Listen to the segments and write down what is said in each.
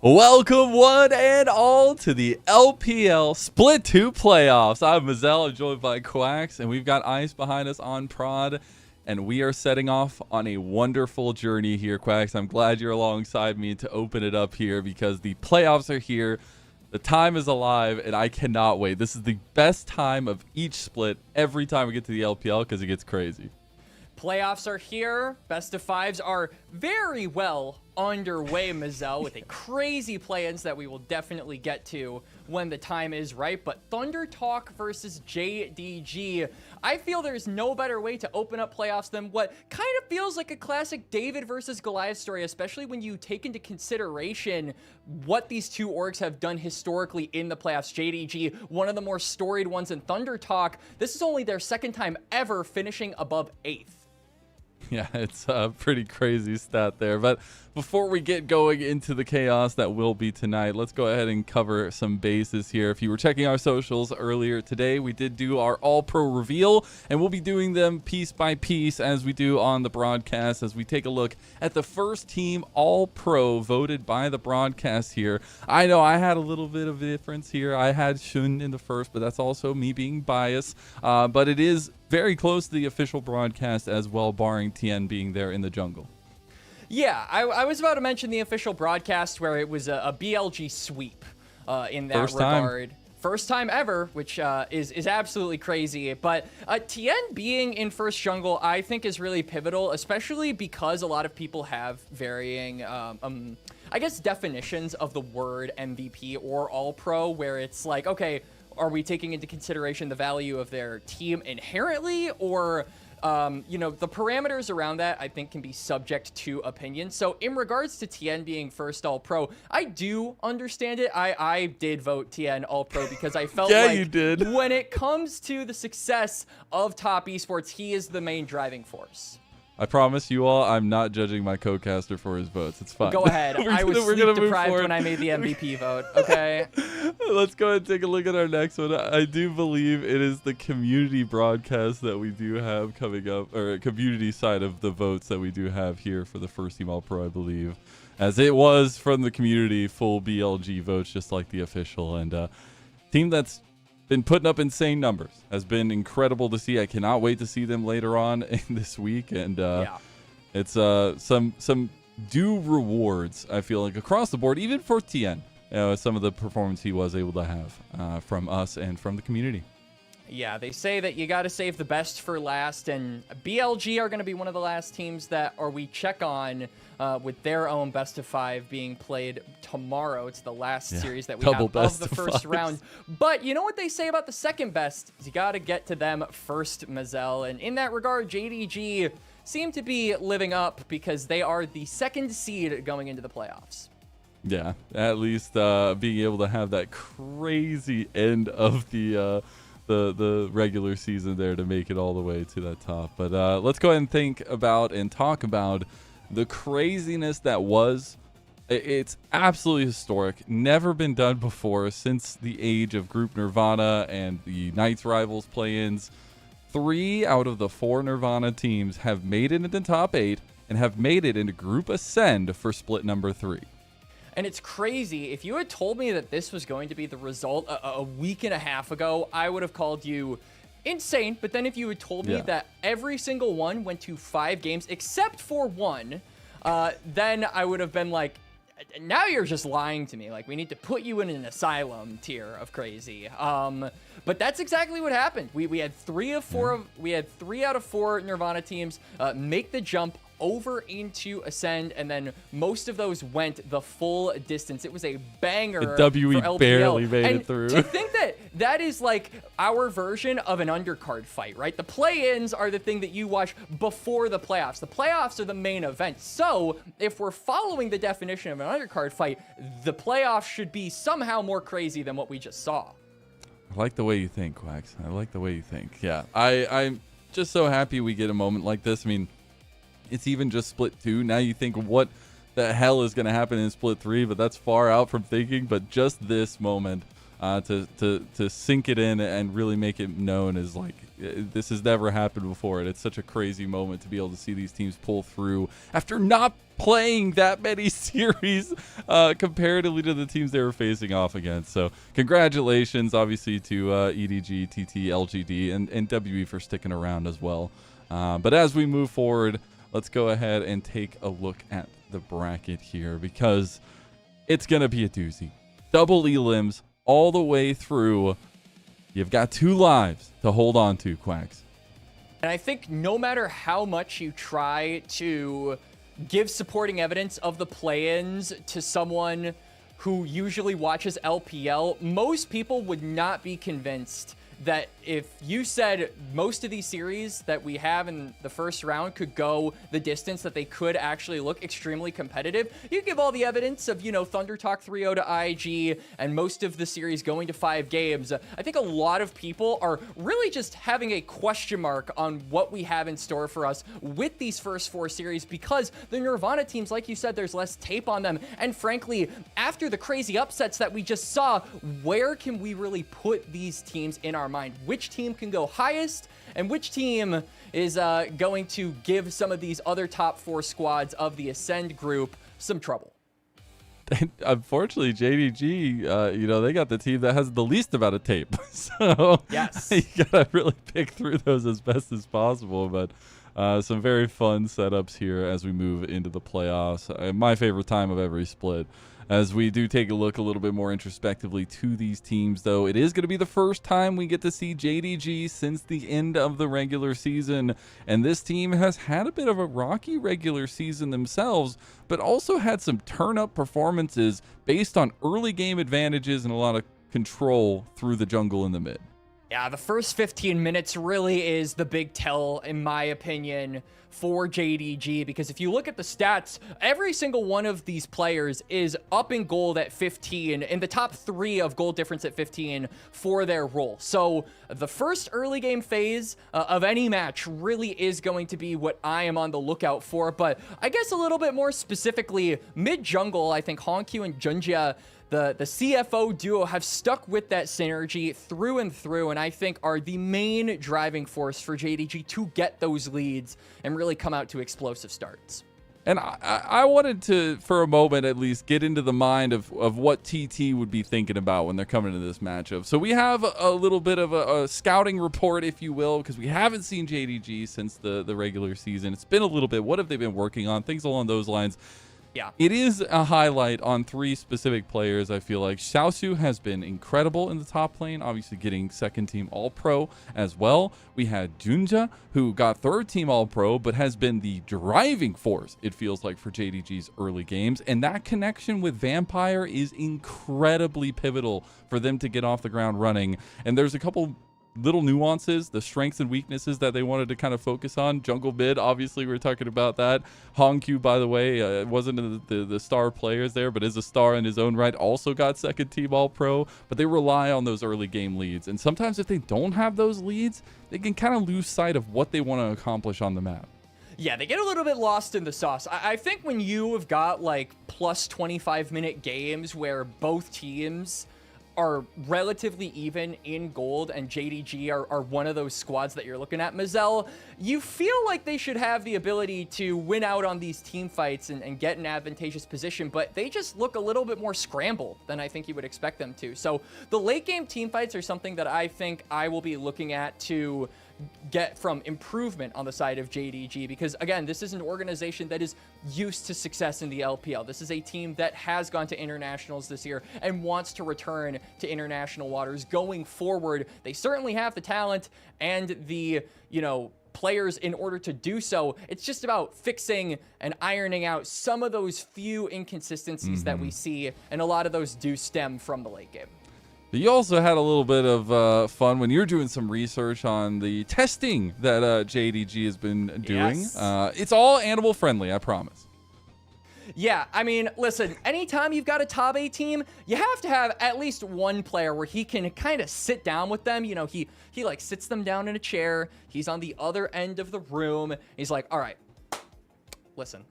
Welcome one and all to the LPL Split 2 playoffs. I'm Mazel, I'm joined by Quacks, and we've got Ice behind us on prod, and we are setting off on a wonderful journey here, Quacks. I'm glad you're alongside me to open it up here because the playoffs are here. The time is alive, and I cannot wait. This is the best time of each split every time we get to the LPL because it gets crazy. Playoffs are here. Best of fives are very well underway, Mazel, with a crazy play-ins that we will definitely get to when the time is right. But Thunder Talk versus JDG, I feel there's no better way to open up playoffs than what kind of feels like a classic David versus Goliath story, especially when you take into consideration what these two orgs have done historically in the playoffs. JDG, one of the more storied ones in Thunder Talk. This is only their second time ever finishing above 8th. Yeah, it's a pretty crazy stat there. But before we get going into the chaos that will be tonight, let's go ahead and cover some bases here. If you were checking our socials earlier today, we did do our all-pro reveal, and we'll be doing them piece by piece as we do on the broadcast, as we take a look at the first team all-pro voted by the broadcast here. I know I had a little bit of a difference here. I had Shun in the first, but that's also me being biased. But it is very close to the official broadcast as well, barring TN being there in the jungle. Yeah, I was about to mention the official broadcast where it was a BLG sweep in that regard. First time ever, which is absolutely crazy. But TN being in first jungle, I think, is really pivotal, especially because a lot of people have varying, I guess, definitions of the word MVP or All-Pro, where it's like, okay, are we taking into consideration the value of their team inherently, or the parameters around that, I think, can be subject to opinion. So in regards to TN being first All-Pro, I do understand it. I did vote TN All-Pro because I felt like you did. When it comes to the success of top esports, he is the main driving force. I promise you all, I'm not judging my co-caster for his votes. It's fine. Go ahead. I was sleep deprived when I made the MVP vote, okay? Let's go ahead and take a look at our next one. I do believe it is the community broadcast that we do have coming up, or community side of the votes that we do have here for the first team All-Pro, I believe. As it was from the community, full BLG votes, just like the official. And team that's been putting up insane numbers has been incredible to see. I cannot wait to see them later on in this week, and it's some due rewards, I feel like, across the board, even for TN. Some of the performance he was able to have from us and from the community. Yeah, they say that you got to save the best for last, and BLG are going to be one of the last teams that we check on with their own best of 5 being played tomorrow. It's the last series that we have of the first round. But you know what they say about the second best? You got to get to them first, Mazel. And in that regard, JDG seem to be living up because they are the second seed going into the playoffs. Yeah, at least being able to have that crazy end of the regular season there to make it all the way to that top. But let's go ahead and think about and talk about the craziness that was. It's absolutely historic. Never been done before since the age of Group Nirvana and the Knights Rivals play-ins. 3 out of the 4 Nirvana teams have made it into the top 8 and have made it into Group Ascend for split number 3. And it's crazy. If you had told me that this was going to be the result a week and a half ago, I would have called you insane. But then if you had told me that every single one went to 5 games except for 1, then I would have been like, now you're just lying to me. Like, we need to put you in an asylum tier of crazy. But that's exactly what happened. We had 3 out of 4 Nirvana teams make the jump over into Ascend, and then most of those went the full distance. It was a banger. The WE for LPL. barely made and it through. To think that is like our version of an undercard fight, right? The play-ins are the thing that you watch before the playoffs. The playoffs are the main event. So if we're following the definition of an undercard fight, the playoffs should be somehow more crazy than what we just saw. I like the way you think, Quacks. I like the way you think. Yeah, I'm just so happy we get a moment like this. I mean, it's even just split 2. Now you think, what the hell is going to happen in split 3? But that's far out from thinking. But just this moment to sink it in and really make it known as like this has never happened before. And it's such a crazy moment to be able to see these teams pull through after not playing that many series comparatively to the teams they were facing off against. So congratulations, obviously, to EDG, TT, LGD, and WE for sticking around as well. But as we move forward, let's go ahead and take a look at the bracket here, because it's going to be a doozy. Double elims all the way through. You've got 2 lives to hold on to, Quacks. And I think no matter how much you try to give supporting evidence of the play-ins to someone who usually watches LPL, most people would not be convinced that if you said most of these series that we have in the first round could go the distance, that they could actually look extremely competitive. You give all the evidence of, you know, Thunder Talk 3-0 to IG and most of the series going to 5 games. I think a lot of people are really just having a question mark on what we have in store for us with these first 4 series, because the Nirvana teams, like you said, there's less tape on them. And frankly, after the crazy upsets that we just saw, where can we really put these teams in our mind? Which team can go highest and which team is going to give some of these other top 4 squads of the Ascend group some trouble? Unfortunately, JDG, you know, they got the team that has the least amount of tape. So yes, you gotta really pick through those as best as possible. But some very fun setups here as we move into the playoffs. My favorite time of every split. As we do take a look a little bit more introspectively to these teams, though, it is going to be the first time we get to see JDG since the end of the regular season. And this team has had a bit of a rocky regular season themselves, but also had some turn-up performances based on early game advantages and a lot of control through the jungle in the mid. Yeah, the first 15 minutes really is the big tell, in my opinion, for JDG, because if you look at the stats, every single one of these players is up in gold at 15, in the top 3 of gold difference at 15 for their role. So the first early game phase of any match really is going to be what I am on the lookout for. But I guess a little bit more specifically, mid jungle, I think Honkyu and Junjia, the CFO duo, have stuck with that synergy through and through, and I think are the main driving force for JDG to get those leads and really come out to explosive starts. And I wanted to, for a moment at least, get into the mind of what TT would be thinking about when they're coming into this matchup. So we have a little bit of a scouting report, if you will, because we haven't seen JDG since the regular season. It's been a little bit. What have they been working on? Things along those lines. Yeah. It is a highlight on 3 specific players, I feel like. Xiaosu has been incredible in the top lane, obviously getting 2nd team All-Pro as well. We had Junja, who got 3rd team All-Pro, but has been the driving force, it feels like, for JDG's early games. And that connection with Vampire is incredibly pivotal for them to get off the ground running. And there's a couple little nuances, the strengths and weaknesses that they wanted to kind of focus on. Jungle mid, obviously, we were talking about that. Honkyu, by the way, wasn't the star players there, but is a star in his own right. Also got 2nd team All-Pro, but they rely on those early game leads. And sometimes if they don't have those leads, they can kind of lose sight of what they want to accomplish on the map. Yeah, they get a little bit lost in the sauce. I think when you have got like plus 25-minute games where both teams are relatively even in gold and JDG are one of those squads that you're looking at, Mazel, you feel like they should have the ability to win out on these team fights and get an advantageous position, but they just look a little bit more scrambled than I think you would expect them to. So the late game team fights are something that I think I will be looking at to get from improvement on the side of JDG, because again, this is an organization that is used to success in the LPL. This is a team that has gone to internationals this year and wants to return to international waters going forward. They certainly have the talent and the, you know, players in order to do so. It's just about fixing and ironing out some of those few inconsistencies that we see, and a lot of those do stem from the late game. But you also had a little bit of fun when you're doing some research on the testing that JDG has been doing. Yes. It's all animal friendly, I promise. Yeah, I mean, listen, anytime you've got a top 8 team, you have to have at least one player where he can kind of sit down with them. You know, he like sits them down in a chair. He's on the other end of the room. He's like, all right, listen,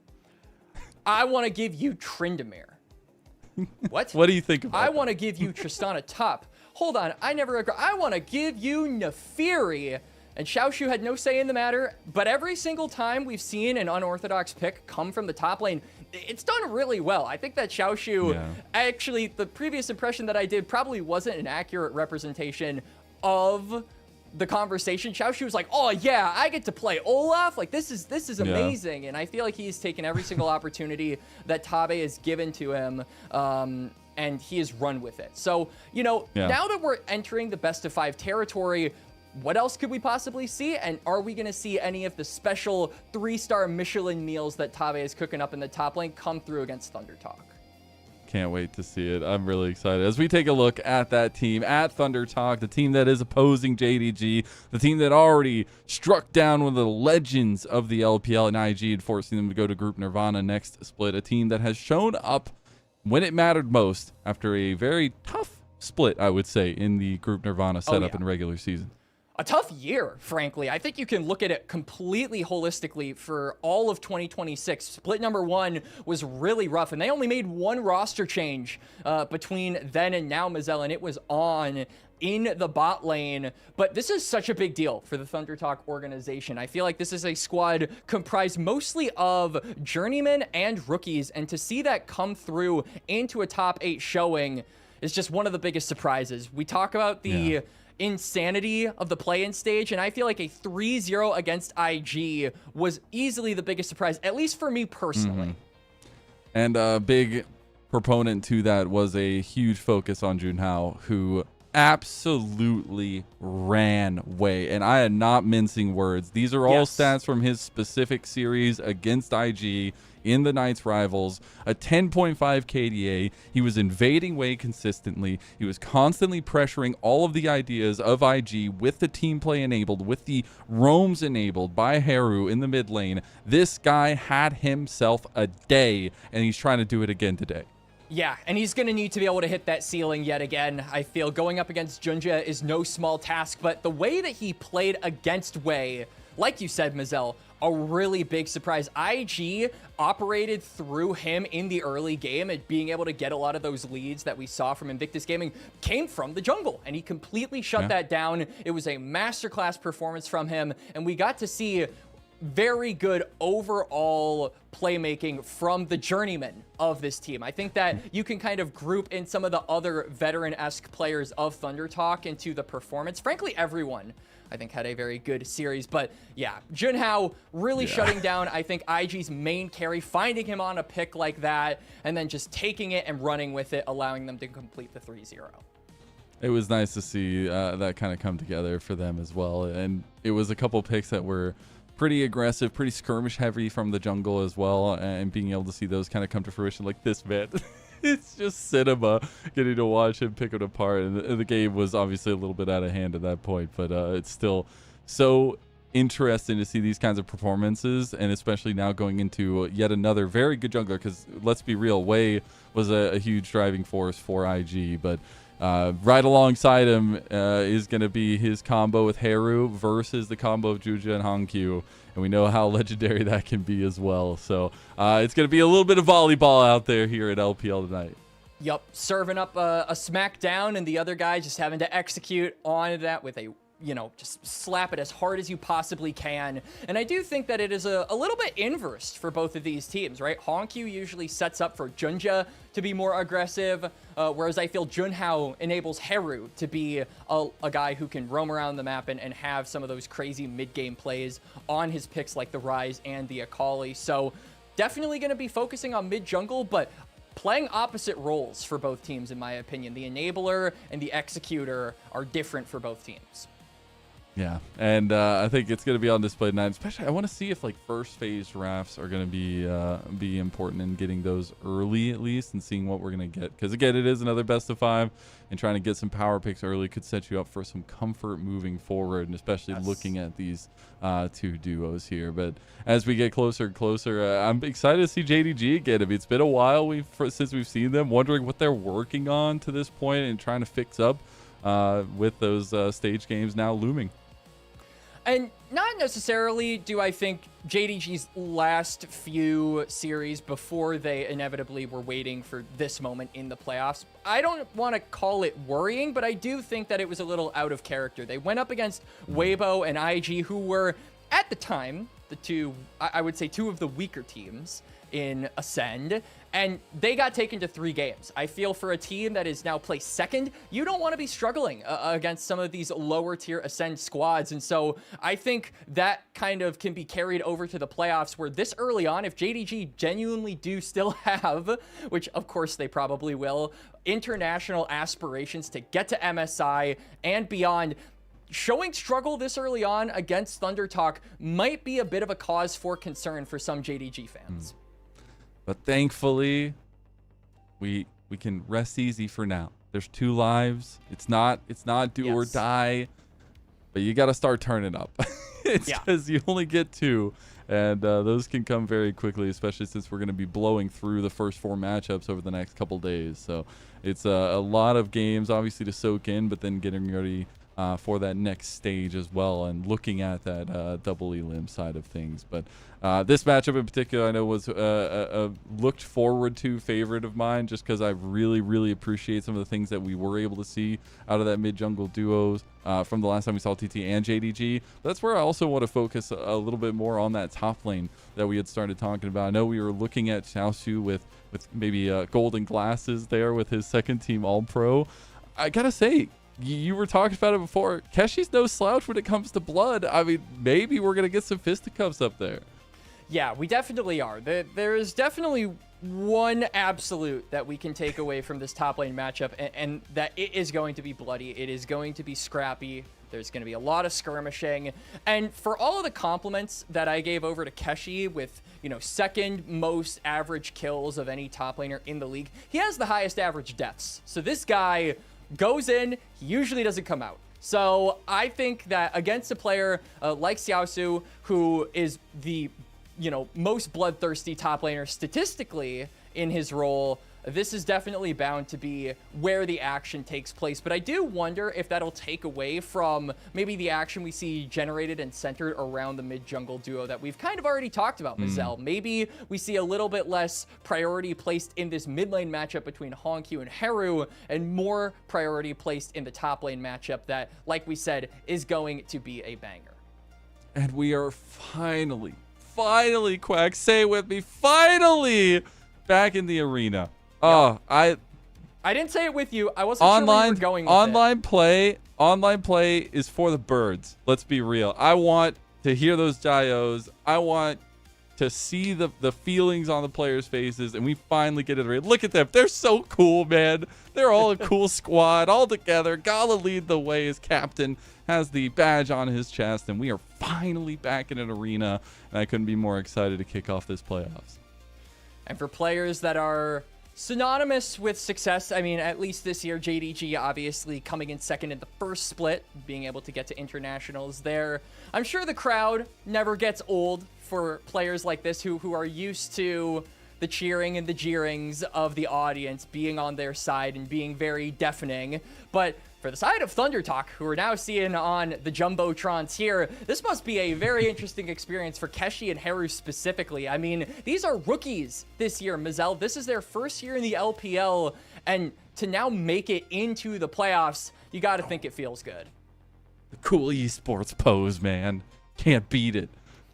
I want to give you Tryndamere. What? What do you think about I want to give you Tristana top. hold on, I never agree. I want to give you Nefiri. And Xiaoshu had no say in the matter, but every single time we've seen an unorthodox pick come from the top lane, it's done really well. I think that Xiaoshu, actually, the previous impression that I did probably wasn't an accurate representation of the conversation. Xiaoshu was like, oh yeah, I get to play Olaf. Like, this is amazing. And I feel like he's taken every single opportunity that Tabe has given to him, and he has run with it. So, you know, now that we're entering the best of 5 territory, what else could we possibly see? And are we going to see any of the special 3-star Michelin meals that Tabe is cooking up in the top lane come through against Thunder Talk? Can't wait to see it. I'm really excited. As we take a look at that team, at Thunder Talk, the team that is opposing JDG, the team that already struck down one of the legends of the LPL and IG and forcing them to go to Group Nirvana next split, a team that has shown up when it mattered most after a very tough split, I would say, in the Group Nirvana setup in regular season. A tough year, frankly. I think you can look at it completely holistically for all of 2026. Split number 1 was really rough, and they only made one roster change between then and now, Mazel, and it was on in the bot lane. But this is such a big deal for the Thunder Talk organization. I feel like this is a squad comprised mostly of journeymen and rookies, and to see that come through into a top 8 showing is just one of the biggest surprises. We talk about the insanity of the play-in stage, and I feel like a 3-0 against IG was easily the biggest surprise, at least for me personally. And a big proponent to that was a huge focus on Junhao, who absolutely ran away, and I am not mincing words. These are all stats from his specific series against IG in the Knights Rivals. A 10.5 KDA. He was invading way consistently. He was constantly pressuring all of the ideas of IG with the team play enabled, with the roams enabled by Haru in the mid lane. This guy had himself a day, and he's trying to do it again today. Yeah, and he's going to need to be able to hit that ceiling yet again. I feel going up against Junja is no small task, but the way that he played against Wei, like you said, Mazel, a really big surprise. IG operated through him in the early game, and being able to get a lot of those leads that we saw from Invictus Gaming came from the jungle, and he completely shut that down. It was a masterclass performance from him, and we got to see very good overall playmaking from the journeyman of this team. I think that you can kind of group in some of the other veteran-esque players of Thunder Talk into the performance. Frankly, everyone, I think, had a very good series. But yeah, Junhao really shutting down, I think, IG's main carry, finding him on a pick like that, and then just taking it and running with it, allowing them to complete the 3-0. It was nice to see that kind of come together for them as well. And it was a couple picks that were pretty aggressive, pretty skirmish heavy from the jungle as well, and being able to see those kind of come to fruition like this, man. It's just cinema getting to watch him pick it apart. And the game was obviously a little bit out of hand at that point, but it's still so interesting to see these kinds of performances, and especially now going into yet another very good jungler, because let's be real, Wei was a huge driving force for IG, but right alongside him is going to be his combo with Haru versus the combo of Juja and Hankyu, and we know how legendary that can be as well. So it's going to be a little bit of volleyball out there here at LPL tonight. Yup, serving up a smackdown, and the other guy just having to execute on that with a, you know, just slap it as hard as you possibly can. And I do think that it is a little bit inverse for both of these teams, right? Hankyu usually sets up for Junja to be more aggressive, whereas I feel Junhao enables Haru to be a guy who can roam around the map and have some of those crazy mid-game plays on his picks like the Ryze and the Akali. So definitely going to be focusing on mid-jungle, but playing opposite roles for both teams, in my opinion. The enabler and the executor are different for both teams. Yeah, and I think it's going to be on display tonight. Especially, I want to see if like first phase drafts are going to be important in getting those early at least, and seeing what we're going to get. Because again, it is another best of 5, and trying to get some power picks early could set you up for some comfort moving forward, and especially looking at these two duos here. But as we get closer and closer, I'm excited to see JDG again. I mean, it's been a while since we've seen them. Wondering what they're working on to this point and trying to fix up with those stage games now looming. And not necessarily do I think JDG's last few series before they inevitably were waiting for this moment in the playoffs, I don't want to call it worrying, but I do think that it was a little out of character. They went up against Weibo and IG, who were, at the time, the two, I would say, two of the weaker teams in Ascend, and they got taken to 3 games. I feel for a team that is now placed second, you don't want to be struggling against some of these lower tier Ascend squads. And so I think that kind of can be carried over to the playoffs, where this early on, if JDG genuinely do still have, which of course they probably will, international aspirations to get to MSI and beyond, showing struggle this early on against Thunder Talk might be a bit of a cause for concern for some JDG fans. But thankfully, we can rest easy for now. There's 2 lives. It's not do or die, but you got to start turning up. It's because you only get 2, and those can come very quickly, especially since we're going to be blowing through the first 4 matchups over the next couple days. So it's a lot of games, obviously, to soak in, but then getting ready for that next stage as well, and looking at that double elim side of things. But this matchup in particular, I know, was a looked forward to favorite of mine, just because I really appreciate some of the things that we were able to see out of that mid jungle duos from the last time we saw TT and JDG. But that's where I also want to focus a little bit more on that top lane that we had started talking about. I know we were looking at Xiaosu with maybe golden glasses there with his second team all pro. I gotta say, you were talking about it before. Keshi's no slouch when it comes to blood. I mean, maybe we're going to get some fisticuffs up there. Yeah, we definitely are. There is definitely one absolute that we can take away from this top lane matchup, and that it is going to be bloody. It is going to be scrappy. There's going to be a lot of skirmishing. And for all of the compliments that I gave over to Keshi with, you know, second most average kills of any top laner in the league, he has the highest average deaths. So this guy goes in, he usually doesn't come out. So I think that against a player like Xiaosu, who is the, you know, most bloodthirsty top laner statistically in his role, this is definitely bound to be where the action takes place. But I do wonder if that'll take away from maybe the action we see generated and centered around the mid-jungle duo that we've kind of already talked about, Mazel. Maybe we see a little bit less priority placed in this mid lane matchup between Honkyu and Heru, and more priority placed in the top lane matchup that, like we said, is going to be a banger. And we are finally, Quack, say it with me, finally back in the arena. Oh, I didn't say it with you. I wasn't sure where you were going with it. Online play is for the birds. Let's be real. I want to hear those Jaios. I want to see the feelings on the players' faces, and we finally get it right. Look at them. They're so cool, man. They're all a cool squad, all together. Gala lead the way as captain, has the badge on his chest, and we are finally back in an arena, and I couldn't be more excited to kick off this playoffs. And for players that are synonymous with success, I mean, at least this year, JDG obviously coming in second in the first split, being able to get to internationals there. I'm sure the crowd never gets old for players like this who are used to the cheering and the jeerings of the audience being on their side and being very deafening. But for the side of Thunder Talk, who are now seeing on the Jumbotrons here, this must be a very interesting experience for Keshi and Heru specifically. I mean, these are rookies this year, Mazel. This is their first year in the LPL, and to now make it into the playoffs, you got to think it feels good. The cool esports pose, man. Can't beat it.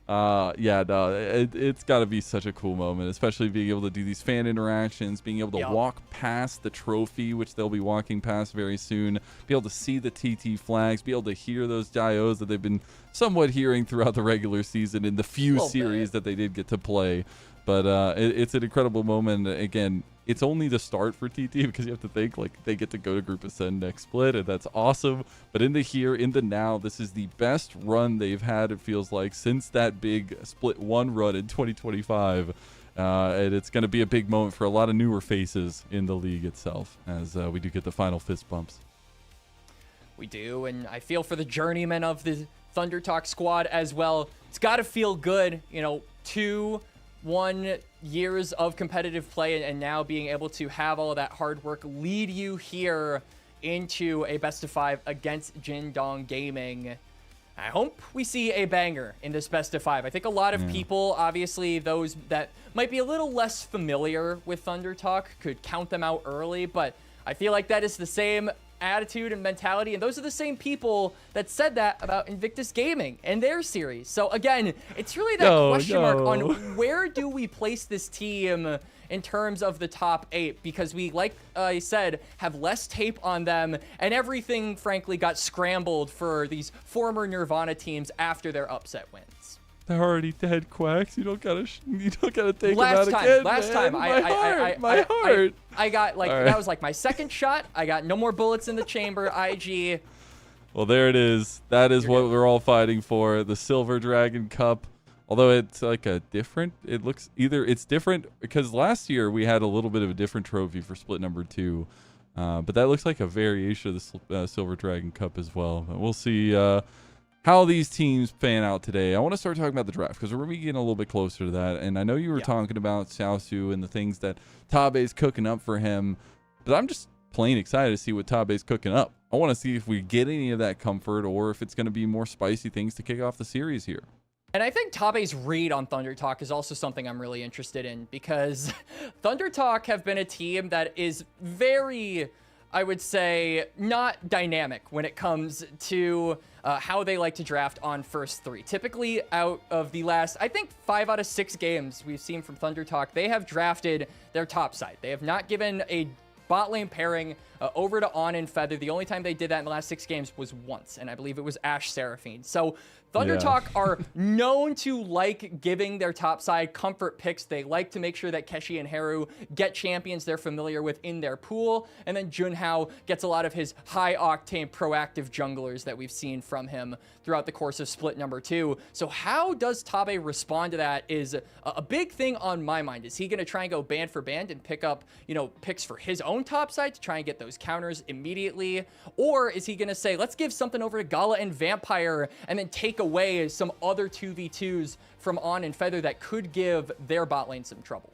It's got to be such a cool moment, especially being able to do these fan interactions, being able to walk past the trophy, which they'll be walking past very soon, be able to see the TT flags, be able to hear those Jaios that they've been somewhat hearing throughout the regular season in the few series that they did get to play. But it's an incredible moment. Again, it's only the start for TT, because you have to think, like, they get to go to Group Ascend next split, and that's awesome. But in the here, in the now, this is the best run they've had, it feels like, since that big Split 1 run in 2025. And it's going to be a big moment for a lot of newer faces in the league itself, as we do get the final fist bumps. We do, and I feel for the journeyman of the Thunder Talk squad as well. It's got to feel good, you know, 2-1 years of competitive play, and now being able to have all of that hard work lead you here into a best of 5 against Jindong Gaming. I hope we see a banger in this best of 5. I think a lot of people, obviously those that might be a little less familiar with Thunder Talk, could count them out early, but I feel like that is the same attitude and mentality, and those are the same people that said that about Invictus Gaming and their series. So again, it's really that question mark on where do we place this team in terms of the top 8, because we, like I said, have less tape on them, and everything frankly got scrambled for these former Nirvana teams after their upset wins. They're already dead, Quacks. You don't gotta take them out again. Last time, my heart. I got like that was like my second shot. I got no more bullets in the chamber. IG. Well, there it is. That is what we're all fighting for. The Silver Dragon Cup. Although it's like a different, it's different because last year we had a little bit of a different trophy for split number 2. But that looks like a variation of the Silver Dragon Cup as well. But we'll see how these teams pan out today. I want to start talking about the draft because we're going to be getting a little bit closer to that. And I know you were talking about Xiaosu and the things that Tabe's cooking up for him. But I'm just plain excited to see what Tabe's cooking up. I want to see if we get any of that comfort or if it's going to be more spicy things to kick off the series here. And I think Tabe's read on Thunder Talk is also something I'm really interested in, because Thunder Talk have been a team that is very, I would say, not dynamic when it comes to how they like to draft on first 3. Typically, out of the last, I think, 5 out of 6 games we've seen from Thunder Talk, they have drafted their top side. They have not given a bot lane pairing over to On and Feather. The only time they did that in the last 6 games was once, and I believe it was Ashe Seraphine. So Thunder Talk are known to like giving their top side comfort picks. They like to make sure that Keshi and Haru get champions they're familiar with in their pool, and then Junhao gets a lot of his high-octane proactive junglers that we've seen from him throughout the course of split number 2. So how does Tabe respond to that is a big thing on my mind. Is he going to try and go band for band and pick up, picks for his own top side to try and get those counters immediately? Or is he going to say, let's give something over to Gala and Vampire and then take away some other 2v2s from On and Feather that could give their bot lane some trouble?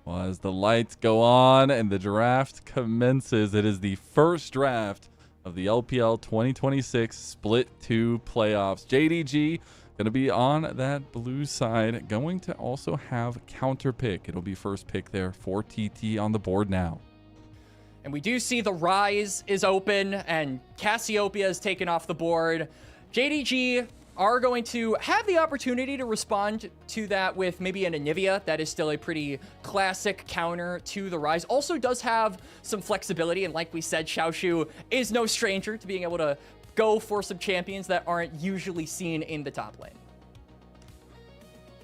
Well, as the lights go on and the draft commences, it is the first draft of the LPL 2026 Split 2 playoffs. JDG going to be on that blue side, going to also have counter pick. It'll be first pick there for TT on the board now. And we do see the Rise is open and Cassiopeia is taken off the board. JDG are going to have the opportunity to respond to that with maybe an Anivia. That is still a pretty classic counter to the Rise. Also does have some flexibility, and like we said, Xiaoshu is no stranger to being able to go for some champions that aren't usually seen in the top lane.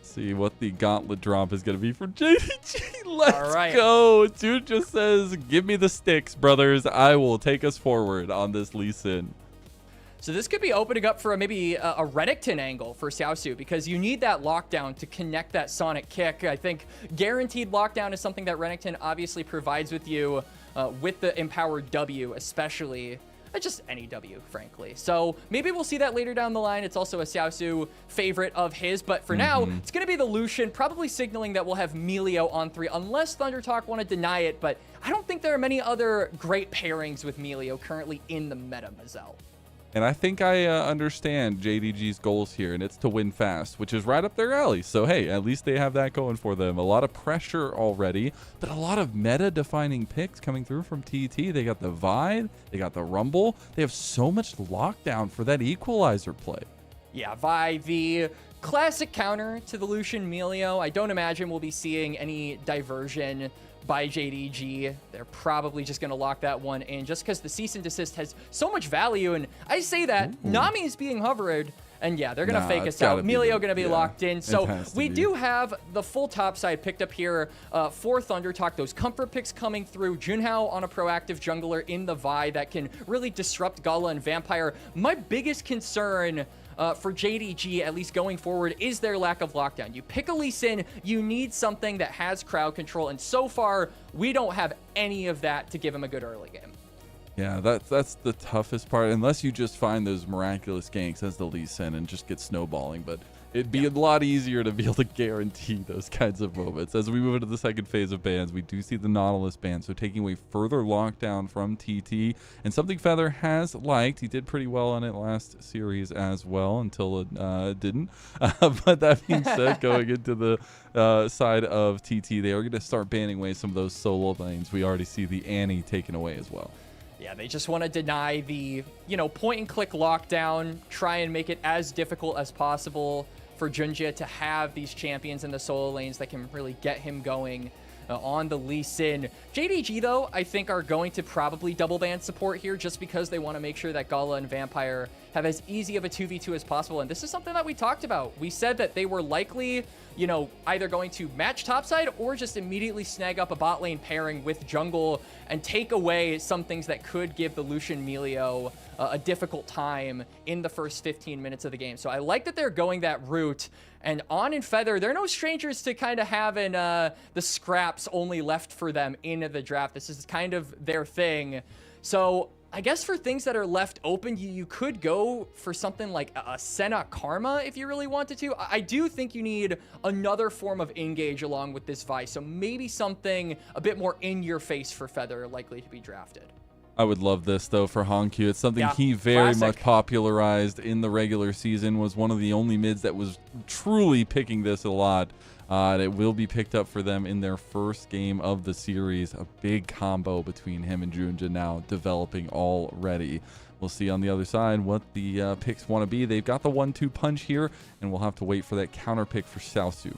See what the gauntlet drop is going to be for JDG. Let's go. Dude just says, give me the sticks, brothers. I will take us forward on this Lee Sin. So this could be opening up for maybe a Renekton angle for Xiaosu, because you need that lockdown to connect that Sonic kick. I think guaranteed lockdown is something that Renekton obviously provides with you with the empowered W, especially. Just any W, frankly. So maybe we'll see that later down the line. It's also a Xiaosu favorite of his, but for now, it's going to be the Lucian, probably signaling that we'll have Melio on 3, unless Thunder Talk want to deny it, but I don't think there are many other great pairings with Melio currently in the meta, Mazel. And I think I understand JDG's goals here, and it's to win fast, which is right up their alley. So, hey, at least they have that going for them. A lot of pressure already, but a lot of meta-defining picks coming through from TET. They got the Vi, they got the Rumble. They have so much lockdown for that equalizer play. Yeah, Vi, the classic counter to the Lucian Melio. I don't imagine we'll be seeing any diversion by JDG. They're probably just going to lock that one in just because the cease and desist has so much value. And I say that Nami is being hovered, and yeah, they're going to fake us out. Melio going to be locked in. So we do have the full top side picked up here for Thunder Talk. Those comfort picks coming through. Junhao on a proactive jungler in the Vi that can really disrupt Gala and Vampire. My biggest concern for JDG, at least going forward, is their lack of lockdown. You pick a Lee Sin, you need something that has crowd control, and so far, we don't have any of that to give him a good early game. Yeah, that's the toughest part, unless you just find those miraculous ganks as the Lee Sin and just get snowballing. But It'd be a lot easier to be able to guarantee those kinds of moments. As we move into the second phase of bans, we do see the Nautilus ban, so taking away further lockdown from TT, and something Feather has liked. He did pretty well on it last series as well, until it didn't. But that being said, going into the side of TT, they are going to start banning away some of those solo lanes. We already see the Annie taken away as well. Yeah, they just want to deny the, point and click lockdown, try and make it as difficult as possible for Junjie to have these champions in the solo lanes that can really get him going on the Lee Sin. JDG, though, I think are going to probably double ban support here just because they want to make sure that Gala and Vampire have as easy of a 2v2 as possible. And this is something that we talked about. We said that they were likely, either going to match topside or just immediately snag up a bot lane pairing with jungle and take away some things that could give the Lucian Melio a difficult time in the first 15 minutes of the game. So I like that they're going that route. And On and Feather, they're no strangers to kind of having the scraps only left for them in the draft. This is kind of their thing. So I guess for things that are left open, you could go for something like a Senna Karma if you really wanted to. I do think you need another form of engage along with this Vi. So maybe something a bit more in your face for Feather likely to be drafted. I would love this, though, for Honkyu. It's something he very much popularized in the regular season, was one of the only mids that was truly picking this a lot. It will be picked up for them in their first game of the series. A big combo between him and Junjie now developing already. We'll see on the other side what the picks want to be. They've got the 1-2 punch here, and we'll have to wait for that counter pick for Xiaosu.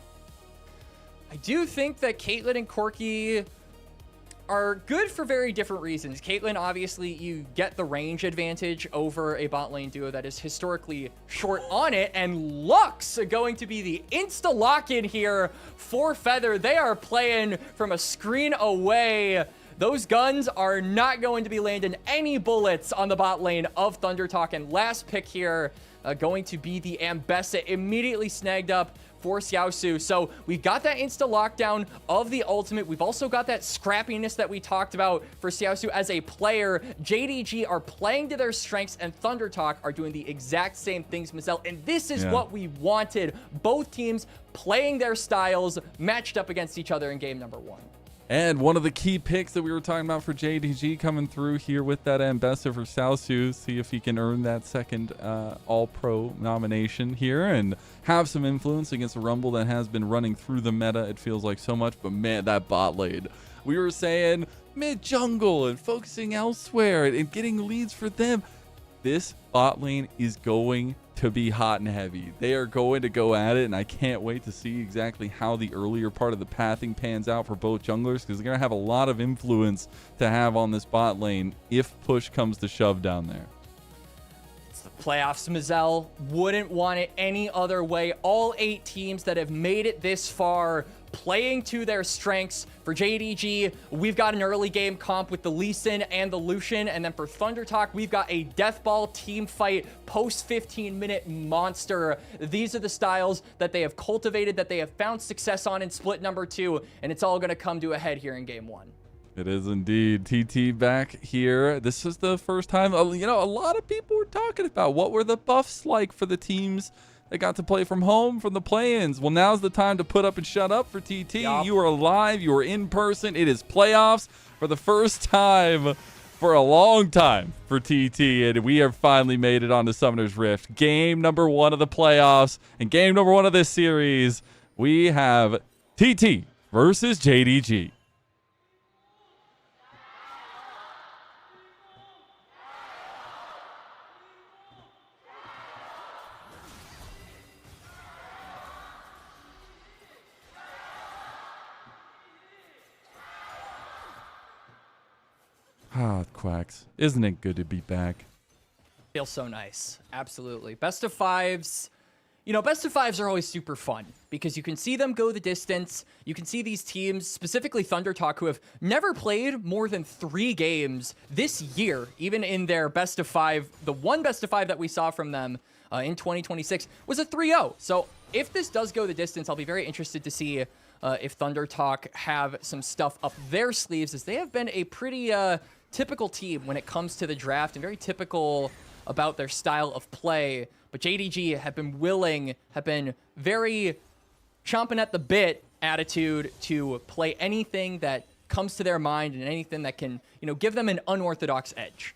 I do think that Caitlyn and Corki are good for very different reasons. Caitlyn, obviously, you get the range advantage over a bot lane duo that is historically short on it, and Lux going to be the insta lock-in here for Feather. They are playing from a screen away. Those guns are not going to be landing any bullets on the bot lane of ThunderTalk, and last pick here going to be the Ambessa, immediately snagged up for Xiaosu. So we've got that insta lockdown of the ultimate. We've also got that scrappiness that we talked about for Xiaosu as a player. JDG are playing to their strengths, and ThunderTalk are doing the exact same things, Mazel. And this is what we wanted. Both teams playing their styles matched up against each other in game number 1. And one of the key picks that we were talking about for JDG coming through here with that Ambessa for Xiaosu. See if he can earn that second All-Pro nomination here and have some influence against a Rumble that has been running through the meta, it feels like, so much. But man, that bot lane. We were saying mid-jungle and focusing elsewhere and getting leads for them. This bot lane is going to be hot and heavy. They are going to go at it, and I can't wait to see exactly how the earlier part of the pathing pans out for both junglers, because they're going to have a lot of influence to have on this bot lane if push comes to shove down there. It's the playoffs, Mazel. Wouldn't want it any other way. All 8 teams that have made it this far playing to their strengths. For JDG, we've got an early game comp with the Lee Sin and the Lucian, and then for ThunderTalk, we've got a Deathball team fight post 15-minute monster. These are the styles that they have cultivated, that they have found success on in split number 2, and it's all going to come to a head here in game 1. It is indeed. TT back here. This is the first time, a lot of people were talking about what were the buffs like for the teams that got to play from home from the play-ins. Well, now's the time to put up and shut up for TT. Yep. You are live. You are in person. It is playoffs for the first time for a long time for TT, and we have finally made it on to Summoner's Rift. Game number 1 of the playoffs and game number 1 of this series. We have TT versus JDG. Ah, Quacks. Isn't it good to be back? Feels so nice. Absolutely. Best of 5s. Best of 5s are always super fun because you can see them go the distance. You can see these teams, specifically ThunderTalk, who have never played more than 3 games this year, even in their best of 5. The one best of 5 that we saw from them in 2026 was a 3-0. So if this does go the distance, I'll be very interested to see if ThunderTalk have some stuff up their sleeves, as they have been a pretty typical team when it comes to the draft and very typical about their style of play. but JDG have been willing, have been very chomping at the bit attitude to play anything that comes to their mind and anything that can, give them an unorthodox edge.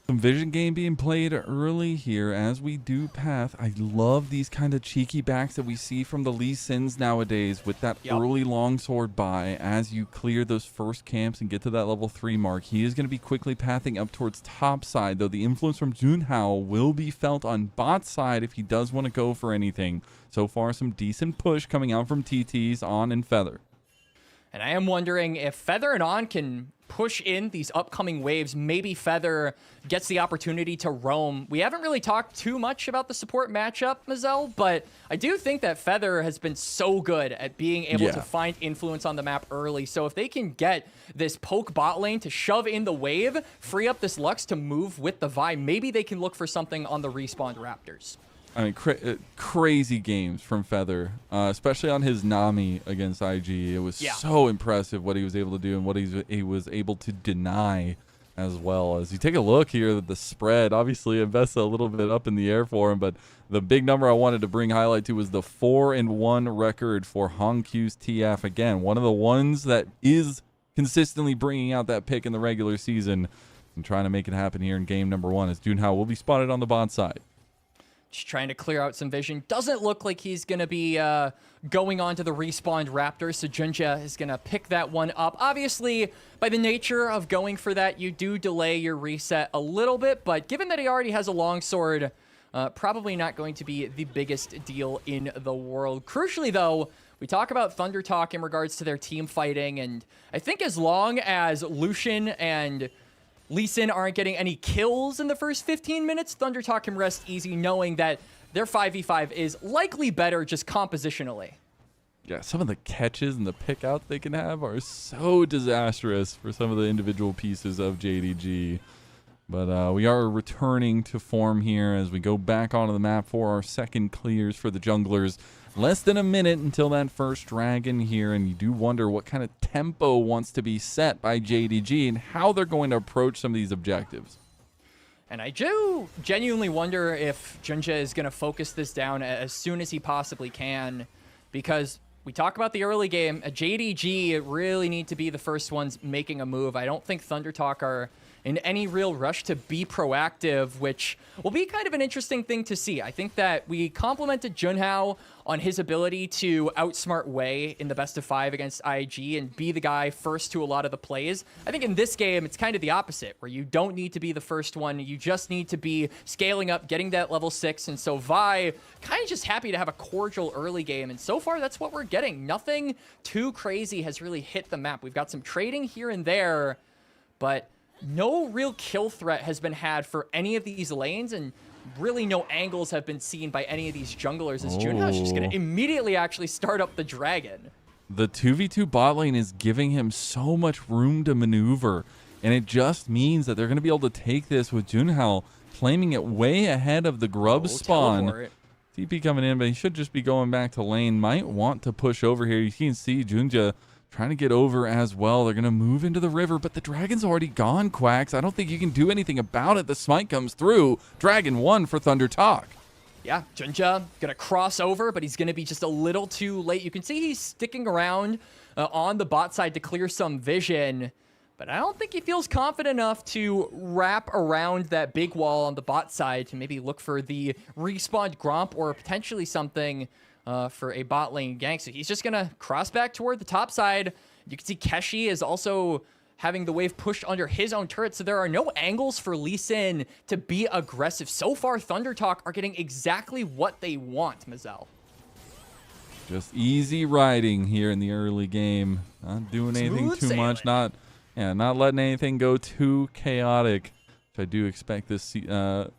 Some vision game being played early here as we do path. I love these kind of cheeky backs that we see from the Lee Sins nowadays with that early longsword buy as you clear those first camps and get to that level 3 mark. He is going to be quickly pathing up towards top side, though the influence from Junhao will be felt on bot side if he does want to go for anything. So far, some decent push coming out from TTs, On and Feather. And I am wondering if Feather and On can push in these upcoming waves. Maybe Feather gets the opportunity to roam. We haven't really talked too much about the support matchup, Mazel, but I do think that Feather has been so good at being able to find influence on the map early. So if they can get this poke bot lane to shove in the wave, free up this Lux to move with the Vi, maybe they can look for something on the respawned Raptors. I mean, crazy games from Feather, especially on his Nami against IG. It was so impressive what he was able to do and what he was able to deny as well. As you take a look here at the spread, obviously Investa a little bit up in the air for him, but the big number I wanted to bring highlight to was the 4-1 record for Hongq's TF. Again, one of the ones that is consistently bringing out that pick in the regular season and trying to make it happen here in game number 1 as Junhao will be spotted on the bot side. Just trying to clear out some vision. Doesn't look like he's going to be going on to the respawned Raptor, so Junja is going to pick that one up. Obviously, by the nature of going for that, you do delay your reset a little bit, but given that he already has a longsword, probably not going to be the biggest deal in the world. Crucially, though, we talk about Thunder Talk in regards to their team fighting, and I think as long as Lucian and Lee Sin aren't getting any kills in the first 15 minutes, Thunder Talk can rest easy knowing that their 5v5 is likely better just compositionally. Yeah, some of the catches and the pick outs they can have are so disastrous for some of the individual pieces of JDG. But we are returning to form here as we go back onto the map for our second clears for the junglers. Less than a minute until that first dragon here, and you do wonder what kind of tempo wants to be set by JDG and how they're going to approach some of these objectives. And I do genuinely wonder if Junja is going to focus this down as soon as he possibly can, because we talk about the early game. JDG really need to be the first ones making a move. I don't think Thunder Talk are in any real rush to be proactive, which will be kind of an interesting thing to see. I think that we complimented Junhao on his ability to outsmart Wei in the best of 5 against IG and be the guy first to a lot of the plays. I think in this game, it's kind of the opposite, where you don't need to be the first one. You just need to be scaling up, getting that level 6. And so Vi, kind of just happy to have a cordial early game. And so far, that's what we're getting. Nothing too crazy has really hit the map. We've got some trading here and there, but no real kill threat has been had for any of these lanes, and really no angles have been seen by any of these junglers as Junhao's just going to immediately actually start up the dragon. The 2v2 bot lane is giving him so much room to maneuver, and it just means that they're going to be able to take this with Junhao claiming it way ahead of the grub spawn. Teleport. TP coming in, but he should just be going back to lane. Might want to push over here. You can see Junja trying to get over as well. They're going to move into the river, but the dragon's already gone, Quacks. I don't think you can do anything about it. The smite comes through. Dragon 1 for Thunder Talk. Yeah, Junja going to cross over, but he's going to be just a little too late. You can see he's sticking around on the bot side to clear some vision, but I don't think he feels confident enough to wrap around that big wall on the bot side to maybe look for the respawned Gromp or potentially something for a bot lane gank. So he's just going to cross back toward the top side. You can see Keshi is also having the wave pushed under his own turret, so there are no angles for Lee Sin to be aggressive. So far, Thunder Talk are getting exactly what they want, Mazel. Just easy riding here in the early game. Not doing anything too much. Not letting anything go too chaotic, which I do expect this, at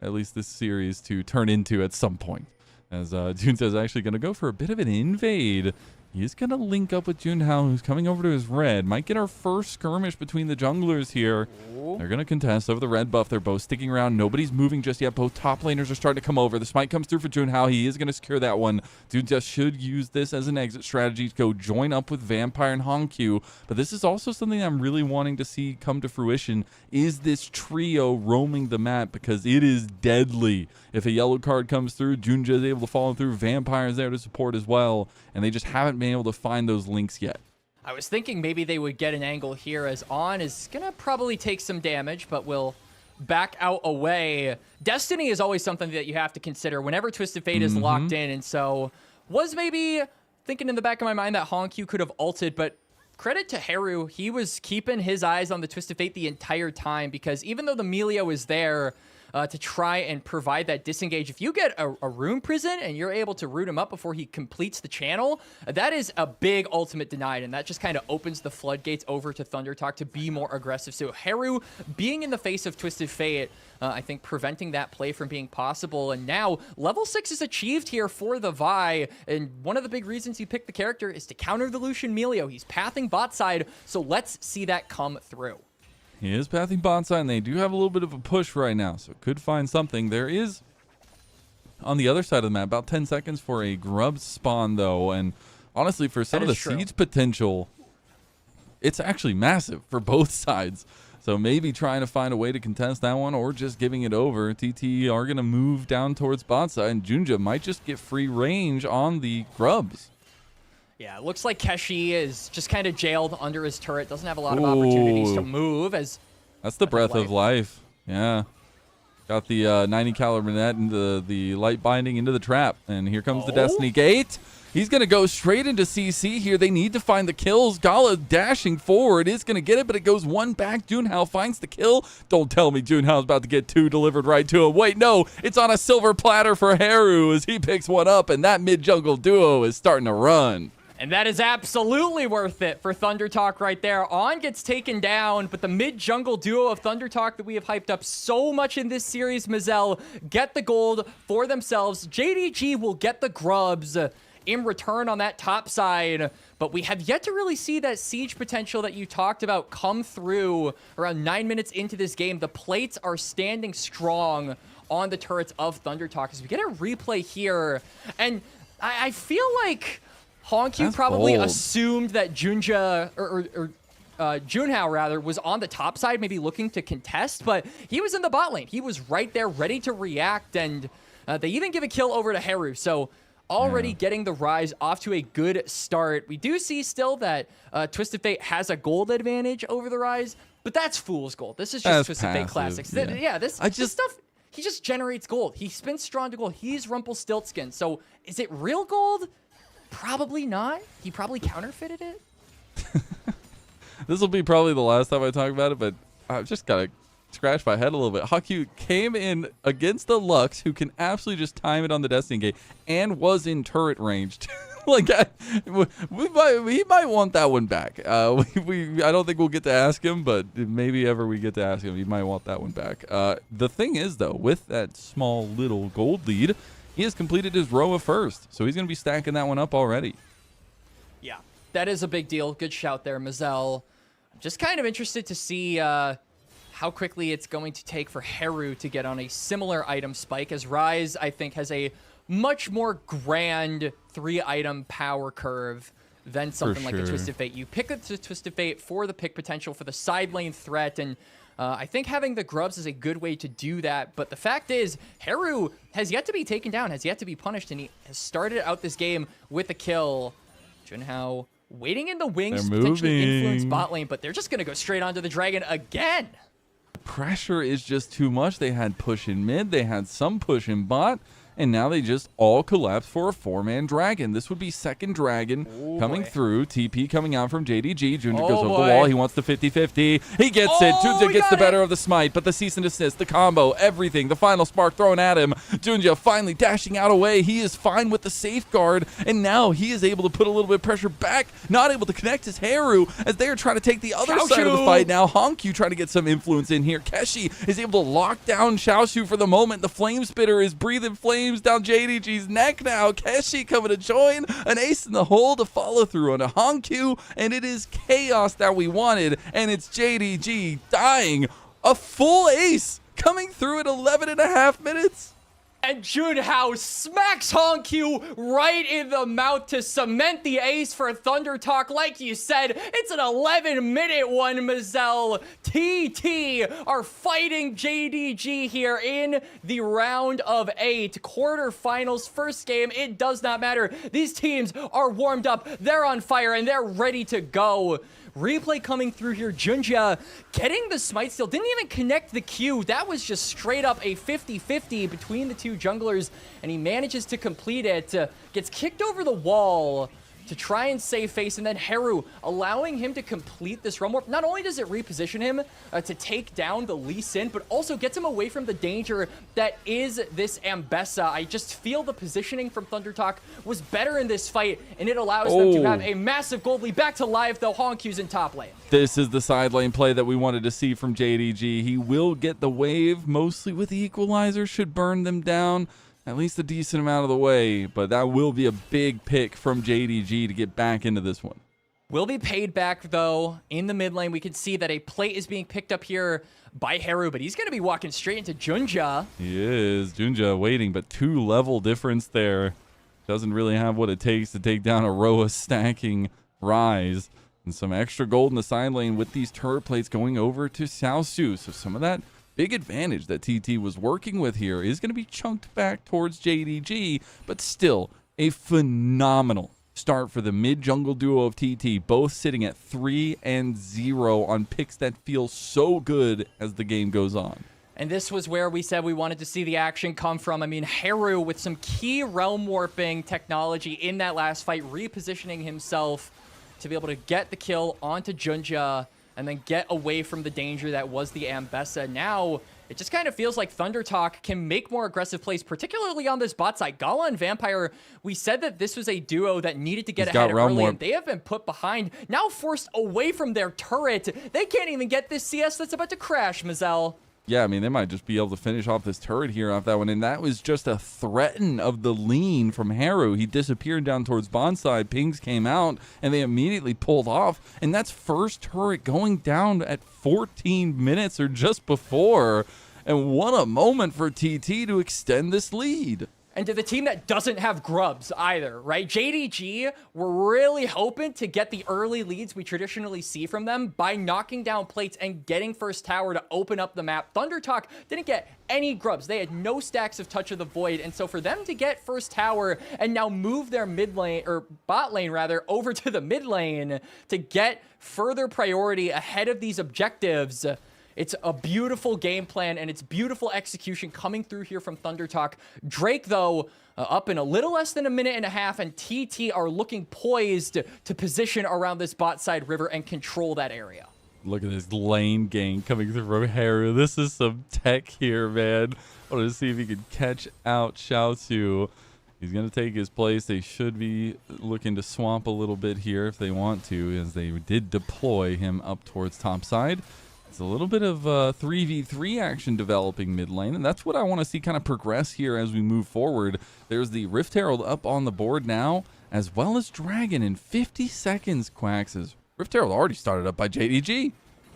least this series, to turn into at some point. As Junta is actually going to go for a bit of an invade He's going to link up with Junhao, who's coming over to his red. Might get our first skirmish between the junglers here. Ooh. They're going to contest over the red buff. They're both sticking around. Nobody's moving just yet. Both top laners are starting to come over. The smite comes through for Junhao. He is going to secure that one. Dude just should use this as an exit strategy to go join up with Vampire and Hongq. But this is also something I'm really wanting to see come to fruition, is this trio roaming the map, because it is deadly. If a yellow card comes through, Junja is able to follow through. Vampire is there to support as well, and they just haven't been able to find those links yet. I was thinking maybe they would get an angle here, as On is going to probably take some damage, but will back out away. Destiny is always something that you have to consider whenever Twisted Fate is locked in, and so was maybe thinking in the back of my mind that Hongq could have ulted, but credit to Haru, he was keeping his eyes on the Twisted Fate the entire time, because even though the Melio is there to try and provide that disengage, if you get a rune prison and you're able to root him up before he completes the channel, that is a big ultimate denied, and that just kind of opens the floodgates over to ThunderTalk to be more aggressive. So Haru being in the face of Twisted Fate, I think preventing that play from being possible, and now level 6 is achieved here for the Vi, and one of the big reasons he picked the character is to counter the Lucian Melio. He's pathing bot side, so let's see that come through. He is pathing bot side, and they do have a little bit of a push right now, so could find something. There is, on the other side of the map, about 10 seconds for a grub spawn, though, and honestly, for some of the siege potential, it's actually massive for both sides. So maybe trying to find a way to contest that one, or just giving it over. TT are going to move down towards bot side, and Junja might just get free range on the grubs. Yeah, it looks like Keshi is just kind of jailed under his turret. Doesn't have a lot of opportunities to move. As that's the breath of life. Yeah. Got the 90 caliber net into the light binding into the trap. And here comes the Destiny Gate. He's going to go straight into CC here. They need to find the kills. Gala dashing forward is going to get it, but it goes one back. Junhao finds the kill. Don't tell me Junhao's about to get two delivered right to him. Wait, no. It's on a silver platter for Haru as he picks one up, and that mid-jungle duo is starting to run. And that is absolutely worth it for ThunderTalk right there. On gets taken down, but the mid-jungle duo of ThunderTalk that we have hyped up so much in this series, Mazel, get the gold for themselves. JDG will get the grubs in return on that top side, but we have yet to really see that siege potential that you talked about come through around 9 minutes into this game. The plates are standing strong on the turrets of ThunderTalk as we get a replay here, and I feel like Hongq probably assumed that Junja, or Junhao rather, was on the top side, maybe looking to contest, but he was in the bot lane. He was right there, ready to react, and they even give a kill over to Haru. So already getting the Rise off to a good start. We do see still that Twisted Fate has a gold advantage over the Rise, but that's fool's gold. This is just Twisted Fate Classics. This stuff, he just generates gold. He spins strong to gold. He's Rumpelstiltskin. So is it real gold? Probably not. He probably counterfeited it. This will be probably the last time I talk about it, but I've just got to scratch my head a little bit. Hongq came in against the Lux, who can absolutely just time it on the Destiny Gate, and was in turret range. Like, he might want that one back. I don't think we'll get to ask him, but maybe ever we get to ask him, he might want that one back. The thing is, though, with that small little gold lead, he has completed his row of first, so he's going to be stacking that one up already. Yeah, that is a big deal. Good shout there, Mazel. I'm just kind of interested to see how quickly it's going to take for Haru to get on a similar item spike, as Rise, I think, has a much more grand 3-item power curve than something like a Twisted Fate. You pick a Twisted Fate for the pick potential, for the side lane threat, and I think having the grubs is a good way to do that. But the fact is, Haru has yet to be taken down, has yet to be punished, and he has started out this game with a kill. Junhao waiting in the wings to potentially influence bot lane, but they're just going to go straight onto the dragon again. Pressure is just too much. They had push in mid, they had some push in bot, and now they just all collapse for a 4-man dragon. This would be second dragon coming through. TP coming out from JDG. Junja goes over the wall. He wants the 50-50. He gets it. Junja gets the better of the smite, but the cease and desist, the combo, everything, the final spark thrown at him. Junja finally dashing out away. He is fine with the safeguard, and now he is able to put a little bit of pressure back. Not able to connect his Haru as they are trying to take the other side of the fight now. Hongq trying to get some influence in here. Keshi is able to lock down Xiaoshu for the moment. The Flame Spitter is breathing flame flames down JDG's neck now. Keshi coming to join, an ace in the hole to follow through on a Hongq, and it is chaos that we wanted, and it's JDG dying. A full ace coming through at 11.5 minutes. And Junhao smacks Hongq right in the mouth to cement the ace for Thunder Talk. Like you said, it's an 11-minute one, Mazel. TT are fighting JDG here in the round of 8. Quarterfinals, first game, it does not matter. These teams are warmed up, they're on fire, and they're ready to go. Replay coming through here. Junja getting the smite steal. Didn't even connect the Q. That was just straight up a 50-50 between the two junglers, and he manages to complete it. Gets kicked over the wall to try and save face, and then Haru allowing him to complete this realm warp. Not only does it reposition him to take down the Lee Sin, but also gets him away from the danger that is this Ambessa. I just feel the positioning from Thunder Talk was better in this fight, and it allows them to have a massive gold lead. Back to live, though. Hongq's in top lane. This is the side lane play that we wanted to see from JDG. He will get the wave, mostly with the equalizer, should burn them down at least a decent amount of the way, but that will be a big pick from JDG to get back into this one. Will be paid back, though. In the mid lane, we can see that a plate is being picked up here by Haru, but he's going to be walking straight into Junja. He is. Junja waiting, but 2-level difference there. Doesn't really have what it takes to take down a Roa stacking Rise. And some extra gold in the side lane with these turret plates going over to Xiaosu. So some of that big advantage that TT was working with here is going to be chunked back towards JDG, but still a phenomenal start for the mid-jungle duo of TT, both sitting at 3-0 on picks that feel so good as the game goes on. And this was where we said we wanted to see the action come from. I mean, Haru with some key realm warping technology in that last fight, repositioning himself to be able to get the kill onto Junja and then get away from the danger that was the Ambessa. Now, it just kind of feels like Thunder Talk can make more aggressive plays, particularly on this bot side. Gala and Vampire, we said that this was a duo that needed to get ahead early, and they have been put behind, now forced away from their turret. They can't even get this CS that's about to crash, Mazel. Yeah, I mean, they might just be able to finish off this turret here off that one. And that was just a threaten of the lean from Haru. He disappeared down towards Bonsai. Pings came out, and they immediately pulled off. And that's first turret going down at 14 minutes or just before. And what a moment for TT to extend this lead. And to the team that doesn't have grubs either, right? JDG were really hoping to get the early leads we traditionally see from them by knocking down plates and getting first tower to open up the map. Thunder Talk didn't get any grubs. They had no stacks of Touch of the Void. And so for them to get first tower and now move their mid lane, or bot lane rather, over to the mid lane to get further priority ahead of these objectives, it's a beautiful game plan, and it's beautiful execution coming through here from Thunder Talk. Drake, though, up in a little less than a minute and a half, and TT are looking poised to position around this bot side river and control that area. Look at this lane gang coming through from Haru. This is some tech here, man. I want to see if he can catch out Xiaosu. He's going to take his place. They should be looking to swamp a little bit here if they want to, as they did deploy him up towards top side. It's a little bit of 3v3 action developing mid lane, and that's what I want to see kind of progress here as we move forward. There's the Rift Herald up on the board now, as well as Dragon in 50 seconds, Quaxes. Rift Herald already started up by JDG.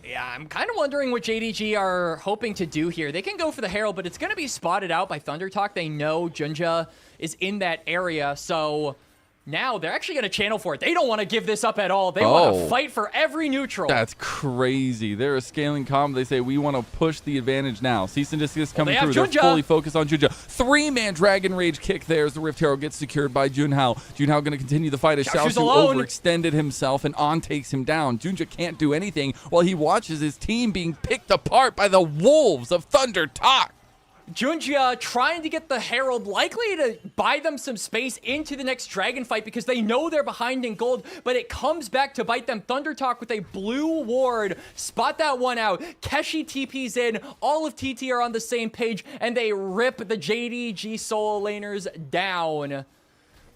Yeah, I'm kind of wondering what JDG are hoping to do here. They can go for the Herald, but it's going to be spotted out by Thunder Talk. They know Junja is in that area, so now they're actually going to channel for it. They don't want to give this up at all. They want to fight for every neutral. That's crazy. They're a scaling comp. They say, we want to push the advantage now. Cease and desist coming through. They're fully focused on Junja. 3-man Dragon Rage kick there as the Rift Herald gets secured by Junhao. Junhao going to continue the fight as Xiaosu overextended himself and On takes him down. Junja can't do anything while he watches his team being picked apart by the wolves of Thunder Talk. Junja trying to get the Herald, likely to buy them some space into the next Dragon fight because they know they're behind in gold, but it comes back to bite them. Thunder Talk with a blue ward. Spot that one out. Keshi TP's in. All of TT are on the same page, and they rip the JDG solo laners down.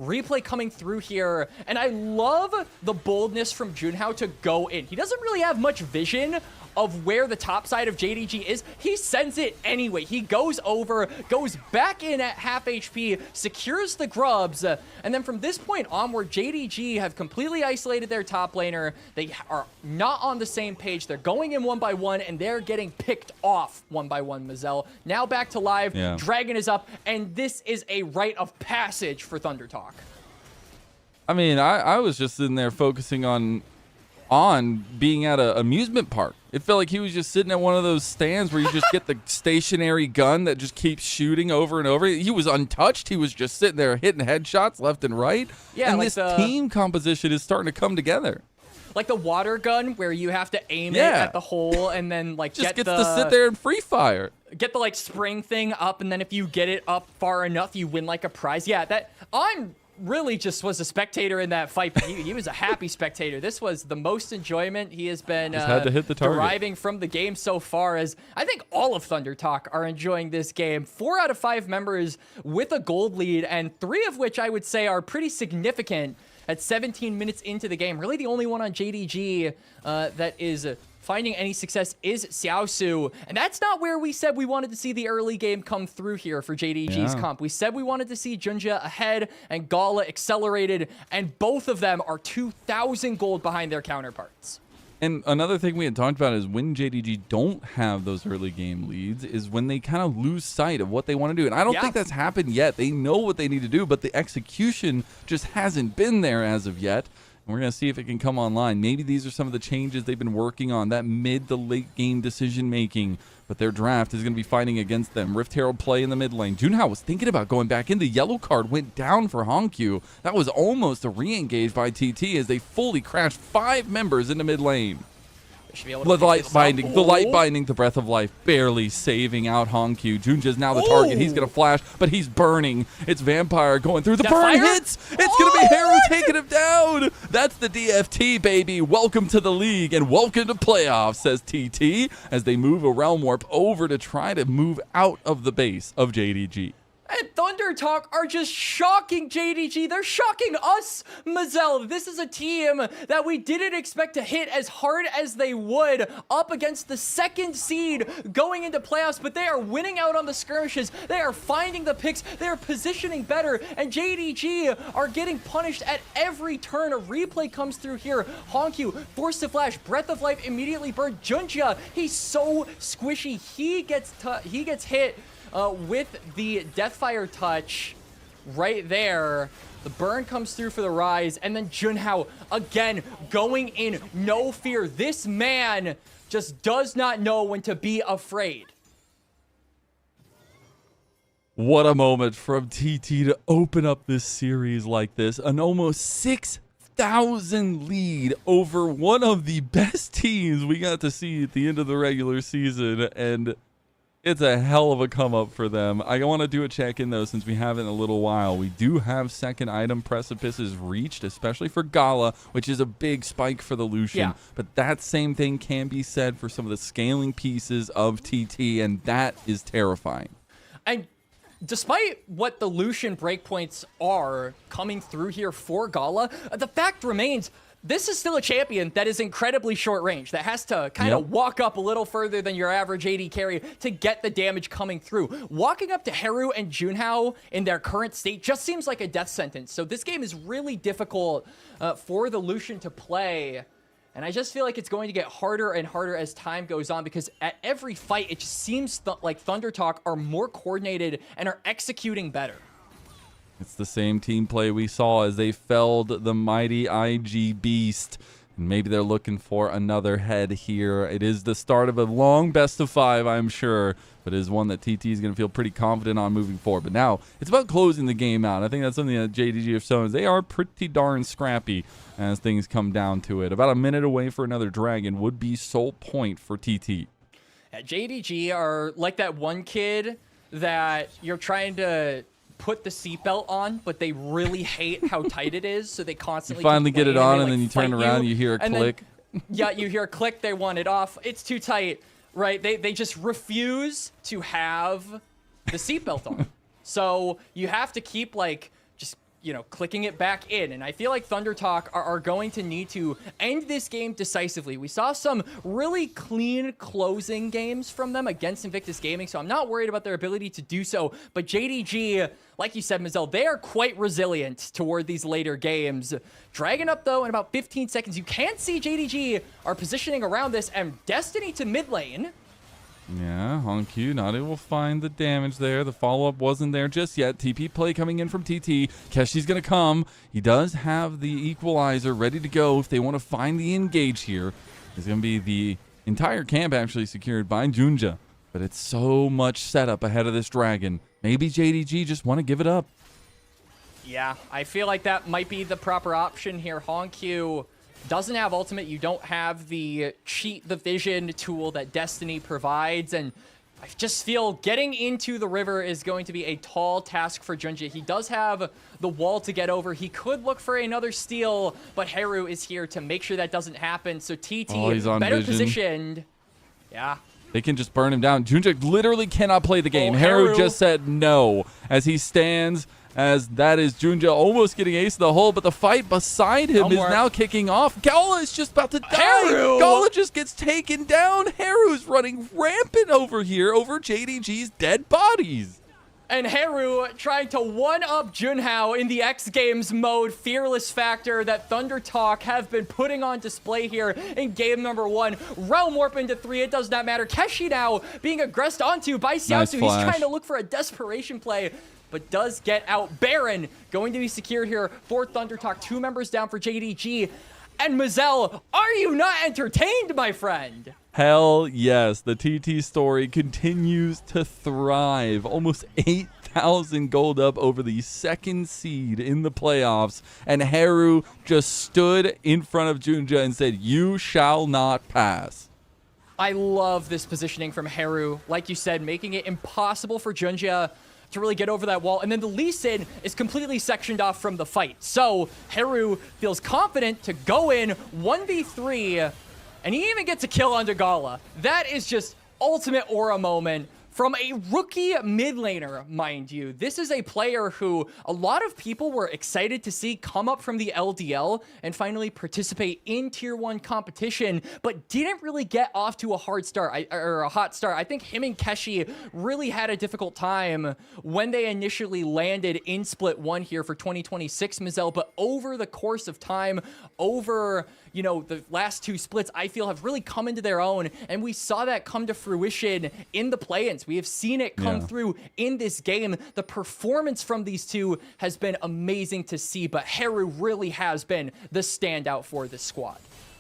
Replay coming through here, and I love the boldness from Junhao to go in. He doesn't really have much vision of where the top side of JDG is. He sends it anyway. He goes over, goes back in at half HP, secures the grubs, and then from this point onward, JDG have completely isolated their top laner. They are not on the same page. They're going in one by one, and they're getting picked off one by one, Mazel. Now back to live. Dragon is up, and this is a rite of passage for Thunder Talk. I mean, I was just sitting there focusing on being at an amusement park. It felt like he was just sitting at one of those stands where you just get the stationary gun that just keeps shooting over and over. He was untouched. He was just sitting there hitting headshots left and right. Yeah, and like this team composition is starting to come together. Like the water gun where you have to aim it at the hole and then like just gets to sit there and free fire. Get the like spring thing up, and then if you get it up far enough, you win like a prize. Yeah, that I'm really just was a spectator in that fight, but he was a happy spectator. This was the most enjoyment he has been had to hit the target. deriving from the game so far, as I think all of Thunder Talk are enjoying this game. 4 out of 5 members with a gold lead, and 3 of which I would say are pretty significant at 17 minutes into the game. Really the only one on JDG that is finding any success is Xiaosu, and that's not where we said we wanted to see the early game come through here for JDG's comp. We said we wanted to see Junja ahead and Gala accelerated, and both of them are 2,000 gold behind their counterparts. And another thing we had talked about is when JDG don't have those early game leads is when they kind of lose sight of what they want to do. And I don't think that's happened yet. They know what they need to do, but the execution just hasn't been there as of yet. And we're going to see if it can come online. Maybe these are some of the changes they've been working on, that mid to late game decision making. But their draft is going to be fighting against them. Rift Herald play in the mid lane. Junhao was thinking about going back in. The yellow card went down for Honkyu. That was almost a re-engage by TT as they fully crashed 5 members into mid lane. The light binding, the breath of life, barely saving out Honkyu. Junja's now the target. He's gonna flash, but he's burning. It's Vampire going through. The burn hits. It's gonna be Haru taking him down. That's the DFT, baby. Welcome to the league and welcome to playoffs, says TT as they move a Realm Warp over to try to move out of the base of JDG. And Thunder Talk are just shocking JDG. They're shocking us, Mazel. This is a team that we didn't expect to hit as hard as they would up against the 2nd seed going into playoffs, but they are winning out on the skirmishes. They are finding the picks. They are positioning better, and JDG are getting punished at every turn. A replay comes through here. Honkyu forced to flash. Breath of Life immediately burned. Junja, he's so squishy. He gets hit with the Deathfire touch right there. The burn comes through for the rise, and then Junhao again going in, no fear. This man just does not know when to be afraid. What a moment from TT to open up this series like this. An almost 6,000 lead over one of the best teams we got to see at the end of the regular season, and it's a hell of a come up for them. I want to do a check-in, though, since we haven't in a little while. We do have second item precipices reached, especially for Gala, which is a big spike for the Lucian. But that same thing can be said for some of the scaling pieces of TT, and that is terrifying. And despite what the Lucian breakpoints are coming through here for Gala, the fact remains this is still a champion that is incredibly short range, that has to kind of walk up a little further than your average AD carry to get the damage coming through. Walking up to Haru and Junhao in their current state just seems like a death sentence. So this game is really difficult for the Lucian to play. And I just feel like it's going to get harder and harder as time goes on, because at every fight, it just seems like Thunder Talk are more coordinated and are executing better. It's the same team play we saw as they felled the mighty IG Beast. And maybe they're looking for another head here. It is the start of a long best of 5, I'm sure, but it is one that TT is going to feel pretty confident on moving forward. But now it's about closing the game out. I think that's something that JDG have shown. They are pretty darn scrappy as things come down to it. About a minute away for another dragon would be sole point for TT. JDG are like that one kid that you're trying to put the seatbelt on, but they really hate how tight it is, so they constantly finally get it on, and then you turn around and you hear a click. Yeah, you hear a click, they want it off. It's too tight, right? They just refuse to have the seatbelt on. So you have to keep clicking it back in. And I feel like Thunder Talk are going to need to end this game decisively. We saw some really clean closing games from them against Invictus Gaming, so I'm not worried about their ability to do so. But JDG, like you said, Mazel, they are quite resilient toward these later games. Dragon up, though, in about 15 seconds. You can see JDG are positioning around this, and Destiny to mid lane. Yeah, Honq not able to find the damage there. The follow-up wasn't there just yet. TP play coming in from TT. Keshi's going to come. He does have the equalizer ready to go if they want to find the engage here. It's going to be the entire camp actually secured by Junja. But it's so much setup ahead of this Dragon. Maybe JDG just want to give it up. Yeah, I feel like that might be the proper option here. Honq doesn't have ultimate. You don't have the cheat the vision tool that Destiny provides, and I just feel getting into the river is going to be a tall task for Junja. He does have the wall to get over. He could look for another steal, but Haru is here to make sure that doesn't happen. So TT better positioned. Yeah. They can just burn him down. Junja literally cannot play the game. Haru just said no as he stands. As that is Junja almost getting ace of the hole, but the fight beside him is now kicking off. Gala is just about to die. Gala just gets taken down. Haru's running rampant over here over JDG's dead bodies. And Haru trying to one-up Junhao in the X Games mode fearless factor that Thunder Talk have been putting on display here in game number 1. Realm Warp into 3, it does not matter. Keshi now being aggressed onto by Xiaosu. He's trying to look for a desperation play, but does get out. Baron going to be secured here for Thunder Talk. 2 members down for JDG. And Mazel, are you not entertained, my friend? Hell yes. The TT story continues to thrive. Almost 8,000 gold up over the 2nd seed in the playoffs. And Haru just stood in front of Junja and said, "You shall not pass." I love this positioning from Haru. Like you said, making it impossible for Junja to really get over that wall. And then the Lee Sin is completely sectioned off from the fight. So Haru feels confident to go in 1v3, and he even gets a kill under Gala. That is just ultimate aura moment from a rookie mid laner, mind you. This is a player who a lot of people were excited to see come up from the LDL and finally participate in Tier 1 competition, but didn't really get off to a hard start, or a hot start. I think him and Keshi really had a difficult time when they initially landed in Split 1 here for 2026, Mazel, but over the course of time, over the last 2 splits, I feel have really come into their own, and we saw that come to fruition in the play-ins. We have seen it come through in this game. The performance from these two has been amazing to see, but Haru really has been the standout for this squad.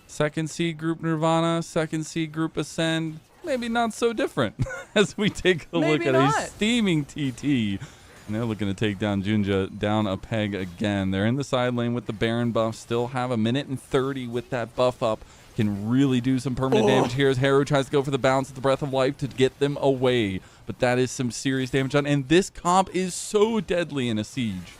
2nd seed group Nirvana, 2nd seed group Ascend, maybe not so different as we take a look at a steaming TT. And they're looking to take down Junja down a peg again. They're in the side lane with the Baron buff. Still have 1:30 with that buff up. Can really do some permanent damage here as Haru tries to go for the bounce of the Breath of Life to get them away. But that is some serious damage done. And this comp is so deadly in a siege.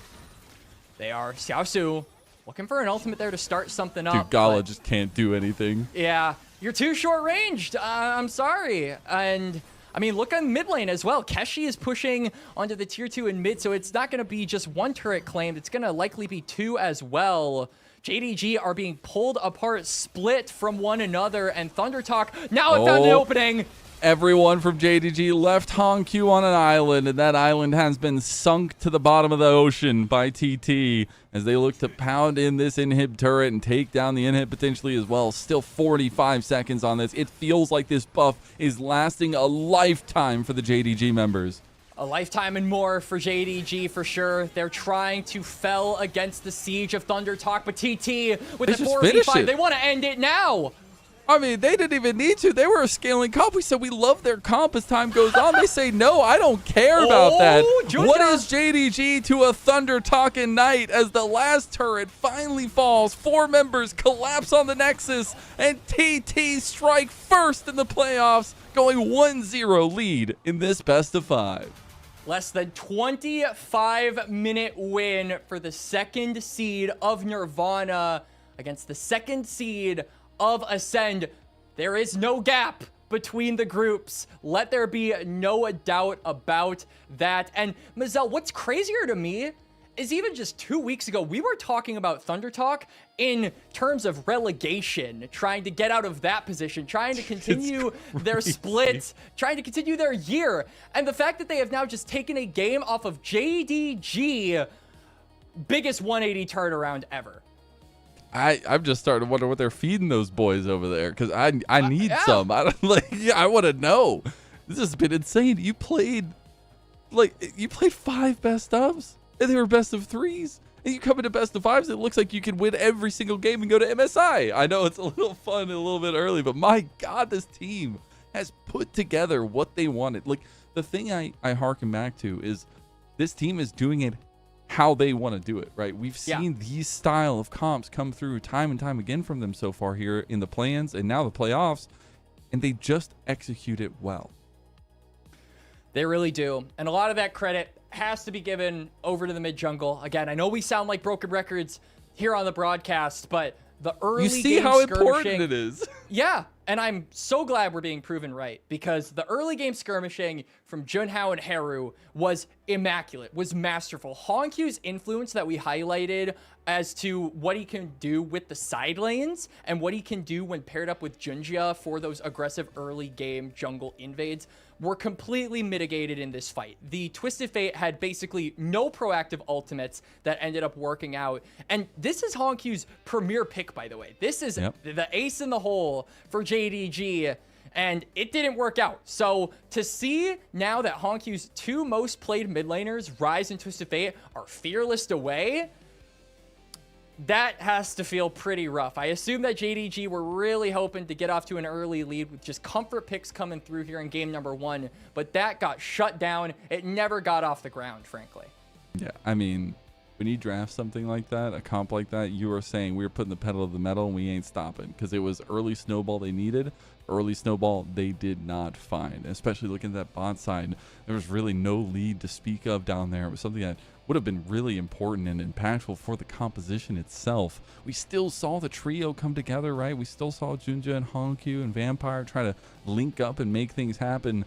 They are. Xiaosu looking for an ultimate there to start something up. Dude, Gala just can't do anything. Yeah, you're too short-ranged. I'm sorry. And I mean, look on mid lane as well. Keshi is pushing onto the tier 2 in mid, so it's not going to be just 1 turret claimed. It's going to likely be 2 as well. JDG are being pulled apart, split from one another, and Thunder Talk now have found an opening. Everyone from JDG left Honq on an island, and that island has been sunk to the bottom of the ocean by TT as they look to pound in this inhib turret and take down the inhib potentially as well. Still 45 seconds on this. It feels like this buff is lasting a lifetime for the JDG members. A lifetime and more for JDG for sure. They're trying to fell against the siege of Thunder Talk, but TT with a 4v5, they want to end it now. I mean, they didn't even need to. They were a scaling comp. We said we love their comp as time goes on. They say, no, I don't care about that. Junja. What is JDG to a Thunder Talking Knight as the last turret finally falls? 4 members collapse on the Nexus, and TT strike first in the playoffs, going 1-0 lead in this best of 5. Less than 25-minute win for the 2nd seed of Nirvana against the 2nd seed of Ascend. There is no gap between the groups. Let there be no doubt about that. And Mazel, what's crazier to me is even just 2 weeks ago, we were talking about Thunder Talk in terms of relegation, trying to get out of that position, trying to continue their splits, trying to continue their year. And the fact that they have now just taken a game off of JDG, biggest 180 turnaround ever. I'm just starting to wonder what they're feeding those boys over there, because I need some. I want to know. This has been insane. You played 5 best ofs, and they were best of 3s. And you come into best of 5s, it looks like you can win every single game and go to MSI. I know it's a little fun and a little bit early, but my God, this team has put together what they wanted. Like, the thing I harken back to is this team is doing it how they want to do it, right? We've seen these style of comps come through time and time again from them so far here in the plans and now the playoffs, and they just execute it well. They really do. And a lot of that credit has to be given over to the mid jungle. Again, I know we sound like broken records here on the broadcast, but the early you see how important it is. Yeah, and I'm so glad we're being proven right, because the early game skirmishing from Junhao and Haru was immaculate, was masterful. Honkyu's influence that we highlighted as to what he can do with the side lanes and what he can do when paired up with Junjia for those aggressive early game jungle invades were completely mitigated in this fight. The Twisted Fate had basically no proactive ultimates that ended up working out. And this is Honkyu's premier pick, by the way. This is the ace in the hole for JDG, and it didn't work out. So to see now that Honkyu's 2 most played mid laners, Rise and Twisted Fate, are fearless away, that has to feel pretty rough. I assume that JDG were really hoping to get off to an early lead with just comfort picks coming through here in game number 1, but that got shut down. It never got off the ground, frankly. Yeah, I mean, when you draft something like that, a comp like that, you are saying we're putting the pedal to the metal and we ain't stopping, because it was early snowball they needed, early snowball they did not find. Especially looking at that bot side, there was really no lead to speak of down there. It was something that would have been really important and impactful for the composition itself. We still saw the trio come together, right? We still saw Junja and Honkyu and Vampire try to link up and make things happen,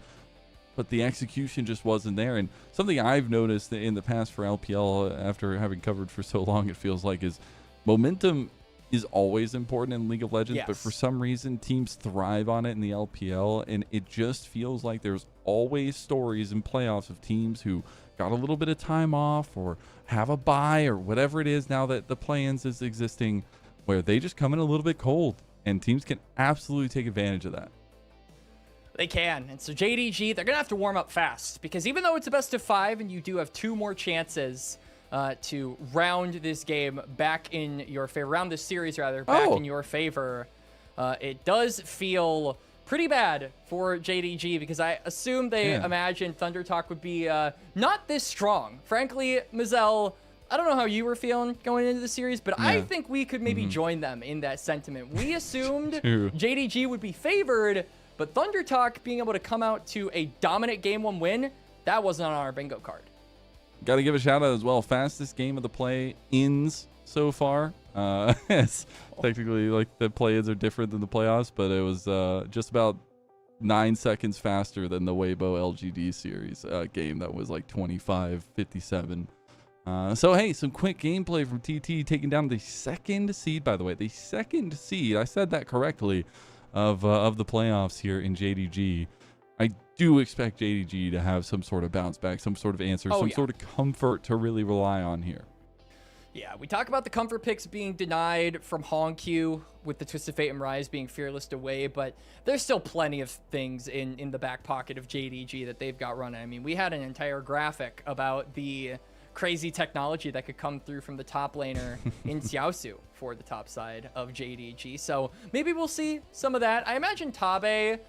but the execution just wasn't there. And something I've noticed in the past for LPL, after having covered for so long, it feels like, is momentum is always important in League of Legends, but for some reason teams thrive on it in the LPL, and it just feels like there's always stories in playoffs of teams who got a little bit of time off or have a bye or whatever it is now that the play-ins is existing, where they just come in a little bit cold, and teams can absolutely take advantage of that. They can. And so JDG, they're going to have to warm up fast, because even though it's a best of 5 and you do have 2 more chances to round this game back in your favor, round this series rather, back in your favor, it does feel pretty bad for JDG, because I assume they imagined Thunder Talk would be not this strong. Frankly, Mazel, I don't know how you were feeling going into the series, but I think we could maybe join them in that sentiment. We assumed JDG would be favored, but Thunder Talk being able to come out to a dominant Game 1 win, that wasn't on our bingo card. Got to give a shout out as well. Fastest game of the play-ins so far. It's technically, like, the play-ins are different than the playoffs, but it was just about 9 seconds faster than the Weibo LGD series game that was like 25-57. So, hey, some quick gameplay from TT, taking down the 2nd seed, by the way. The 2nd seed, I said that correctly, of the playoffs here in JDG. I do expect JDG to have some sort of bounce back, some sort of answer, some sort of comfort to really rely on here. Yeah, we talk about the comfort picks being denied from Honkyu with the Twisted Fate and Rise being fearless away, but there's still plenty of things in the back pocket of JDG that they've got running. I mean, we had an entire graphic about the crazy technology that could come through from the top laner in Xiaosu for the top side of JDG. So maybe we'll see some of that. I imagine Tabe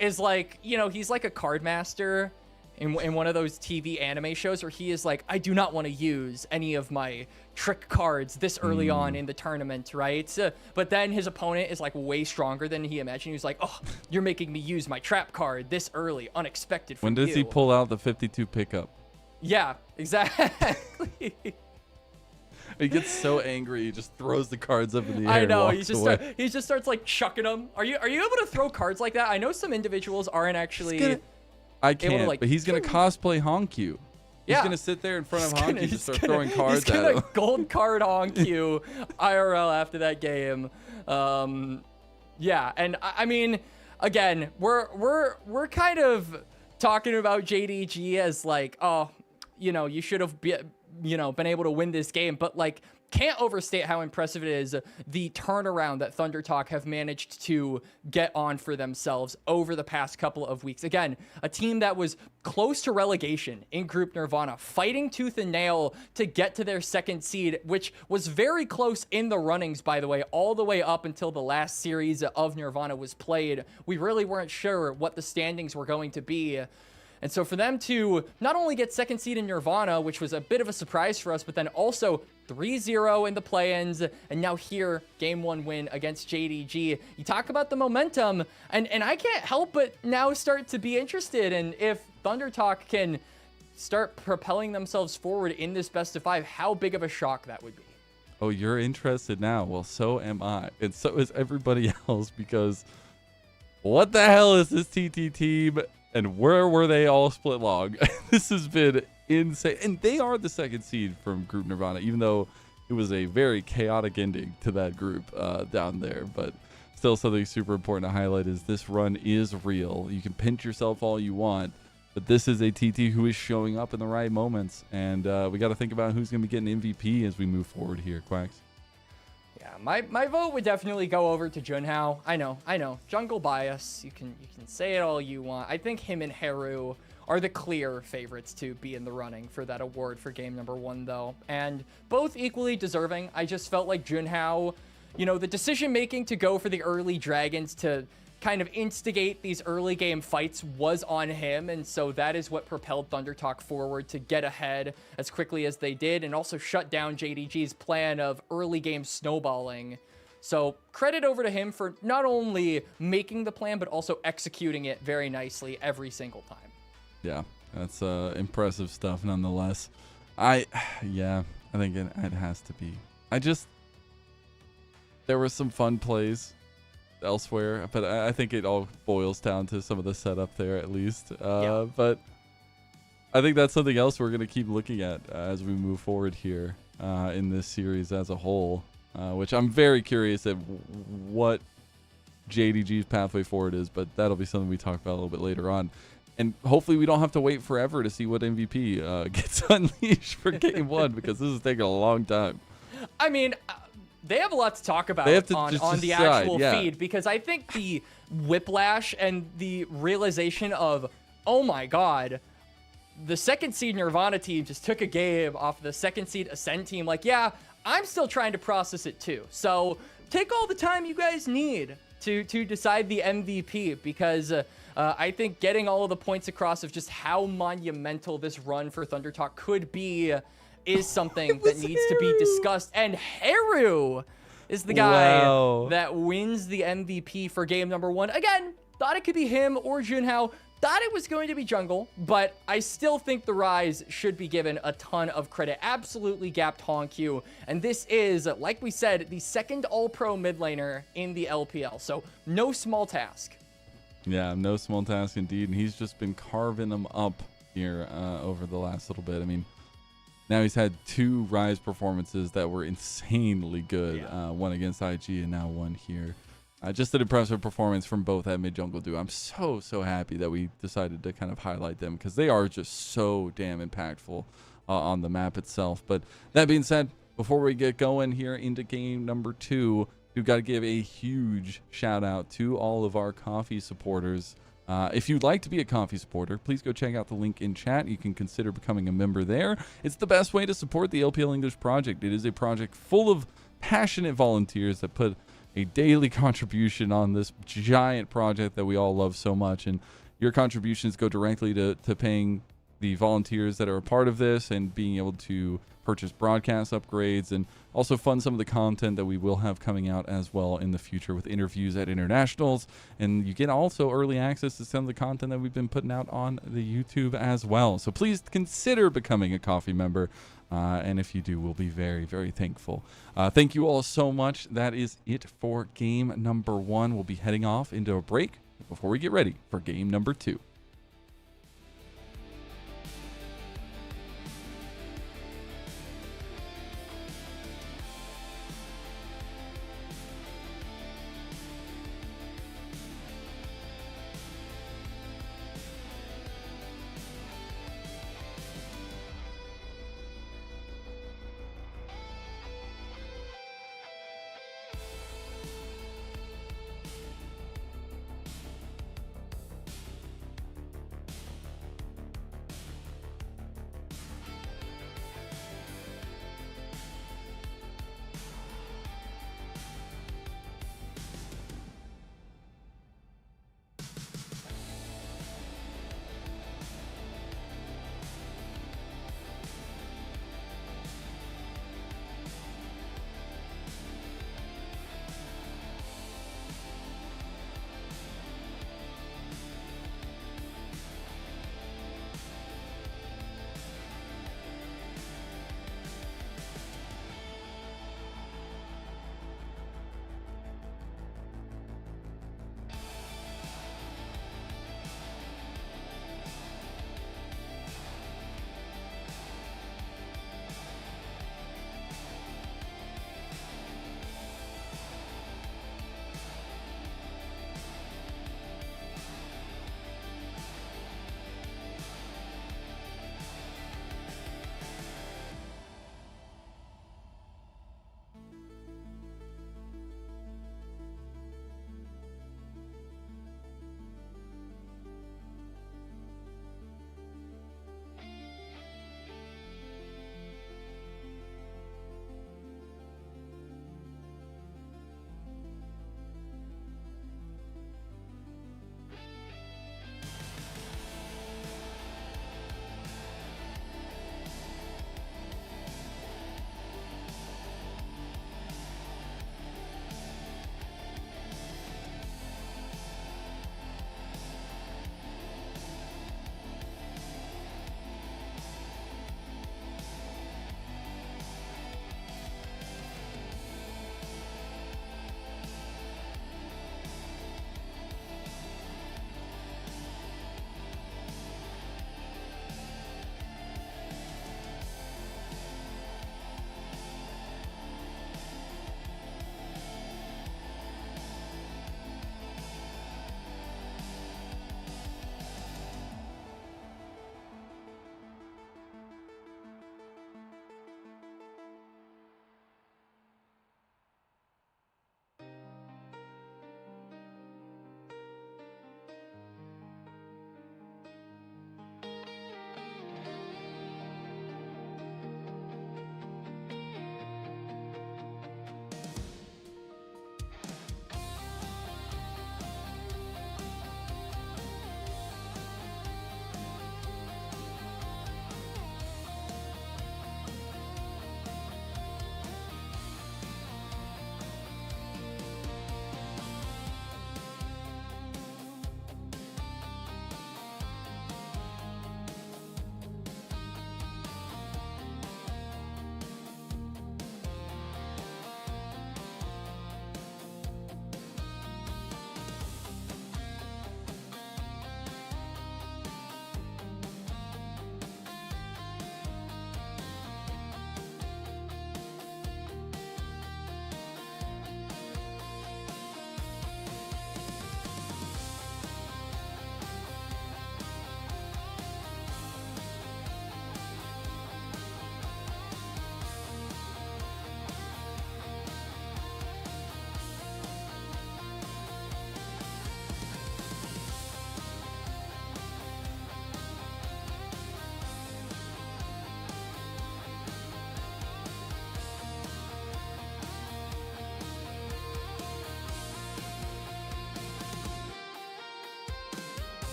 is like, you know, he's like a card master in one of those TV anime shows where he is like, I do not want to use any of my trick cards this early on in the tournament, right? But then his opponent is like way stronger than he imagined. He's like, oh, you're making me use my trap card this early, unexpected from you. When does he pull out the 52 pickup? Yeah, exactly. He gets so angry, he just throws the cards up in the air. I know, and he just starts like chucking them. Are you able to throw cards like that? I know some individuals aren't actually. I can't, able to, like, but he's gonna cosplay Honkyu. He's going to sit there in front of Honky and start throwing cards at him. He's going to gold card Honky IRL after that game. Yeah, and I mean, again, we're kind of talking about JDG as like, oh, you know, you should have been able to win this game, but like, can't overstate how impressive it is, the turnaround that Thunder Talk have managed to get on for themselves over the past couple of weeks. Again, a team that was close to relegation in Group Nirvana, fighting tooth and nail to get to their second seed, which was very close in the runnings, by the way, all the way up until the last series of Nirvana was played. We really weren't sure what the standings were going to be. And so for them to not only get second seed in Nirvana, which was a bit of a surprise for us, but then also 3-0 in the play-ins, and now here, game 1 win against JDG. You talk about the momentum, and I can't help but now start to be interested in if Thunder Talk can start propelling themselves forward in this best of 5, how big of a shock that would be. Oh, you're interested now? Well, so am I, and so is everybody else, because what the hell is this TT team? And where were they all split log? This has been insane. And they are the second seed from Group Nirvana, even though it was a very chaotic ending to that group down there. But still, something super important to highlight is this run is real. You can pinch yourself all you want, but this is a TT who is showing up in the right moments. And we got to think about who's going to be getting MVP as we move forward here, Quacks. Yeah, my vote would definitely go over to Junhao. I know. Jungle bias. You can say it all you want. I think him and Haru are the clear favorites to be in the running for that award for game number 1, though. And both equally deserving. I just felt like Junhao, you know, the decision-making to go for the early dragons to kind of instigate these early game fights was on him, and so that is what propelled Thunder Talk forward to get ahead as quickly as they did, and also shut down JDG's plan of early game snowballing. So credit over to him for not only making the plan, but also executing it very nicely every single time. Yeah, that's impressive stuff nonetheless. I think it has to be. There were some fun plays elsewhere, but I think it all boils down to some of the setup there at least. But I think that's something else we're going to keep looking at as we move forward here in this series as a whole, which I'm very curious at what JDG's pathway forward is, but that'll be something we talk about a little bit later on. And hopefully we don't have to wait forever to see what MVP gets unleashed for game 1, because this is taking a long time. I mean, they have a lot to talk about on the actual feed, because I think the whiplash and the realization of, oh my god, the second seed Nirvana team just took a game off the second seed Ascent team. Like, yeah, I'm still trying to process it too. So take all the time you guys need to decide the MVP, because I think getting all of the points across of just how monumental this run for Thunder Talk could be is something that needs to be discussed. And Haru is the guy that wins the MVP for game number 1. Again, thought it could be him or Junhao. Thought it was going to be Jungle, but I still think the Rise should be given a ton of credit. Absolutely gapped Honkyu. And this is, like we said, the second All-Pro mid laner in the LPL. So no small task. Yeah, no small task indeed. And he's just been carving them up here over the last little bit. I mean, now he's had 2 Rise performances that were insanely good. One against IG and now one here. Just an impressive performance from both that mid-jungle duo. I'm so happy that we decided to kind of highlight them, because they are just so damn impactful on the map itself. But that being said, before we get going here into game number 2, we've got to give a huge shout out to all of our coffee supporters. If you'd like to be a coffee supporter, please go check out the link in chat. You can consider becoming a member there. It's the best way to support the LPL English project. It is a project full of passionate volunteers that put a daily contribution on this giant project that we all love so much. And your contributions go directly to paying the volunteers that are a part of this, and being able to purchase broadcast upgrades, and also fund some of the content that we will have coming out as well in the future with interviews at internationals. And you get also early access to some of the content that we've been putting out on the YouTube as well. So please consider becoming a coffee member. And if you do, we'll be very, very thankful. Thank you all so much. That is it for game number 1. We'll be heading off into a break before we get ready for game number 2.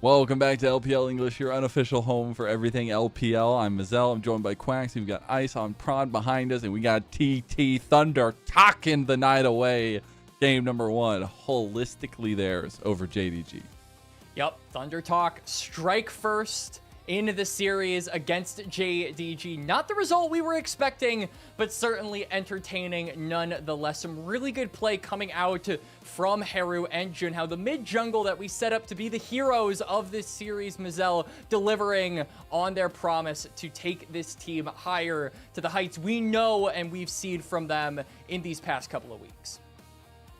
Welcome back to LPL English, your unofficial home for everything LPL. I'm Mazel. I'm joined by Quacks. We've got Ice on Prod behind us, and we got TT Thunder talking the night away. Game number 1, holistically theirs over JDG. Yep, Thunder Talk strike first in the series against JDG. Not the result we were expecting, but certainly entertaining nonetheless. Some really good play coming out from Haru and Junhao, the mid jungle that we set up to be the heroes of this series. Mazel delivering on their promise to take this team higher to the heights we know and we've seen from them in these past couple of weeks.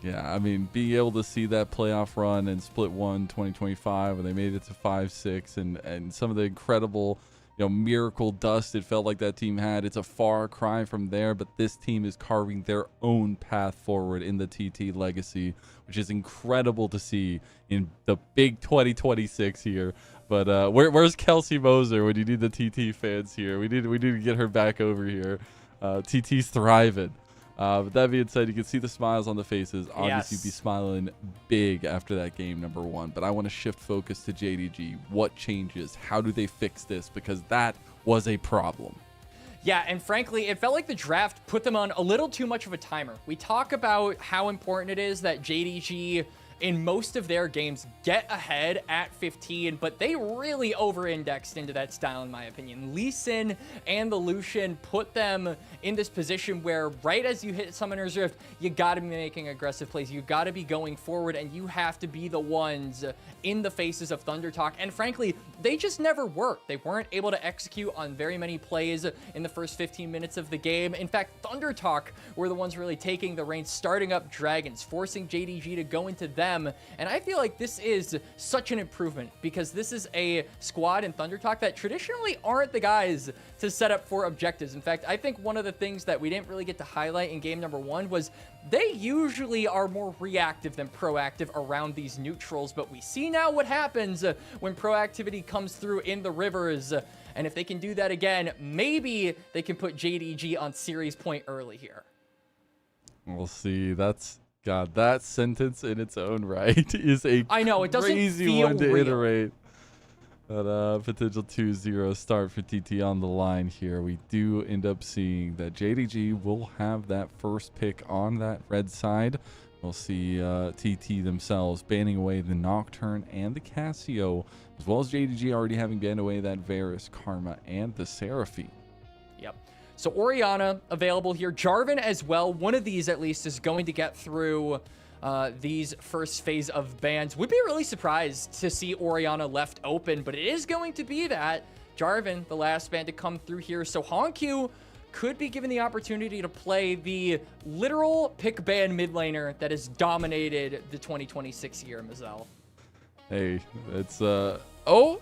Yeah, I mean, being able to see that playoff run in Split 1 2025 when they made it to 5-6 and some of the incredible, miracle dust it felt like that team had, it's a far cry from there, but this team is carving their own path forward in the TT legacy, which is incredible to see in the big 2026 here. But where's Kelsey Moser when you need the TT fans here? We need to get her back over here. TT's thriving. With that being said, you can see the smiles on the faces. Obviously, be smiling big after that game number 1. But I want to shift focus to JDG. What changes? How do they fix this? Because that was a problem. Yeah, and frankly, it felt like the draft put them on a little too much of a timer. We talk about how important it is that JDG in most of their games get ahead at 15, but they really over-indexed into that style in my opinion. Lee Sin and the Lucian put them in this position where right as you hit Summoner's Rift, you gotta be making aggressive plays, you gotta be going forward, and you have to be the ones in the faces of Thunder Talk. And frankly, they just never worked. They weren't able to execute on very many plays in the first 15 minutes of the game. In fact, Thunder Talk were the ones really taking the reins, starting up Dragons, forcing JDG to go into them. And I feel like this is such an improvement because this is a squad in Thunder Talk that traditionally aren't the guys to set up for objectives. In fact, I think one of the things that we didn't really get to highlight in game number 1 was they usually are more reactive than proactive around these neutrals, but we see now what happens when proactivity comes through in the rivers. And if they can do that again, maybe they can put JDG on series point early here. We'll see. God, that sentence in its own right is a crazy one to iterate. But potential 2-0 start for TT on the line here. We do end up seeing that JDG will have that first pick on that red side. We'll see TT themselves banning away the Nocturne and the Casio, as well as JDG already having banned away that Varus, Karma, and the Seraphine. Yep. So Orianna available here. Jarvan as well. One of these at least is going to get through these first phase of bans. Would be really surprised to see Orianna left open, but it is going to be that. Jarvan, the last ban to come through here. So Honkyu could be given the opportunity to play the literal pick ban mid laner that has dominated the 2026 year, Mazel. Hey, it's we'll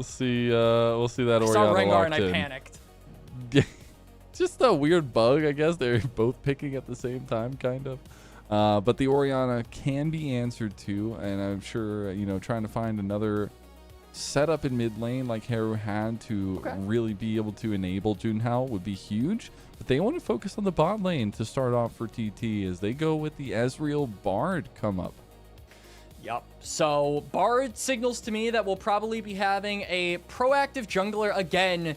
see that Orianna I saw Rengar and in. I panicked. Just a weird bug, I guess. They're both picking at the same time, kind of. But the Orianna can be answered to, and I'm sure, trying to find another setup in mid lane like Haru had to really be able to enable Junhao would be huge. But they want to focus on the bot lane to start off for TT as they go with the Ezreal Bard come up. Yep. So Bard signals to me that we'll probably be having a proactive jungler again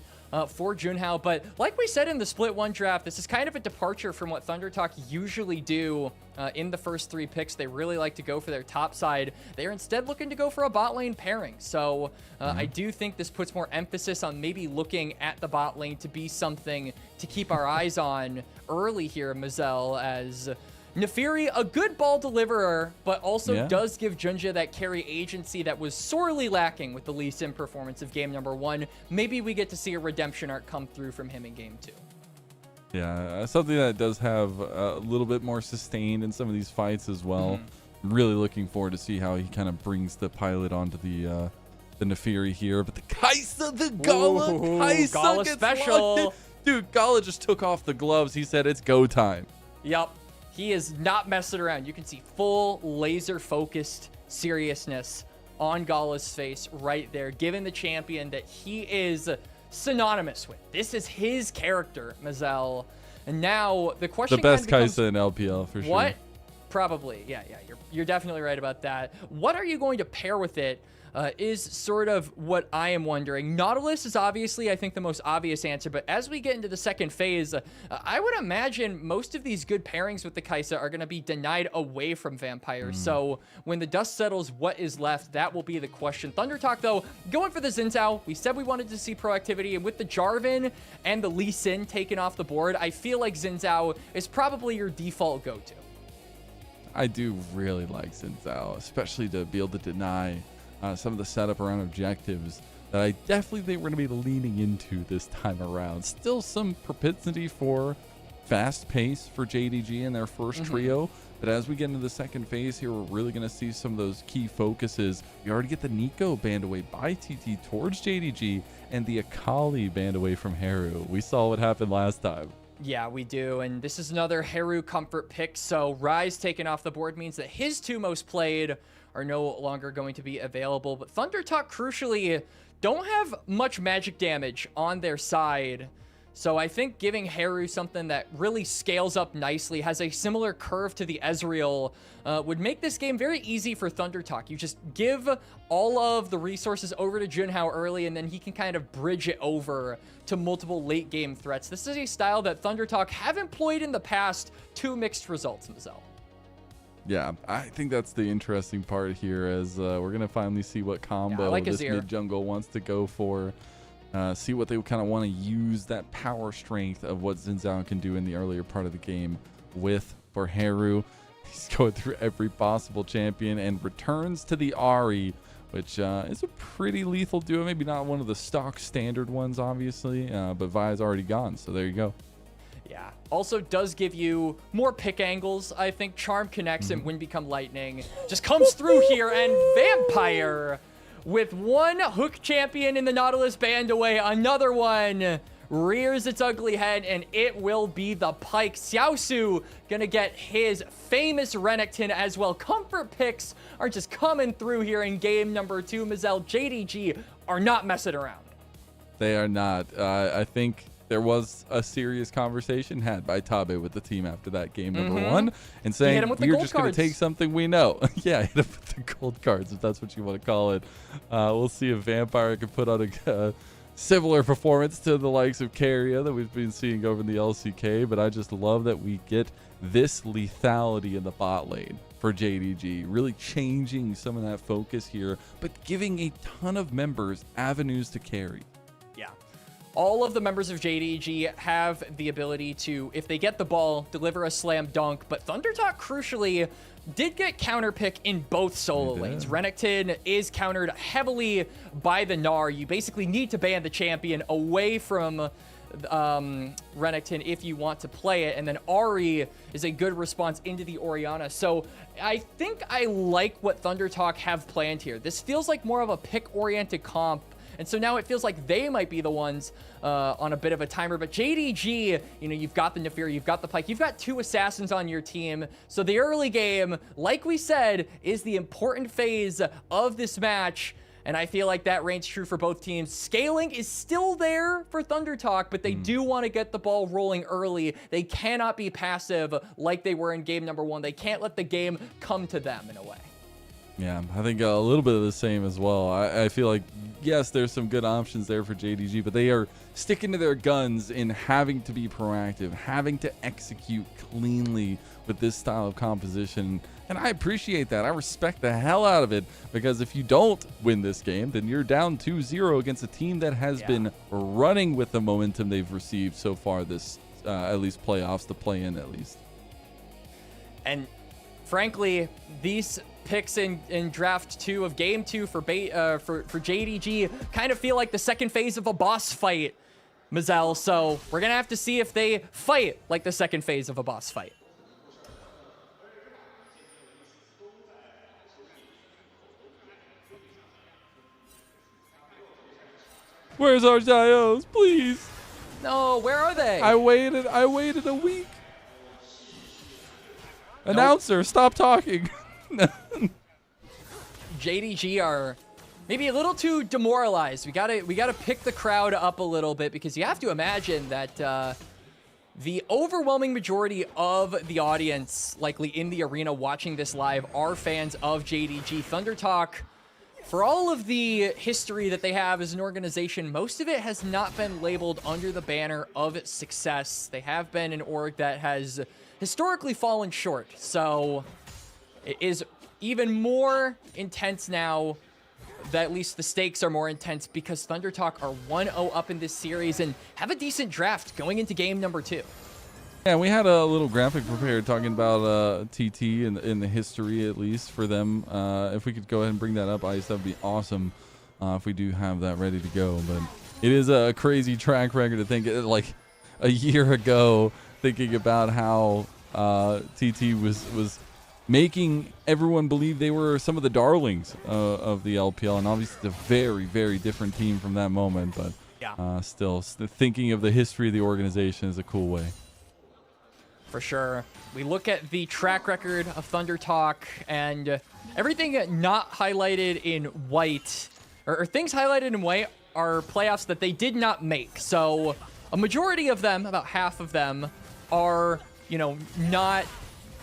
for Junhao. But like we said in the Split 1 draft, this is kind of a departure from what Thunder Talk usually do in the first 3 picks. They really like to go for their top side. They're instead looking to go for a bot lane pairing. So I do think this puts more emphasis on maybe looking at the bot lane to be something to keep our eyes on early here, Mazel, as Nefiri, a good ball deliverer, but also does give Junja that carry agency that was sorely lacking with the Lee Sin performance of game number 1. Maybe we get to see a redemption arc come through from him in game 2. Yeah, something that does have a little bit more sustained in some of these fights as well. I'm really looking forward to see how he kind of brings the pilot onto the Nefiri here. But the Kaisa, the Gala, Kaisa Gala gets special. locked in. Dude, Gala just took off the gloves. He said it's go time. Yep. He is not messing around. You can see full laser-focused seriousness on Gala's face right there, given the champion that he is synonymous with. This is his character, Mazel. And now the question the best becomes, Kaisa in LPL for sure. What Probably. Yeah, you're definitely right about that. What are you going to pair with it? Is sort of what I am wondering. Nautilus is obviously, I think, the most obvious answer, but as we get into the second phase, I would imagine most of these good pairings with the Kai'Sa are going to be denied away from Vampire. So when the dust settles, what is left? That will be the question. ThunderTalk, though, going for the Xin Zhao. We said we wanted to see proactivity, and with the Jarvan and the Lee Sin taken off the board, I feel like Xin Zhao is probably your default go-to. I do really like Xin Zhao, especially to be able to deny some of the setup around objectives that I definitely think we're going to be leaning into this time around. Still some propensity for fast pace for JDG in their first trio, but as we get into the second phase here, we're really going to see some of those key focuses. You already get the Nico banned away by TT towards JDG and the Akali banned away from Haru. We saw what happened last time. Yeah, we do, and this is another Haru comfort pick, so Ryze taken off the board means that his two most played are no longer going to be available, but ThunderTalk, crucially, don't have much magic damage on their side, so I think giving Haru something that really scales up nicely, has a similar curve to the Ezreal, would make this game very easy for ThunderTalk. You just give all of the resources over to Junhao early, and then he can kind of bridge it over to multiple late game threats. This is a style that ThunderTalk have employed in the past to mixed results, Mazel. Yeah, I think that's the interesting part here, as we're going to finally see what combo this mid-jungle wants to go for. See what they kind of want to use that power strength of what Xin Zhao can do in the earlier part of the game with for Haru. He's going through every possible champion and returns to the Ahri, which is a pretty lethal duo. Maybe not one of the stock standard ones, obviously, but Vi's already gone, so there you go. Yeah. Also does give you more pick angles. I think Charm connects and Wind Become Lightning just comes through here, and Vampire with one hook champion in the Nautilus banned away, another one rears its ugly head, and it will be the Pyke. Xiaosu gonna get his famous Renekton as well. Comfort picks are just coming through here in game number 2. Mazel, JDG are not messing around. They are not. I think there was a serious conversation had by Tabe with the team after that game number 1, and saying we're just going to take something we know. Yeah, hit him with the gold cards, if that's what you want to call it. We'll see if Vampire can put on a similar performance to the likes of Keria that we've been seeing over in the LCK, but I just love that we get this lethality in the bot lane for JDG, really changing some of that focus here, but giving a ton of members avenues to carry. Yeah. All of the members of JDG have the ability to, if they get the ball, deliver a slam dunk, but ThunderTalk, crucially, did get counterpick in both solo lanes. Renekton is countered heavily by the Gnar. You basically need to ban the champion away from Renekton if you want to play it, and then Ahri is a good response into the Orianna. So I think I like what ThunderTalk have planned here. This feels like more of a pick-oriented comp, and so now it feels like they might be the ones on a bit of a timer. But JDG, you know, you've got the Naafiri, you've got the Pyke, you've got 2 assassins on your team. So the early game, like we said, is the important phase of this match. And I feel like that reigns true for both teams. Scaling is still there for ThunderTalk, but they do want to get the ball rolling early. They cannot be passive like they were in game number 1. They can't let the game come to them in a way. Yeah, I think a little bit of the same as well. I feel like, yes, there's some good options there for JDG, but they are sticking to their guns in having to be proactive, having to execute cleanly with this style of composition. And I appreciate that. I respect the hell out of it, because if you don't win this game, then you're down 2-0 against a team that has been running with the momentum they've received so far this, at least playoffs, the play-in at least. And frankly, these picks in draft 2 of game 2 for JDG kind of feel like the second phase of a boss fight, Mazel. So we're gonna have to see if they fight like the second phase of a boss fight. Where's our Gios? Please. No, where are they? I waited a week. Nope. Announcer, stop talking. JDG are maybe a little too demoralized. We gotta pick the crowd up a little bit, because you have to imagine that The overwhelming majority of the audience, likely in the arena watching this live, are fans of JDG. Thunder Talk, for all of the history that they have as an organization, most of it has not been labeled under the banner of success. They have been an org that has historically fallen short. So it is even more intense now, that at least the stakes are more intense, because Thunder Talk are 1-0 up in this series and have a decent draft going into game number 2. Yeah, we had a little graphic prepared talking about TT in the history, at least, for them. If we could go ahead and bring that up, Ice, that would be awesome if we do have that ready to go. But it is a crazy track record to think, like, a year ago, thinking about how TT was making everyone believe they were some of the darlings of the LPL. And obviously, it's a very, very different team from that moment. But yeah, still, thinking of the history of the organization is a cool way. For sure. We look at the track record of Thunder Talk, and everything not highlighted in white, or things highlighted in white, are playoffs that they did not make. So a majority of them, about half of them, are, you know,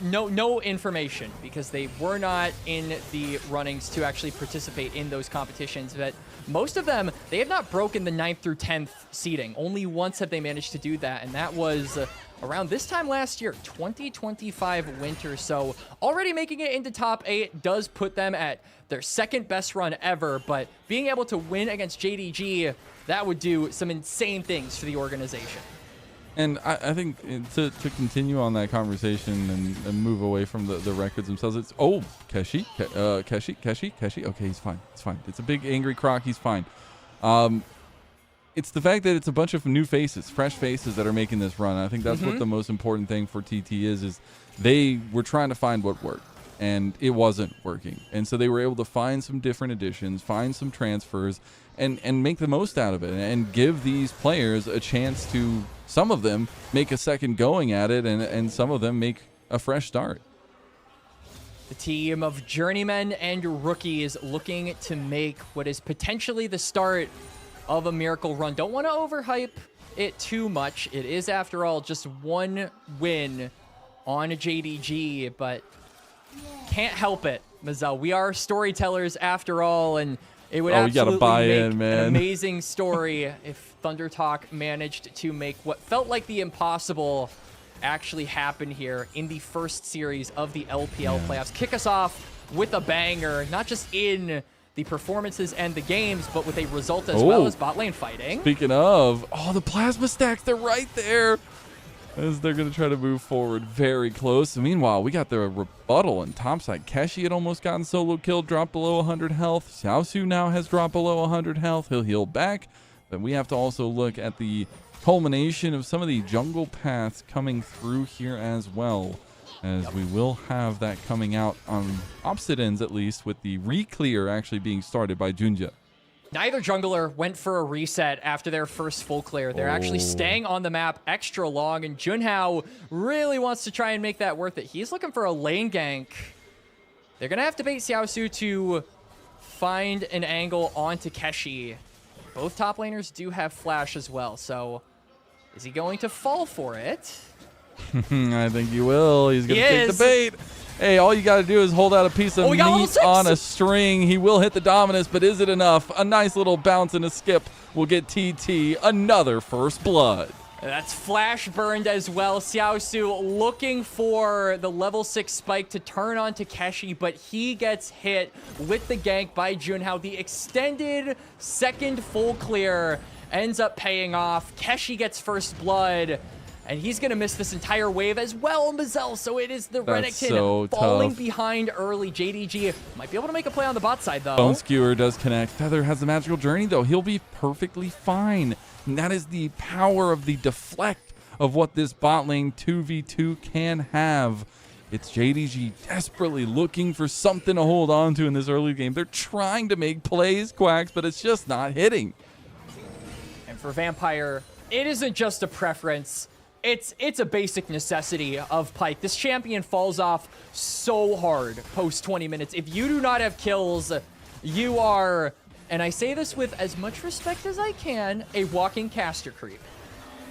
no information, because they were not in the runnings to actually participate in those competitions. But most of them, they have not broken the 9th through 10th seeding. Only once have they managed to do that, and that was around this time last year, 2025 winter. So already making it into top 8 does put them at their second best run ever, but being able to win against JDG, that would do some insane things for the organization. And I think to continue on that conversation and move away from the records themselves, it's, oh, Keshi. Okay, he's fine. It's fine. It's a big angry croc. He's fine. It's the fact that it's a bunch of new faces, fresh faces that are making this run. I think that's what the most important thing for TT is they were trying to find what worked, and it wasn't working. And so they were able to find some different additions, find some transfers, and make the most out of it, and give these players a chance to, some of them, make a second going at it, and some of them make a fresh start. The team of journeymen and rookies looking to make what is potentially the start of a miracle run. Don't want to overhype it too much. It is, after all, just one win on a JDG, but can't help it, Mazel. We are storytellers after all, and it would absolutely make an amazing story if Thunder Talk managed to make what felt like the impossible actually happen here in the first series of the LPL playoffs. Kick us off with a banger, not just in the performances and the games, but with a result as well as bot lane fighting. Speaking of, the plasma stacks, they're right there as they're going to try to move forward very close. And meanwhile, we got the rebuttal on topside. Keshi had almost gotten solo killed, dropped below 100 health. Xiaosu now has dropped below 100 health. He'll heal back. But we have to also look at the culmination of some of the jungle paths coming through here as well, as we will have that coming out on opposite ends, at least, with the re-clear actually being started by Junja. Neither jungler went for a reset after their first full clear. They're actually staying on the map extra long, and Junhao really wants to try and make that worth it. He's looking for a lane gank. They're going to have to bait Xiaosu to find an angle onto Keshi. Both top laners do have flash as well, so is he going to fall for it? I think he will. He's going to take the bait. Hey, all you got to do is hold out a piece of meat on a string. He will hit the Dominus, but is it enough? A nice little bounce and a skip will get TT another first blood. That's flash burned as well. Xiaosu looking for the level 6 spike to turn on Takeshi, but he gets hit with the gank by Junhao. The extended second full clear ends up paying off. Keshi gets first blood, and he's going to miss this entire wave as well, Mazel. So it is the Renekton falling behind early. JDG might be able to make a play on the bot side, though. Bone Skewer does connect. Feather has the magical journey, though. He'll be perfectly fine. And that is the power of the deflect of what this bot lane 2v2 can have. It's JDG desperately looking for something to hold on to in this early game. They're trying to make plays, Quacks, but it's just not hitting. And for Vampire, it isn't just a preference. It's a basic necessity of Pyke. This champion falls off so hard post 20 minutes. If you do not have kills, you are, and I say this with as much respect as I can, a walking caster creep.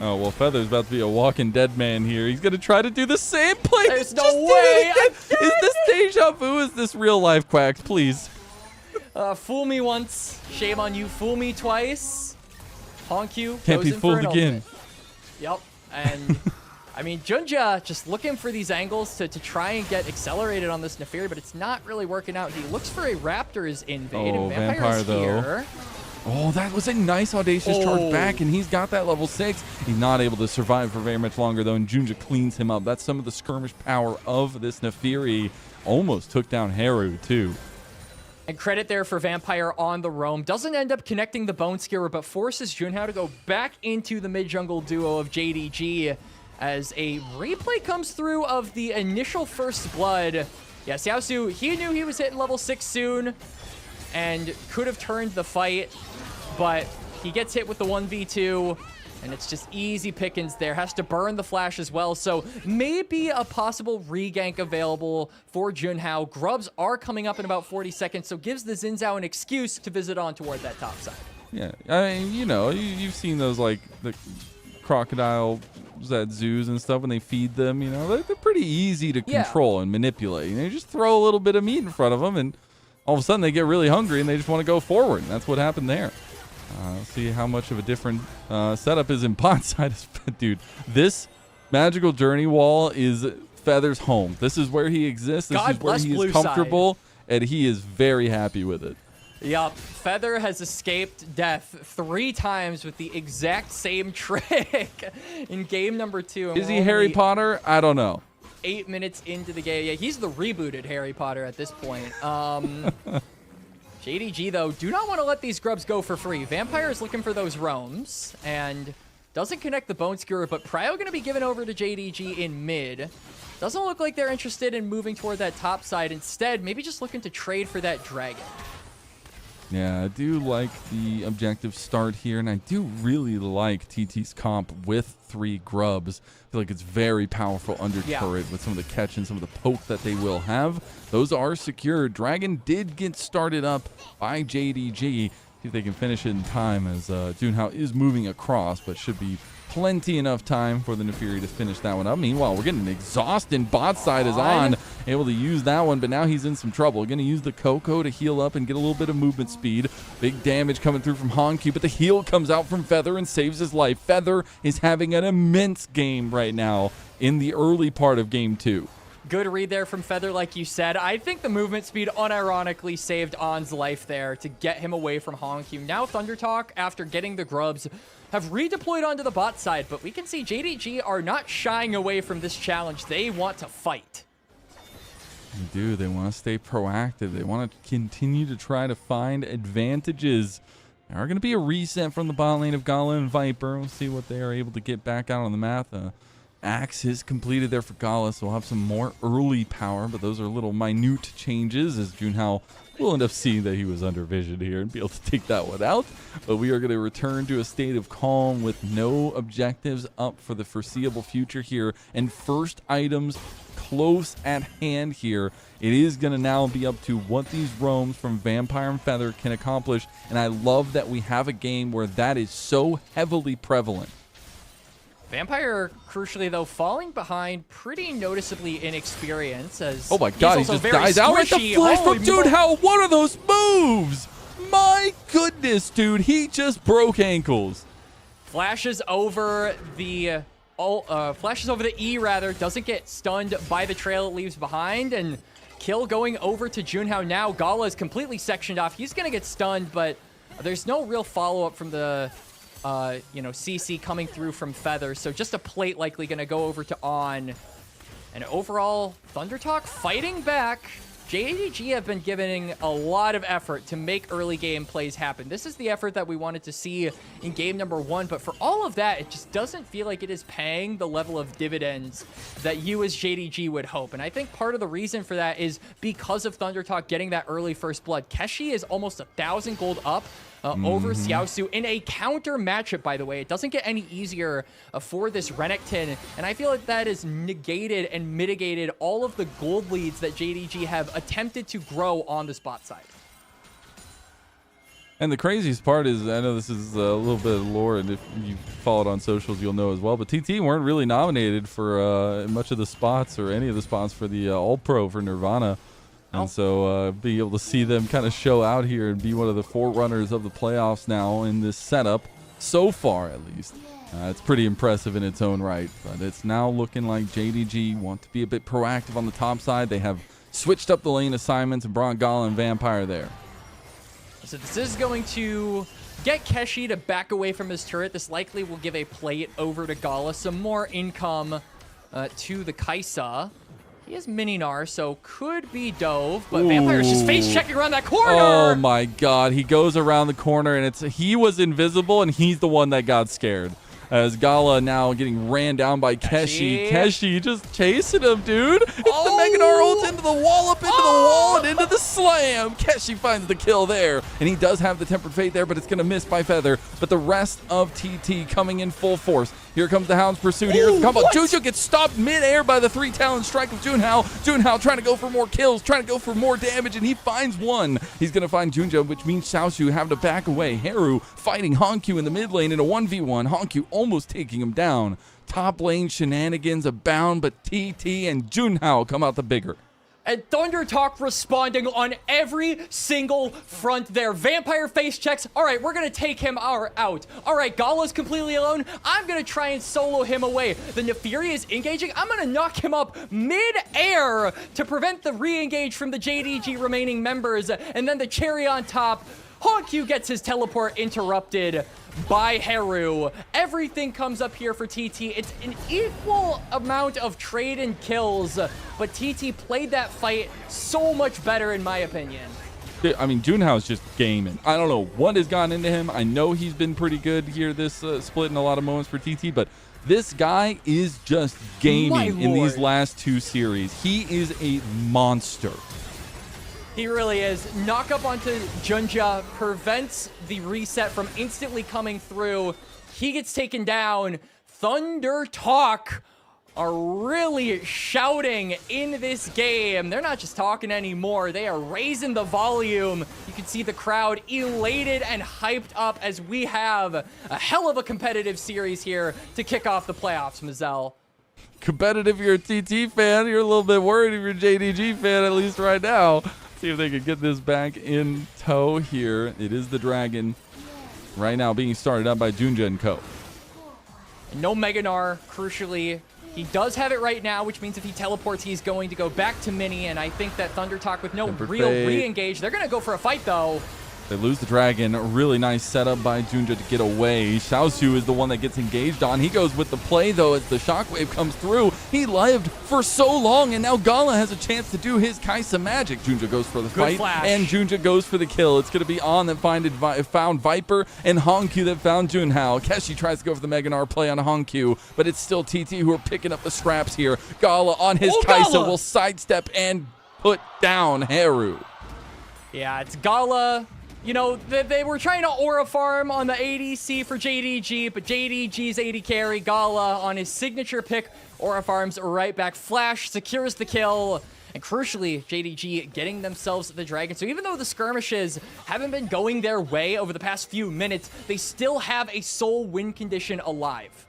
Oh, well, Feather's about to be a walking dead man here. He's going to try to do the same play. There's no way. Is this deja vu? Is this real life, Quacks? Please. Fool me once. Shame on you. Fool me twice. Honk you. Can't be fooled again. Yep. And, I mean, Junja just looking for these angles to try and get accelerated on this Neferi, but it's not really working out. He looks for a Raptors invade, and Vampire's here. Oh, that was a nice audacious charge back, and he's got that level 6. He's not able to survive for very much longer, though, and Junja cleans him up. That's some of the skirmish power of this Neferi. Almost took down Haru, too. And credit there for Vampire on the roam. Doesn't end up connecting the Bone Skewer, but forces Junhao to go back into the mid-jungle duo of JDG as a replay comes through of the initial first blood. Yeah, Xiaosu, he knew he was hitting level 6 soon and could have turned the fight, but he gets hit with the 1v2, and it's just easy pickings there. Has to burn the flash as well, so maybe a possible regank available for Junhao. Grubs are coming up in about 40 seconds, so gives the Xin Zhao an excuse to visit on toward that top side. Yeah, I mean, you know, you've seen those, like, the crocodiles at zoos and stuff when they feed them, you know, they're pretty easy to control and manipulate. You know, you just throw a little bit of meat in front of them, and all of a sudden they get really hungry and they just want to go forward. And that's what happened there. Let's see how much of a different setup is in bot side. Dude, this magical journey wall is Feather's home. This is where he exists. This is where he is comfortable, and he is very happy with it. Yup, Feather has escaped death 3 times with the exact same trick in game number 2. Is he Harry Potter? I don't know. 8 minutes into the game. Yeah, he's the rebooted Harry Potter at this point. JDG, though, do not want to let these grubs go for free. Vampire is looking for those roams and doesn't connect the Bone Skewer, but Prio going to be given over to JDG in mid. Doesn't look like they're interested in moving toward that top side. Instead, maybe just looking to trade for that dragon. Yeah, I do like the objective start here, and I do really like TT's comp with 3 grubs. I feel like it's very powerful under turret with some of the catch and some of the poke that they will have. Those are secure. Dragon did get started up by JDG. See if they can finish it in time, as Junhao is moving across, but should be plenty enough time for the Neferi to finish that one up. Meanwhile, we're getting an exhaust, and bot side is on, able to use that one, but now he's in some trouble. Going to use the Coco to heal up and get a little bit of movement speed. Big damage coming through from Honky, but the heal comes out from Feather and saves his life. Feather is having an immense game right now in the early part of game 2. Good read there from Feather, like you said. I think the movement speed unironically saved On's life there to get him away from Honky. Now Thunder Talk, after getting the grubs, have redeployed onto the bot side, but we can see JDG are not shying away from this challenge. They want to fight. They do. They want to stay proactive. They want to continue to try to find advantages. There are going to be a reset from the bot lane of Gala and Viper. We'll see what they are able to get back out on the map. Axe is completed there for Gala, so we'll have some more early power, but those are little minute changes, as Junhao will end up seeing that he was under vision here and be able to take that one out. But we are going to return to a state of calm with no objectives up for the foreseeable future here, and first items close at hand here. It is going to now be up to what these roams from Vampire and Feather can accomplish, and I love that we have a game where that is so heavily prevalent. Vampire, crucially, though, falling behind pretty noticeably in experience. As oh my god, he just dies out with the flash from Junhao. What are those moves? My goodness, dude. He just broke ankles. Flashes over the E, rather. Doesn't get stunned by the trail it leaves behind. And kill going over to Junhao now. Gala is completely sectioned off. He's going to get stunned, but there's no real follow-up from the... CC coming through from Feather. So just a plate likely going to go over to On. And overall, Thunder Talk fighting back. JDG have been giving a lot of effort to make early game plays happen. This is the effort that we wanted to see in game number 1, but for all of that, it just doesn't feel like it is paying the level of dividends that you as JDG would hope. And I think part of the reason for that is because of Thunder Talk getting that early first blood. Keshi is almost 1,000 gold up over Xiaosu in a counter matchup, by the way. It doesn't get any easier for this Renekton, and I feel like that has negated and mitigated all of the gold leads that JDG have attempted to grow on the spot side. And the craziest part is, I know this is a little bit of lore, and if you follow it on socials, you'll know as well, but TT weren't really nominated for much of the spots or any of the spots for the All-Pro for Nirvana. And so being able to see them kind of show out here and be one of the forerunners of the playoffs now in this setup, so far at least, it's pretty impressive in its own right. But it's now looking like JDG want to be a bit proactive on the top side. They have switched up the lane assignments and brought Gala and Vampire there. So this is going to get Keshi to back away from his turret. This likely will give a plate over to Gala. Some more income to the Kaisa. He has Mininar, so could be Dove, but Vampire's just face-checking around that corner! Oh my god, he goes around the corner, and he was invisible, and he's the one that got scared. As Gala now getting ran down by Keshi. Keshi just chasing him, dude. It's the Meganar ult into the wall, up into the wall, and into the slam. Keshi finds the kill there, and he does have the Tempered Fate there, but it's going to miss by Feather. But the rest of TT coming in full force. Here comes the Hound's pursuit. Here's the combo. Juju gets stopped mid-air by the 3-talon strike of Junhao. Junhao trying to go for more kills, trying to go for more damage, and he finds one. He's going to find Junja, which means Xiaoxu having to back away. Haru fighting Honkyu in the mid lane in a 1v1. Honkyu almost taking him down. Top lane shenanigans abound, but TT and Junhao come out the bigger. And Thunder Talk responding on every single front there. Vampire face checks. All right, we're going to take him out. All right, Gala's completely alone. I'm going to try and solo him away. The Nefiri is engaging. I'm going to knock him up mid-air to prevent the re-engage from the JDG remaining members. And then the cherry on top, Honkyu gets his teleport interrupted by Haru. Everything comes up here for TT. It's an equal amount of trade and kills, but TT played that fight so much better in my opinion. I mean, Junhao's just gaming. I don't know what has gone into him. I know he's been pretty good here this split in a lot of moments for TT, but this guy is just gaming in these last two series. He is a monster. He really is. Knock up onto Junja prevents the reset from instantly coming through. He gets taken down. Thunder Talk are really shouting in this game. They're not just talking anymore. They are raising the volume. You can see the crowd elated and hyped up as we have a hell of a competitive series here to kick off the playoffs, Mazel. Competitive if you're a TT fan. You're a little bit worried if you're a JDG fan, at least right now. See if they can get this back in tow here. It is the Dragon right now being started up by Junja and Co. No Meganar, crucially. He does have it right now, which means if he teleports, he's going to go back to Mini, and I think that Thunder Talk with no real re-engage. They're going to go for a fight, though. They lose the Dragon. A really nice setup by Junja to get away. Xiaoxu is the one that gets engaged on. He goes with the play, though, as the shockwave comes through. He lived for so long, and now Gala has a chance to do his Kaisa magic. Junja goes for the fight, and Junja goes for the kill. It's going to be On that found Viper, and Honkyu that found Junhao. Keshi tries to go for the Meganar play on Honkyu, but it's still TT who are picking up the scraps here. Gala on his Kaisa will sidestep and put down Haru. Yeah, it's Gala. You know, they were trying to aura farm on the ADC for JDG, but JDG's AD carry, Gala, on his signature pick, aura farms right back. Flash secures the kill, and crucially, JDG getting themselves the Dragon. So even though the skirmishes haven't been going their way over the past few minutes, they still have a sole win condition alive.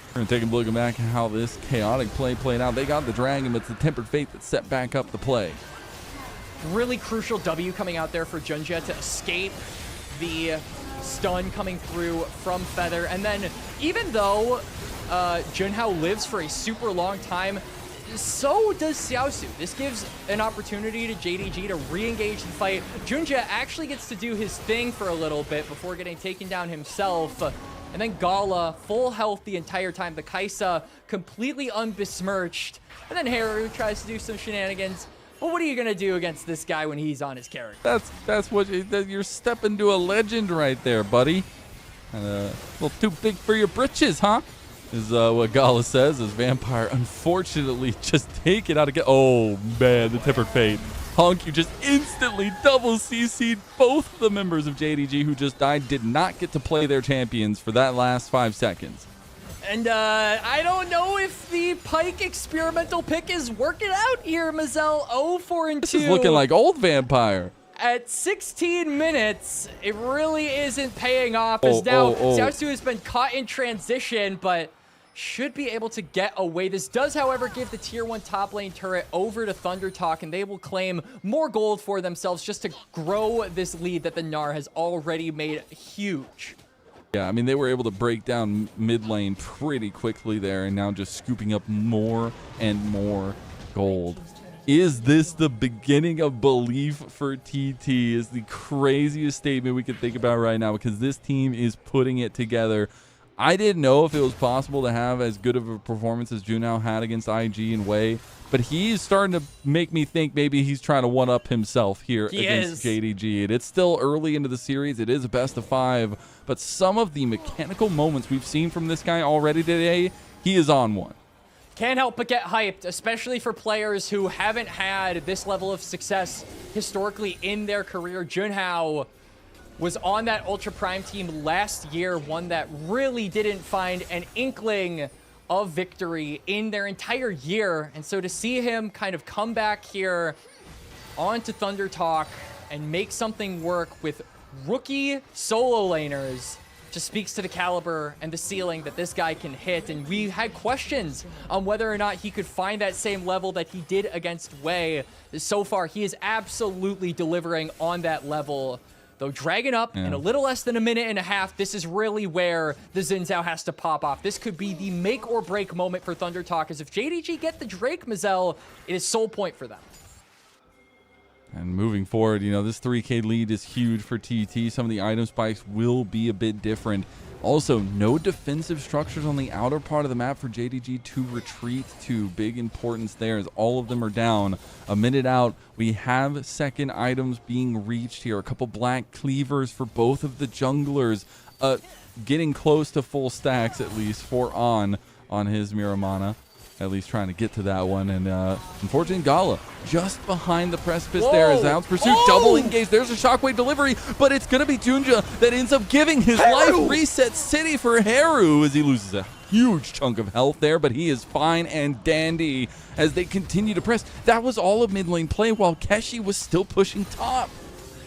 We're going to take a look back at how this chaotic play played out. They got the Dragon, but it's the Tempered Fate that set back up the play. Really crucial W coming out there for Junja to escape the stun coming through from Feather. And then even though Junhao lives for a super long time, so does Xiaoxu. This gives an opportunity to JDG to re-engage the fight. Junja actually gets to do his thing for a little bit before getting taken down himself. And then Gala, full health the entire time. The Kaisa completely unbesmirched. And then Haru tries to do some shenanigans. Well, what are you going to do against this guy when he's on his character? That's what you're stepping to a legend right there, buddy. A little too big for your britches, huh? Is what Gala says as Vampire unfortunately just take it out of oh man, the Tempered Fate. Honkyu just instantly double CC'd both the members of JDG who just died, did not get to play their champions for that last 5 seconds. And I don't know if the Pyke experimental pick is working out here, Mazel. 0-4-2. This is looking like old Vampire. at 16 minutes, it really isn't paying off, as now Xiaosu has been caught in transition, but should be able to get away. This does, however, give the tier 1 top lane turret over to ThunderTalk, and they will claim more gold for themselves just to grow this lead that the Gnar has already made huge. Yeah, I mean, they were able to break down mid lane pretty quickly there, and now just scooping up more and more gold. Is this the beginning of belief for TT? Is the craziest statement we can think about right now, because this team is putting it together. I didn't know if it was possible to have as good of a performance as Junao had against IG and Wei, but he's starting to make me think maybe he's trying to one-up himself here against JDG. And it's still early into the series. It is a best of 5, but some of the mechanical moments we've seen from this guy already today, he is on one. Can't help but get hyped, especially for players who haven't had this level of success historically in their career. Junhao was on that Ultra Prime team last year, one that really didn't find an inkling of victory in their entire year. And so to see him kind of come back here onto ThunderTalk and make something work with rookie solo laners just speaks to the caliber and the ceiling that this guy can hit. And we had questions on whether or not he could find that same level that he did against Wei. So far, he is absolutely delivering on that level. Though Dragon up in a little less than a minute and a half, this is really where the Xin Zhao has to pop off. This could be the make or break moment for ThunderTalk, as if JDG get the Drake Mazel, it is soul point for them. And moving forward, you know, this 3K lead is huge for TT. Some of the item spikes will be a bit different. Also, no defensive structures on the outer part of the map for JDG to retreat to. Big importance there, as all of them are down. A minute out, we have second items being reached here. A couple black cleavers for both of the junglers. Getting close to full stacks, at least, for on his Miramana. At least trying to get to that one. And unfortunately, Gala just behind the precipice there as Hound's Pursuit double engaged. There's a shockwave delivery, but it's going to be Junja that ends up giving his life reset city for Haru, as he loses a huge chunk of health there, but he is fine and dandy as they continue to press. That was all of mid lane play while Keshi was still pushing top.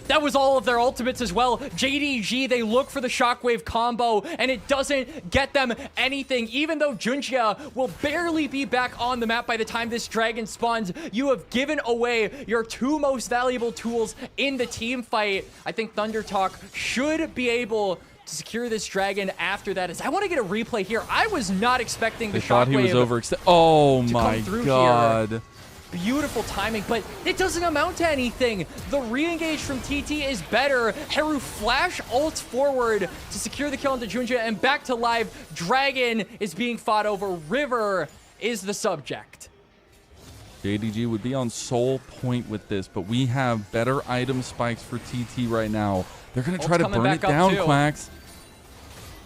That was all of their ultimates as well. JDG, they look for the shockwave combo, and it doesn't get them anything. Even though Junjia will barely be back on the map by the time this dragon spawns, you have given away your two most valuable tools in the team fight. I think ThunderTalk should be able to secure this dragon after that. As I want to get a replay here. I was not expecting the shockwave. Thought he was overextended. Oh my god. Here. Beautiful timing, but it doesn't amount to anything. The re-engage from TT is better. Haru flash ults forward to secure the kill into Junja, and back to live. Dragon is being fought over. River is the subject. JDG would be on soul point with this, but we have better item spikes for TT right now. They're going to try to burn it down, Quacks.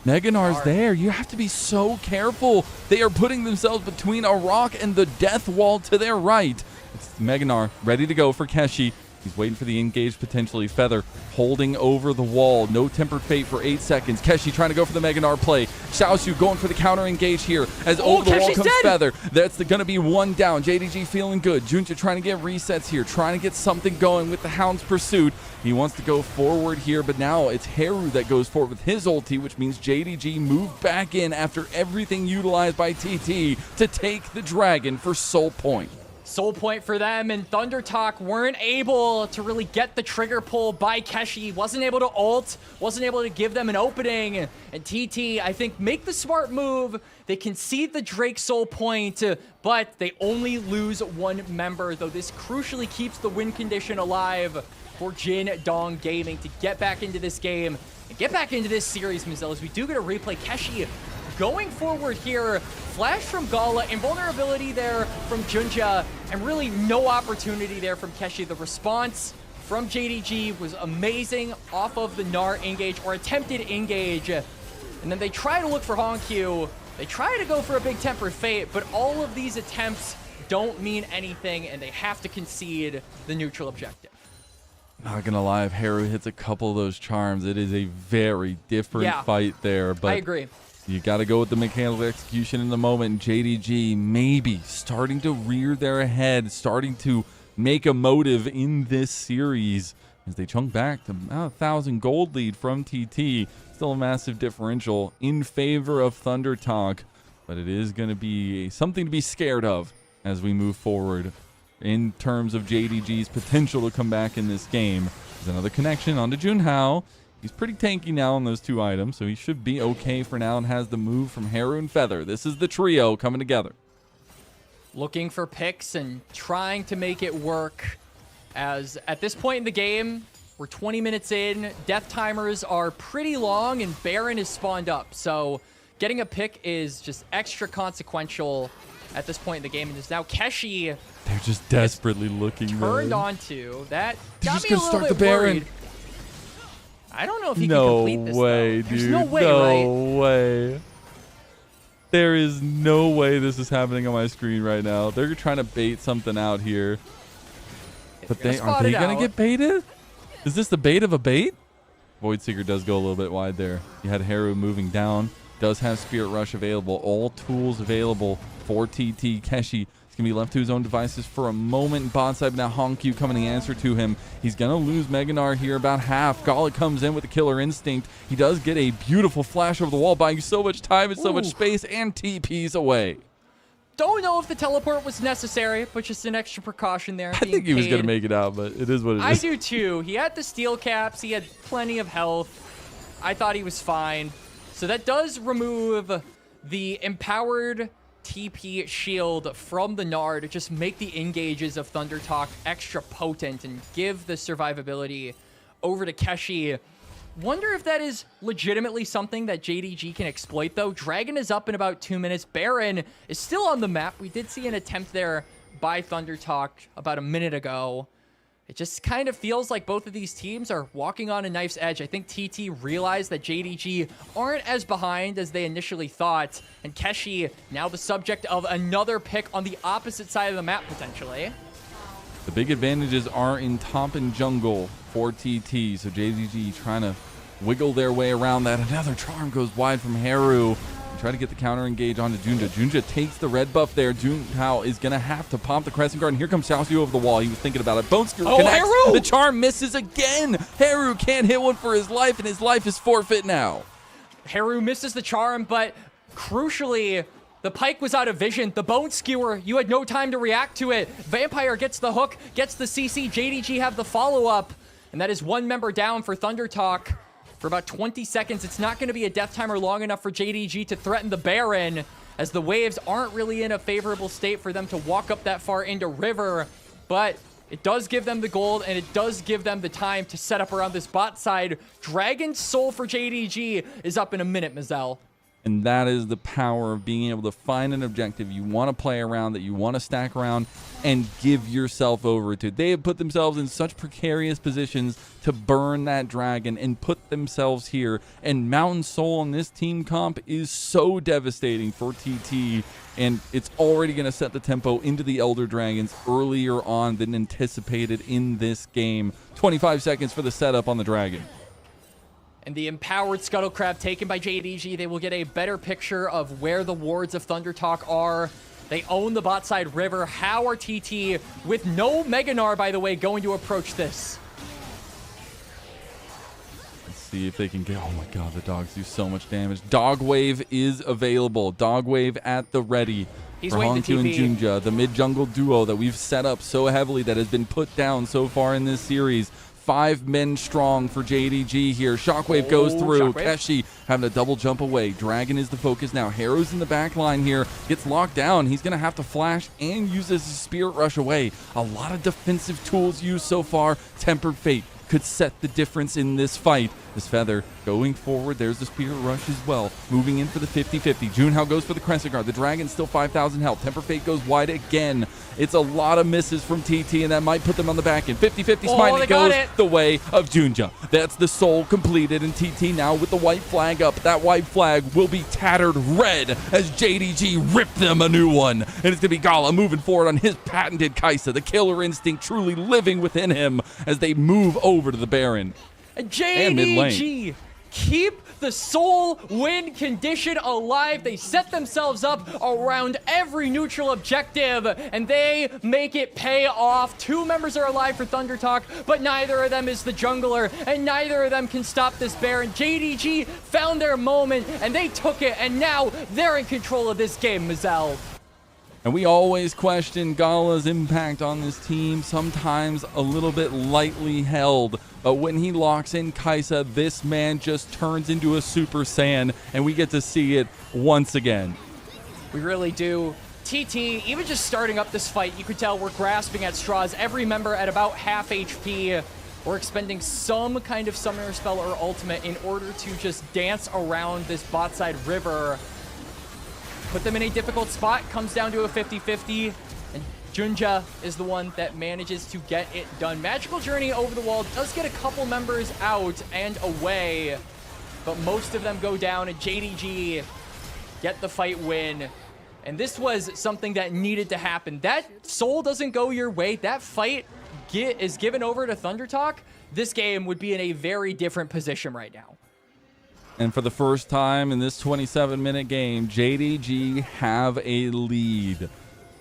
Mega Gnar's there. You have to be so careful. They are putting themselves between a rock and the death wall to their right. It's Mega Gnar ready to go for Keshi. He's waiting for the engage potentially. Feather holding over the wall. No Tempered Fate for 8 seconds. Keshi trying to go for the Mega Gnar play. Xiaosu going for the counter engage here as over the wall comes dead. Feather. That's going to be one down. JDG feeling good. Junja trying to get resets here. Trying to get something going with the Hound's Pursuit. He wants to go forward here, but now it's Haru that goes forward with his ulti, which means JDG moved back in after everything utilized by TT to take the dragon for soul point. Soul point for them, and ThunderTalk weren't able to really get the trigger pull by Keshi. Wasn't able to ult, wasn't able to give them an opening. And TT, I think, make the smart move. They concede the Drake soul point, but they only lose one member, though this crucially keeps the win condition alive for Jin Dong Gaming to get back into this game and get back into this series, Mazel, as we do get a replay. Keshi going forward here, flash from Gala, invulnerability there from Junja, and really no opportunity there from Keshi. The response from JDG was amazing off of the Gnar engage, or attempted engage. And then they try to look for Honkyu. They try to go for a big Tempered Fate, but all of these attempts don't mean anything, and they have to concede the neutral objective. Not gonna lie, if Haru hits a couple of those charms, it is a very different fight there. But I agree. You got to go with the mechanical execution in the moment. JDG maybe starting to rear their head, starting to make a motive in this series. as they chunk back to about 1,000 gold lead from TT. Still a massive differential in favor of Thunder Talk, but it is going to be something to be scared of as we move forward in terms of JDG's potential to come back in this game. There's another connection onto Junhao. He's pretty tanky now on those 2 items, so he should be okay for now and has the move from Haru and Feather. This is the trio coming together. Looking for picks and trying to make it work, as at this point in the game, we're 20 minutes in. Death timers are pretty long and Baron is spawned up, so getting a pick is just extra consequential at this point in the game. And there's now Keshi. They're just desperately looking. Turned onto that. They're Got just me a gonna little start the bit Baron. worried. I don't know if he can complete this, way, though. There's dude. no way, no right? way. There is no way this is happening on my screen right now. They're trying to bait something out here. But are they going to get baited? Is this the bait of a bait? Voidseeker does go a little bit wide there. You had Haru moving down. Does have Spirit Rush available. All tools available for TT. Keshi is going to be left to his own devices for a moment. Bot side, now Honkyu coming to answer to him. He's going to lose Meganar here about half. Gala comes in with the Killer Instinct. He does get a beautiful flash over the wall, buying so much time and so much space, and TP's away. Don't know if the teleport was necessary, but just an extra precaution there. I think he was going to make it out, but it is what it is. I do too. He had the steel caps. He had plenty of health. I thought he was fine. So that does remove the empowered TP shield from the Nard to just make the engages of Thunder Talk extra potent and give the survivability over to Keshi. Wonder if that is legitimately something that JDG can exploit, though. Dragon is up in about 2 minutes. Baron is still on the map. We did see an attempt there by Thunder Talk about a minute ago. It just kind of feels like both of these teams are walking on a knife's edge. I think TT realized that JDG aren't as behind as they initially thought. And Keshi, now the subject of another pick on the opposite side of the map, potentially. The big advantages are in top and jungle for TT. So JDG trying to wiggle their way around that. Another charm goes wide from Haru. Try to get the counter engage onto Junja. Junja takes the red buff there. Junhao is going to have to pop the Crescent Guard. And here comes Xiaoxiu over the wall. He was thinking about it. Bone Skewer connects. Haru! The charm misses again. Haru can't hit one for his life, and his life is forfeit now. Haru misses the charm, but crucially, the Pike was out of vision. The Bone Skewer, you had no time to react to it. Vampire gets the hook, gets the CC. JDG have the follow-up, and that is one member down for Thunder Talk. For about 20 seconds, it's not going to be a death timer long enough for JDG to threaten the Baron, as the waves aren't really in a favorable state for them to walk up that far into River. But it does give them the gold, and it does give them the time to set up around this bot side. Dragon's Soul for JDG is up in a minute, Mazel. And that is the power of being able to find an objective you want to play around, that you want to stack around, and give yourself over to. They have put themselves in such precarious positions to burn that dragon and put themselves here. And Mountain Soul on this team comp is so devastating for TT. And it's already going to set the tempo into the Elder Dragons earlier on than anticipated in this game. 25 seconds for the setup on the dragon. And the empowered Scuttle Crab taken by JDG, they will get a better picture of where the wards of Thunder Talk are. They own the bot side River. How are TT, with no Meganar, by the way, going to approach this? Let's see if they can get... Oh my god, the dogs do so much damage. Dog Wave is available. Dog Wave at the ready. He's for waiting to Honkyu TP. and Junja, the mid-jungle duo that we've set up so heavily, that has been put down so far in this series. 5 men strong for JDG here. Shockwave goes through. Shockwave. Keshi having a double jump away. Dragon is the focus now. Haru's in the back line here. Gets locked down. He's going to have to flash and uses his Spirit Rush away. A lot of defensive tools used so far. Tempered Fate could set the difference in this fight. This Feather going forward. There's the Spirit Rush as well. Moving in for the 50-50. Junhao goes for the Crescent Guard. The Dragon's still 5,000 health. Temper Fate goes wide again. It's a lot of misses from TT, and that might put them on the back end. 50-50 Smite, and it goes the way of Junja. That's the soul completed, and TT now with the white flag up. That white flag will be tattered red as JDG rip them a new one. And it's going to be Gala moving forward on his patented Kaisa. The killer instinct truly living within him as they move over to the Baron. JDG keep the Soul win condition alive. They set themselves up around every neutral objective, and they make it pay off. 2 members are alive for ThunderTalk, but neither of them is the jungler, and neither of them can stop this Baron. JDG found their moment, and they took it, and now they're in control of this game, Mazel. And we always question Gala's impact on this team, sometimes a little bit lightly held. But when he locks in Kai'Sa, this man just turns into a Super Saiyan, and we get to see it once again. We really do. TT, even just starting up this fight, you could tell we're grasping at straws. Every member at about half HP. We're expending some kind of summoner spell or ultimate in order to just dance around this bot side river. Put them in a difficult spot, comes down to a 50-50, and Junja is the one that manages to get it done. Magical Journey over the wall does get a couple members out and away, but most of them go down, and JDG get the fight win. And this was something that needed to happen. That Soul doesn't go your way, that fight is given over to ThunderTalk, this game would be in a very different position right now. And for the first time in this 27-minute game, JDG have a lead.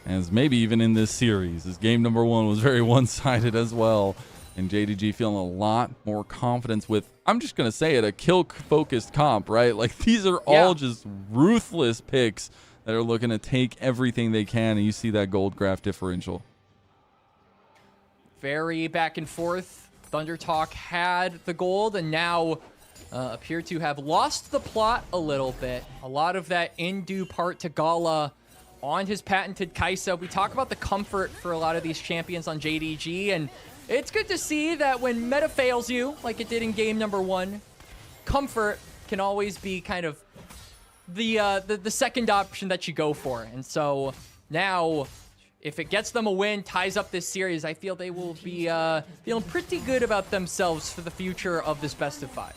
As maybe even in this series, as game number 1 was very one-sided as well. And JDG feeling a lot more confidence with, I'm just going to say it, a kill-focused comp, right? Like, these are all just ruthless picks that are looking to take everything they can, and you see that gold graph differential. Very back and forth. ThunderTalk had the gold, and now appear to have lost the plot a little bit. A lot of that in due part to Gala on his patented Kai'Sa. We talk about the comfort for a lot of these champions on JDG, and it's good to see that when meta fails you, like it did in game number 1, comfort can always be kind of the second option that you go for. And so now, if it gets them a win, ties up this series, I feel they will be feeling pretty good about themselves for the future of this best of 5.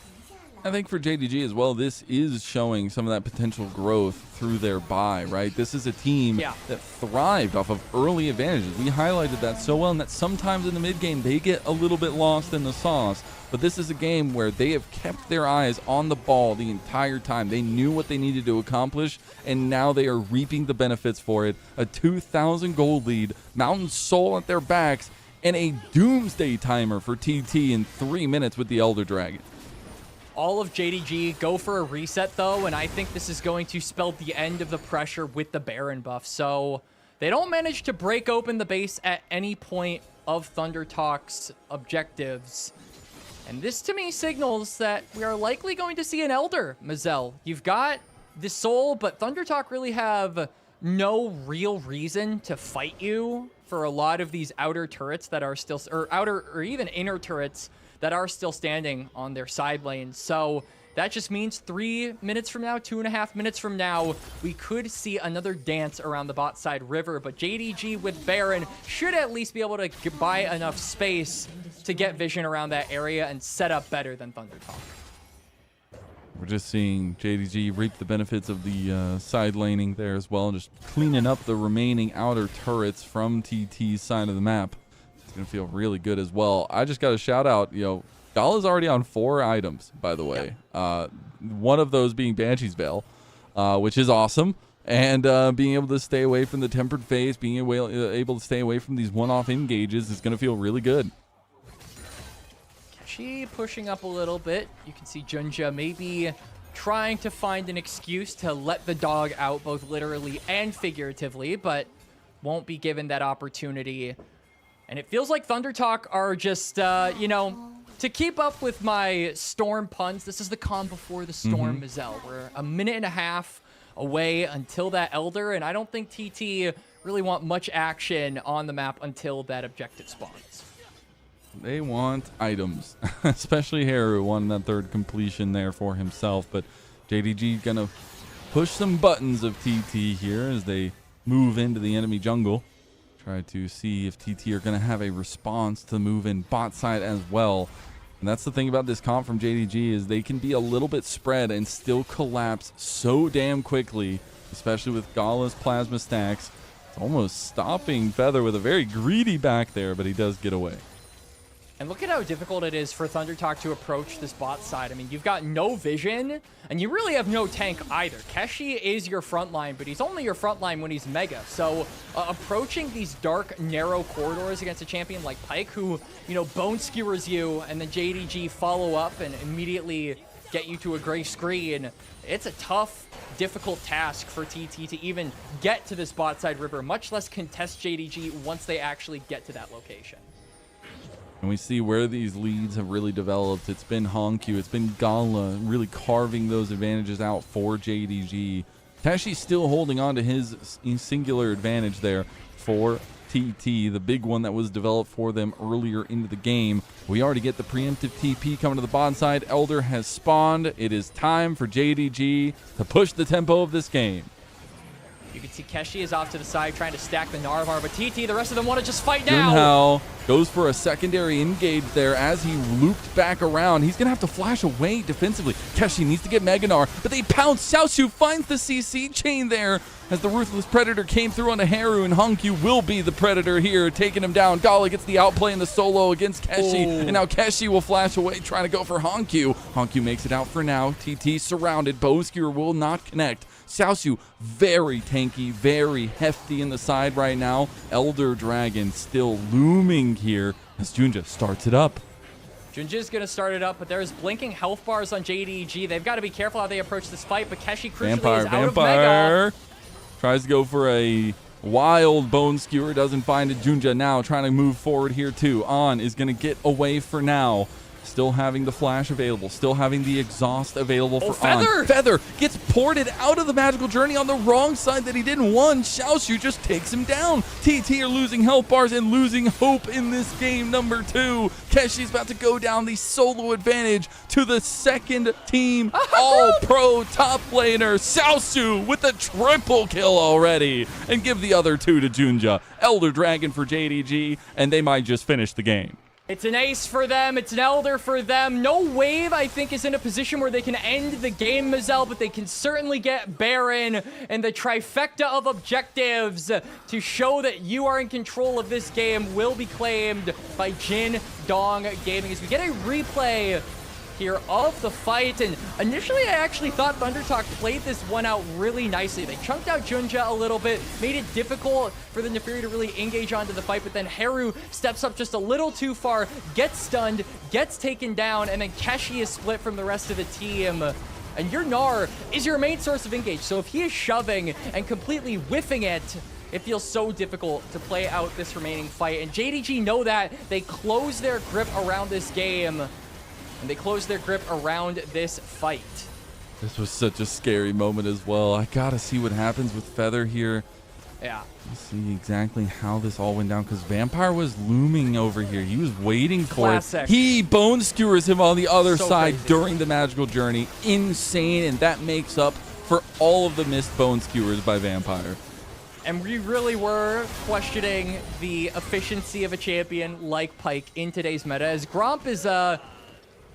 I think for JDG as well, this is showing some of that potential growth through their bye, right? This is a team that thrived off of early advantages. We highlighted that so well, and that sometimes in the mid game, they get a little bit lost in the sauce. But this is a game where they have kept their eyes on the ball the entire time. They knew what they needed to accomplish, and now they are reaping the benefits for it. A 2,000 gold lead, Mountain Soul at their backs, and a doomsday timer for TT in 3 minutes with the Elder Dragon. All of JDG go for a reset, though, and I think this is going to spell the end of the pressure with the Baron buff. So they don't manage to break open the base at any point of ThunderTalk's objectives. And this, to me, signals that we are likely going to see an Elder, Mazel. You've got the Soul, but ThunderTalk really have no real reason to fight you for a lot of these outer turrets that are still, or outer or even inner turrets that are still standing on their side lanes. So that just means 3 minutes from now, 2.5 minutes from now, we could see another dance around the bot side river. But JDG with Baron should at least be able to buy enough space to get vision around that area and set up better than ThunderTalk. We're just seeing JDG reap the benefits of the side laning there as well, just cleaning up the remaining outer turrets from TT's side of the map. It's going to feel really good as well. I just got to shout out, Gala's already on 4 items, by the way. One of those being Banshee's Veil, which is awesome. And being able to stay away from the Tempered Phase, being able to stay away from these one-off engages is going to feel really good. She pushing up a little bit. You can see Junja maybe trying to find an excuse to let the dog out, both literally and figuratively, but won't be given that opportunity. And it feels like ThunderTalk are just, to keep up with my Storm puns, this is the calm before the storm, Mazel. We're a 1.5 minutes away until that Elder, and I don't think TT really want much action on the map until that objective spawns. They want items, especially Haru won that 3rd completion there for himself. But JDG gonna push some buttons of TT here as they move into the enemy jungle. Try to see if TT are going to have a response to move in bot side as well. And that's the thing about this comp from JDG is they can be a little bit spread and still collapse so damn quickly, especially with Gala's plasma stacks. It's almost stopping Feather with a very greedy back there, but he does get away. And look at how difficult it is for ThunderTalk to approach this bot side. I mean, you've got no vision, and you really have no tank either. Keshi is your front line, but he's only your front line when he's Mega. So approaching these dark, narrow corridors against a champion like Pyke, who, you know, bone skewers you, and then JDG follow up and immediately get you to a gray screen, it's a tough, difficult task for TT to even get to this bot side river, much less contest JDG once they actually get to that location. And we see where these leads have really developed. It's been Honkyu, it's been Gala really carving those advantages out for JDG. Keshi's still holding on to his singular advantage there for TT, the big one that was developed for them earlier into the game. We already get the preemptive TP coming to the bottom side. Elder has spawned. It is time for JDG to push the tempo of this game. You can see Keshi is off to the side trying to stack the Narvar, but TT, the rest of them want to just fight now. Junhao goes for a secondary engage there as he looped back around. He's going to have to flash away defensively. Keshi needs to get Meganar, but they pounce. Xiaoshu finds the CC chain there as the Ruthless Predator came through onto Haru, and Honkyu will be the Predator here, taking him down. Gala gets the outplay in the solo against Keshi, and now Keshi will flash away trying to go for Honkyu. Honkyu makes it out for now. TT surrounded. Bowskewer will not connect. Xiaoshu very tanky, very hefty in the side right now. Elder Dragon still looming here as Junja starts it up. Junja's going to start it up, but there's blinking health bars on JDG. They've got to be careful how they approach this fight, but Keshi crucially is out of Mega. Tries to go for a wild bone skewer, doesn't find it. Junja now trying to move forward here too. On is going to get away for now. Still having the flash available, still having the exhaust available for Feather! On. Feather gets ported out of the magical journey on the wrong side that he didn't want. Xiaoshu just takes him down. TT are losing health bars and losing hope in this game number 2. Keshi's about to go down the solo advantage to the second team all-pro top laner. Xiaoshu with a triple kill already and give the other 2 to Junja. Elder Dragon for JDG, and they might just finish the game. It's an ace for them. It's an Elder for them. No Wave, I think, is in a position where they can end the game, Mazel, but they can certainly get Baron and the trifecta of objectives to show that you are in control of this game will be claimed by Jin Dong Gaming as we get a replay here of the fight. And initially I actually thought ThunderTalk played this one out really nicely. They chunked out Junja a little bit, made it difficult for the Neferi to really engage onto the fight, but then Haru steps up just a little too far, gets stunned, gets taken down, and then Keshi is split from the rest of the team. And your Gnar is your main source of engage, so if he is shoving and completely whiffing it, it feels so difficult to play out this remaining fight. And JDG know that. They close their grip around this game, and they close their grip around this fight. This was such a scary moment as well. I gotta see what happens with Feather here. Yeah. Let's see exactly how this all went down, because Vampire was looming over here. He was waiting for it. He bone skewers him on the other side during the magical journey. Insane, and that makes up for all of the missed bone skewers by Vampire. And we really were questioning the efficiency of a champion like Pyke in today's meta, as Gromp is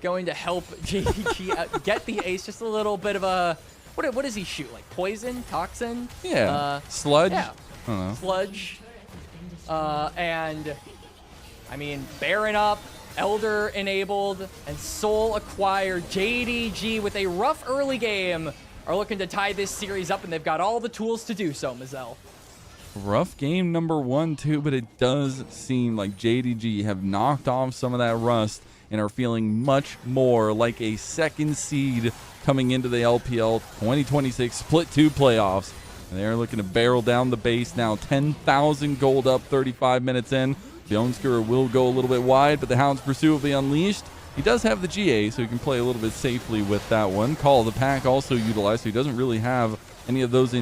going to help JDG get the ace. Just a little bit of a, what does he shoot? Like poison, toxin? Yeah, sludge. Yeah, I don't know. Sludge. And I mean, Baron up, Elder enabled, and Soul acquired. JDG with a rough early game are looking to tie this series up, and they've got all the tools to do so, Mazel. Rough game number 1 too, but it does seem like JDG have knocked off some of that rust and are feeling much more like a second seed coming into the LPL 2026 Split 2 playoffs. And they're looking to barrel down the base now. 10,000 gold up 35 minutes in. Bone Skewer will go a little bit wide, but the Hound's Pursuit will be unleashed. He does have the GA, so he can play a little bit safely with that one. Call of the Pack also utilized, so he doesn't really have any of those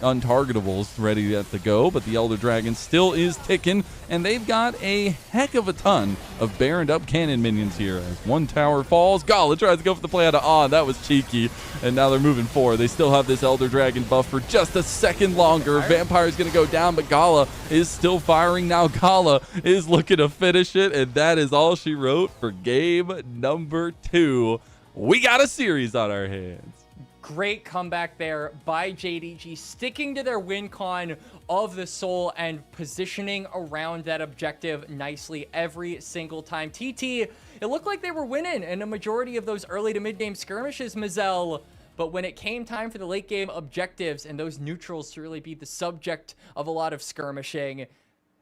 untargetables ready to go, but the Elder Dragon still is ticking, and they've got a heck of a ton of baroned up cannon minions here. As one tower falls, Gala tries to go for the play out of On. That was cheeky, and now they're moving forward. They still have this Elder Dragon buff for just a second longer. Vampire's going to go down, but Gala is still firing. Now Gala is looking to finish it, and that is all she wrote for game number 2. We got a series on our hands. Great comeback there by JDG, sticking to their win con of the Soul and positioning around that objective nicely every single time. TT, it looked like they were winning in a majority of those early to mid-game skirmishes, Mazel. But when it came time for the late game objectives and those neutrals to really be the subject of a lot of skirmishing,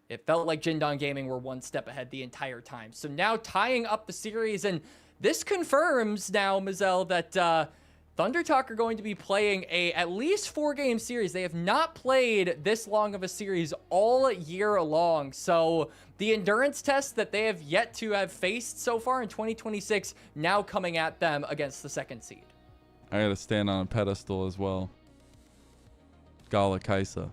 it felt like Jindong Gaming were one step ahead the entire time. So now tying up the series, and this confirms now, Mazel, that ThunderTalk are going to be playing a at least 4-game series. They have not played this long of a series all year long. So the endurance test that they have yet to have faced so far in 2026 now coming at them against the 2nd seed. I gotta stand on a pedestal as well. Gala Kaisa.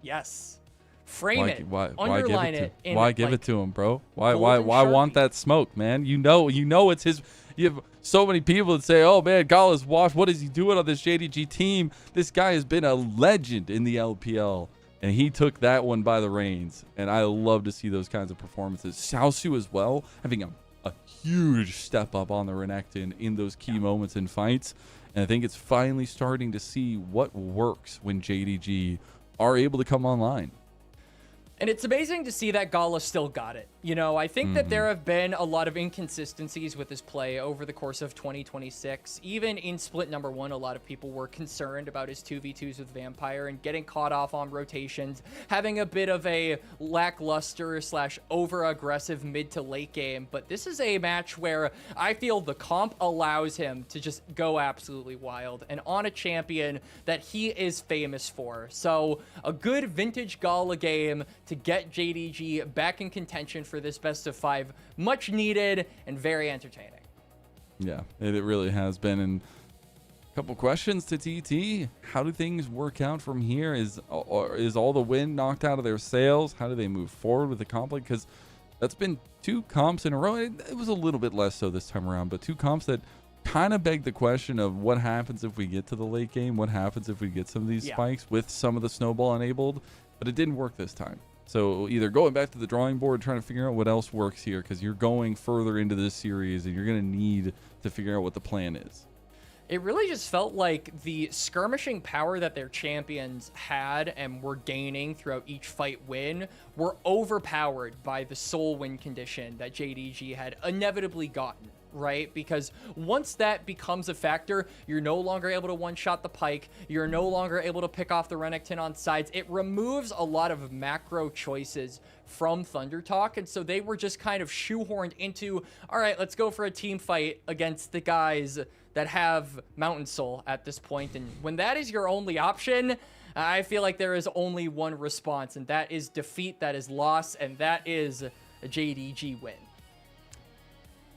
Yes. Frame it. Underline it. Why give it to him, bro? Why want that smoke, man? You know it's his. You have so many people that say, "Oh man, Gala's washed. What is he doing on this JDG team? This guy has been a legend in the LPL." And he took that one by the reins. And I love to see those kinds of performances. Xiaosu as well, having a huge step up on the Renekton in those key moments in fights. And I think it's finally starting to see what works when JDG are able to come online. And it's amazing to see that Gala still got it. You know, I think that there have been a lot of inconsistencies with his play over the course of 2026. Even in split number 1, a lot of people were concerned about his 2v2s with Vampire and getting caught off on rotations, having a bit of a lackluster / over-aggressive mid to late game. But this is a match where I feel the comp allows him to just go absolutely wild and on a champion that he is famous for. So a good vintage Gala game to get JDG back in contention for this best of 5, much needed and very entertaining. Yeah, it really has been. And a couple questions to TT. How do things work out from here? Is all the wind knocked out of their sails? How do they move forward with the conflict? Because that's been 2 comps in a row. It was a little bit less so this time around, but 2 comps that kind of beg the question of what happens if we get to the late game? What happens if we get some of these spikes with some of the snowball enabled? But it didn't work this time. So either going back to the drawing board, trying to figure out what else works here, because you're going further into this series and you're going to need to figure out what the plan is. It really just felt like the skirmishing power that their champions had and were gaining throughout each fight win were overpowered by the soul win condition that JDG had inevitably gotten. Right? Because once that becomes a factor, you're no longer able to one-shot the Pyke. You're no longer able to pick off the Renekton on sides. It removes a lot of macro choices from ThunderTalk, and so they were just kind of shoehorned into, all right, let's go for a team fight against the guys that have Mountain Soul at this point. And when that is your only option, I feel like there is only one response, and that is defeat, that is loss, and that is a JDG win.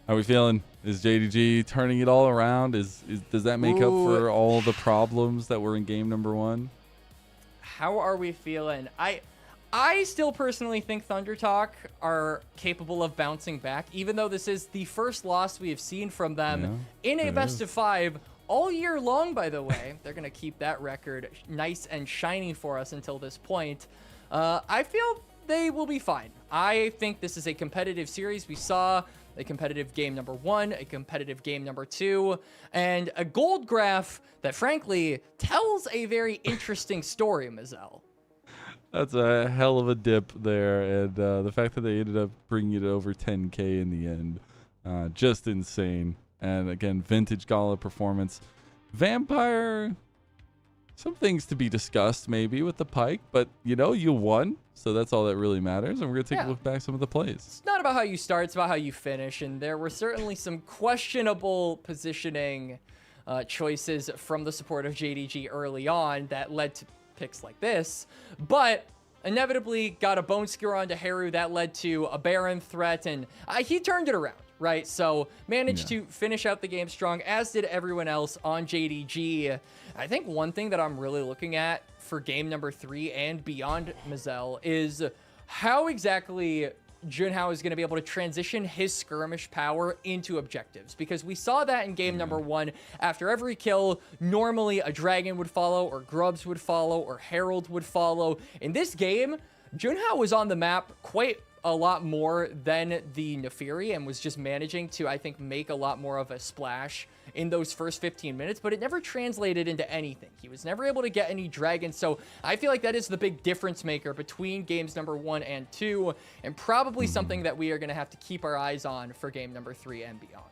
How are we feeling? Is JDG turning it all around? Does that make up for all the problems that were in game number 1? How are we feeling? I still personally think ThunderTalk are capable of bouncing back, even though this is the first loss we have seen from them in a best of 5 all year long, by the way. They're going to keep that record nice and shiny for us until this point. I feel they will be fine. I think this is a competitive series. We saw a competitive game number 1, a competitive game number 2, and a gold graph that, frankly, tells a very interesting story, Mazel. That's a hell of a dip there, and the fact that they ended up bringing it over 10K in the end, just insane. And again, vintage Gala performance. Vampire, some things to be discussed maybe with the Pyke, but you won, so that's all that really matters. And we're gonna take a look back at some of the plays. It's not about how you start, it's about how you finish, and there were certainly some questionable positioning choices from the support of JDG early on that led to picks like this, but inevitably got a bone skewer onto Haru that led to a Baron threat, and he turned it around. Right, so managed to finish out the game strong, as did everyone else on JDG. I think one thing that I'm really looking at for game number 3 and beyond, Mazel, is how exactly Junhao is going to be able to transition his skirmish power into objectives. Because we saw that in game number 1. After every kill, normally a Dragon would follow, or Grubs would follow, or Herald would follow. In this game, Junhao was on the map quite a lot more than the Neferi and was just managing to, I think, make a lot more of a splash in those first 15 minutes, but it never translated into anything. He was never able to get any dragons. So I feel like that is the big difference maker between games number 1 and 2, and probably something that we are going to have to keep our eyes on for game number 3 and beyond.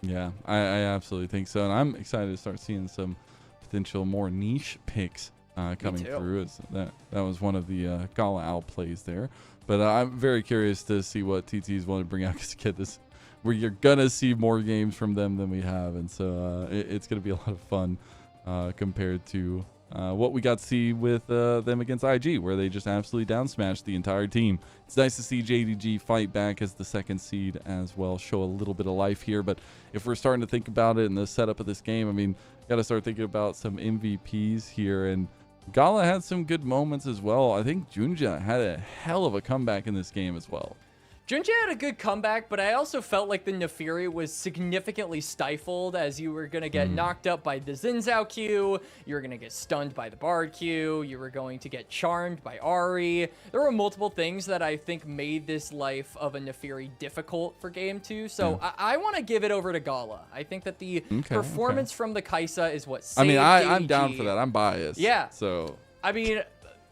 Yeah, I absolutely think so. And I'm excited to start seeing some potential more niche picks coming through. That was one of the Gala outplays there. But I'm very curious to see what TT's want to bring out, because get this, where you're gonna see more games from them than we have, and so it's gonna be a lot of fun compared to what we got to see with them against IG, where they just absolutely down smashed the entire team. It's nice to see JDG fight back as the second seed as well, show a little bit of life here. But if we're starting to think about it in the setup of this game, I mean, got to start thinking about some MVPs here, and Gala had some good moments as well. I think Junja had a hell of a comeback in this game as well. Junja had a good comeback, but I also felt like the Naafiri was significantly stifled, as you were going to get knocked up by the Xin Zhao Q, you were going to get stunned by the Bard Q, you were going to get charmed by Ahri. There were multiple things that I think made this life of a Naafiri difficult for Game 2, so I want to give it over to Gala. I think that the performance from the Kaisa is what saved I'm down for that. I'm biased. Yeah. So I mean,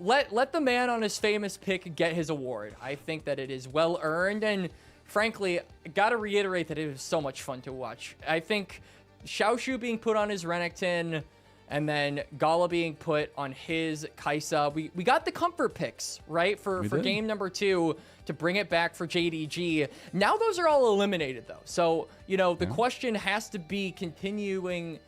let the man on his famous pick get his award. I think that it is well earned, and frankly, gotta reiterate that it was so much fun to watch. I think Xiaoshu being put on his Renekton, and then Gala being put on his Kaisa. We got the comfort picks, right, for game number 2 to bring it back for JDG. Now those are all eliminated, though. So, you know, the question has to be continuing,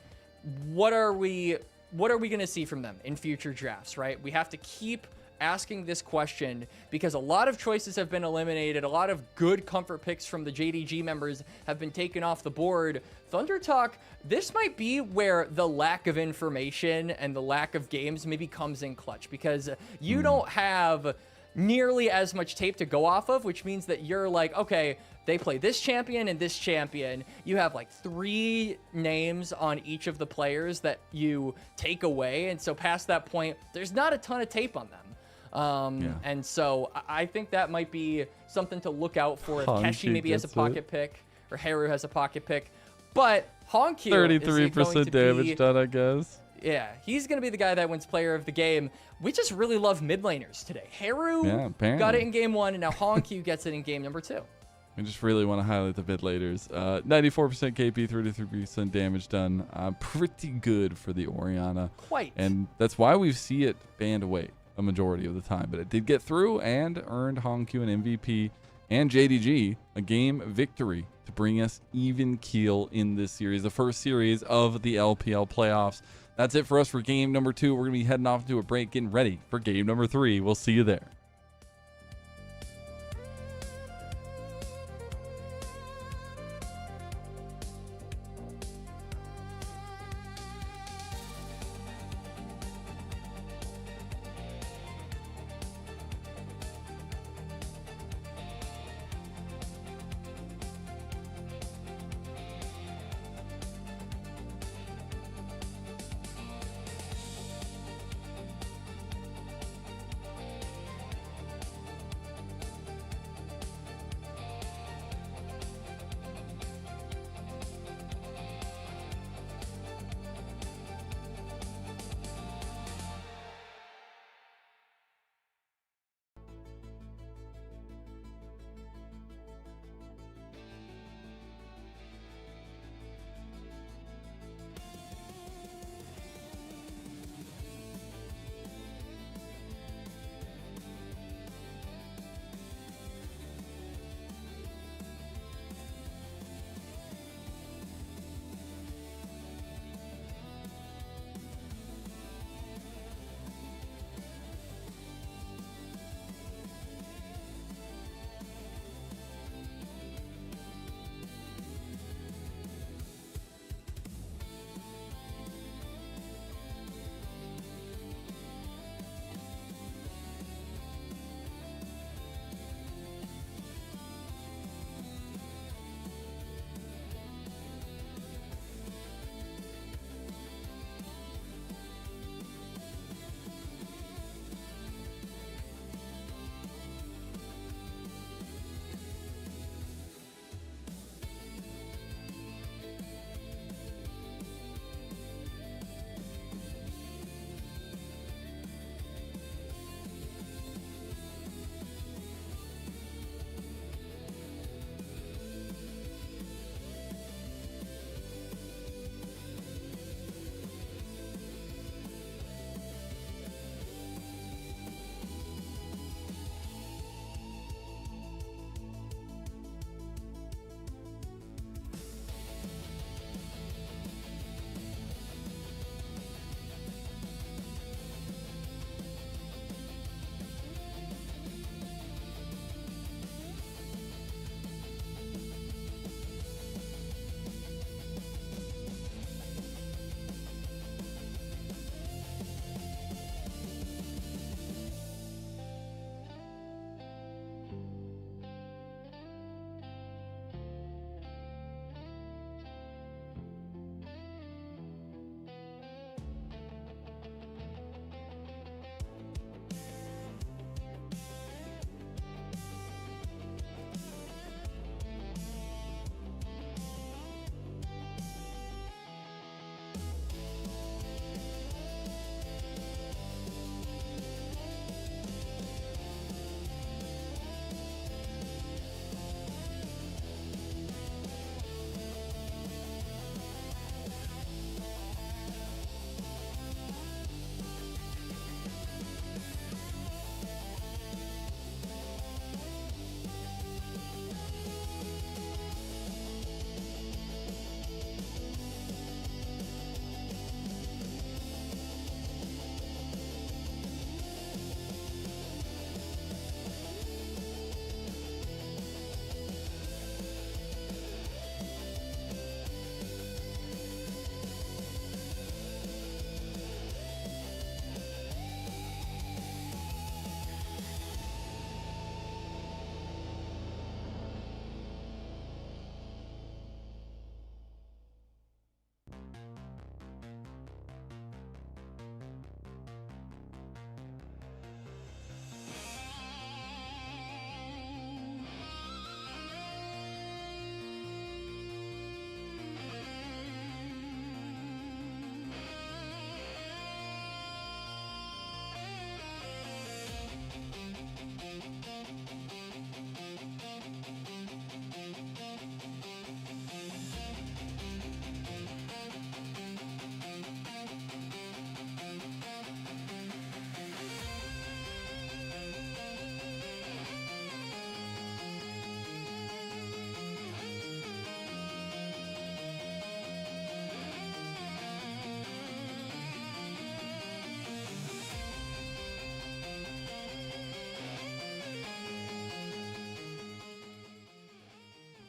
what are we going to see from them in future drafts, right? We have to keep asking this question, because a lot of choices have been eliminated. A lot of good comfort picks from the JDG members have been taken off the board. Thunder Talk, this might be where the lack of information and the lack of games maybe comes in clutch, because you don't have nearly as much tape to go off of, which means that you're like, okay, they play this champion and this champion. You have like 3 names on each of the players that you take away. And so past that point, there's not a ton of tape on them. And so I think that might be something to look out for if Keshi maybe has a pocket pick, or Haru has a pocket pick. But Honkyu 33% damage done, I guess. Yeah, he's going to be the guy that wins player of the game. We just really love mid laners today. Haru got it in game 1, and now Honkyu gets it in game number 2. I just really want to highlight the mid laners. 94% KP, 33% damage done. Pretty good for the Orianna. Quite. And that's why we see it banned away a majority of the time. But it did get through and earned Honkyu an MVP and JDG a game victory to bring us even keel in this series, the first series of the LPL playoffs. That's it for us for game number 2. We're going to be heading off to a break, getting ready for game number 3. We'll see you there.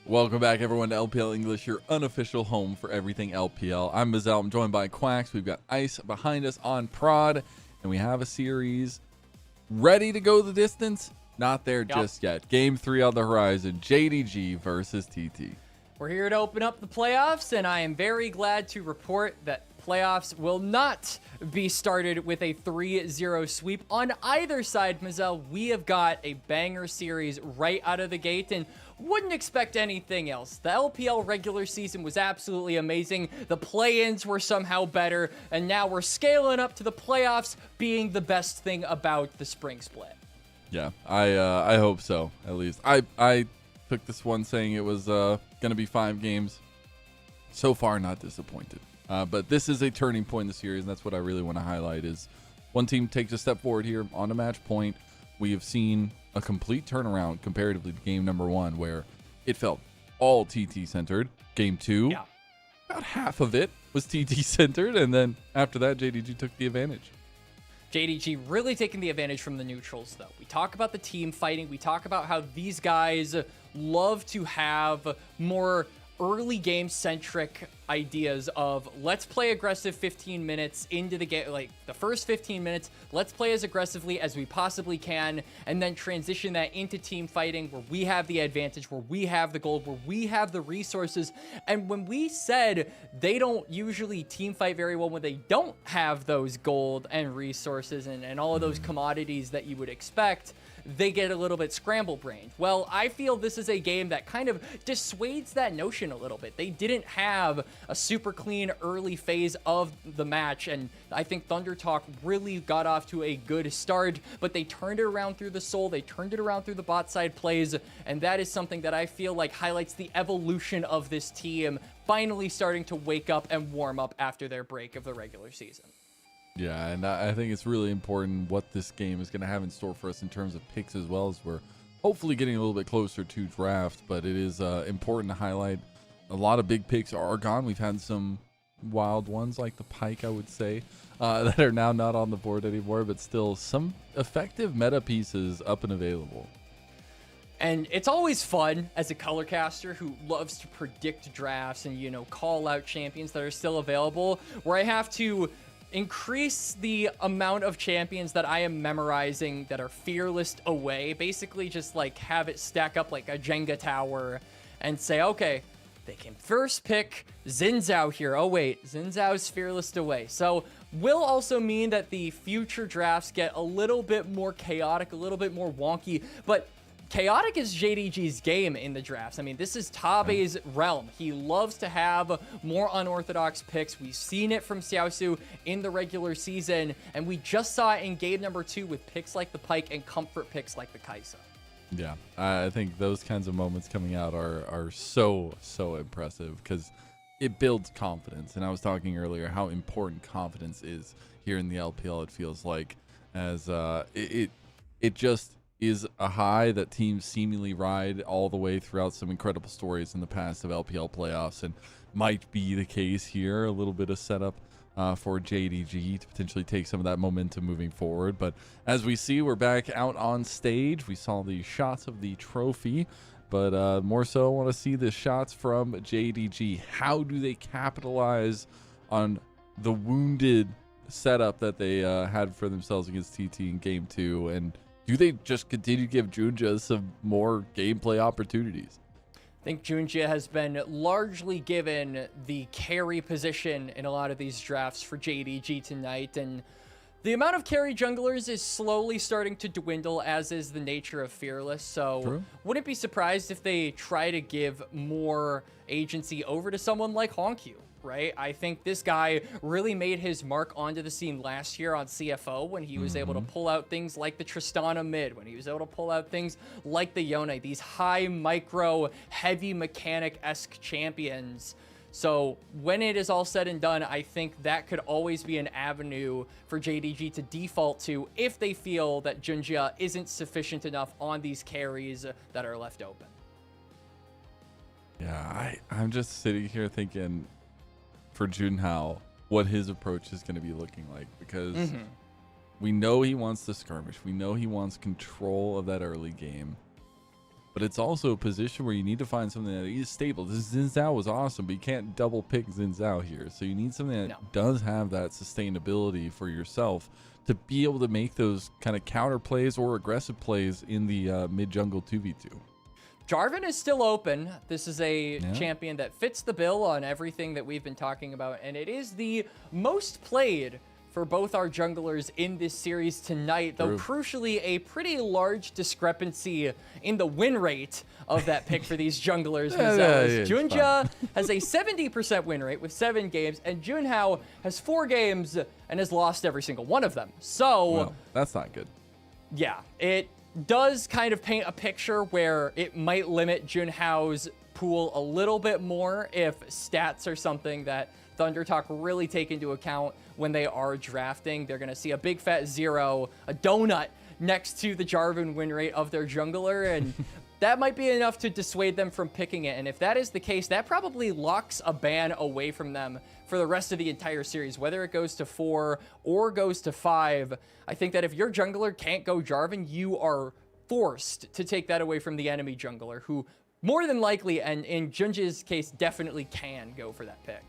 Welcome back, everyone, to LPL English, your unofficial home for everything LPL. I'm Mazel. I'm joined by Quacks. We've got Ice behind us on Prod, and we have a series ready to go the distance. Not there just yet. Game 3 on the horizon, JDG versus TT. We're here to open up the playoffs, and I am very glad to report that playoffs will not be started with a 3-0 sweep on either side, Mazel. We have got a banger series right out of the gate, and wouldn't expect anything else. The LPL regular season was absolutely amazing. The play-ins were somehow better, and now we're scaling up to the playoffs being the best thing about the spring split. Yeah, I hope so, at least. I took this one saying it was going to be 5 games. So far, not disappointed. But this is a turning point in the series, and that's what I really want to highlight is one team takes a step forward here on a match point. We have seen a complete turnaround comparatively to game number 1, where it felt all TT centered. Game 2, about half of it was TT centered, and then after that, JDG took the advantage. JDG really taking the advantage from the neutrals, though. We talk about the team fighting. We talk about how these guys love to have more early game centric ideas of let's play aggressive 15 minutes into the game, like the first 15 minutes, let's play as aggressively as we possibly can, and then transition that into team fighting where we have the advantage, where we have the gold, where we have the resources. And when we said they don't usually team fight very well when they don't have those gold and resources and all of those commodities that you would expect, they get a little bit scramble-brained. Well, I feel this is a game that kind of dissuades that notion a little bit. They didn't have a super clean early phase of the match, and I think Thunder Talk really got off to a good start, but they turned it around through the soul, they turned it around through the bot side plays, and that is something that I feel like highlights the evolution of this team finally starting to wake up and warm up after their break of the regular season. Yeah, and I think it's really important what this game is going to have in store for us in terms of picks, as well as we're hopefully getting a little bit closer to draft. But it is important to highlight a lot of big picks are gone. We've had some wild ones like the Pike, I would say, that are now not on the board anymore, but still some effective meta pieces up and available. And it's always fun as a color caster who loves to predict drafts and, you know, call out champions that are still available, where I have to increase the amount of champions that I am memorizing that are fearless away. Basically just like have it stack up like a Jenga tower and say, okay, they can first pick Xin Zhao here. Oh wait, Xin Zhao's fearless away. So will also mean that the future drafts get a little bit more chaotic, a little bit more wonky, but chaotic is JDG's game in the drafts. I mean, this is Tabe's realm. He loves to have more unorthodox picks. We've seen it from Xiaosu in the regular season, and we just saw it in game number 2 with picks like the Pike and comfort picks like the Kaisa. Yeah, I think those kinds of moments coming out are so impressive because it builds confidence. And I was talking earlier how important confidence is here in the LPL. It feels like as it just is a high that teams seemingly ride all the way throughout some incredible stories in the past of LPL playoffs, and might be the case here. A little bit of setup for JDG to potentially take some of that momentum moving forward. But as we see, we're back out on stage. We saw the shots of the trophy, but more so I want to see the shots from JDG. How do they capitalize on the wounded setup that they had for themselves against TT in game 2, and do they just continue to give Junja some more gameplay opportunities? I think Junja has been largely given the carry position in a lot of these drafts for JDG tonight, and the amount of carry junglers is slowly starting to dwindle, as is the nature of Fearless. So wouldn't be surprised if they try to give more agency over to someone like Honkyu. right? I think this guy really made his mark onto the scene last year on CFO when he was able to pull out things like the Tristana mid, when he was able to pull out things like the Yone, these high micro, heavy mechanic-esque champions. So when it is all said and done, I think that could always be an avenue for JDG to default to if they feel that Junjia isn't sufficient enough on these carries that are left open. Yeah, I'm just sitting here thinking for Junhao what his approach is going to be looking like, because we know he wants the skirmish. We know he wants control of that early game. But it's also a position where you need to find something that is stable. This Xin Zhao was awesome, but you can't double pick Xin Zhao here. So you need something that does have that sustainability for yourself to be able to make those kind of counter plays or aggressive plays in the mid-jungle 2v2. Jarvan is still open. This is a champion that fits the bill on everything that we've been talking about, and it is the most played for both our junglers in this series tonight, though crucially a pretty large discrepancy in the win rate of that pick for these junglers. Junjia has a 70% win rate with 7 games, and Junhao has 4 games and has lost every single one of them. So well, that's not good. Yeah, it does kind of paint a picture where it might limit Junhao's pool a little bit more if stats are something that ThunderTalk really take into account when they are drafting. They're going to see a big fat 0, a donut next to the Jarvan win rate of their jungler, and that might be enough to dissuade them from picking it. And if that is the case, that probably locks a ban away from them for the rest of the entire series, whether it goes to 4 or goes to 5. I think that if your jungler can't go Jarvan, you are forced to take that away from the enemy jungler, who more than likely, and in Junjia's case, definitely can go for that pick.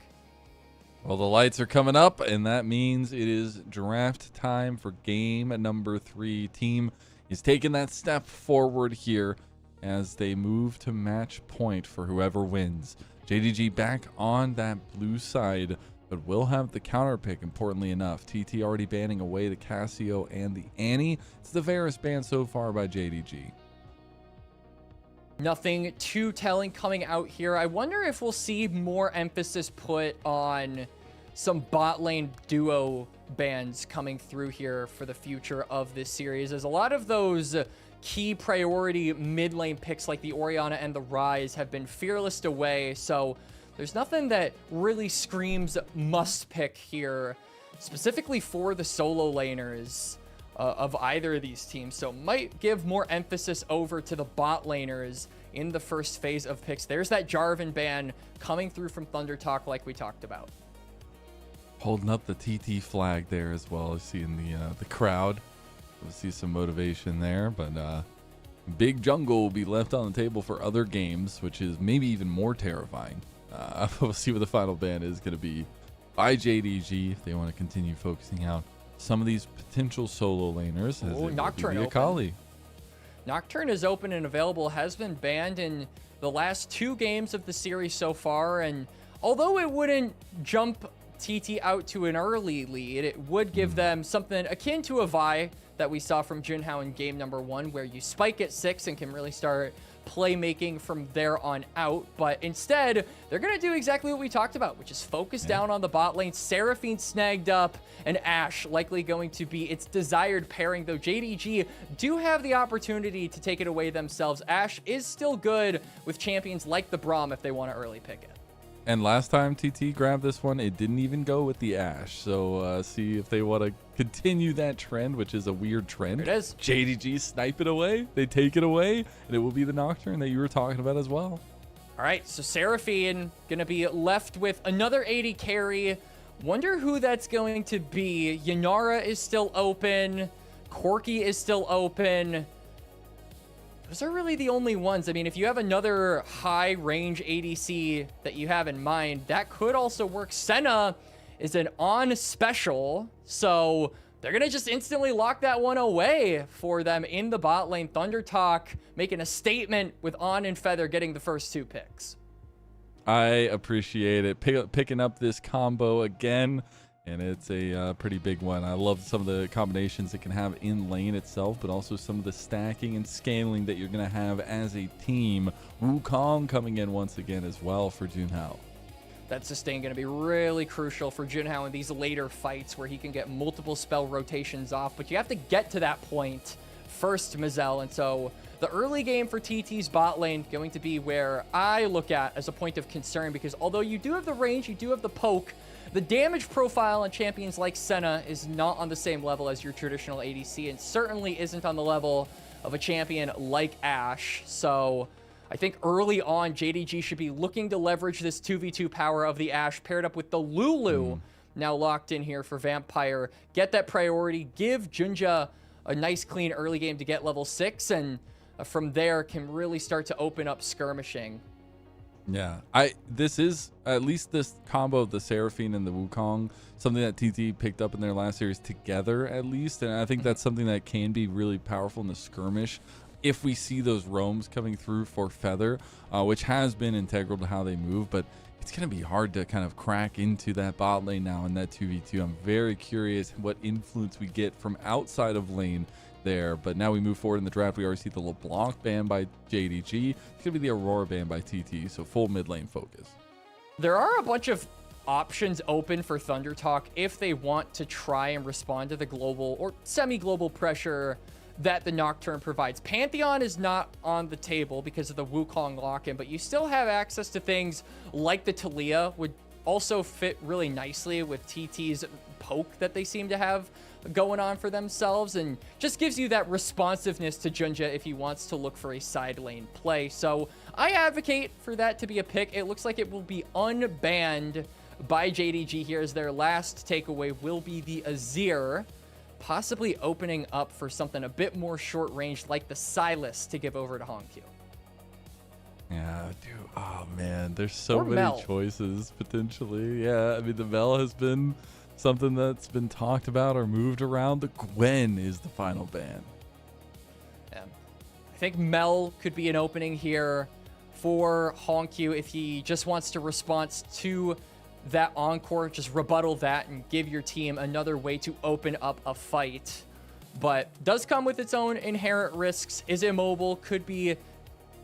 Well, the lights are coming up, and that means it is draft time for game number 3. Team is taking that step forward here as they move to match point for whoever wins. JDG back on that blue side, but will have the counter pick, importantly enough. TT already banning away the Casio and the Annie. It's the Varus ban so far by JDG. Nothing too telling coming out here. I wonder if we'll see more emphasis put on some bot lane duo bans coming through here for the future of this series, as a lot of those key priority mid lane picks like the Orianna and the Ryze have been fearlessed away. So there's nothing that really screams must pick here, specifically for the solo laners of either of these teams. So might give more emphasis over to the bot laners in the first phase of picks. There's that Jarvan ban coming through from ThunderTalk like we talked about. Holding up the TT flag there as well. I see in the crowd. We'll see some motivation there, but big jungle will be left on the table for other games, which is maybe even more terrifying. We'll see what the final ban is going to be by JDG if they want to continue focusing out some of these potential solo laners. Nocturne open. Nocturne is open and available, has been banned in the last 2 games of the series so far, and although it wouldn't jump TT out to an early lead, it would give them something akin to a Vi that we saw from Junhao in game number 1, where you spike at 6 and can really start playmaking from there on out. But instead, they're going to do exactly what we talked about, which is focus down on the bot lane. Seraphine snagged up, and Ashe likely going to be its desired pairing, though JDG do have the opportunity to take it away themselves. Ashe is still good with champions like the Braum if they want to early pick it. And last time TT grabbed this one, it didn't even go with the Ashe. So see if they want to continue that trend, which is a weird trend. It is. JDG snipe it away. They take it away, and it will be the Nocturne that you were talking about as well. All right, so Seraphine going to be left with another 80 carry. Wonder who that's going to be. Yanara is still open. Corki is still open. Those are really the only ones. I mean, if you have another high range ADC that you have in mind, that could also work. Senna is an on special, so they're going to just instantly lock that one away for them in the bot lane. ThunderTalk making a statement with On and Feather getting the first 2 picks. I appreciate it. Picking up this combo again, and it's a pretty big one. I love some of the combinations it can have in lane itself, but also some of the stacking and scaling that you're going to have as a team. Wukong coming in once again as well for Junhao. That sustain going to be really crucial for Junhao in these later fights where he can get multiple spell rotations off, but you have to get to that point first, Mazel. And so the early game for TT's bot lane going to be where I look at as a point of concern, because although you do have the range, you do have the poke, the damage profile on champions like Senna is not on the same level as your traditional ADC, and certainly isn't on the level of a champion like Ashe. So I think early on, JDG should be looking to leverage this 2v2 power of the Ashe paired up with the Lulu, now locked in here for Vampire. Get that priority, give Junja a nice clean early game to get level 6, and from there can really start to open up skirmishing. Yeah, this is, at least this combo of the Seraphine and the Wukong, something that TT picked up in their last series together at least, and I think that's something that can be really powerful in the skirmish if we see those roams coming through for Feather, which has been integral to how they move, but it's going to be hard to kind of crack into that bot lane now in that 2v2. I'm very curious what influence we get from outside of lane there, but now we move forward in the draft. We already see the LeBlanc ban by JDG. It's going to be the Aurora ban by TT, so full mid lane focus. There are a bunch of options open for Thunder Talk if they want to try and respond to the global or semi-global pressure that the Nocturne provides. Pantheon is not on the table because of the Wukong lock-in, but you still have access to things like the Talia, would also fit really nicely with TT's poke that they seem to have going on for themselves, and just gives you that responsiveness to Junja if he wants to look for a side lane play. So I advocate for that to be a pick. It looks like it will be unbanned by JDG here, as their last takeaway will be the Azir, possibly opening up for something a bit more short range like the Sylas to give over to Hongqiu. Yeah, dude. Oh man, there's so many choices potentially. Yeah, I mean the Mel has been something that's been talked about or moved around. The Gwen is the final ban. Yeah. I think Mel could be an opening here for Hongqiu if he just wants to respond to that encore, just rebuttal that and give your team another way to open up a fight. But does come with its own inherent risks. Is immobile, could be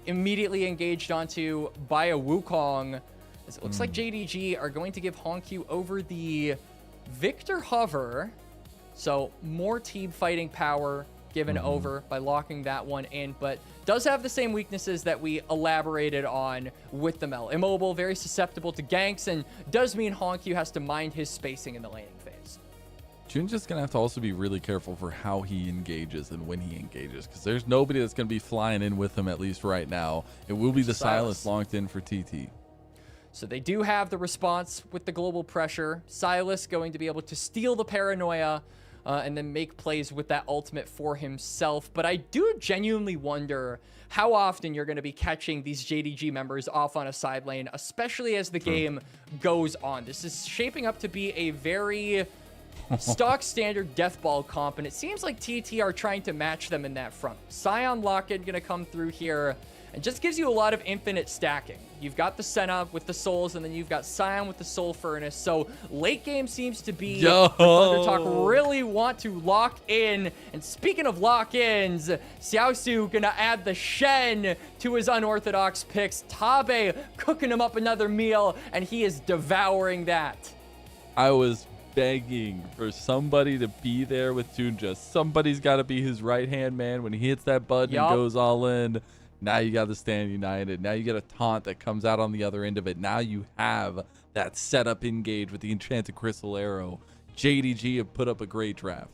immediately engaged onto by a Wukong, as it looks like JDG are going to give Hongqiu over the Victor Hover, so more team fighting power given over by locking that one in, but does have the same weaknesses that we elaborated on with the Mel. Immobile, very susceptible to ganks, and does mean Hongqiu has to mind his spacing in the laning phase. Junja's going to have to also be really careful for how he engages and when he engages, because there's nobody that's going to be flying in with him, at least right now. It will be the Sylas locked in for TT. So they do have the response with the global pressure. Sylas going to be able to steal the paranoia and then make plays with that ultimate for himself. But I do genuinely wonder how often you're going to be catching these JDG members off on a side lane, especially as the game goes on. This is shaping up to be a very stock standard death ball comp, and it seems like TT are trying to match them in that front. Scion lock-in going to come through here and just gives you a lot of infinite stacking. You've got the Senna with the souls, and then you've got Scion with the soul furnace. So late game seems to be where Thunder Talk really want to lock in. And speaking of lock-ins, Xiaosu gonna add the Shen to his unorthodox picks. Tabe cooking him up another meal, and he is devouring that. I was begging for somebody to be there with Junja. Somebody's got to be his right-hand man when he hits that button and goes all in. Now you got the Stand United. Now you get a taunt that comes out on the other end of it. Now you have that setup engage with the Enchanted Crystal Arrow. JDG have put up a great draft.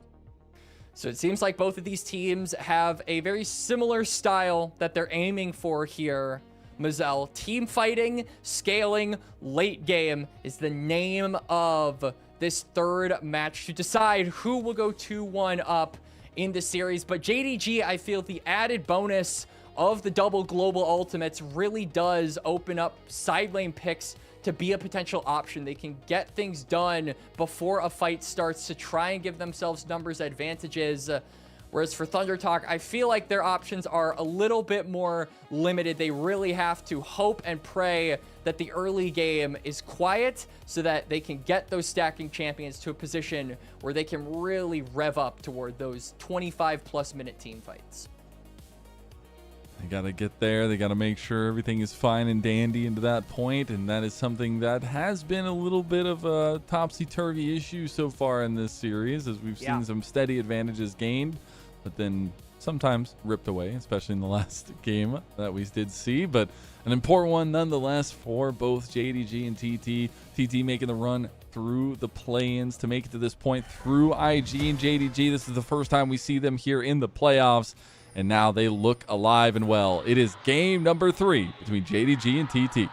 So it seems like both of these teams have a very similar style that they're aiming for here. Mazel, team fighting, scaling, late game is the name of this third match to decide who will go 2-1 up in the series. But JDG, I feel the added bonus of the double global ultimates really does open up side lane picks to be a potential option. They can get things done before a fight starts to try and give themselves numbers advantages. Whereas for Thunder Talk, I feel like their options are a little bit more limited. They really have to hope and pray that the early game is quiet so that they can get those stacking champions to a position where they can really rev up toward those 25+ minute team fights. They got to get there. They got to make sure everything is fine and dandy into that point, and that is something that has been a little bit of a topsy-turvy issue so far in this series, as we've seen some steady advantages gained, but then sometimes ripped away, especially in the last game that we did see. But an important one nonetheless for both JDG and TT. TT making the run through the play-ins to make it to this point through IG and JDG. This is the first time we see them here in the playoffs, and now they look alive and well. It is game number 3 between JDG and TT.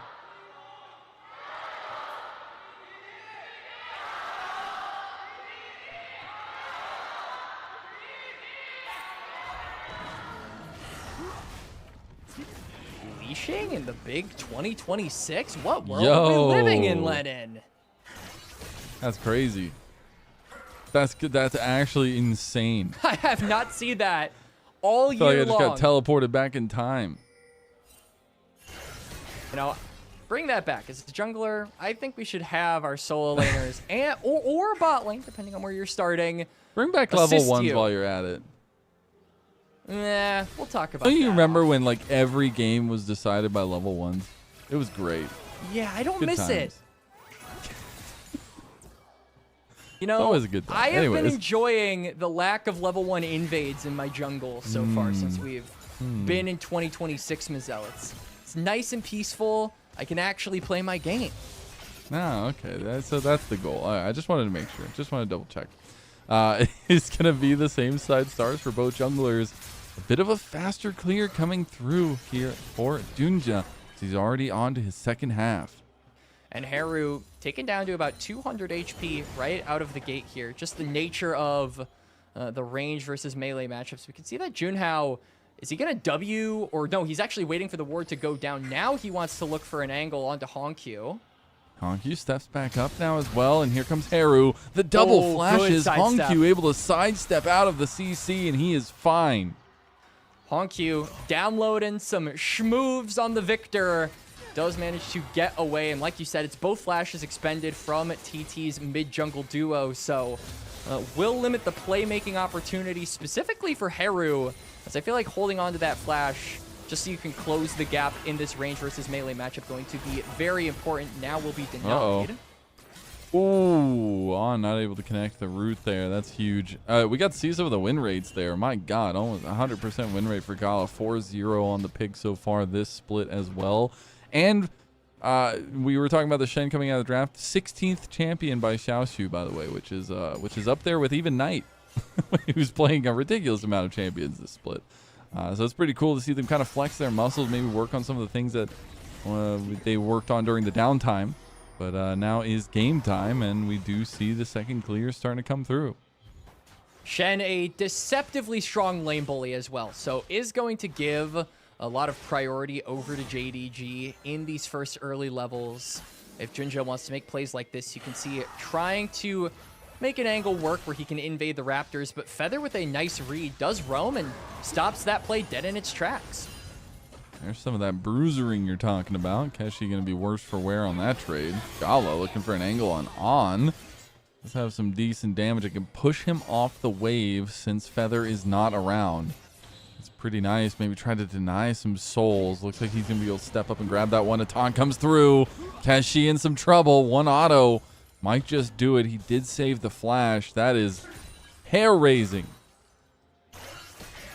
Leashing in the big 2026? What world are we living in, Lennon? That's crazy. That's good. That's actually insane. I have not seen that all year long. I long. just got teleported back in time. You know, bring that back. As a jungler, I think we should have our solo laners and or bot lane, depending on where you're starting. Bring back level 1s while you're at it. Nah, we'll talk about that. Don't you remember when like every game was decided by level 1s? It was great. Yeah, I don't miss times. it. You know, always a good time. I have been enjoying the lack of level 1 invades in my jungle so far since we've been in 2026, Mazel. It's nice and peaceful. I can actually play my game. Oh, okay. So that's the goal. I just wanted to make sure. Just wanted to double check. It's going to be the same side stars for both junglers. A bit of a faster clear coming through here for Junja. He's already on to his second half. And Haru taken down to about 200 HP right out of the gate here. Just the nature of the range versus melee matchups. We can see that Junhao, is he going to W? Or no, he's actually waiting for the ward to go down. Now he wants to look for an angle onto Hongyu. Hongyu steps back up now as well, and here comes Haru. The double flashes. Hongyu able to sidestep out of the CC, and he is fine. Hongyu downloading some schmoves on the Victor. Does manage to get away, and like you said, it's both flashes expended from TT's mid-jungle duo, so will limit the playmaking opportunity specifically for Haru, as I feel like holding on to that flash just so you can close the gap in this range versus melee matchup going to be very important. Now will be denied. Ooh, not able to connect the root there. That's huge. We got to see some of the win rates there. My God, almost 100% win rate for Gala. 4-0 on the pig so far this split as well. And we were talking about the Shen coming out of the draft. 16th champion by Xiaoshu, by the way, which is up there with even Knight, who's playing a ridiculous amount of champions this split. So it's pretty cool to see them kind of flex their muscles, maybe work on some of the things that they worked on during the downtime. But now is game time, and we do see the second clear starting to come through. Shen, a deceptively strong lane bully as well, so is going to give a lot of priority over to JDG in these first early levels. If Junja wants to make plays like this, you can see it trying to make an angle work where he can invade the Raptors, but Feather with a nice read does roam and stops that play dead in its tracks. There's some of that bruisering you're talking about. Keshi going to be worse for wear on that trade. Gala looking for an angle on. Let's have some decent damage. I can push him off the wave since Feather is not around. It's pretty nice. Maybe try to deny some souls. Looks like he's going to be able to step up and grab that one. Atan comes through. Keshi in some trouble. One auto. Might just do it. He did save the flash. That is hair-raising.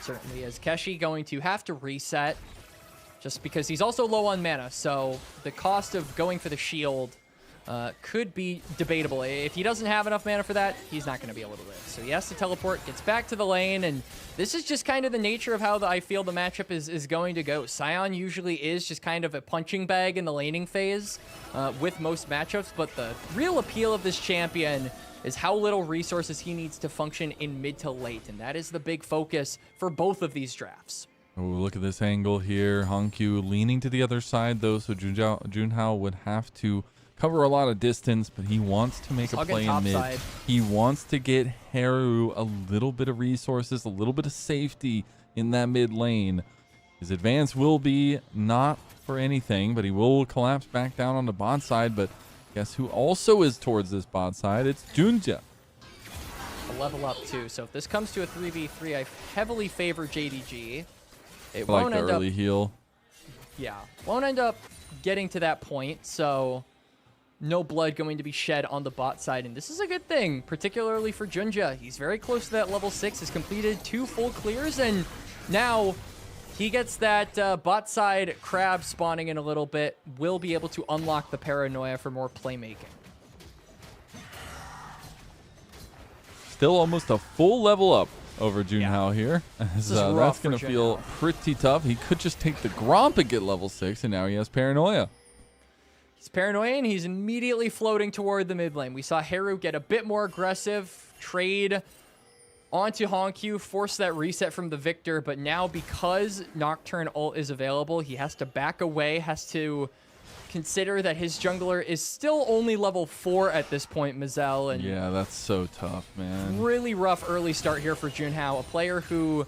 Certainly is. Keshi going to have to reset just because he's also low on mana. So the cost of going for the shield could be debatable. If he doesn't have enough mana for that, he's not going to be able to live. So he has to teleport, gets back to the lane, and this is just kind of the nature of how I feel the matchup is going to go. Sion usually is just kind of a punching bag in the laning phase with most matchups, but the real appeal of this champion is how little resources he needs to function in mid to late, and that is the big focus for both of these drafts. Oh, look at this angle here. Hongyu leaning to the other side, though, so Junhao would have to cover a lot of distance, but he wants to make a play in mid. Side. He wants to get Haru a little bit of resources, a little bit of safety in that mid lane. His advance will be not for anything, but he will collapse back down on the bot side. But guess who also is towards this bot side? It's Junja. A level up too. So if this comes to a 3v3, I heavily favor JDG. It like won't the end early up, heal. yeah, won't end up getting to that point, so no blood going to be shed on the bot side, and this is a good thing, particularly for Junja. He's very close to that level 6, has completed 2 full clears, and now he gets that bot side crab spawning in a little bit, will be able to unlock the paranoia for more playmaking. Still almost a full level up over Junhao here. As, that's going to feel pretty tough. He could just take the Gromp and get level 6, and now he has paranoia. He's paranoia, and he's immediately floating toward the mid lane. We saw Haru get a bit more aggressive, trade onto Honkyu, force that reset from the Victor, but now because Nocturne ult is available, he has to back away, has to consider that his jungler is still only level 4 at this point, Mazel. And yeah, that's so tough, man. Really rough early start here for Junhao, a player who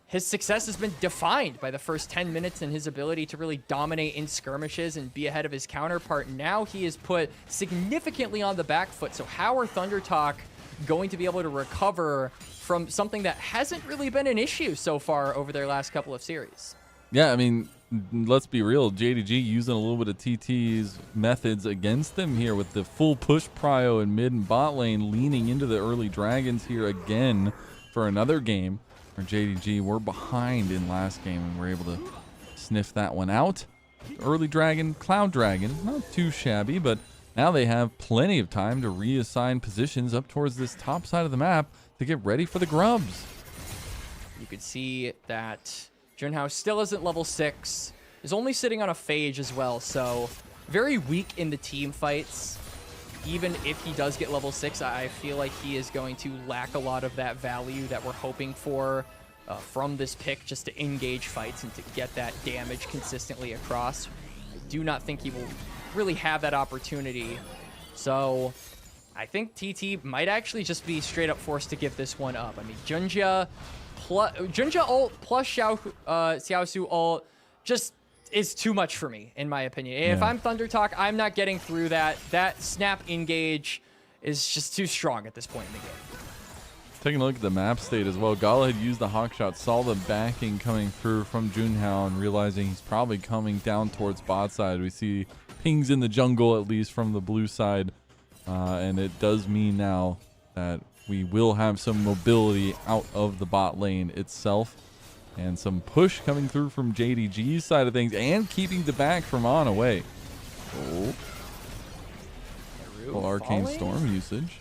his success has been defined by the first 10 minutes and his ability to really dominate in skirmishes and be ahead of his counterpart. Now he is put significantly on the back foot. So how are Thunder Talk going to be able to recover from something that hasn't really been an issue so far over their last couple of series? Yeah, I mean, let's be real. JDG using a little bit of TT's methods against them here with the full push prio in mid and bot lane, leaning into the early dragons here again for another game where JDG were behind in last game and were able to sniff that one out. Early dragon, Cloud Dragon, not too shabby, but now they have plenty of time to reassign positions up towards this top side of the map to get ready for the grubs. You could see that Junhao still isn't level 6, is only sitting on a phage as well, so very weak in the team fights. Even if he does get level 6, I feel like he is going to lack a lot of that value that we're hoping for from this pick, just to engage fights and to get that damage consistently across. I do not think he will really have that opportunity, so I think TT might actually just be straight up forced to give this one up. I mean, Junja ult plus Xiaosu ult just is too much for me, in my opinion. If I'm Thunder Talk, I'm not getting through that. That snap engage is just too strong at this point in the game. Taking a look at the map state as well, Gala had used the hawk shot, saw the backing coming through from Junhao, and realizing he's probably coming down towards bot side. We see pings in the jungle, at least from the blue side, and it does mean now that we will have some mobility out of the bot lane itself, and some push coming through from JDG's side of things, and keeping the back from on away. Oh. Well, Arcane Storm usage.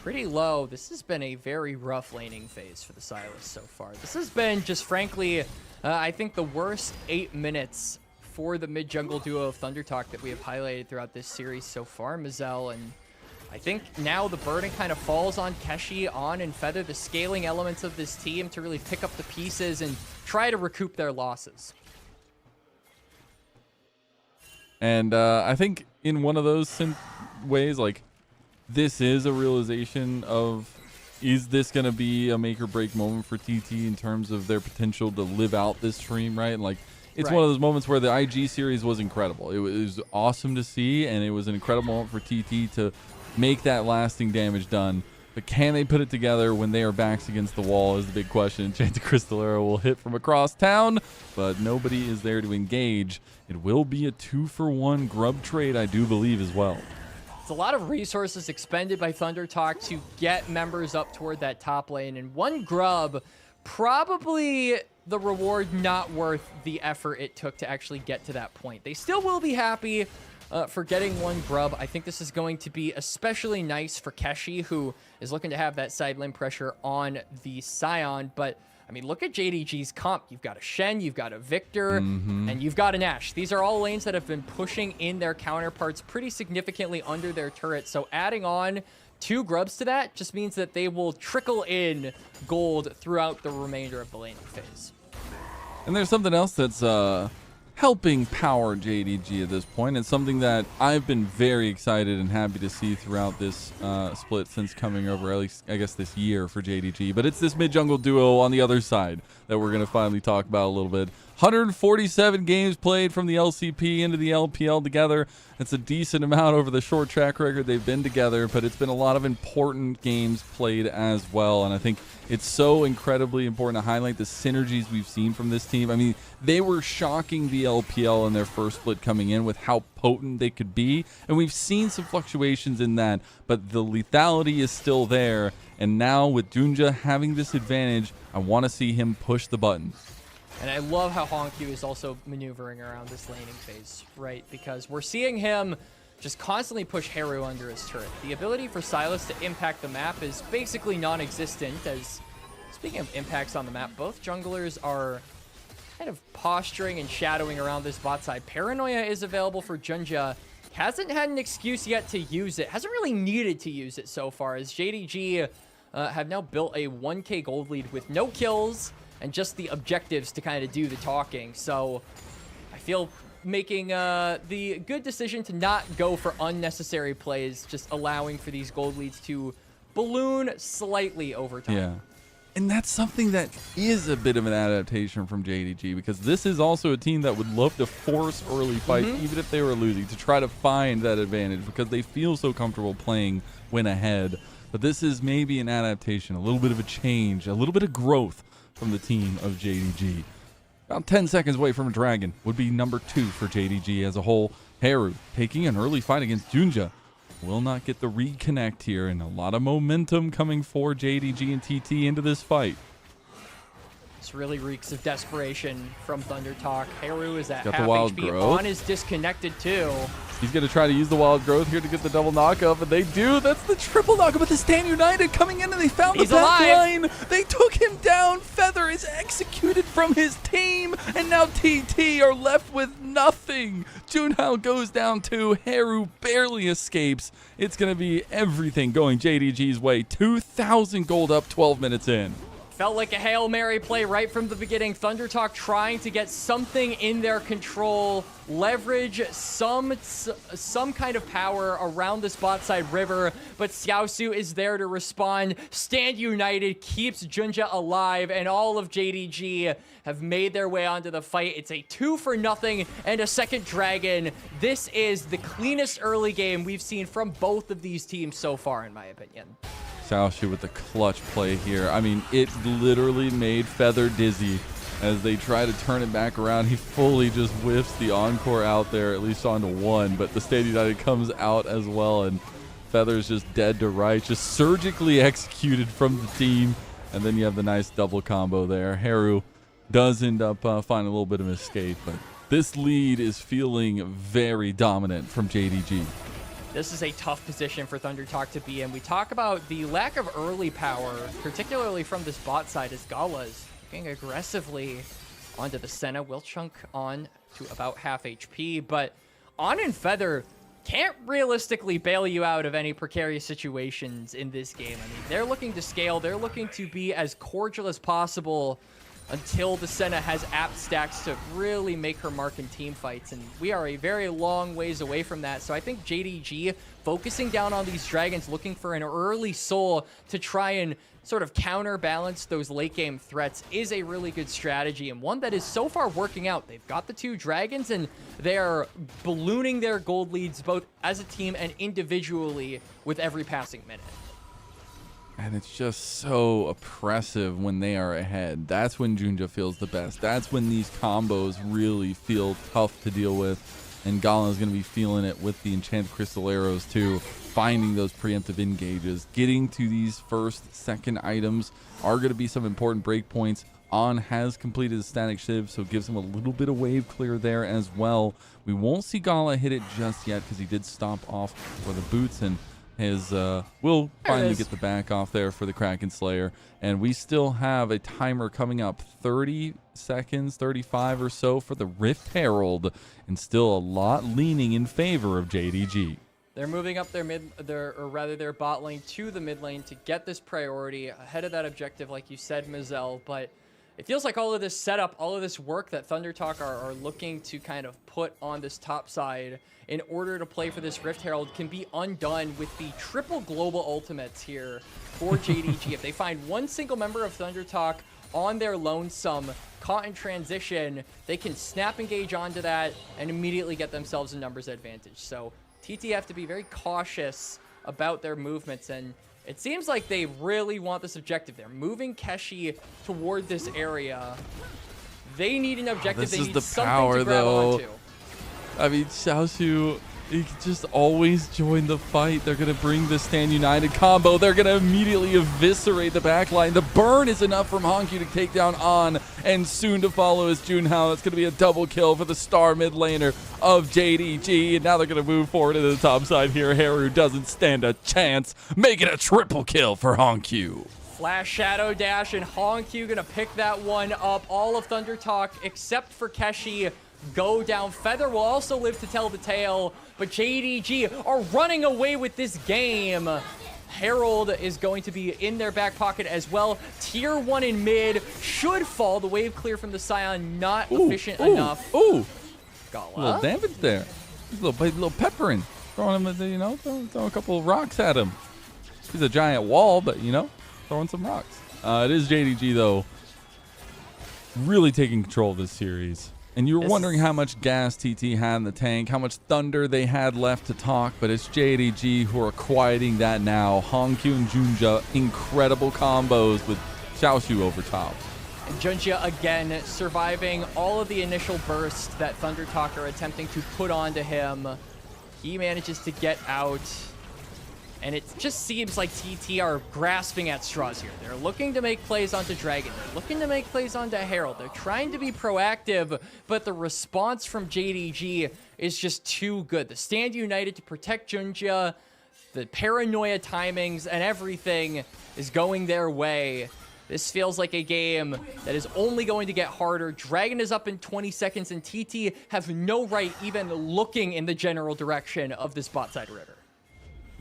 Pretty low. This has been a very rough laning phase for the Sylas so far. This has been just frankly, I think the worst 8 minutes for the mid-jungle duo of Thunder Talk that we have highlighted throughout this series so far, Mazel, and I think now the burden kind of falls on Keshi, on and Feather, the scaling elements of this team, to really pick up the pieces and try to recoup their losses. And I think in one of those ways, like, this is a realization of, is this going to be a make or break moment for TT in terms of their potential to live out this stream, right? And like, it's one of those moments where the IG series was incredible. It was awesome to see, and it was an incredible moment for TT to make that lasting damage done. But can they put it together when they are backs against the wall is the big question. Enchanted Crystalera will hit from across town, but nobody is there to engage. It will be a 2-for-1 grub trade, I do believe, as well. It's a lot of resources expended by Thunder Talk to get members up toward that top lane, and one grub, probably the reward not worth the effort it took to actually get to that point. They still will be happy for getting one grub. I think this is going to be especially nice for Keshi, who is looking to have that side lane pressure on the Scion, but I mean, look at JDG's comp. You've got a Shen, you've got a Victor, and you've got an Ashe. These are all lanes that have been pushing in their counterparts pretty significantly under their turret. So adding on 2 grubs to that just means that they will trickle in gold throughout the remainder of the laning phase. And there's something else that's helping power JDG at this point. It's something that I've been very excited and happy to see throughout this split since coming over, at least I guess this year for JDG. But it's this mid-jungle duo on the other side that we're going to finally talk about a little bit. 147 games played from the LCP into the LPL together. It's a decent amount over the short track record they've been together, but it's been a lot of important games played as well. And I think it's so incredibly important to highlight the synergies we've seen from this team. I mean, they were shocking the LPL in their first split coming in with how potent they could be. And we've seen some fluctuations in that, but the lethality is still there. And now with Junja having this advantage, I want to see him push the buttons. And I love how Honkyu is also maneuvering around this laning phase, right? Because we're seeing him just constantly push Haru under his turret. The ability for Sylas to impact the map is basically non-existent, as, speaking of impacts on the map, both junglers are kind of posturing and shadowing around this bot side. Paranoia is available for Junja. Hasn't had an excuse yet to use it. Hasn't really needed to use it so far, as JDG have now built a 1k gold lead with no kills and just the objectives to kind of do the talking. So I feel making the good decision to not go for unnecessary plays, just allowing for these gold leads to balloon slightly over time. Yeah. And that's something that is a bit of an adaptation from JDG, because this is also a team that would love to force early fights, even if they were losing, to try to find that advantage because they feel so comfortable playing win ahead. But this is maybe an adaptation, a little bit of a change, a little bit of growth from the team of JDG. About 10 seconds away from a dragon would be number 2 for JDG as a whole. Haru taking an early fight against Junja. Will not get the reconnect here, and a lot of momentum coming for JDG and TT into this fight. This really reeks of desperation from Thunder Talk. Haru is at Got half the wild HP. growth. On is disconnected too. He's going to try to use the wild growth here to get the double knockup, and they do. That's the triple knockup, but the Stand United coming in, and they found the back line. They took him down. Feather is executed from his team, and now TT are left with nothing. Junhao goes down too. Haru barely escapes. It's going to be everything going JDG's way. 2,000 gold up 12 minutes in. Felt like a Hail Mary play right from the beginning. Thunder Talk trying to get something in their control, leverage some kind of power around this bot side river, but Xiaosu is there to respond. Stand United keeps Junja alive, and all of JDG have made their way onto the fight. It's a 2-for-0 and a second dragon. This is the cleanest early game we've seen from both of these teams so far, in my opinion. Xiaoxu with the clutch play here. I mean, it literally made Feather dizzy as they try to turn it back around. He fully just whiffs the encore out there, at least onto one, but the Stand United comes out as well, and Feather's just dead to rights, just surgically executed from the team. And then you have the nice double combo there. Haru does end up finding a little bit of an escape, but this lead is feeling very dominant from JDG. This is a tough position for Thunder Talk to be in. We talk about the lack of early power, particularly from this bot side, as Gala is looking aggressively onto the Senna. Will chunk on to about half HP, but On and Feather can't realistically bail you out of any precarious situations in this game. I mean, they're looking to scale. They're looking to be as cordial as possible until the Senna has apt stacks to really make her mark in team fights, and we are a very long ways away from that. So I think JDG focusing down on these dragons, looking for an early soul to try and sort of counterbalance those late game threats, is a really good strategy, and one that is so far working out. They've got the 2 dragons, and they're ballooning their gold leads both as a team and individually with every passing minute. And it's just so oppressive when they are ahead. That's when Junja feels the best. That's when these combos really feel tough to deal with. And Gala is going to be feeling it with the Enchanted Crystal Arrows too. Finding those preemptive engages. Getting to these first, second items are going to be some important breakpoints. On has completed the static shiv, so it gives him a little bit of wave clear there as well. We won't see Gala hit it just yet because he did stop off for the boots, and will finally get the back off there for the Kraken Slayer. And we still have a timer coming up, 30 seconds, 35 or so for the Rift Herald, and still a lot leaning in favor of JDG. They're moving up their bot lane to the mid lane to get this priority ahead of that objective, like you said, Mazel. But it feels like all of this setup, all of this work that Thunder Talk are looking to kind of put on this top side in order to play for this Rift Herald can be undone with the triple global ultimates here for JDG. If they find one single member of Thunder Talk on their lonesome, caught in transition, they can snap engage onto that and immediately get themselves a numbers advantage. So TT have to be very cautious about their movements, and it seems like they really want this objective. They're moving Keshi toward this area. They need an objective. They need something to grab onto. I mean, Xiaoshu, he can just always join the fight. They're going to bring the Stand United combo. They're going to immediately eviscerate the backline. The burn is enough from Hongyu to take down On, and soon to follow is Junhao. That's going to be a double kill for the star mid laner of JDG. And now they're going to move forward to the top side here. Haru doesn't stand a chance, making a triple kill for Hongyu. Flash Shadow Dash, and Hongyu going to pick that one up. All of Thunder Talk, except for Keshi, go down. Feather will also live to tell the tale, but JDG are running away with this game. Herald is going to be in their back pocket as well. Tier 1 in mid should fall. The wave clear from the Scion, not efficient enough. Gala. A little damage there. A little peppering. Throwing him, you know, throwing a couple of rocks at him. He's a giant wall, but, you know, throwing some rocks. It is JDG, though, really taking control of this series. And you were wondering how much gas TT had in the tank, how much thunder they had left to talk, but it's JDG who are quieting that now. Hongyu and Junja, incredible combos with Xiaoshu over top. And Junja, again, surviving all of the initial burst that Thunder Talk are attempting to put onto him. He manages to get out. And it just seems like TT are grasping at straws here. They're looking to make plays onto Dragon. They're looking to make plays onto Herald. They're trying to be proactive, but the response from JDG is just too good. The Stand United to protect Junja, the paranoia timings, and everything is going their way. This feels like a game that is only going to get harder. Dragon is up in 20 seconds, and TT have no right even looking in the general direction of this bot side river.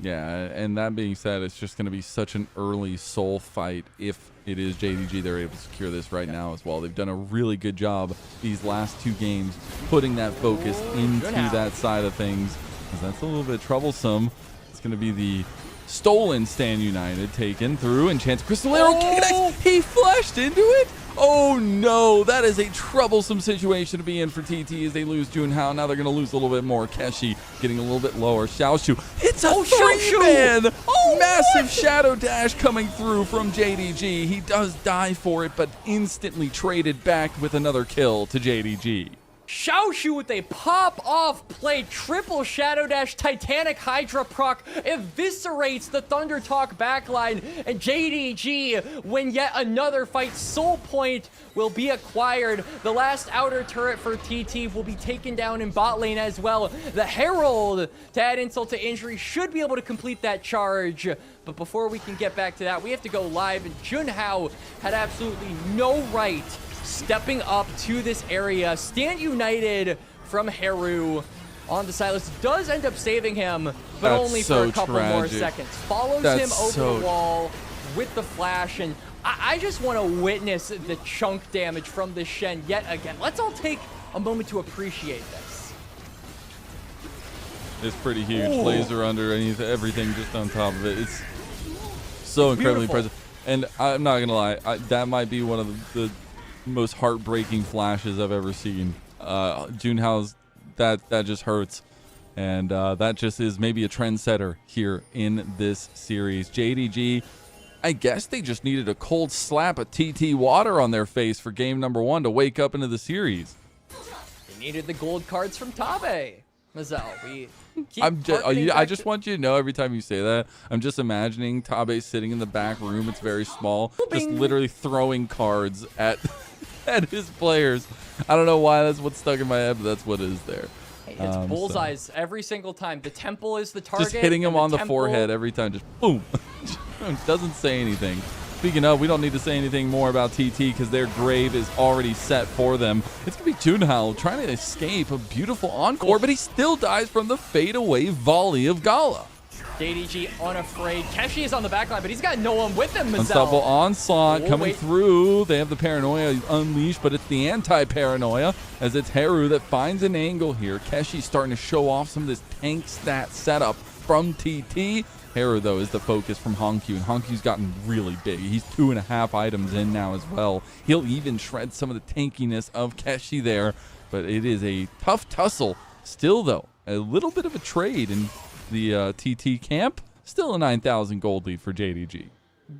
Yeah, and that being said, it's just going to be such an early soul fight if it is JDG. They're able to secure this right now as well. They've done a really good job these last two games putting that focus into that side of things, because that's a little bit troublesome. It's going to be the stolen Stand United taken through, and Chance Crystal Arrow connects. He flashed into it. Oh no, that is a troublesome situation to be in for TT as they lose Junhao. Now they're going to lose a little bit more. Keshi getting a little bit lower. Xiaoshu hits a three-man. Massive Shadow Dash coming through from JDG. He does die for it, but instantly traded back with another kill to JDG. Xiaoshu with a pop-off play, triple Shadow Dash, Titanic Hydra proc, eviscerates the Thunder Talk backline, and JDG win yet another fight. Soul Point will be acquired. The last outer turret for TT will be taken down in bot lane as well. The Herald, to add insult to injury, should be able to complete that charge. But before we can get back to that, we have to go live, and Junhao had absolutely no right stepping up to this area. Stand United from Haru on the Silas does end up saving him, but only for a couple more seconds. Follows him over the wall with the flash, and I just want to witness the chunk damage from this Shen yet again. Let's all take a moment to appreciate this. It's pretty huge. Laser underneath everything, just on top of it. It's so incredibly impressive. And I'm not gonna lie, that might be one of the most heartbreaking flashes I've ever seen. Junhao's, that just hurts, and that just is maybe a trendsetter here in this series. JDG, I guess they just needed a cold slap of TT water on their face for game number 1 to wake up into the series. They needed the gold cards from Tabe. Mazel, we I just want you to know, every time you say that, I'm just imagining Tabe sitting in the back room. It's very small, just literally throwing cards at his players. I don't know why that's what's stuck in my head, but that's what is there. Hey, it's bullseyes every single time. The temple is the target. Just hitting him on the forehead every time. Just boom. Doesn't say anything. Speaking of, we don't need to say anything more about TT because their grave is already set for them. It's going to be Junhao trying to escape a beautiful encore, but he still dies from the fadeaway volley of Gala. JDG unafraid. Keshi is on the backline, but he's got no one with him. Unstoppable onslaught coming through. They have the paranoia unleashed, but it's the anti-paranoia as it's Haru that finds an angle here. Keshi starting to show off some of this tank stat setup from TT. Haru, though, is the focus from Honkyu, and Honkyu's gotten really big. He's 2.5 items in now as well. He'll even shred some of the tankiness of Keshi there, but it is a tough tussle. Still, though, a little bit of a trade in the TT camp. Still a 9,000 gold lead for JDG.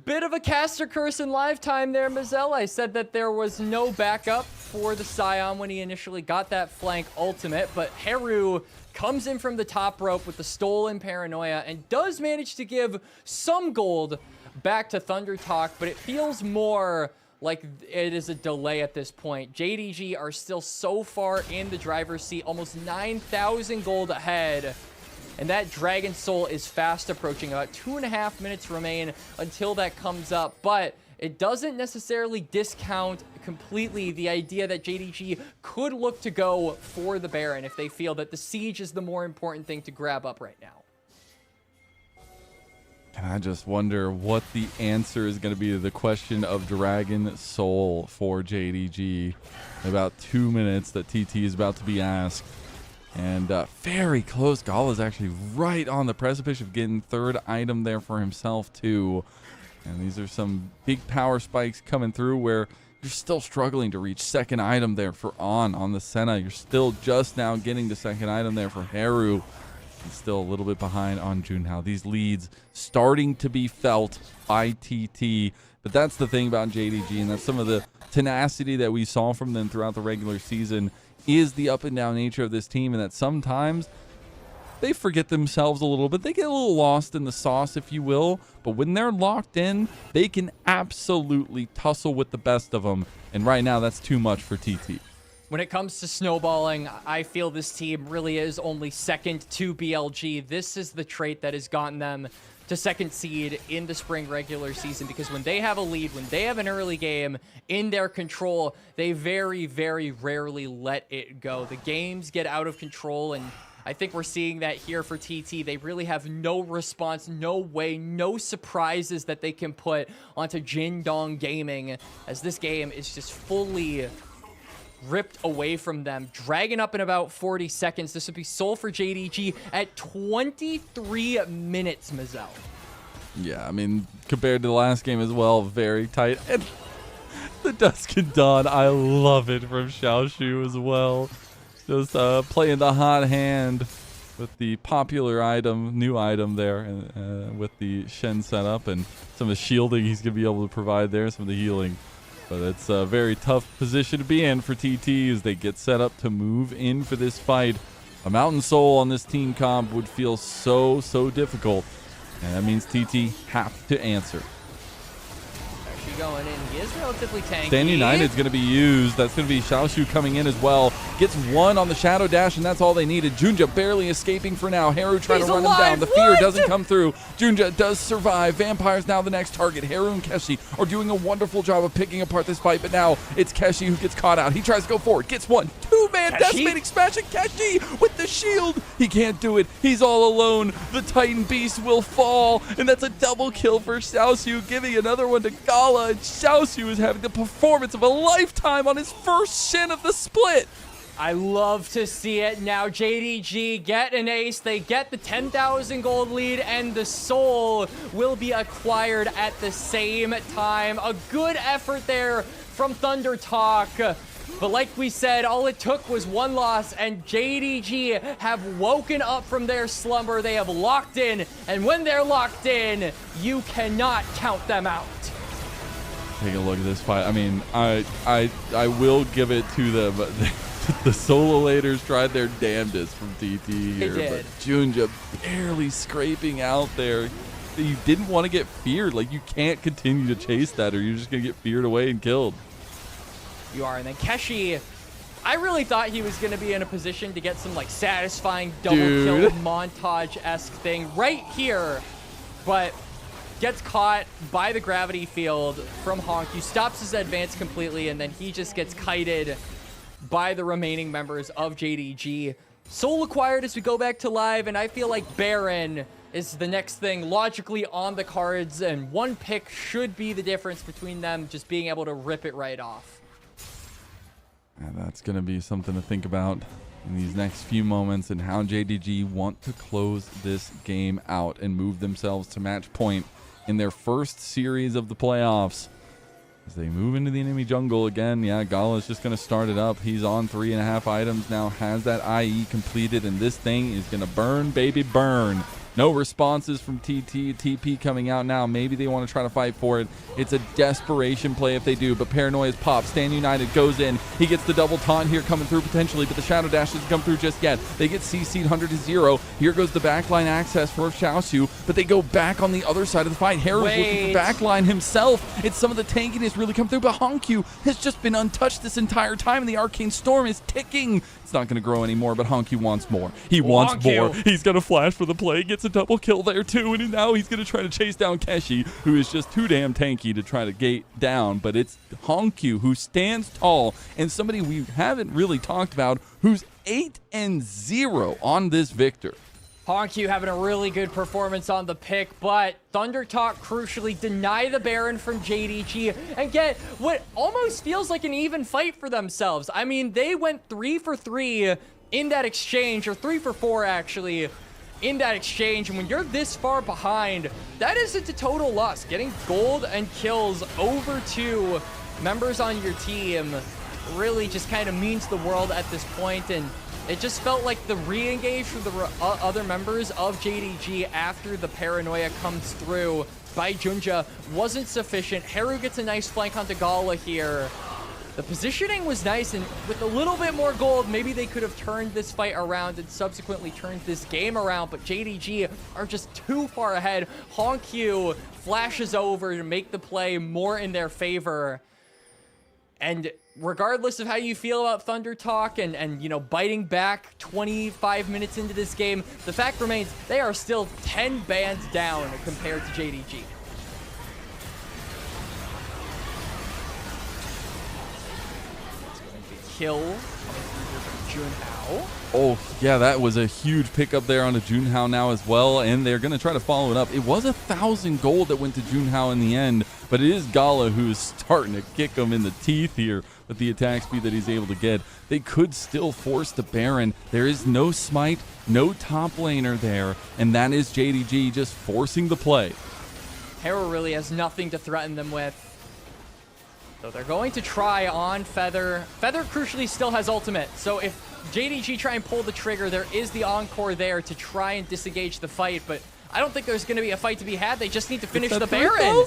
Bit of a caster curse in live time there, Mazel. I said that there was no backup for the Scion when he initially got that flank ultimate, but Haru comes in from the top rope with the stolen paranoia and does manage to give some gold back to Thunder Talk, but it feels more like it is a delay at this point. JDG are still so far in the driver's seat, almost 9,000 gold ahead. And that Dragon Soul is fast approaching. About 2.5 minutes remain until that comes up. But it doesn't necessarily discount completely the idea that JDG could look to go for the Baron if they feel that the siege is the more important thing to grab up right now. And I just wonder what the answer is going to be to the question of Dragon Soul for JDG. In about 2 minutes that TT is about to be asked. And very close. Gala's actually right on the precipice of getting third item there for himself too. And these are some big power spikes coming through where you're still struggling to reach second item there for on the Senna. You're still just now getting the second item there for Haru. And still a little bit behind on Junhao. These leads starting to be felt by TT. But that's the thing about JDG, and that's some of the tenacity that we saw from them throughout the regular season is the up and down nature of this team, and that sometimes they forget themselves a little bit. They get a little lost in the sauce, if you will, but when they're locked in, they can absolutely tussle with the best of them, and right now that's too much for TT. When it comes to snowballing, I feel this team really is only second to BLG. This is the trait that has gotten them to second seed in the spring regular season, because when they have a lead, when they have an early game in their control, they very, very rarely let it go. The games get out of control, and I think we're seeing that here for TT. They really have no response, no way, no surprises that they can put onto Jindong Gaming, as this game is just fully ripped away from them. Dragon up in about 40 seconds. This would be Soul for JDG at 23 minutes, Mazel. Yeah, I mean, compared to the last game as well, very tight. And the Dusk and Dawn, I love it from Xiaoshu as well. Just playing the hot hand with the popular item, new item there, and with the Shen setup and some of the shielding he's going to be able to provide there, some of the healing. But it's a very tough position to be in for TT as they get set up to move in for this fight. A Mountain Soul on this team comp would feel so difficult. And that means TT have to answer. Actually going in. He is relatively tanky. Stand United is going to be used. That's going to be Xiaoshu coming in as well. Gets one on the Shadow Dash, and that's all they needed. Junja barely escaping for now. Haru trying to run him down. The fear doesn't come through. Junja does survive. Vampire's now the next target. Haru and Keshi are doing a wonderful job of picking apart this fight, but now it's Keshi who gets caught out. He tries to go forward. Gets one. Two-man decimating smash, and Keshi with the shield. He can't do it. He's all alone. The Titan Beast will fall, and that's a double kill for Xiaoshu, giving another one to Gala. And Xiaoshu is having the performance of a lifetime on his first Shin of the split. I love to see it. Now JDG get an ace. They get the 10,000 gold lead, and the Soul will be acquired at the same time. A good effort there from Thunder Talk. But like we said, all it took was one loss, and JDG have woken up from their slumber. They have locked in, and when they're locked in, you cannot count them out. Take a look at this fight. I mean, I will give it to them. The Sololators tried their damnedest from TT here, but Junja barely scraping out there. You didn't want to get feared. Like, you can't continue to chase that, or you're just gonna get feared away and killed. You are. And then Keshi, I really thought he was going to be in a position to get some like satisfying double kill montage-esque thing right here, but gets caught by the gravity field from Honkyu, stops his advance completely, and then he just gets kited by the remaining members of JDG. Soul acquired as we go back to live, and I feel like Baron is the next thing logically on the cards, and one pick should be the difference between them just being able to rip it right off. And that's going to be something to think about. in these next few moments and how JDG want to close this game out and move themselves to match point in their first series of the playoffs. As they move into the enemy jungle again, yeah, Gala's just going to start it up. He's on 3.5 items now, has that IE completed, and this thing is going to burn, baby, burn. No responses from TP coming out now. Maybe they want to try to fight for it. It's a desperation play if they do, but Paranoia's pop. Stand United goes in. He gets the double taunt here coming through potentially, but the Shadow Dash doesn't come through just yet. They get CC'd 100-0. Here goes the backline access for Xiaoxiu, but they go back on the other side of the fight. Haru's looking for backline himself. It's some of the tankiness really come through, but Honkyu has just been untouched this entire time, and the Arcane Storm is ticking. It's not going to grow anymore, but Honkyu wants more. He wants more. He's going to flash for the play, gets a double kill there too, and now he's going to try to chase down Keshi, who is just too damn tanky to try to gate down. But it's Honkyu who stands tall, and somebody we haven't really talked about who's 8-0 on this victor. Honkyu having a really good performance on the pick, but ThunderTalk crucially deny the Baron from JDG and get what almost feels like an even fight for themselves. I mean, they went 3 for 3 in that exchange, or 3 for 4 actually, in that exchange, and when you're this far behind, that is a total loss. Getting gold and kills over 2 members on your team really just kind of means the world at this point, and it just felt like the re-engage from the other members of JDG after the Paranoia comes through by Junja wasn't sufficient. Haru gets a nice flank onto Gala here. The positioning was nice, and with a little bit more gold, maybe they could have turned this fight around and subsequently turned this game around, but JDG are just too far ahead. Honkyu flashes over to make the play more in their favor. And regardless of how you feel about ThunderTalk and you know, biting back 25 minutes into this game, the fact remains they are still 10 bans down compared to JDG. Kill coming through here from Junhao. Oh, yeah, that was a huge pickup there on the Junhao now as well, and they're going to try to follow it up. It was 1,000 gold that went to Junhao in the end, but it is Gala who's starting to kick him in the teeth here with the attack speed that he's able to get. They could still force the Baron. There is no smite, no top laner there, and that is JDG just forcing the play. Haru really has nothing to threaten them with. So they're going to try on Feather. Feather crucially still has ultimate, so if JDG try and pull the trigger, there is the Encore there to try and disengage the fight, but I don't think there's going to be a fight to be had. They just need to finish the Baron.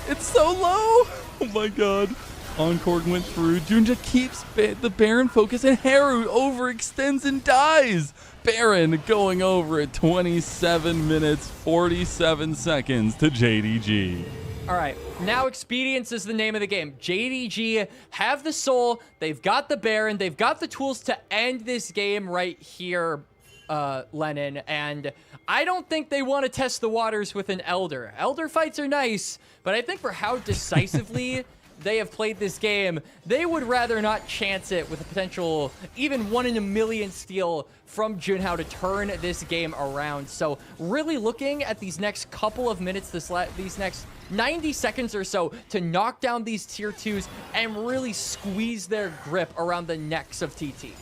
It's so low. Oh my god. Encore went through. Junja keeps the Baron focus, and Haru overextends and dies. Baron going over at 27 minutes, 47 seconds to JDG. All right, now expedience is the name of the game. JDG have the soul, they've got the Baron, they've got the tools to end this game right here, Lennon, and I don't think they want to test the waters with an Elder. Elder fights are nice, but I think for how decisively they have played this game, they would rather not chance it with a potential even 1 in a million steal from Junhao to turn this game around. So really looking at these next couple of minutes, these next 90 seconds or so to knock down these tier 2s and really squeeze their grip around the necks of TT.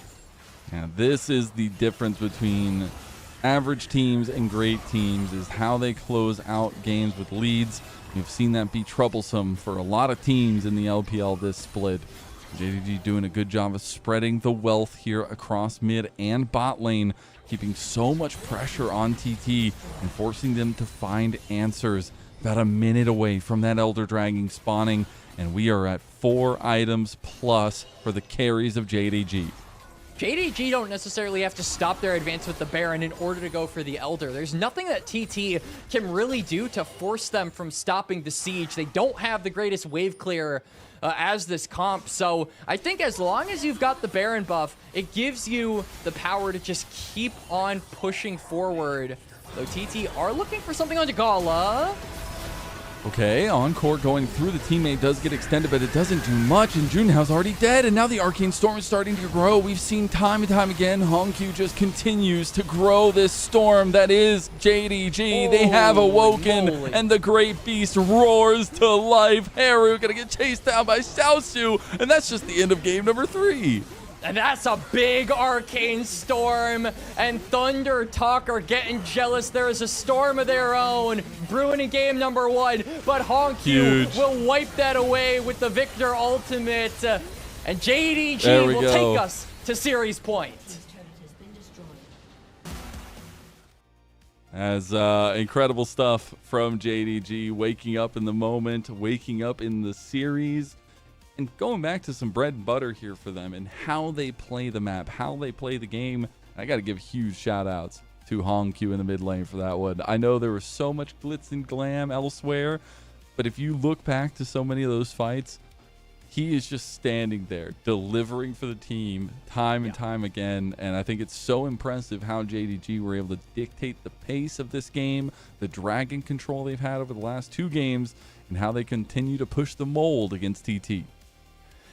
Yeah, this is the difference between average teams and great teams, is how they close out games with leads. You've seen that be troublesome for a lot of teams in the LPL this split. JDG doing a good job of spreading the wealth here across mid and bot lane, keeping so much pressure on TT and forcing them to find answers. About a minute away from that Elder Dragon spawning, and we are at 4 items plus for the carries of JDG. JDG don't necessarily have to stop their advance with the Baron in order to go for the Elder. There's nothing that TT can really do to force them from stopping the siege. They don't have the greatest wave clear as this comp, so I think as long as you've got the Baron buff, it gives you the power to just keep on pushing forward. Though TT are looking for something on Gala. Okay, Encore going through. The teammate does get extended, but it doesn't do much, and Junhao's already dead, and now the Arcane Storm is starting to grow. We've seen time and time again, Honkyu just continues to grow this storm that is JDG. They have awoken, and the Great Beast roars to life. Haru gonna get chased down by Xiaoxiu, and that's just the end of game number 3. And that's a big arcane storm, and Thunder Talk are getting jealous. There is a storm of their own brewing in game number 1, but Honkyu will wipe that away with the Victor ultimate, and JDG will take us to series point. As incredible stuff from JDG, waking up in the moment, waking up in the series, and going back to some bread and butter here for them and how they play the map, how they play the game. I got to give huge shout outs to Honkyu in the mid lane for that one. I know there was so much glitz and glam elsewhere, but if you look back to so many of those fights, he is just standing there delivering for the team time and time again. And I think it's so impressive how JDG were able to dictate the pace of this game, the dragon control they've had over the last 2 games, and how they continue to push the mold against TT.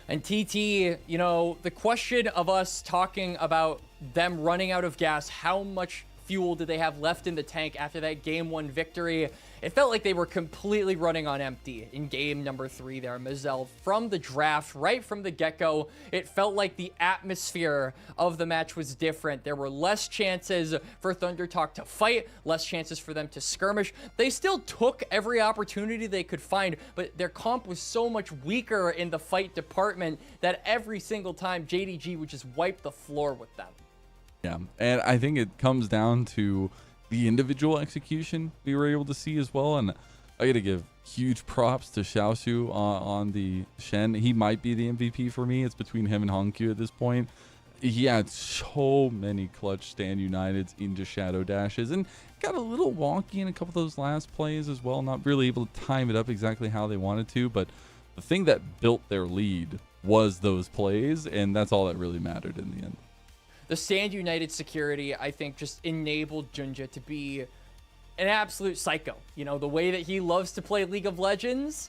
And TT, you know, the question of us talking about them running out of gas, how much fuel did they have left in the tank after that game 1 victory? It felt like they were completely running on empty in game number 3 there, Mazel. From the draft, right from the get-go, it felt like the atmosphere of the match was different. There were less chances for Thunder Talk to fight, less chances for them to skirmish. They still took every opportunity they could find, but their comp was so much weaker in the fight department that every single time JDG would just wipe the floor with them. Yeah, and I think it comes down to the individual execution we were able to see as well. And I got to give huge props to Xiaosu on the Shen. He might be the MVP for me. It's between him and Honkyu at this point. He had so many clutch stand uniteds into shadow dashes and got a little wonky in a couple of those last plays as well. Not really able to time it up exactly how they wanted to, but the thing that built their lead was those plays, and that's all that really mattered in the end. The Stand United security, I think, just enabled Junja to be an absolute psycho. You know, the way that he loves to play League of Legends,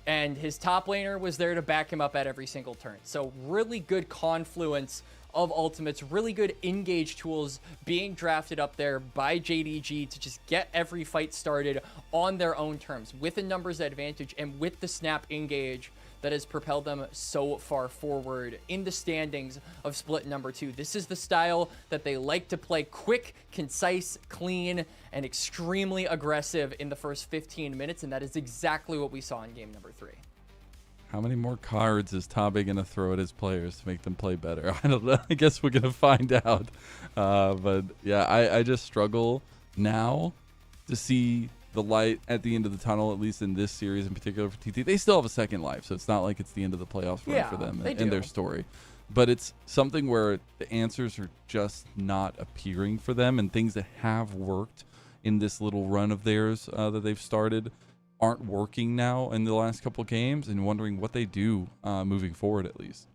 and his top laner was there to back him up at every single turn. So really good confluence of ultimates, really good engage tools being drafted up there by JDG to just get every fight started on their own terms with a numbers advantage and with the snap engage that has propelled them so far forward in the standings of split number 2. This is the style that they like to play: quick, concise, clean, and extremely aggressive in the first 15 minutes, and that is exactly what we saw in game number 3. How many more cards is Tabe going to throw at his players to make them play better? I don't know. I guess we're going to find out. But yeah, I just struggle now to see the light at the end of the tunnel, at least in this series in particular for TT. They still have a second life, so it's not like it's the end of the playoffs run for them and their story. But it's something where the answers are just not appearing for them, and things that have worked in this little run of theirs that they've started aren't working now in the last couple games, and wondering what they do moving forward at least.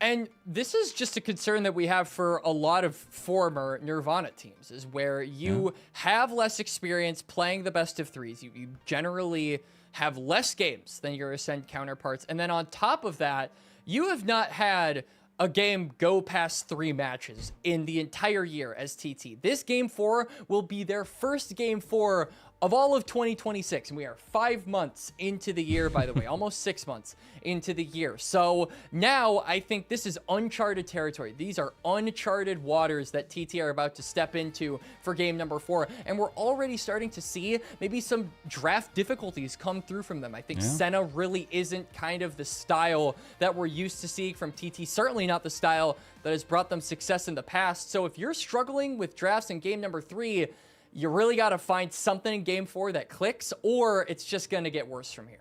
And this is just a concern that we have for a lot of former Nirvana teams, is where you have less experience playing the best of 3s. You generally have less games than your Ascend counterparts. And then on top of that, you have not had a game go past 3 matches in the entire year as TT. This game 4 will be their first game 4 of all of 2026, and we are 5 months into the year, by the way, almost 6 months into the year. So now I think this is uncharted territory. These are uncharted waters that TT are about to step into for game number 4, and we're already starting to see maybe some draft difficulties come through from them. I think Senna really isn't kind of the style that we're used to seeing from TT, certainly not the style that has brought them success in the past. So if you're struggling with drafts in game number 3, you really got to find something in game 4 that clicks, or it's just going to get worse from here.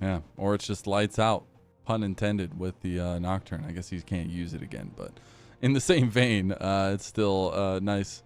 Yeah, or it's just lights out, pun intended, with the Nocturne. I guess you can't use it again, but in the same vein, it's still a nice,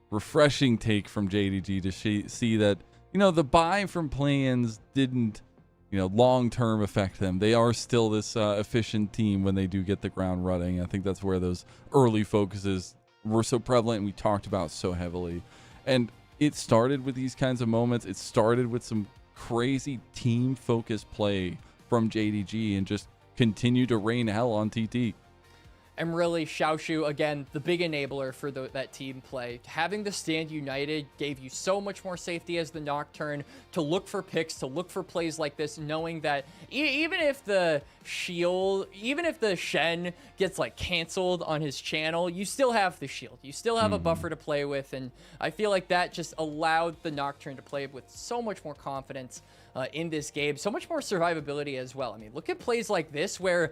refreshing take from JDG to see that, you know, the buy from play-ins didn't, you know, long-term affect them. They are still this efficient team when they do get the ground running. I think that's where those early focuses were so prevalent and we talked about so heavily. And it started with these kinds of moments. It started with some crazy team-focused play from JDG and just continued to rain hell on TT. And really, Xiaoshu, again, the big enabler for that team play. Having the stand united gave you so much more safety as the Nocturne to look for picks, to look for plays like this, knowing that even if the shield, even if the Shen gets like canceled on his channel, you still have the shield. You still have a buffer to play with. And I feel like that just allowed the Nocturne to play with so much more confidence in this game, so much more survivability as well. I mean, look at plays like this where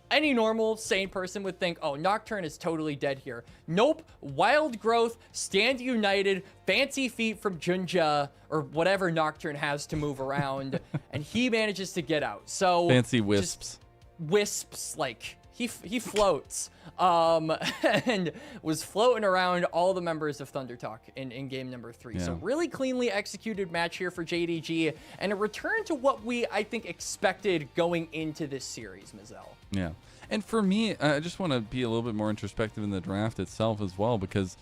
any normal, sane person would think, oh, Nocturne is totally dead here. Nope. Wild growth, stand united, fancy feet from Junja, or whatever Nocturne has to move around, and he manages to get out. So fancy wisps. Wisps, like, he floats. And was floating around all the members of Thunder Talk in game number 3. Yeah. So really cleanly executed match here for JDG, and a return to what we, I think, expected going into this series, Mazel. Yeah. And for me, I just want to be a little bit more introspective in the draft itself as well, because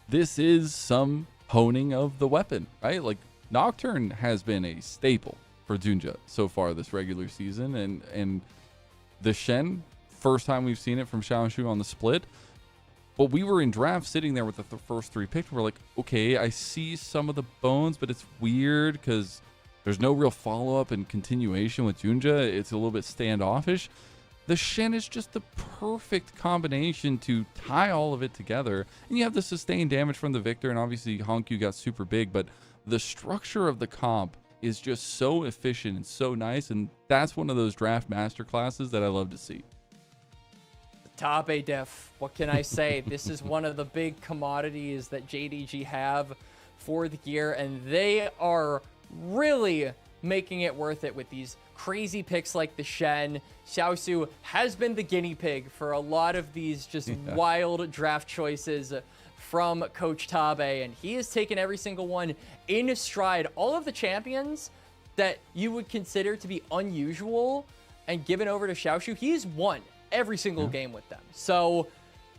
this is some honing of the weapon, right? Like, Nocturne has been a staple for Junja so far this regular season, and the Shen, first time we've seen it from Xiaoshu on the split. But we were in draft sitting there with the first 3 picks. We're like, okay, I see some of the bones, but it's weird because there's no real follow-up and continuation with Junja. It's a little bit standoffish. The Shen is just the perfect combination to tie all of it together. And you have the sustained damage from the Victor, and obviously Hongyu got super big, but the structure of the comp is just so efficient and so nice, and that's one of those draft masterclasses that I love to see. Top A def. What can I say? This is one of the big commodities that JDG have for the year, and they are really making it worth it with these crazy picks like the Shen. Xiaosu has been the guinea pig for a lot of these just wild draft choices from Coach Tabe, and he has taken every single one in stride. All of the champions that you would consider to be unusual and given over to Xiaoshu, he's won every single game with them. So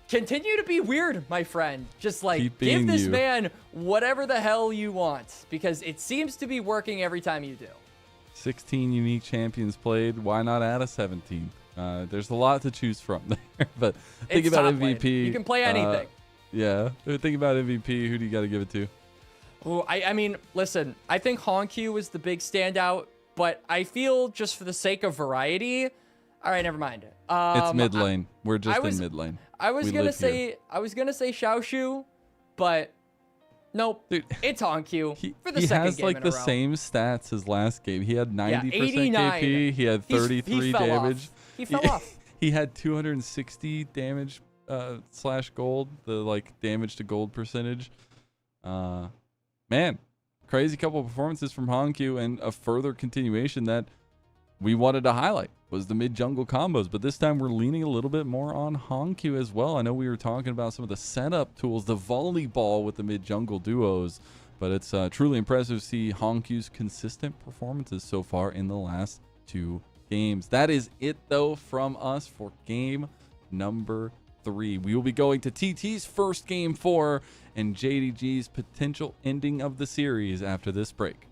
continue to be weird, my friend. Just like give this man whatever the hell you want, because it seems to be working every time you do. 16 unique champions played. Why not add a 17? There's a lot to choose from there. But think about MVP. Lane. You can play anything. Yeah. Think about MVP. Who do you got to give it to? Ooh, I mean, listen, I think Hongyu was the big standout, but I feel just for the sake of variety. All right, never mind. It's mid lane. We're just in mid lane. I was gonna say Xiaoshu, but nope. Dude, it's Hongyu for the second game in a row. He has like the same stats as last game. He had 90% KP. He had 33 damage. He fell off. He had 260 damage slash gold. The like damage to gold percentage. Man, crazy couple of performances from Hongyu, and a further continuation that we wanted to highlight was the mid-jungle combos, but this time we're leaning a little bit more on Hongyu as well. I know we were talking about some of the setup tools, the volleyball with the mid-jungle duos, but it's truly impressive to see Hongyu's consistent performances so far in the last 2 games. That is it, though, from us for game number 3. We will be going to TT's first game 4 and JDG's potential ending of the series after this break.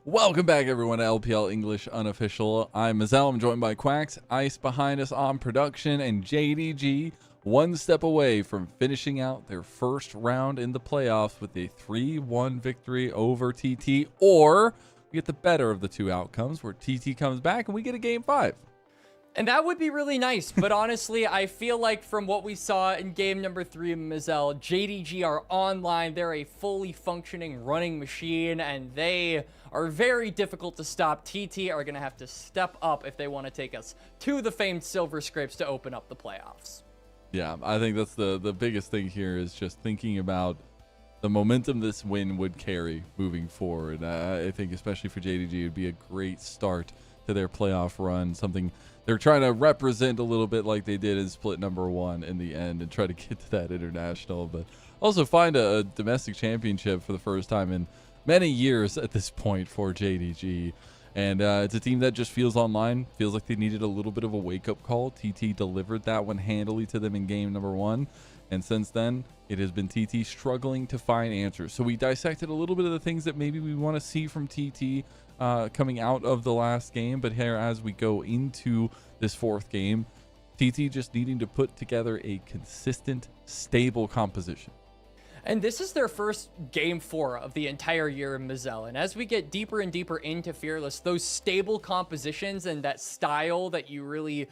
Welcome back, everyone, to LPL English Unofficial. I'm Mazel. I'm joined by Quacks, Ice behind us on production, and JDG, one step away from finishing out their first round in the playoffs with a 3-1 victory over TT, or we get the better of the two outcomes where TT comes back and we get a Game 5. And that would be really nice, but honestly, I feel like from what we saw in game number 3 of Mazel, JDG are online. They're a fully functioning running machine, and they are very difficult to stop. TT are going to have to step up if they want to take us to the famed Silver Scrapes to open up the playoffs. Yeah, I think that's the biggest thing here is just thinking about the momentum this win would carry moving forward. I think especially for JDG, it would be a great start to their playoff run, something they're trying to represent a little bit like they did in split number 1 in the end and try to get to that international, but also find a domestic championship for the first time in many years at this point for JDG. And it's a team that just feels online, feels like they needed a little bit of a wake-up call. TT delivered that one handily to them in game number 1. And since then, it has been TT struggling to find answers. So we dissected a little bit of the things that maybe we want to see from TT coming out of the last game. But here, as we go into this 4th game, TT just needing to put together a consistent, stable composition. And this is their first game 4 of the entire year in Mazel. And as we get deeper and deeper into Fearless, those stable compositions and that style that you really,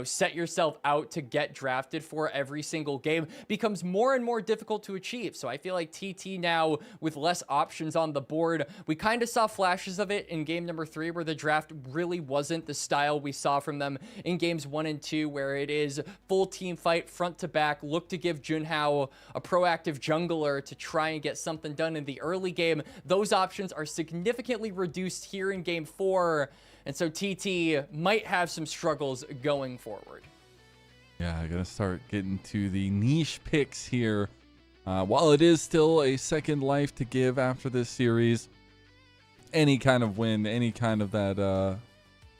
set yourself out to get drafted for every single game becomes more and more difficult to achieve. So I feel like TT now, with less options on the board, we kind of saw flashes of it in game number 3 where the draft really wasn't the style we saw from them in games 1 and 2, where it is full team fight, front to back, look to give Junhao a proactive jungler to try and get something done in the early game. Those options are significantly reduced here in game 4. And so TT might have some struggles going forward. Yeah, I'm going to start getting to the niche picks here. While it is still a second life to give after this series, any kind of win, any kind of that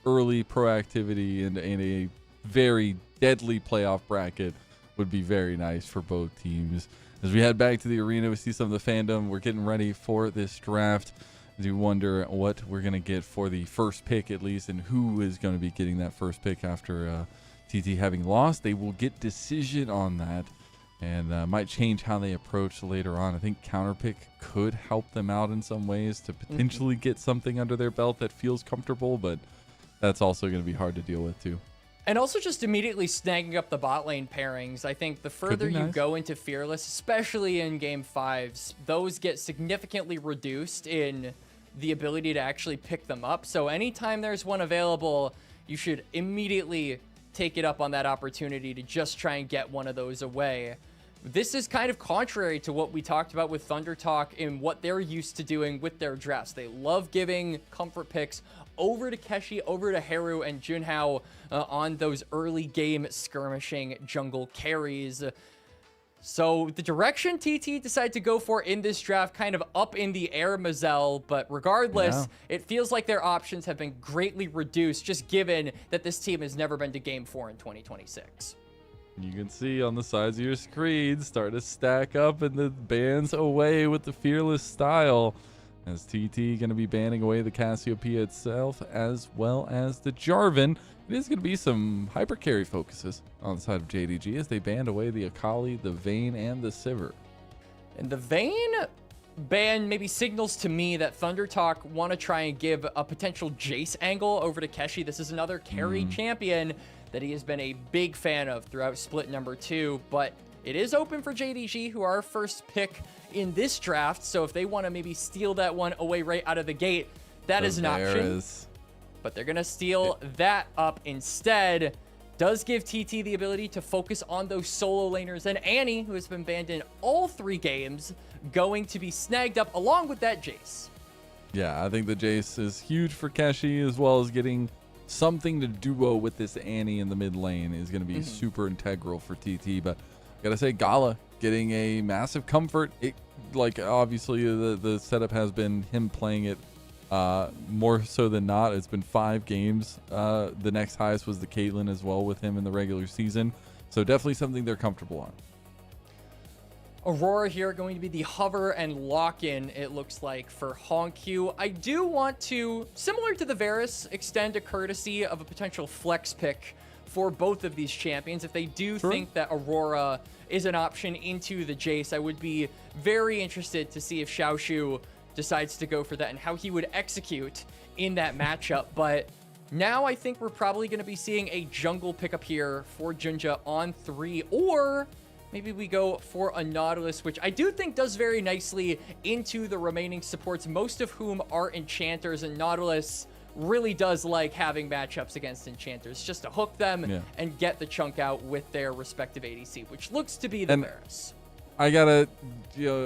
early proactivity in a very deadly playoff bracket would be very nice for both teams. As we head back to the arena, we see some of the fandom. We're getting ready for this draft. As you wonder what we're going to get for the first pick, at least, and who is going to be getting that first pick after TT having lost. They will get decision on that and might change how they approach later on. I think counter pick could help them out in some ways to potentially get something under their belt that feels comfortable, but that's also going to be hard to deal with too. And also just immediately snagging up the bot lane pairings. I think the further you go into Fearless, especially in game 5s, those get significantly reduced in the ability to actually pick them up. So anytime there's one available, you should immediately take it up on that opportunity to just try and get one of those away. This is kind of contrary to what we talked about with Thunder Talk and what they're used to doing with their drafts. They love giving comfort picks over to Keshi, over to Haru and Junhao on those early game skirmishing jungle carries. So the direction TT decided to go for in this draft kind of up in the air, Mazel, but regardless, it feels like their options have been greatly reduced, just given that this team has never been to game 4 in 2026. You can see on the sides of your screen start to stack up and the bans away with the Fearless style. As TT going to be banning away the Cassiopeia itself as well as the Jarvan. It is going to be some hyper carry focuses on the side of JDG as they banned away the Akali, the Vayne, and the Sivir. And the Vayne ban maybe signals to me that Thunder Talk want to try and give a potential Jace angle over to Keshi. This is another carry champion that he has been a big fan of throughout split number 2, but it is open for JDG, who are first pick in this draft. So if they want to maybe steal that one away right out of the gate, that is an option. But they're going to steal that up instead. Does give TT the ability to focus on those solo laners. And Annie, who has been banned in all 3 games, going to be snagged up along with that Jace. Yeah, I think the Jace is huge for Keshi, as well as getting something to duo with this Annie in the mid lane is going to be super integral for TT. But I gotta say, Gala getting a massive comfort. Obviously the setup has been him playing it more so than not. It's been 5 games. The next highest was the Caitlyn as well with him in the regular season. So definitely something they're comfortable on. Aurora here going to be the hover and lock-in, it looks like, for Honkyu. I do want to, similar to the Varus, extend a courtesy of a potential flex pick for both of these champions. If they do think that Aurora is an option into the Jace, I would be very interested to see if Xiaoshu decides to go for that and how he would execute in that matchup. But now I think we're probably going to be seeing a jungle pickup here for Junja on 3, or maybe we go for a Nautilus, which I do think does very nicely into the remaining supports, most of whom are enchanters, and Nautilus really does like having matchups against enchanters just to hook them and get the chunk out with their respective ADC, which looks to be the Varus. I gotta,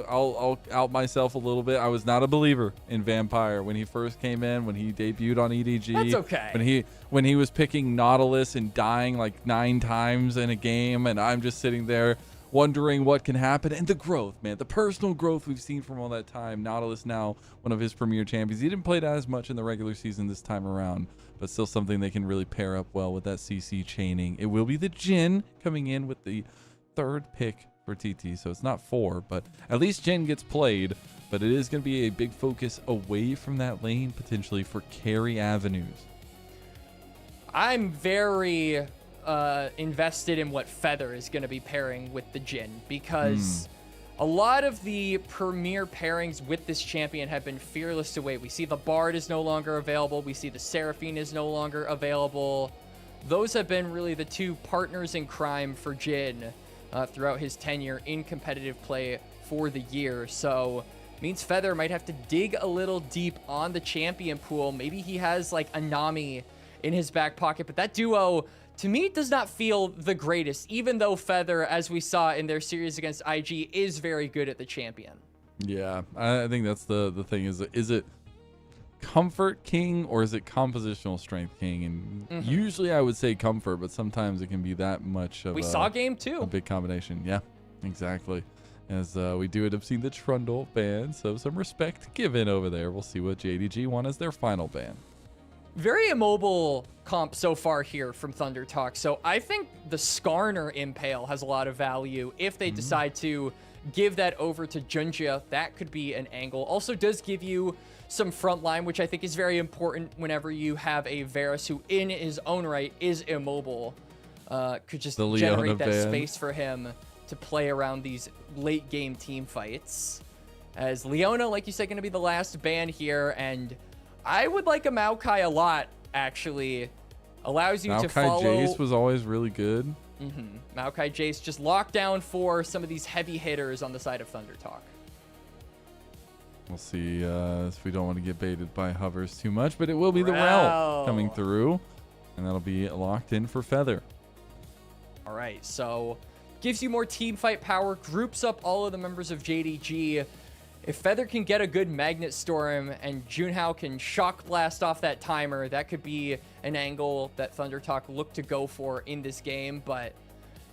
I'll out myself a little bit. I was not a believer in Vampire when he first came in, when he debuted on EDG. That's okay. When he was picking Nautilus and dying like 9 times in a game, and I'm just sitting there wondering what can happen. And the growth, man, the personal growth we've seen from all that time. Nautilus now one of his premier champions. He didn't play that as much in the regular season this time around, but still something they can really pair up well with that CC chaining. It will be the Jhin coming in with the 3rd pick for TT, so it's not 4, but at least Jhin gets played. But it is going to be a big focus away from that lane, potentially for carry avenues. I'm very invested in what Feather is going to be pairing with the Jhin, because a lot of the premier pairings with this champion have been fearless to wait. We see the Bard is no longer available. We see the Seraphine is no longer available. Those have been really the 2 partners in crime for Jhin throughout his tenure in competitive play for the year. So means Feather might have to dig a little deep on the champion pool. Maybe he has like a Nami in his back pocket, but that duo to me does not feel the greatest, even though Feather, as we saw in their series against IG, is very good at the champion. Yeah, I think that's the thing. Is it comfort king or is it compositional strength king? And usually I would say comfort, but sometimes it can be that much of saw game 2. A big combination. Yeah, exactly. As we do end up seeing the Trundle ban, so some respect given over there. We'll see what JDG want as their final ban. Very immobile comp so far here from Thunder Talk. So I think the Skarner Impale has a lot of value if they decide to give that over to Junja. That could be an angle. Also does give you some front line, which I think is very important whenever you have a Varus who in his own right is immobile. Could just generate that space for him to play around these late game team fights. As Leona, like you said, going to be the last ban here, and I would like a Maokai a lot, actually. Allows you to follow. Maokai Jace was always really good. Maokai Jace just locked down for some of these heavy hitters on the side of Thunder Talk. We'll see if we don't want to get baited by hovers too much, but it will be the Rel coming through, and that'll be locked in for Feather. All right, so gives you more team fight power, groups up all of the members of JDG. If Feather can get a good Magnet Storm and Junhao can Shock Blast off that timer, that could be an angle that Thunder Talk looked to go for in this game. But,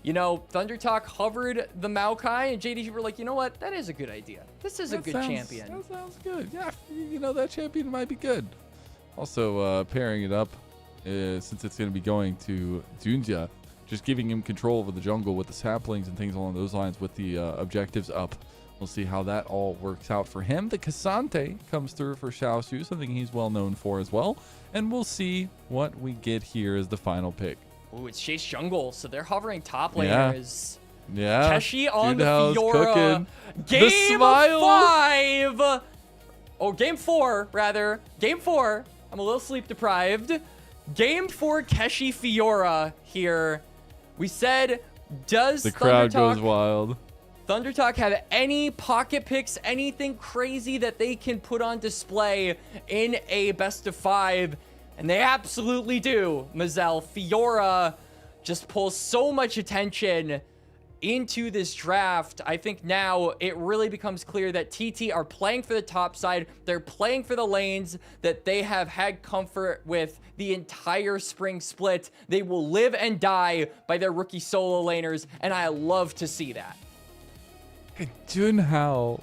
you know, Thunder Talk hovered the Maokai, and JDG were like, you know what? That is a good idea. This is a good champion. That sounds good. Yeah, you know, that champion might be good. Also, pairing it up, since it's going to be going to Junja, just giving him control over the jungle with the saplings and things along those lines with the objectives up. We'll see how that all works out for him. The Cassante comes through for Xiaoshu, something he's well known for as well. And we'll see what we get here as the final pick. Ooh, it's Chase Jungle, so they're hovering top laners. Yeah. Keshi on the Fiora. Game 5. Oh, game 4, rather. Game 4. I'm a little sleep deprived. Game 4, Keshi Fiora here. We said, does the crowd goes wild? Thunder Talk have any pocket picks, anything crazy that they can put on display in a best of 5? And they absolutely do. Mazel, Fiora just pulls so much attention into this draft. I think now it really becomes clear that TT are playing for the top side. They're playing for the lanes that they have had comfort with the entire spring split. They will live and die by their rookie solo laners, and I love to see that. Junhao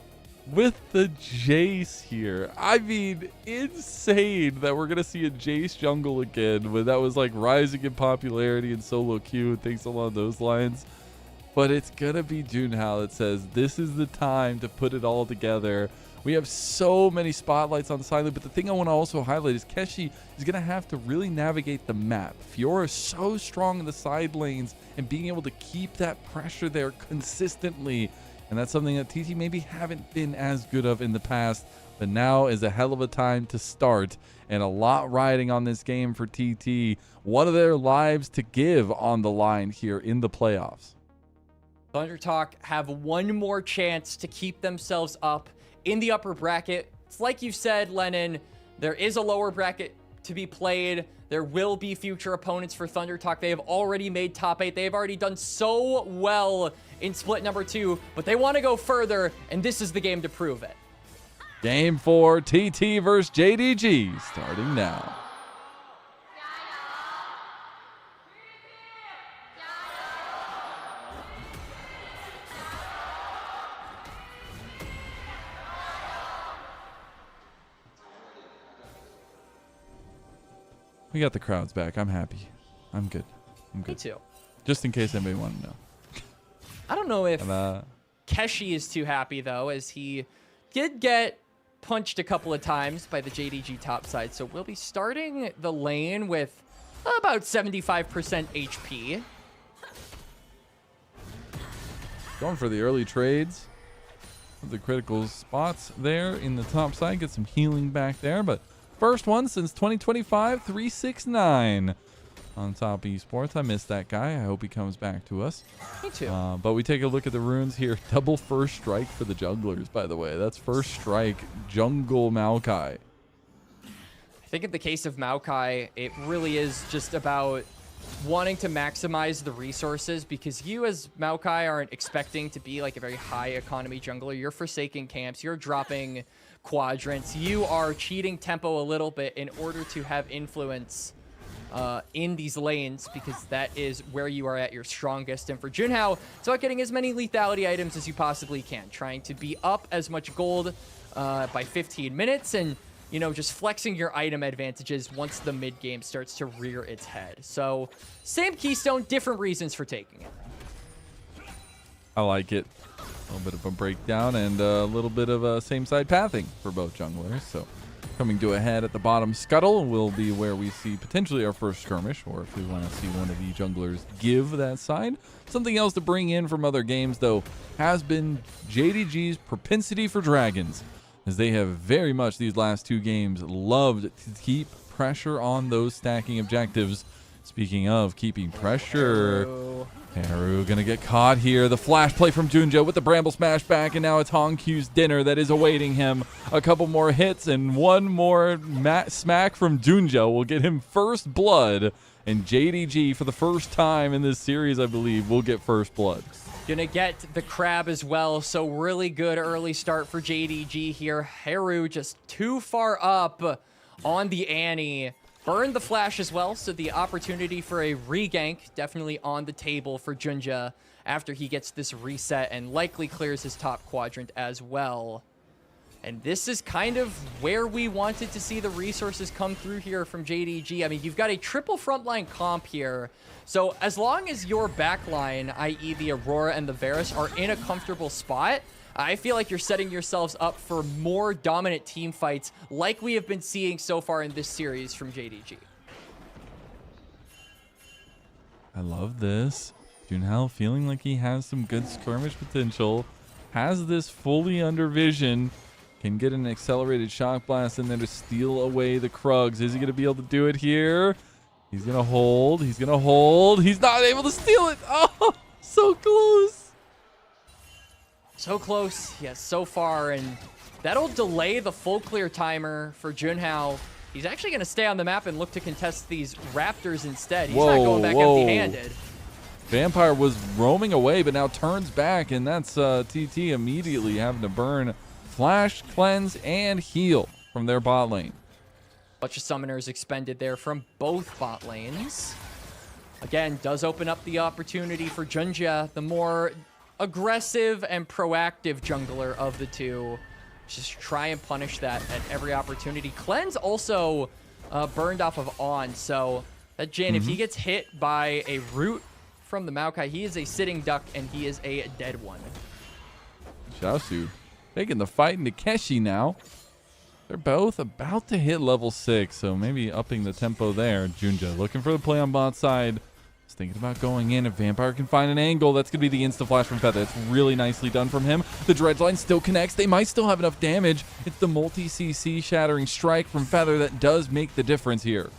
with the Jace here. I mean, insane that we're going to see a Jace jungle again when that was like rising in popularity in solo queue and things along those lines. but it's going to be Junhao that says this is the time to put it all together. We have so many spotlights on the side lane, but the thing I want to also highlight is Keshi is going to have to really navigate the map. Fiora is so strong in the side lanes and being able to keep that pressure there consistently. And that's something that TT maybe haven't been as good of in the past, but now is a hell of a time to start. And a lot riding on this game for TT. One of their lives to give on the line here in the playoffs. ThunderTalk have one more chance to keep themselves up in the upper bracket. It's like you said, Lennon, there is a lower bracket to be played. There will be future opponents for ThunderTalk. They have already made top 8. They have already done so well in split number 2, but they want to go further, and this is the game to prove it. Game 4, TT versus JDG, starting now. We got the crowds back. I'm happy. I'm good. I'm good. Me too. Just in case anybody wanted to know. I don't know if Keshi is too happy, though, as he did get punched a couple of times by the JDG top side. So we'll be starting the lane with about 75% HP. Going for the early trades. The critical spots there in the top side. Get some healing back there, but first one since 2025, 369 on top esports. I missed that guy. I hope he comes back to us. Me too. But we take a look at the runes here. Double first strike for the junglers, by the way. That's first strike jungle Maokai. I think in the case of Maokai, it really is just about wanting to maximize the resources, because you as Maokai aren't expecting to be like a very high economy jungler. You're forsaking camps. You're dropping quadrants. You are cheating tempo a little bit in order to have influence in these lanes, because that is where you are at your strongest. And for Junhao, it's about getting as many lethality items as you possibly can, trying to be up as much gold by 15 minutes, and you know, just flexing your item advantages once the mid game starts to rear its head. So same keystone, different reasons for taking it. I like it. A little bit of a breakdown and a little bit of a same side pathing for both junglers. So coming to a head at the bottom scuttle will be where we see potentially our first skirmish, or if we want to see one of the junglers give that side. Something else to bring in from other games, though, has been JDG's propensity for dragons, as they have very much these last 2 games loved to keep pressure on those stacking objectives. Speaking of keeping pressure, Haru gonna get caught here. The flash play from Junjo with the Bramble Smash back, and now it's Hongkyu's dinner that is awaiting him. A couple more hits and one more smack from Junjo will get him first blood, and JDG for the first time in this series, I believe, will get first blood. Gonna get the crab as well, so really good early start for JDG here. Haru just too far up on the Annie. Burned the flash as well, so the opportunity for a regank definitely on the table for Junja after he gets this reset and likely clears his top quadrant as well. And this is kind of where we wanted to see the resources come through here from JDG. I mean, you've got a triple frontline comp here. So as long as your backline, i.e. the Aurora and the Varus, are in a comfortable spot, I feel like you're setting yourselves up for more dominant team fights like we have been seeing so far in this series from JDG. I love this. Junhao feeling like he has some good skirmish potential. Has this fully under vision. Can get an accelerated shock blast in there to steal away the Krugs. Is he going to be able to do it here? He's going to hold. He's going to hold. He's not able to steal it. Oh, so close. So close. Yes, so far. And that'll delay the full clear timer for Junhao. He's actually going to stay on the map and look to contest these Raptors instead. He's not going back empty-handed. Vampire was roaming away, but now turns back, and that's TT immediately having to burn flash, cleanse, and heal from their bot lane. Bunch of summoners expended there from both bot lanes. Again, does open up the opportunity for Junja, the more aggressive and proactive jungler of the two. Just try and punish that at every opportunity. Cleanse also burned off of On, so that Jin, if he gets hit by a root from the Maokai. He is a sitting duck, and he is a dead one. Xiaosu taking the fight into Keshi now. They're both about to hit level 6, so maybe upping the tempo there. Junja looking for the play on bot side. He's thinking about going in. If Vampire can find an angle, that's going to be the insta-flash from Feather. That's really nicely done from him. The dredge line still connects. They might still have enough damage. It's the multi-CC shattering strike from Feather that does make the difference here.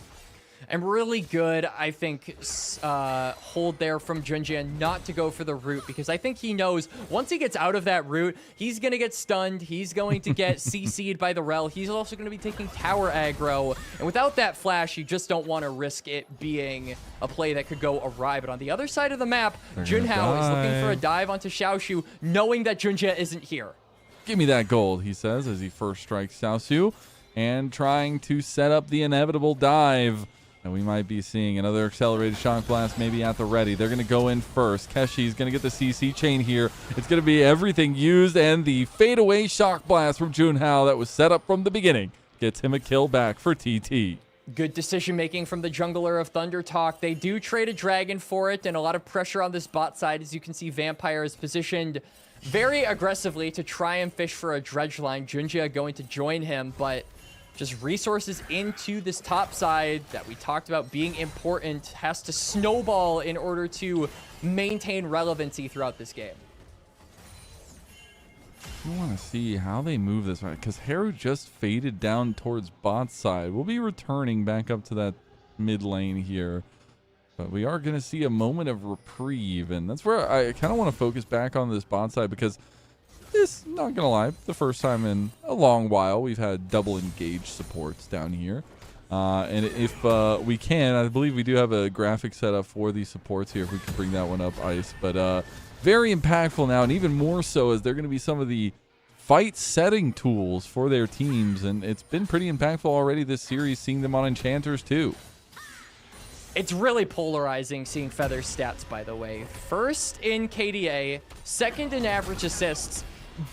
And really good, I think, hold there from Junja not to go for the root, because I think he knows once he gets out of that root, he's going to get stunned. He's going to get CC'd by the Rel. He's also going to be taking tower aggro. And without that flash, you just don't want to risk it being a play that could go awry. But on the other side of the map, Junhao is looking for a dive onto Xiaoshu, knowing that Junja isn't here. Give me that gold, he says, as he first strikes Xiaosu, and trying to set up the inevitable dive. And we might be seeing another accelerated shock blast maybe at the ready. They're going to go in first. Keshi's going to get the CC chain here. It's going to be everything used, and the fadeaway shock blast from Junhao that was set up from the beginning gets him a kill back for TT. Good decision making from the jungler of Thunder Talk. They do trade a dragon for it, and a lot of pressure on this bot side. As you can see, Vampire is positioned very aggressively to try and fish for a dredge line. Junja going to join him, but just resources into this top side that we talked about being important has to snowball in order to maintain relevancy throughout this game. I want to see how they move this, right? Because Haru just faded down towards bot side. We'll be returning back up to that mid lane here. But we are going to see a moment of reprieve. And that's where I kind of want to focus back on this bot side, because this, not gonna lie, the first time in a long while we've had double engaged supports down here. And if we can, I believe we do have a graphic set up for these supports here, if we can bring that one up, Ice. But very impactful now, and even more so as they're going to be some of the fight setting tools for their teams. And it's been pretty impactful already this series, seeing them on Enchanters too. It's really polarizing seeing Feather's stats, by the way. First in KDA, second in average assists,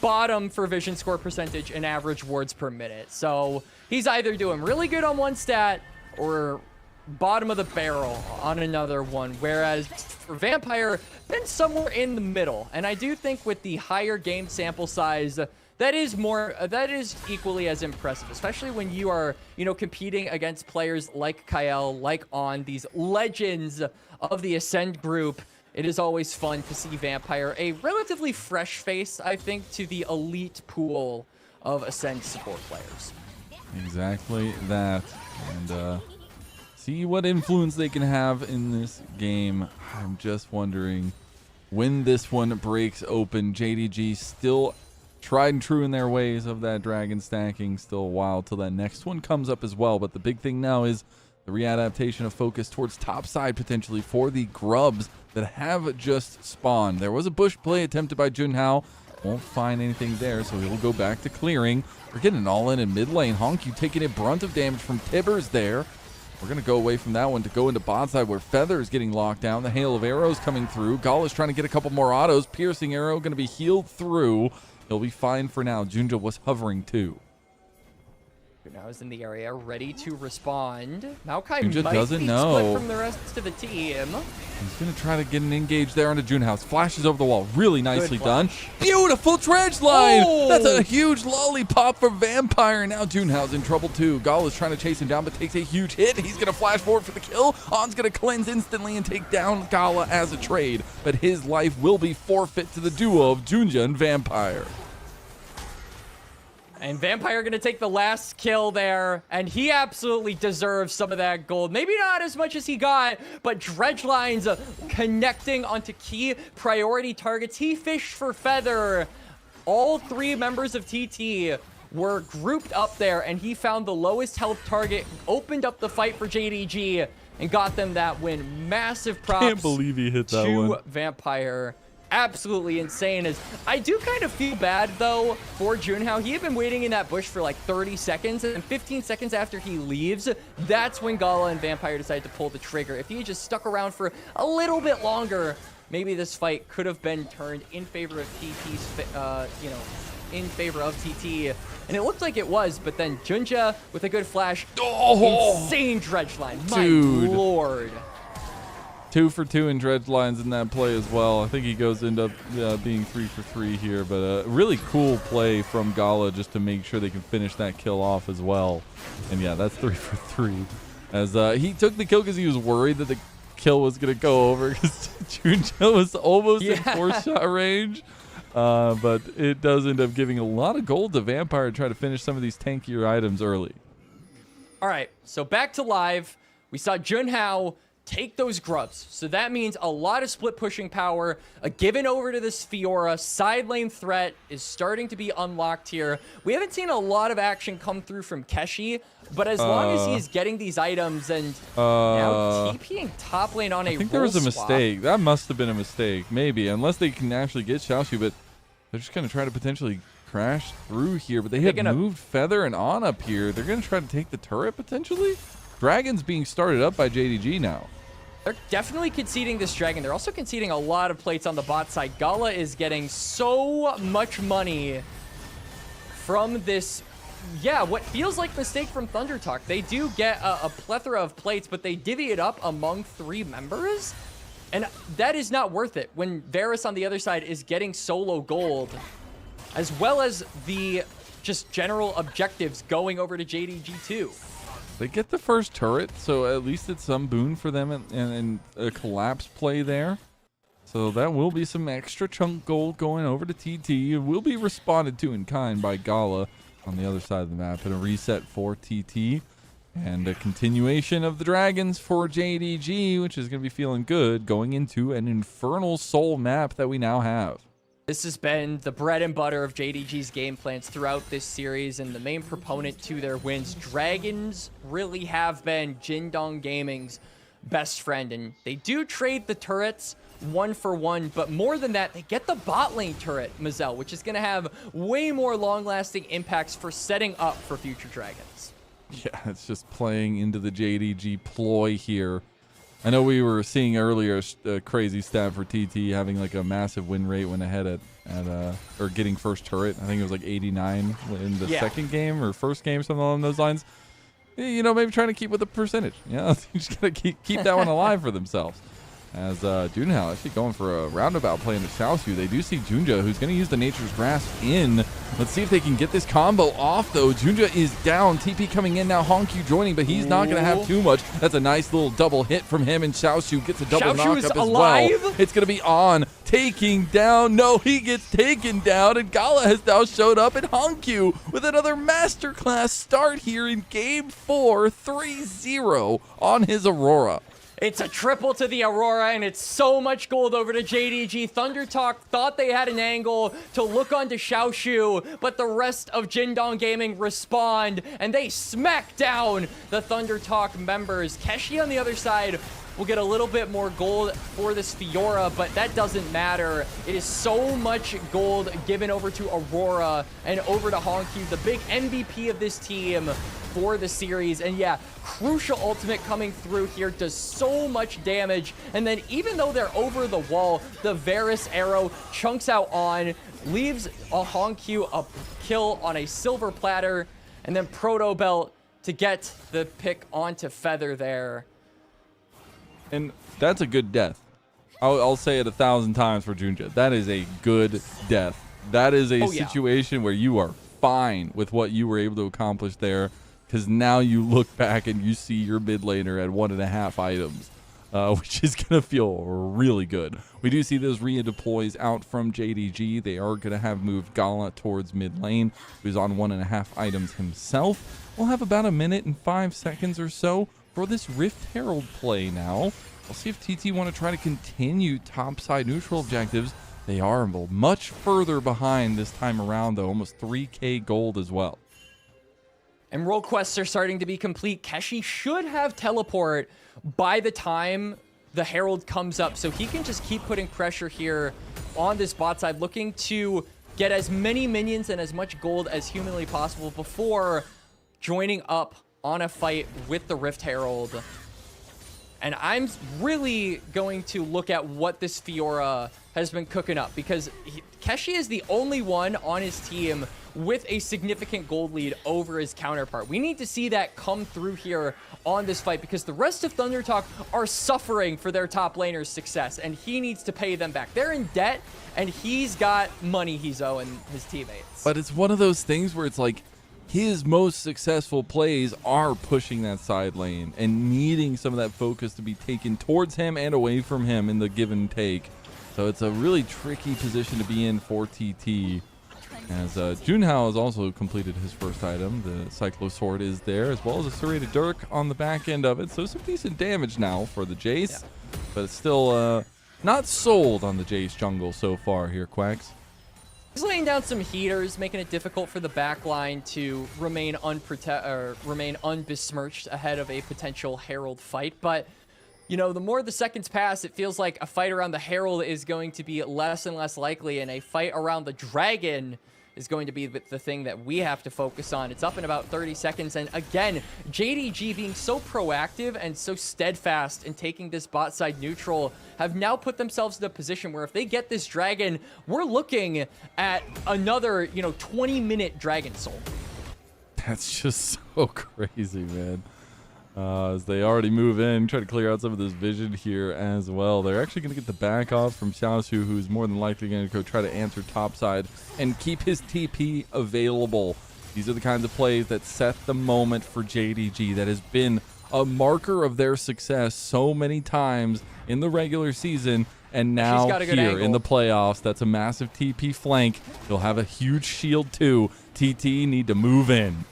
bottom for vision score percentage and average wards per minute. So he's either doing really good on one stat or bottom of the barrel on another one, whereas for Vampire, been somewhere in the middle. And I do think with the higher game sample size, that is equally as impressive, especially when you are, competing against players like Kael, like On, these legends of the Ascend group. It is always fun to see Vampire, a relatively fresh face, I think, to the elite pool of Ascend support players. Exactly that. And see what influence they can have in this game. I'm just wondering when this one breaks open. JDG still tried and true in their ways of that dragon stacking. Still a while till that next one comes up as well. But the big thing now is the readaptation of focus towards top side potentially for the grubs that have just spawned. There was a bush play attempted by Junhao. Won't find anything there, so he'll go back to clearing. We're getting all in mid lane. Honky taking a brunt of damage from Tibbers there. We're going to go away from that one to go into bot side where Feather is getting locked down. The hail of arrows coming through. Gala is trying to get a couple more autos. Piercing arrow going to be healed through. He'll be fine for now. Junja was hovering too. Now is in the area, ready to respond. Maokai Junja might doesn't be know. split from the rest of the team. He's going to try to get an engage there onto Junhouse. Flashes over the wall. Really nicely done. Beautiful dredge line. Oh! That's a huge lollipop for Vampire. Now Junhouse in trouble too. Gala's trying to chase him down, but takes a huge hit. He's going to flash forward for the kill. On's going to cleanse instantly and take down Gala as a trade. But his life will be forfeit to the duo of Junja and Vampire. And Vampire going to take the last kill there, and he absolutely deserves some of that gold. Maybe not as much as he got, but dredge lines connecting onto key priority targets. He fished for Feather. All three members of TT were grouped up there, and he found the lowest health target, opened up the fight for JDG, and got them that win. Massive props. Can't believe he hit that to one. Vampire. Absolutely insane. As I do kind of feel bad though for Junhao. He had been waiting in that bush for like 30 seconds, and 15 seconds after he leaves, that's when Gala and Vampire decide to pull the trigger. If he had just stuck around for a little bit longer, maybe this fight could have been turned in favor of TT's, in favor of TT. And it looked like it was, but then Junja with a good flash. Oh! Insane dredge line. My Dude. lord. 2 for 2 in dredge lines in that play as well. I think he goes end up being 3 for 3 here, but a really cool play from Gala just to make sure they can finish that kill off as well. And yeah, that's 3 for 3. As he took the kill because he was worried that the kill was going to go over because Junja was almost in 4-shot range. But it does end up giving a lot of gold to Vampire to try to finish some of these tankier items early. All right, so back to live. We saw Junhao take those grubs. So that means a lot of split pushing power, given over to this Fiora. Side lane threat is starting to be unlocked here. We haven't seen a lot of action come through from Keshi, but as long as he's getting these items and now TPing top lane on I think there was a mistake. That must have been a mistake, maybe, unless they can actually get Xiaoshu, but they're just going to try to potentially crash through here. But they have moved Feather and On up here. They're going to try to take the turret potentially. Dragon's being started up by JDG now. They're definitely conceding this Dragon. They're also conceding a lot of plates on the bot side. Gala is getting so much money from this, what feels like mistake from Thunder Talk. They do get a plethora of plates, but they divvy it up among 3 members. And that is not worth it when Varus on the other side is getting solo gold, as well as the just general objectives going over to JDG too. They get the first turret, so at least it's some boon for them and a collapse play there. So that will be some extra chunk gold going over to TT. It will be responded to in kind by Gala on the other side of the map, and a reset for TT. And a continuation of the Dragons for JDG, which is going to be feeling good going into an Infernal Soul map that we now have. This has been the bread and butter of JDG's game plans throughout this series, and the main proponent to their wins. Dragons really have been Jindong Gaming's best friend, and they do trade the turrets 1 for 1, but more than that, they get the bot lane turret, Mazel, which is going to have way more long-lasting impacts for setting up for future Dragons. Yeah, it's just playing into the JDG ploy here. I know we were seeing earlier a crazy stat for TT having like a massive win rate when ahead or getting first turret. I think it was like 89 in the second game or first game, something along those lines. You know, maybe trying to keep with the percentage. Yeah, you just gotta keep that one alive for themselves. As Junhao actually going for a roundabout play into Xiaoshu. They do see Junja, who's going to use the Nature's Grasp in. Let's see if they can get this combo off, though. Junja is down. TP coming in now. Honkyu joining, but he's not going to have too much. That's a nice little double hit from him, and Xiaoshu gets a double knock-up as well. It's going to be On taking down. No, he gets taken down, and Gala has now showed up, and Honkyu with another masterclass start here in Game 4, 3-0 on his Aurora. It's a triple to the Aurora, and it's so much gold over to JDG. Thunder Talk thought they had an angle to look onto Xiaoshu, but the rest of Jindong Gaming respond, and they smack down the Thunder Talk members. Keshi on the other side will get a little bit more gold for this Fiora, but that doesn't matter. It is so much gold given over to Aurora and over to Honkyu, the big MVP of this team for the series. And yeah, crucial ultimate coming through here, does so much damage. And then even though they're over the wall, the Varus arrow chunks out On, leaves a Honkyu a kill on a silver platter, and then Proto Belt to get the pick onto Feather there. And that's a good death. I'll say it 1,000 times for Junja. That is a good death. That is a situation where you are fine with what you were able to accomplish there, because now you look back and you see your mid laner at 1.5 items, which is going to feel really good. We do see those redeploys out from JDG. They are going to have moved Gala towards mid lane, who's on 1.5 items himself. We'll have about 1 minute and 5 seconds or so for this Rift Herald play now. We'll see if TT want to try to continue topside neutral objectives. They are much further behind this time around, though, almost 3k gold as well. And role quests are starting to be complete. Keshi should have teleport by the time the Herald comes up, so he can just keep putting pressure here on this bot side, looking to get as many minions and as much gold as humanly possible before joining up on a fight with the Rift Herald. And I'm really going to look at what this Fiora has been cooking up, because Keshi is the only one on his team with a significant gold lead over his counterpart. We need to see that come through here on this fight, because the rest of Thunder Talk are suffering for their top laner's success, and he needs to pay them back. They're in debt, and he's got money he's owing his teammates. But it's one of those things where it's like, his most successful plays are pushing that side lane and needing some of that focus to be taken towards him and away from him in the give and take. So it's a really tricky position to be in for TT. As Junhao has also completed his first item. The Cyclo Sword is there, as well as a Serrated Dirk on the back end of it. So some decent damage now for the Jace. Yeah. But it's still not sold on the Jace jungle so far here, Quacks. He's laying down some heaters, making it difficult for the backline to remain unbesmirched ahead of a potential Herald fight. But, you know, the more the seconds pass, it feels like a fight around the Herald is going to be less and less likely, and a fight around the Dragon is going to be the thing that we have to focus on. It's up in about 30 seconds, and again, JDG being so proactive and so steadfast in taking this bot side neutral have now put themselves in a position where if they get this Dragon, we're looking at another, 20-minute Dragon Soul. That's just so crazy, man. As they already move in, try to clear out some of this vision here as well. They're actually going to get the back off from Xiaosu, who's more than likely going to go try to answer topside and keep his TP available. These are the kinds of plays that set the moment for JDG. That has been a marker of their success so many times in the regular season, and now here in the playoffs. That's a massive TP flank. He'll have a huge shield too. TT need to move in.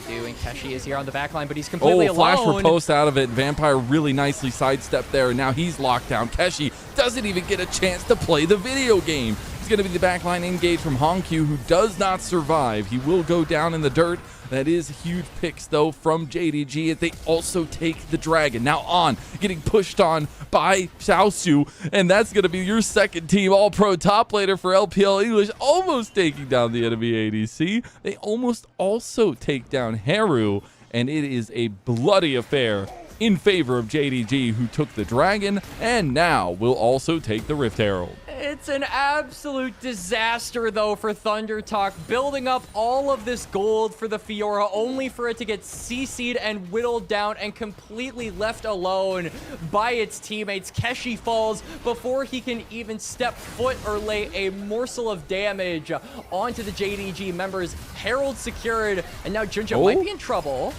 And Keshi is here on the backline, but he's completely alone. Flash riposte out of it. Vampire really nicely sidestepped there, and now he's locked down. Keshi doesn't even get a chance to play the video game. It's going to be the backline engage from Honkyu, who does not survive. He will go down in the dirt. That is huge picks, though, from JDG, as they also take the Dragon. Now on, getting pushed on by Xiaosu, and that's going to be your second team All-Pro top laner for LPL English, almost taking down the enemy ADC. They almost also take down Haru, and it is a bloody affair in favor of JDG, who took the Dragon, and now will also take the Rift Herald. It's an absolute disaster, though, for Thunder Talk, building up all of this gold for the Fiora, only for it to get CC'd and whittled down and completely left alone by its teammates. Keshi falls before he can even step foot or lay a morsel of damage onto the JDG members. Herald secured, and now Junja might be in trouble.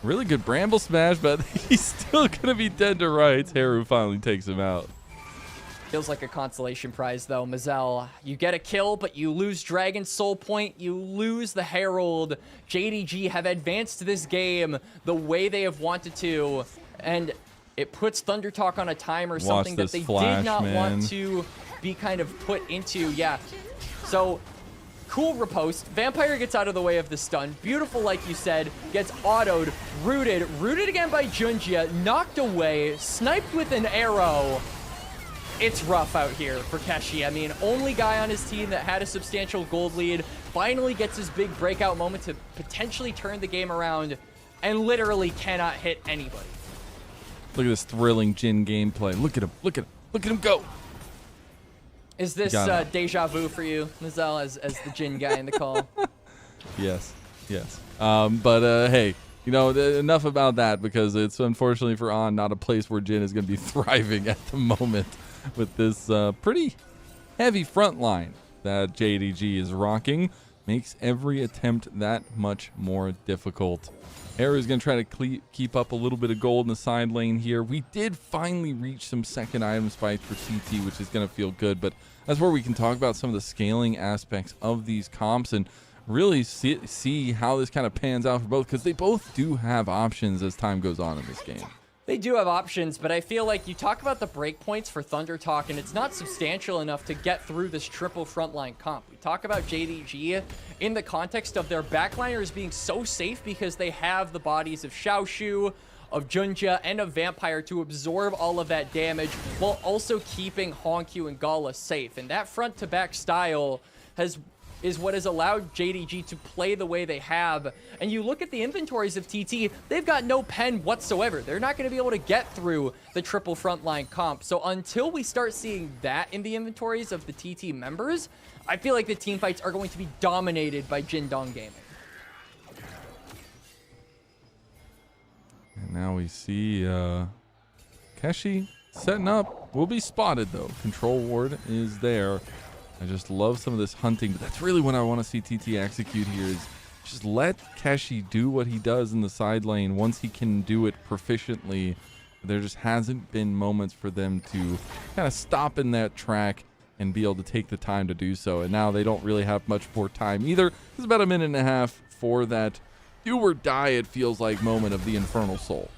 Really good Bramble Smash, but he's still going to be dead to rights. Haru finally takes him out. Feels like a consolation prize, though. Mazel, you get a kill, but you lose Dragon Soul Point. You lose the Herald. JDG have advanced this game the way they have wanted to, and it puts Thunder Talk on a timer, something that they did not want to be kind of put into. Yeah, so cool riposte. Vampire gets out of the way of the stun. Beautiful, like you said, gets autoed, rooted again by Junjia, knocked away, sniped with an arrow. It's rough out here for Keshi. I mean, only guy on his team that had a substantial gold lead finally gets his big breakout moment to potentially turn the game around, and literally cannot hit anybody. Look at this thrilling Jin gameplay. Look at him. Look at him. Look at him go. Is this deja vu for you, Mazel, as the Jin guy in the call? Yes. But hey, enough about that, because it's unfortunately for On not a place where Jin is going to be thriving at the moment with this pretty heavy front line that JDG is rocking. Makes every attempt that much more difficult. Haru is going to try to keep up a little bit of gold in the side lane here. We did finally reach some second item spikes for CT, which is going to feel good, but that's where we can talk about some of the scaling aspects of these comps and really see how this kind of pans out for both, because they both do have options as time goes on in this game. They do have options, but I feel like you talk about the breakpoints for Thunder Talk, and it's not substantial enough to get through this triple frontline comp. We talk about JDG in the context of their backliners being so safe because they have the bodies of Xiaoshu, of Junjia, and of Vampire to absorb all of that damage while also keeping Honkyu and Gala safe. And that front-to-back style has is what has allowed JDG to play the way they have. And you look at the inventories of TT, they've got no pen whatsoever. They're not going to be able to get through the triple frontline comp. So until we start seeing that in the inventories of the TT members, I feel like the team fights are going to be dominated by Jindong Gaming. And now we see Keshi setting up. Will be spotted though. Control ward is there. I just love some of this hunting, but that's really what I want to see TT execute here, is just let Keshi do what he does in the side lane once he can do it proficiently. There just hasn't been moments for them to kind of stop in that track and be able to take the time to do so. And now they don't really have much more time either. It's about a minute and a half for that do or die, it feels like, moment of the Infernal Soul.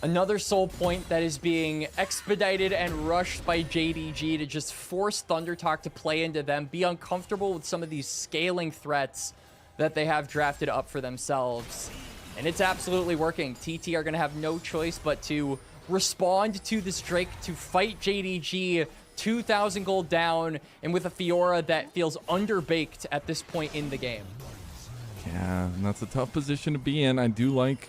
Another soul point that is being expedited and rushed by JDG to just force ThunderTalk to play into them, be uncomfortable with some of these scaling threats that they have drafted up for themselves. And it's absolutely working. TT are going to have no choice but to respond to this Drake, to fight JDG, 2,000 gold down, and with a Fiora that feels underbaked at this point in the game. Yeah, and that's a tough position to be in. I do like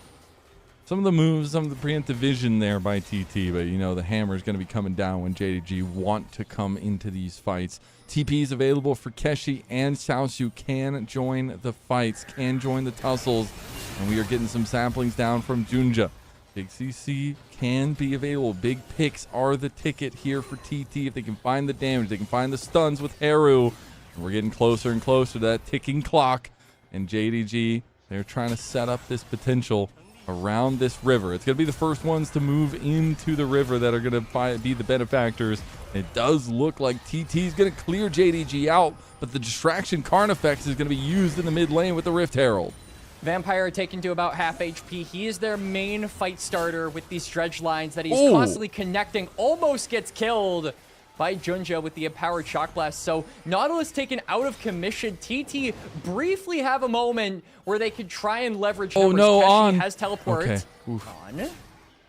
some of the moves, some of the preemptive vision there by TT, but you know the hammer is going to be coming down when JDG want to come into these fights. TP is available for Keshi, and Xiaoxu can join the fights, can join the tussles, and we are getting some samplings down from Junja. Big CC can be available. Big picks are the ticket here for TT. If they can find the damage, they can find the stuns with Haru. And we're getting closer and closer to that ticking clock. And JDG, they're trying to set up this potential around this river. It's going to be the first ones to move into the river that are going to be the benefactors. It does look like TT is going to clear JDG out, but the distraction Carnifex is going to be used in the mid lane with the Rift Herald. Vampire taken to about half HP. He is their main fight starter with these dredge lines that he's constantly connecting. Almost gets killed by Junja with the empowered shock blast. So Nautilus taken out of commission. TT briefly have a moment where they could try and leverage numbers. No, on. Has teleport. Okay. On.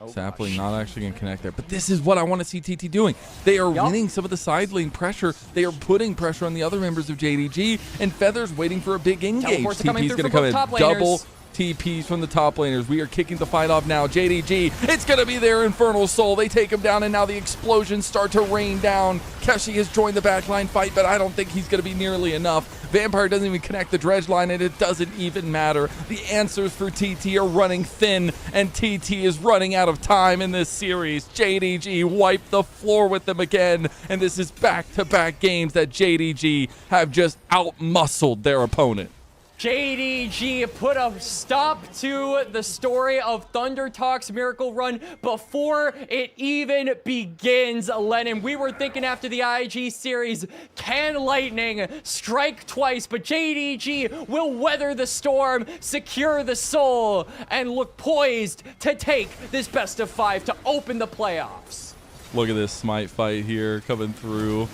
Oh, Sapling not actually going to connect there. But this is what I want to see TT doing. They are winning some of the side lane pressure. They are putting pressure on the other members of JDG. And Feather's waiting for a big engage. TP's going to come in. Double TPs from the top laners. We are kicking the fight off now. JDG, it's going to be their Infernal Soul. They take him down, and now the explosions start to rain down. Keshi has joined the backline fight, but I don't think he's going to be nearly enough. Vampire doesn't even connect the dredge line, and it doesn't even matter. The answers for TT are running thin, and TT is running out of time in this series. JDG wiped the floor with them again, and this is back-to-back games that JDG have just out-muscled their opponent. JDG put a stop to the story of ThunderTalk's miracle run before it even begins, Lennon. We were thinking after the IG series, can Lightning strike twice? But JDG will weather the storm, secure the soul, and look poised to take this best of 5 to open the playoffs. Look at this smite fight here coming through.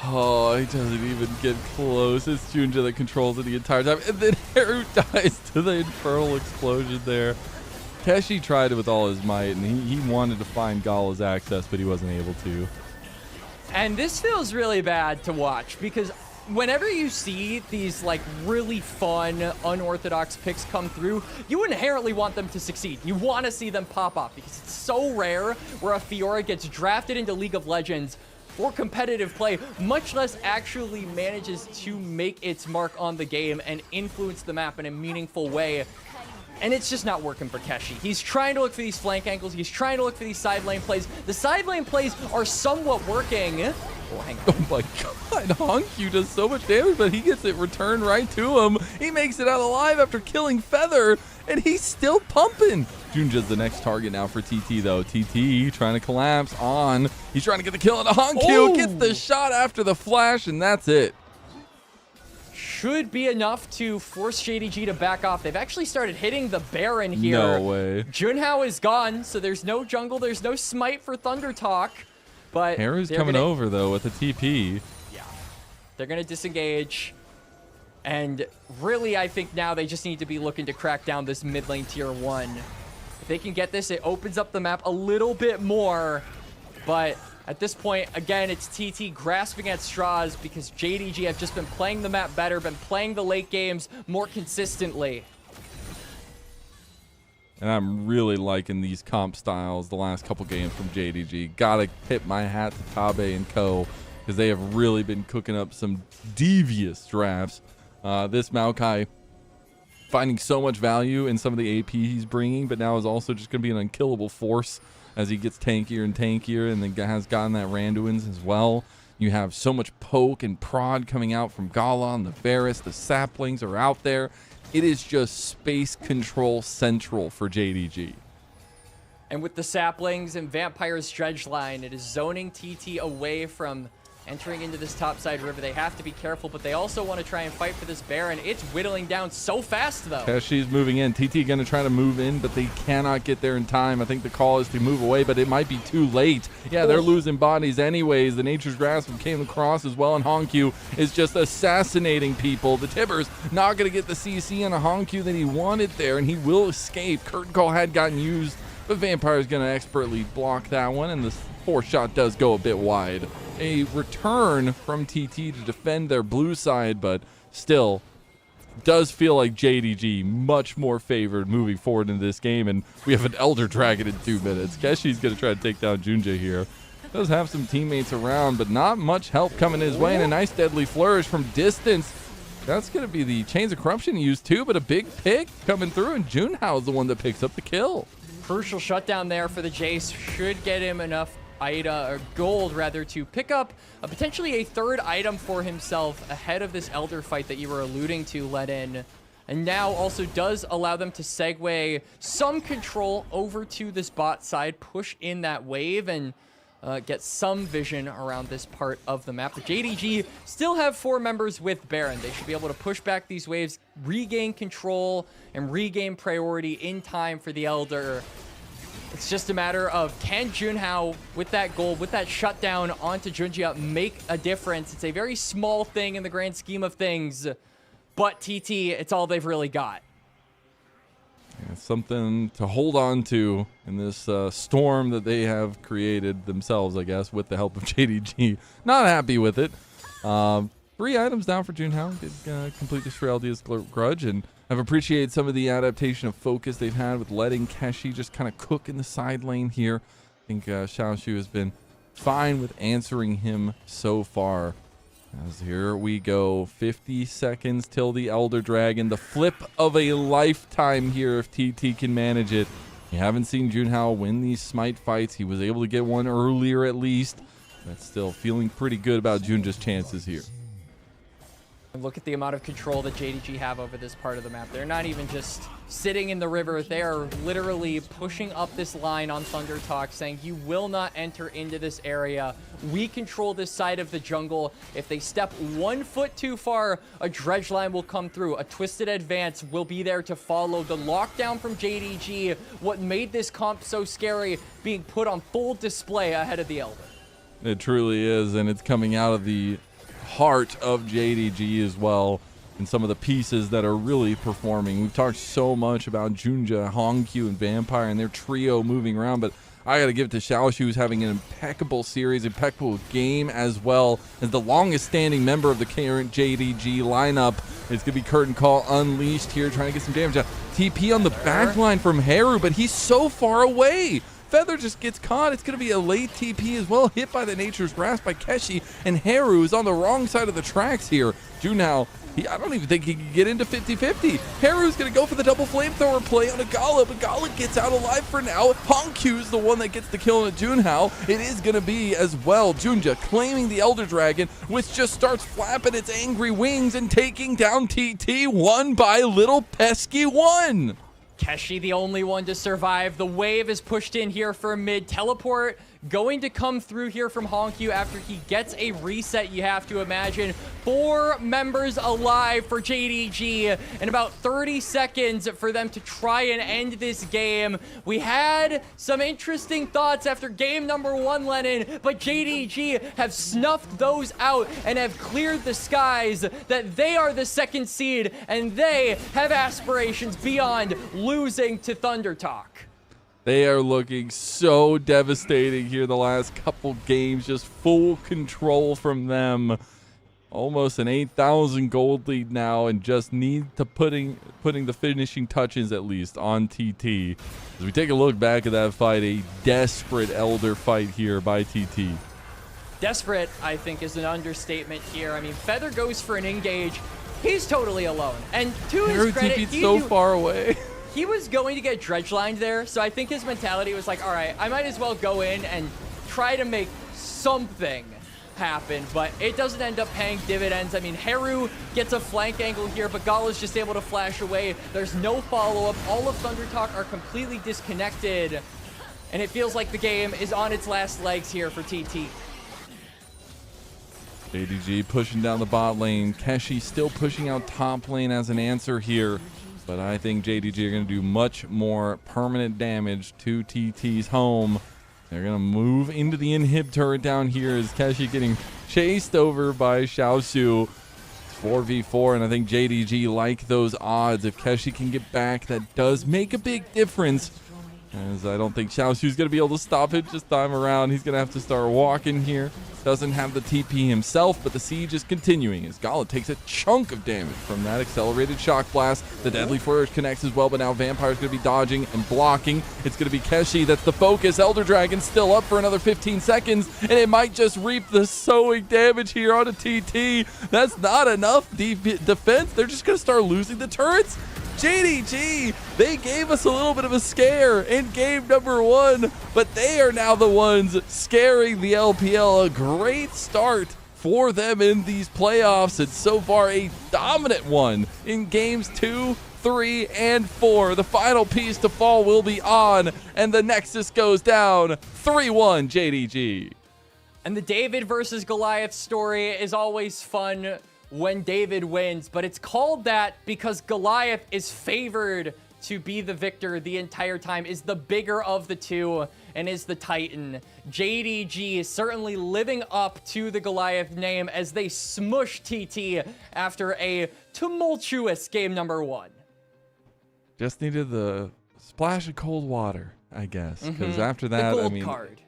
Oh, he doesn't even get close. It's Junja that controls it the entire time. And then Haru dies to the infernal explosion there. Keshi tried it with all his might, and he wanted to find Gala's access, but he wasn't able to. And this feels really bad to watch, because whenever you see these like really fun, unorthodox picks come through, you inherently want them to succeed. You want to see them pop off, because it's so rare where a Fiora gets drafted into League of Legends for competitive play, much less actually manages to make its mark on the game and influence the map in a meaningful way. And it's just not working for Keshi. He's trying to look for these flank angles. He's trying to look for these side lane plays. The side lane plays are somewhat working. Oh, hang on. Oh my god, Hongyu does so much damage, but he gets it returned right to him. He makes it out alive after killing Feather, and he's still pumping. Junja's the next target now for TT, though. TT trying to collapse on. He's trying to get the kill on Hongyu. Gets the shot after the flash, and that's it. Should be enough to force JDG to back off. They've actually started hitting the Baron here. No way. Junhao is gone, so there's no jungle. There's no smite for ThunderTalk. But Haru's coming over, though, with a TP. Yeah. They're going to disengage. And really, I think now they just need to be looking to crack down this mid lane tier 1. If they can get this, it opens up the map a little bit more. But At this point, again, it's TT grasping at straws because JDG have just been playing the map better, been playing the late games more consistently. And I'm really liking these comp styles the last couple games from JDG. Gotta tip my hat to Tabe and co, because they have really been cooking up some devious drafts. This Maokai finding so much value in some of the AP he's bringing, but now is also just going to be an unkillable force as he gets tankier and tankier, and then has gotten that Randuin's as well. You have so much poke and prod coming out from Galan, the Varus, the saplings are out there. It is just space control central for JDG. And with the saplings and Vampire's dredge line, it is zoning TT away from entering into this topside river. They have to be careful, but they also want to try and fight for this Baron. It's whittling down so fast, though. Keshi's moving in. TT going to try to move in, but they cannot get there in time. I think the call is to move away, but it might be too late. Yeah, they're losing bodies anyways. The Nature's Grasp came across as well, and Honkyu is just assassinating people. The Tibbers not going to get the CC on a Honkyu that he wanted there, and he will escape. Curtain Call had gotten used, but Vampire's going to expertly block that one, and the 4-shot does go a bit wide. A return from TT to defend their blue side, but still does feel like JDG much more favored moving forward in this game, and we have an Elder Dragon in 2 minutes. Keshi's going to try to take down Junja here. Does have some teammates around, but not much help coming his way, and a nice deadly flourish from distance. That's going to be the Chains of Corruption used too, but a big pick coming through, and Junhao is the one that picks up the kill. Crucial shutdown there for the Jace. Should get him enough gold rather, to pick up potentially a 3rd item for himself ahead of this Elder fight that you were alluding to, Ledin. And now also does allow them to segue some control over to this bot side, push in that wave, and get some vision around this part of the map. The JDG still have 4 members with Baron. They should be able to push back these waves, regain control, and regain priority in time for the Elder. It's just a matter of, can Junhao, with that gold, with that shutdown onto Junja, make a difference? It's a very small thing in the grand scheme of things, but TT, it's all they've really got. Yeah, something to hold on to in this storm that they have created themselves, I guess, with the help of JDG. Not happy with it. 3 items down for Junhao. Did complete the Shrieldia's Grudge, and I've appreciated some of the adaptation of focus they've had with letting Keshi just kind of cook in the side lane here. I think Xiaoshu has been fine with answering him so far. As here we go, 50 seconds till the Elder Dragon. The flip of a lifetime here if TT can manage it. You haven't seen Junhao win these smite fights. He was able to get one earlier at least. That's still feeling pretty good about Junja's chances here. Look at the amount of control that JDG have over this part of the map. They're not even just sitting in the river. They are literally pushing up this line on Thunder Talk, saying, you will not enter into this area. We control this side of the jungle. If they step 1 foot too far, a dredge line will come through. A twisted advance will be there to follow. The lockdown from JDG, what made this comp so scary, being put on full display ahead of the Elder. It truly is, and it's coming out of the heart of JDG as well, and some of the pieces that are really performing. We've talked so much about Junja, Honkyu, and Vampire and their trio moving around, but I got to give it to Xiaoshu, who's having an impeccable series, impeccable game, as well as the longest standing member of the current JDG lineup. It's going to be Curtain Call unleashed here, trying to get some damage out. TP on the back line from Haru, but he's so far away. Feather just gets caught. It's going to be a late TP as well, hit by the Nature's Grasp by Keshi, and Haru is on the wrong side of the tracks here. Junhao, I don't even think he can get into 50-50. Haru's going to go for the double flamethrower play on a Gala, but Gala gets out alive for now. Honkyu's the one that gets the kill on a Junhao. It is going to be as well Junja claiming the Elder Dragon, which just starts flapping its angry wings and taking down TT one by little pesky one. Keshi, the only one to survive. The wave is pushed in here for a mid. Teleport going to come through here from Honkyu after he gets a reset, you have to imagine. 4 members alive for JDG, and about 30 seconds for them to try and end this game. We had some interesting thoughts after game number 1, Lennon, but JDG have snuffed those out and have cleared the skies that they are the 2nd seed, and they have aspirations beyond losing to Thunder Talk. They are looking so devastating here the last couple games. Just full control from them. Almost an 8,000 gold lead now, and just need to putting the finishing touches at least on TT. As we take a look back at that fight, a desperate Elder fight here by TT. Desperate, I think, is an understatement here. I mean, Feather goes for an engage. He's totally alone. And to his credit, he's so far away. He was going to get dredge lined there, so I think his mentality was like, all right, I might as well go in and try to make something happen, but it doesn't end up paying dividends. I mean, Heru gets a flank angle here, but Gala's just able to flash away. There's no follow-up. All of Thunder Talk are completely disconnected, and it feels like the game is on its last legs here for TT. JDG pushing down the bot lane. Keshi still pushing out top lane as an answer here. But I think JDG are going to do much more permanent damage to TT's home. They're going to move into the inhib turret down here as Keshi getting chased over by Xiaosu. It's 4v4, and I think JDG like those odds. If Keshi can get back, that does make a big difference. As I don't think Xiaosu's going to be able to stop it this time around. He's going to have to start walking here. Doesn't have the TP himself, but the siege is continuing as Gala takes a chunk of damage from that accelerated shock blast. The deadly flourish connects as well, but now Vampire's going to be dodging and blocking. It's going to be Keshi that's the focus. Elder Dragon's still up for another 15 seconds, and it might just reap the sowing damage here onto TT. That's not enough defense. They're just going to start losing the turrets. JDG, they gave us a little bit of a scare in game number 1, but they are now the ones scaring the LPL. A great start for them in these playoffs, and so far a dominant one in games 2, 3, and 4. The final piece to fall will be on, and the Nexus goes down 3-1 JDG. And the David versus Goliath story is always fun when David wins, but it's called that because Goliath is favored to be the victor the entire time, is the bigger of the two, and is the Titan. JDG is certainly living up to the Goliath name as they smush TT after a tumultuous game number 1. Just needed the splash of cold water, I guess, because after that, the gold card.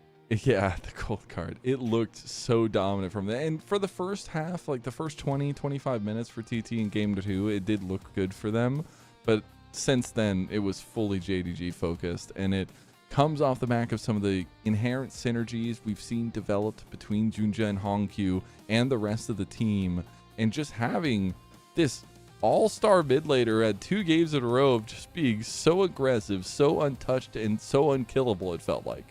Yeah, the gold card. It looked so dominant from that. And for the first half, like the first 20, 25 minutes for TT in game 2, it did look good for them. But since then, it was fully JDG focused. And it comes off the back of some of the inherent synergies we've seen developed between Junja and Hongq and the rest of the team. And just having this all-star mid laner at 2 games in a row of just being so aggressive, so untouched, and so unkillable, it felt like.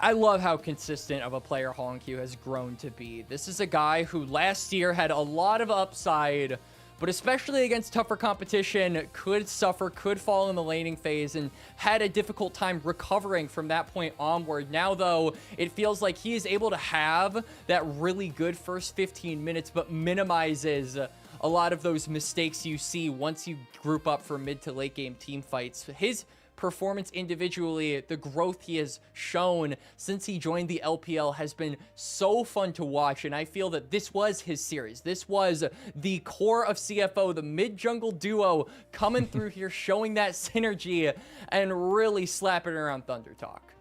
I love how consistent of a player Hongq has grown to be. This is a guy who last year had a lot of upside, but especially against tougher competition, could suffer, could fall in the laning phase, and had a difficult time recovering from that point onward. Now, though, it feels like he is able to have that really good first 15 minutes, but minimizes a lot of those mistakes you see once you group up for mid to late game team fights. His performance individually, the growth he has shown since he joined the LPL has been so fun to watch, and I feel that this was his series. This was the core of CFO, the mid-jungle duo coming through here, showing that synergy and really slapping around Thunder Talk.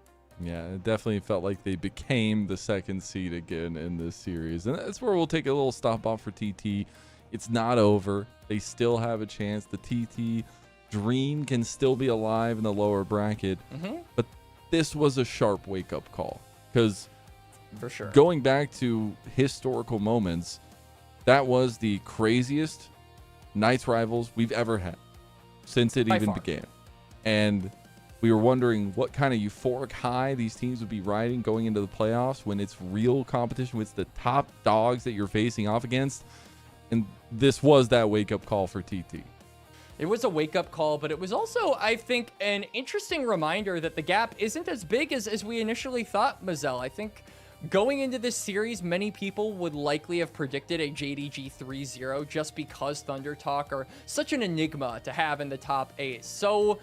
Yeah, it definitely felt like they became the second seed again in this series, and that's where we'll take a little stop off for TT. It's not over. They still have a chance. The TT dream can still be alive in the lower bracket, but this was a sharp wake-up call, because for sure, going back to historical moments, that was the craziest Knights rivals we've ever had since it even began, and we were wondering what kind of euphoric high these teams would be riding going into the playoffs when it's real competition, with the top dogs that you're facing off against, and this was that wake-up call for TT. It was a wake-up call, but it was also, I think, an interesting reminder that the gap isn't as big as we initially thought, Mazel. I think going into this series, many people would likely have predicted a JDG 3-0 just because Thunder Talk are such an enigma to have in the top 8. So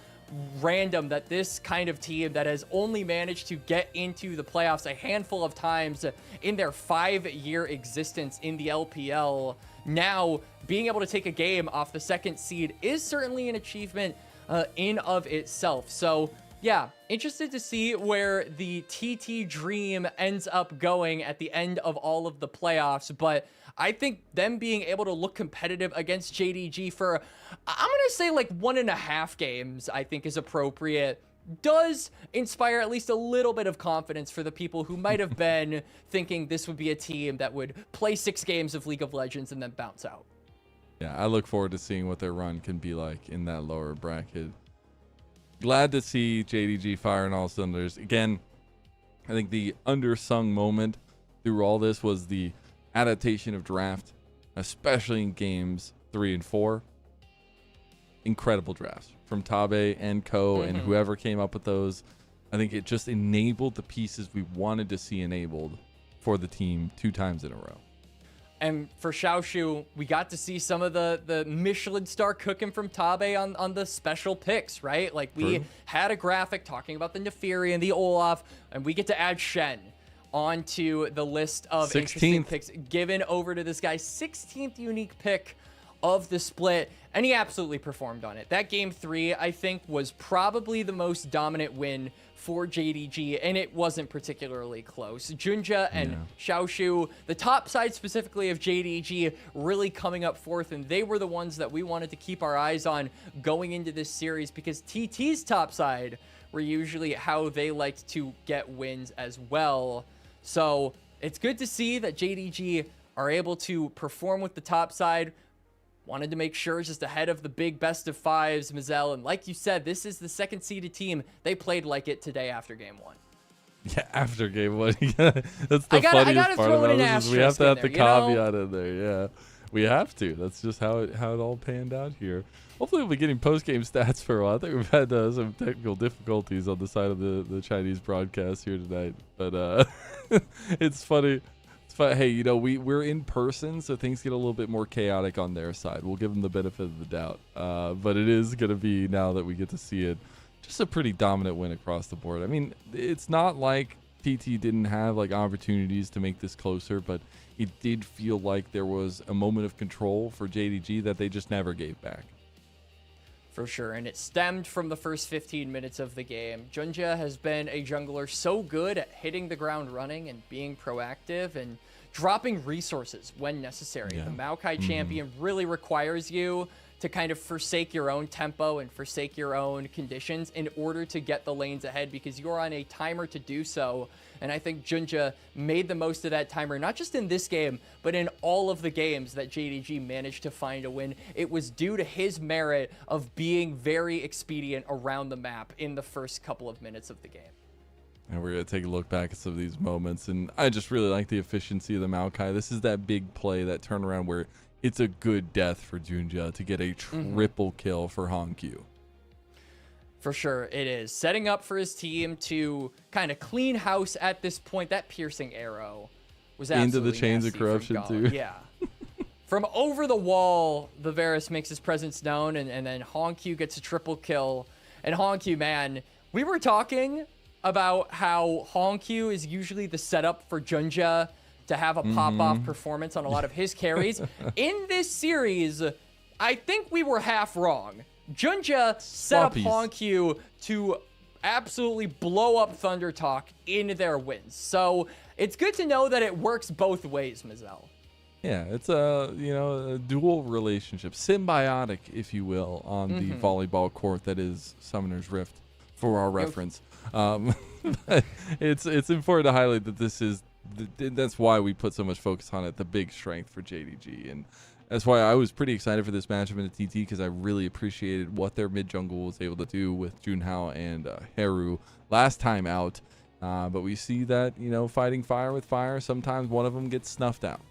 random that this kind of team that has only managed to get into the playoffs a handful of times in their 5-year existence in the LPL, now being able to take a game off the second seed is certainly an achievement in of itself. So Yeah, interested to see where the TT dream ends up going at the end of all of the playoffs, but I think them being able to look competitive against JDG for, I'm going to say like 1.5 games, I think is appropriate, does inspire at least a little bit of confidence for the people who might have been thinking this would be a team that would play 6 games of League of Legends and then bounce out. Yeah, I look forward to seeing what their run can be like in that lower bracket. Glad to see JDG firing all cylinders. Again, I think the undersung moment through all this was the adaptation of draft, especially in games 3 and 4. Incredible drafts from Tabe and Co. and whoever came up with those. I think it just enabled the pieces we wanted to see enabled for the team 2 times in a row. And for Xiaoshu, we got to see some of the Michelin star cooking from Tabe on the special picks, right? Like we had a graphic talking about the Neferi and the Olaf, and we get to add Shen onto the list of 16th. interesting picks given over to this guy. 16th unique pick of the split, and he absolutely performed on it. That game 3, I think, was probably the most dominant win for JDG, and it wasn't particularly close. Junja and Xiaoshu, the top side specifically of JDG, really coming up fourth, and they were the ones that we wanted to keep our eyes on going into this series, because TT's top side were usually how they liked to get wins as well. So it's good to see that JDG are able to perform with the top side. Wanted to make sure just ahead of the big best of 5s, Mazel. And like you said, this is the second seeded team. They played like it today after game 1. Yeah, after game 1. That's the funniest part about this. We have to have the caveat in there. Yeah, we have to. That's just how it all panned out here. Hopefully we'll be getting post-game stats for a while. I think we've had some technical difficulties on the side of the Chinese broadcast here tonight. But it's funny. Hey, you know, we're in person, so things get a little bit more chaotic on their side. We'll give them the benefit of the doubt. But it is going to be, now that we get to see it, just a pretty dominant win across the board. I mean, it's not like TT didn't have like opportunities to make this closer, but it did feel like there was a moment of control for JDG that they just never gave back. For sure, and it stemmed from the first 15 minutes of the game. Junja has been a jungler so good at hitting the ground running and being proactive and dropping resources when necessary. The Maokai champion really requires you to kind of forsake your own tempo and forsake your own conditions in order to get the lanes ahead, because you're on a timer to do so. And I think Junja made the most of that timer, not just in this game, but in all of the games that JDG managed to find a win. It was due to his merit of being very expedient around the map in the first couple of minutes of the game. And we're going to take a look back at some of these moments, and I just really like the efficiency of the Maokai. This is that big play, that turnaround where it's a good death for Junja to get a triple kill for Hongq. For sure, it is. Setting up for his team to kind of clean house at this point. That piercing arrow was absolutely into the chains of corruption, too. Yeah. From over the wall, the Varus makes his presence known, and then Hongq gets a triple kill. And Hongq, man, we were talking about how Hongq is usually the setup for Junja to have a pop-off performance on a lot of his carries. In this series, I think we were half wrong. Junja set up Hongq to absolutely blow up Thunder Talk in their wins. So it's good to know that it works both ways, Mazel. Yeah, it's a dual relationship, symbiotic, if you will, on the volleyball court that is Summoner's Rift, for our reference. It's important to highlight that this is that's why we put so much focus on it, the big strength for JDG, and that's why I was pretty excited for this matchup in the TT, because I really appreciated what their mid jungle was able to do with Junhao and Heru last time out. But we see that, fighting fire with fire, sometimes one of them gets snuffed out.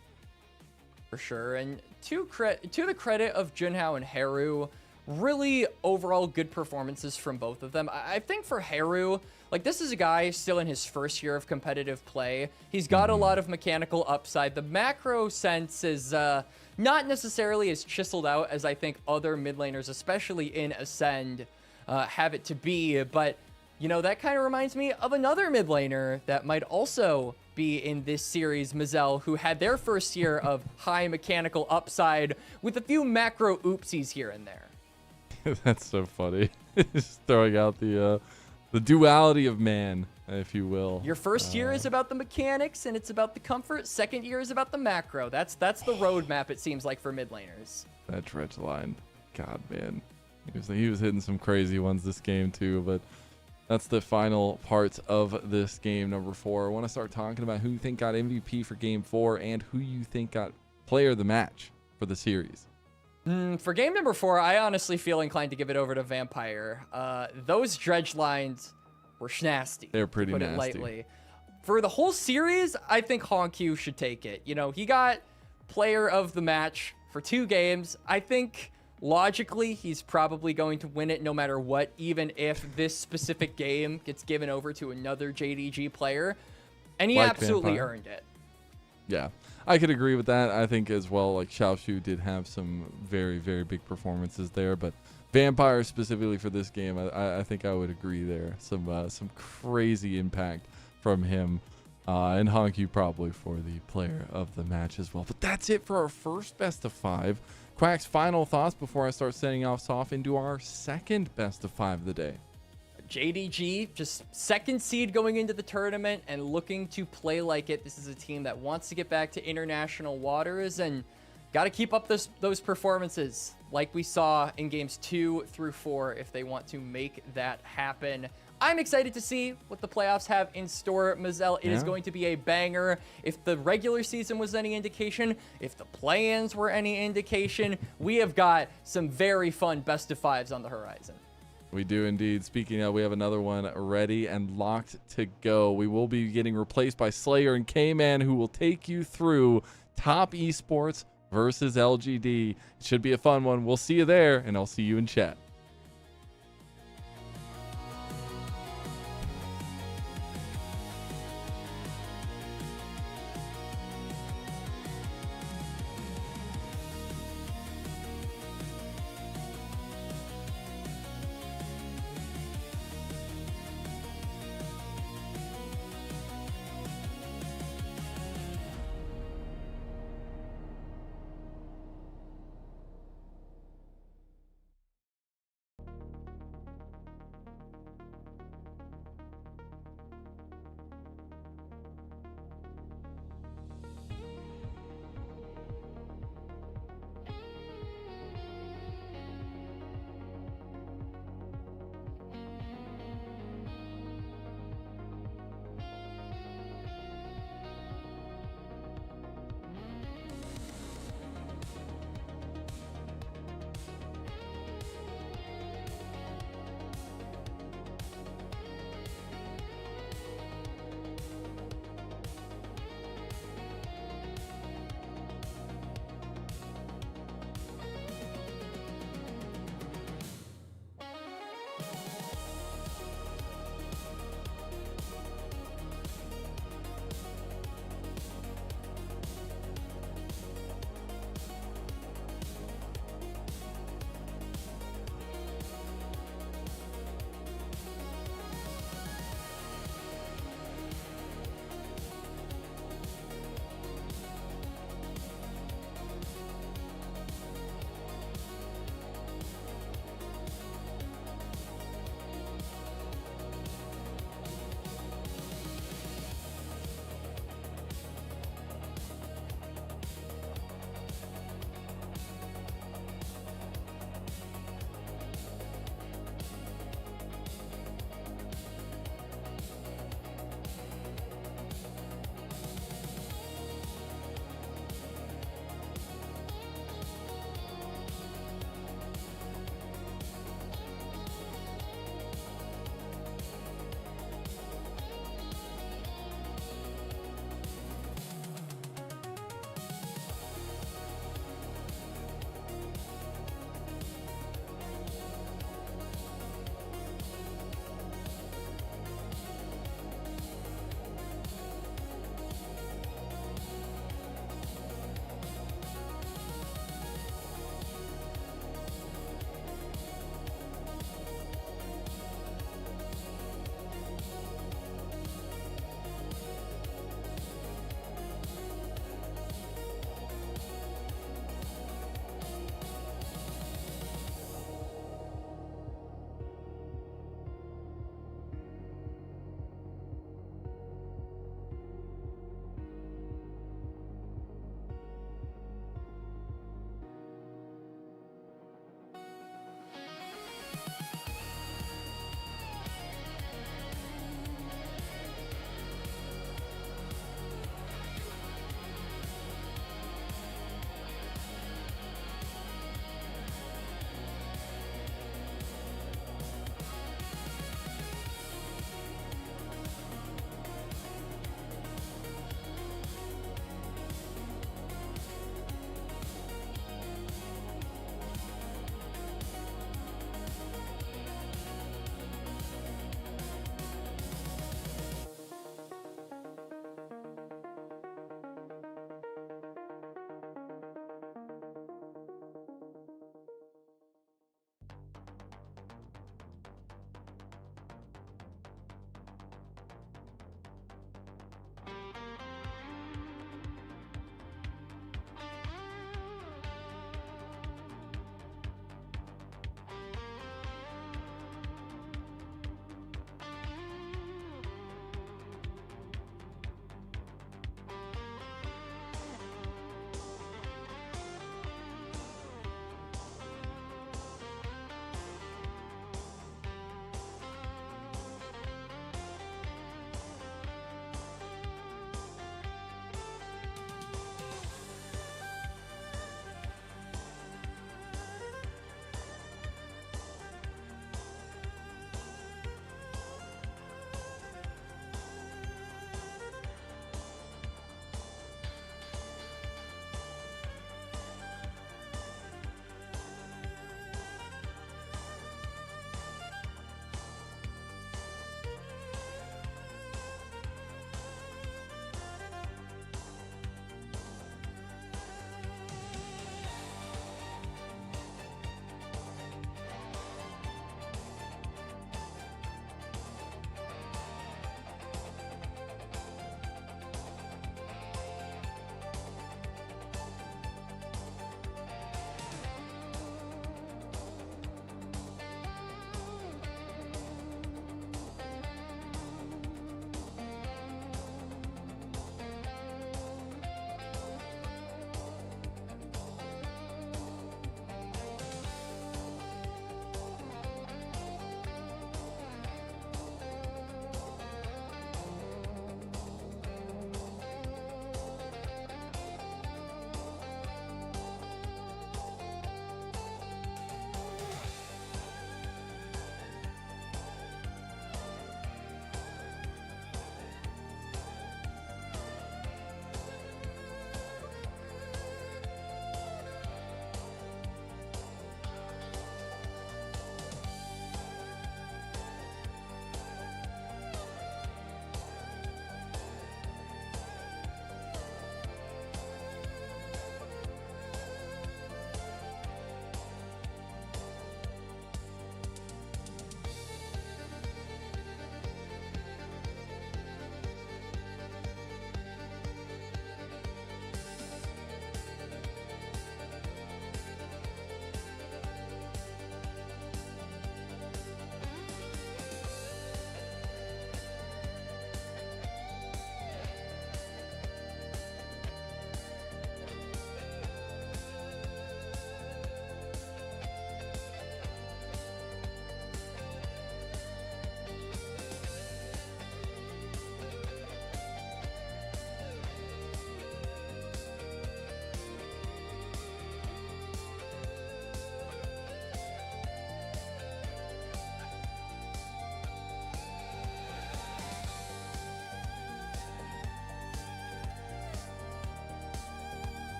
For sure, and to the credit of Junhao and Heru, really overall good performances from both of them. I think for Heru, like, this is a guy still in his first year of competitive play. He's got a lot of mechanical upside. The macro sense is not necessarily as chiseled out as I think other mid laners, especially in Ascend, have it to be. But, that kind of reminds me of another mid laner that might also be in this series, Mazel, who had their first year of high mechanical upside with a few macro oopsies here and there. That's so funny. Just throwing out the The duality of man, if you will. Your first year is about the mechanics and it's about the comfort. Second year is about the macro. That's the roadmap, it seems like, for mid laners. That dredge line. God, man. He was hitting some crazy ones this game, too. But that's the final part of this game, number 4. I want to start talking about who you think got MVP for game 4 and who you think got player of the match for the series. For game number 4, I honestly feel inclined to give it over to Vampire. Those dredge lines were schnasty. They're pretty to put nasty. It lightly. For the whole series, I think Honkyu should take it. You know, he got player of the match for 2 games. I think logically he's probably going to win it no matter what, even if this specific game gets given over to another JDG player. And he absolutely Vampire. earned it. Yeah, I could agree with that. I think as well, like Xiaoshu did have some very, very big performances there, but Vampire specifically for this game, I think I would agree there. Some crazy impact from him, and Honkyu probably for the player of the match as well. But that's it for our first best of 5. Quack's final thoughts before I start sending us off into our second best of 5 of the day. JDG, just second seed going into the tournament and looking to play like it. This is a team that wants to get back to international waters and got to keep up those performances like we saw in games 2 through 4 if they want to make that happen. I'm excited to see what the playoffs have in store, Mazel. It is going to be a banger. If the regular season was any indication, if the play-ins were any indication, we have got some very fun best of 5s on the horizon. We do indeed. Speaking of, we have another one ready and locked to go. We will be getting replaced by Slayer and K-Man, who will take you through top esports versus LGD. It should be a fun one. We'll see you there, and I'll see you in chat.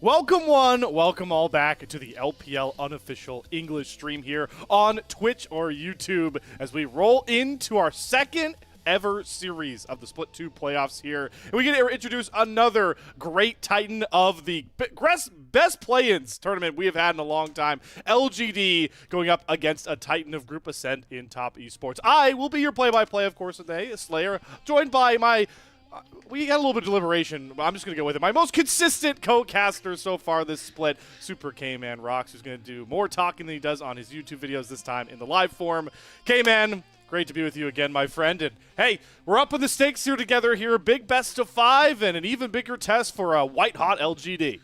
Welcome one, welcome all back to the LPL unofficial English stream here on Twitch or YouTube as we roll into our second ever series of the Split 2 playoffs here. And we get to introduce another great titan of the best play-ins tournament we have had in a long time. LGD going up against a titan of Group Ascent in Top Esports. I will be your play-by-play, of course, today, Slayer, joined by my... we got a little bit of deliberation, but I'm just going to go with it. My most consistent co-caster so far this split, Super K-Man Rocks, who's going to do more talking than he does on his YouTube videos this time in the live form. K-Man, great to be with you again, my friend. And hey, we're up in the stakes here together here. A big best of 5 and an even bigger test for a white-hot LGD.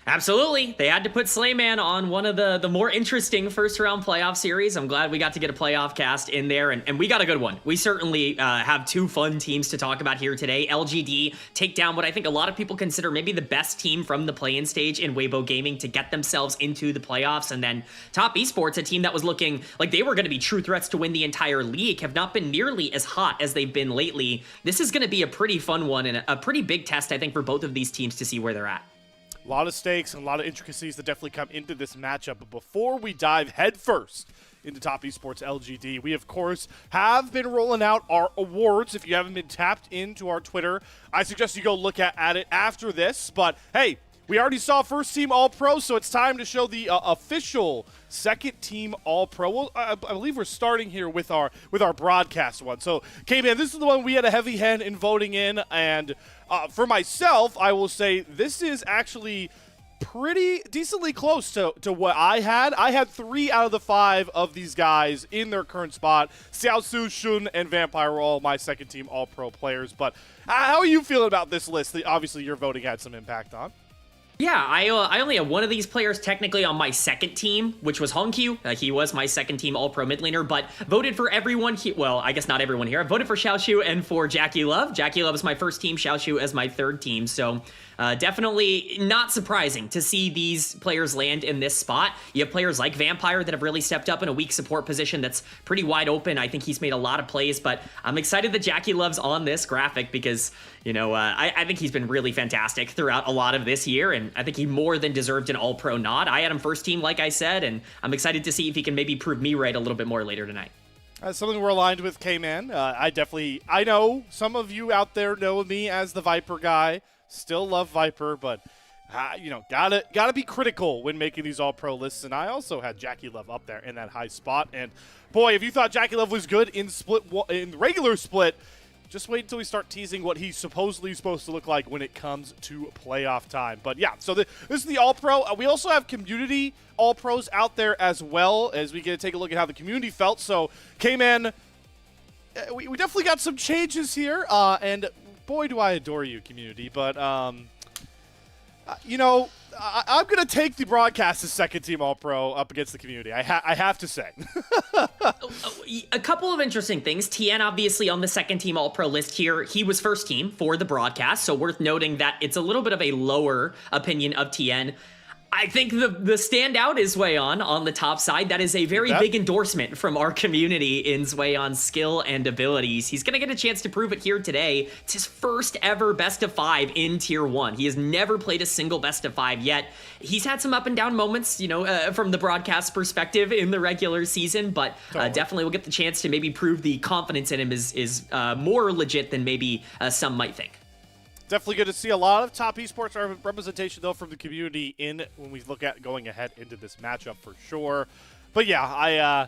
Absolutely. They had to put Slayman on one of the more interesting first-round playoff series. I'm glad we got to get a playoff cast in there, and we got a good one. We certainly have 2 fun teams to talk about here today. LGD take down what I think a lot of people consider maybe the best team from the play-in stage in Weibo Gaming to get themselves into the playoffs, and then Top Esports, a team that was looking like they were going to be true threats to win the entire league, have not been nearly as hot as they've been lately. This is going to be a pretty fun one and a pretty big test, I think, for both of these teams to see where they're at. A lot of stakes and a lot of intricacies that definitely come into this matchup. But before we dive headfirst into Top Esports LGD, we, of course, have been rolling out our awards. If you haven't been tapped into our Twitter, I suggest you go look at it after this. But, hey, we already saw first team All-Pro, so it's time to show the official second team All-Pro. Well, I believe we're starting here with our broadcast one. So, K-Man, this is the one we had a heavy hand in voting in, and for myself, I will say this is actually pretty decently close to what I had. I had 3 out of the 5 of these guys in their current spot. Xiaosu, Shun, and Vampire were all my second team All-Pro players. But how are you feeling about this list that obviously your voting had some impact on? Yeah, I only have one of these players technically on my second team, which was Hongqiu. He was my second team All-Pro mid laner, but voted for everyone. Well, I guess not everyone here. I voted for Xiaoshu and for Jackie Love. Jackie Love is my first team, Xiaoshu as my third team, so definitely not surprising to see these players land in this spot. You have players like Vampire that have really stepped up in a weak support position that's pretty wide open. I think he's made a lot of plays, but I'm excited that Jackie Love's on this graphic because, you know, I think he's been really fantastic throughout a lot of this year, and I think he more than deserved an All-Pro nod. I had him first team, like I said, and I'm excited to see if he can maybe prove me right a little bit more later tonight. Something we're aligned with, K-Man. I know some of you out there know me as the Viper guy. Still love Viper, but you know, gotta be critical when making these All-Pro lists. And I also had Jackie Love up there in that high spot. And boy, if you thought Jackie Love was good in regular Split, just wait until we start teasing what he's supposedly supposed to look like when it comes to playoff time. But yeah, so this is the All-Pro. We also have community All-Pros out there as well, as we get to take a look at how the community felt. So K-Man, we definitely got some changes here, and boy, do I adore you, community. But, you know, I'm going to take the broadcast as second team All-Pro up against the community. I have to say. A couple of interesting things. TN obviously on the second team All-Pro list here. He was first team for the broadcast, so worth noting that it's a little bit of a lower opinion of TN. I think the standout is Zweon on the top side. That is a very big endorsement from our community in Zweon's skill and abilities. He's going to get a chance to prove it here today. It's his first ever best of 5 in Tier 1. He has never played a single best of 5 yet. He's had some up and down moments, you know, from the broadcast perspective in the regular season, but definitely will get the chance to maybe prove the confidence in him is more legit than maybe some might think. Definitely good to see a lot of Top Esports representation, though, from the community when we look at going ahead into this matchup for sure. But yeah,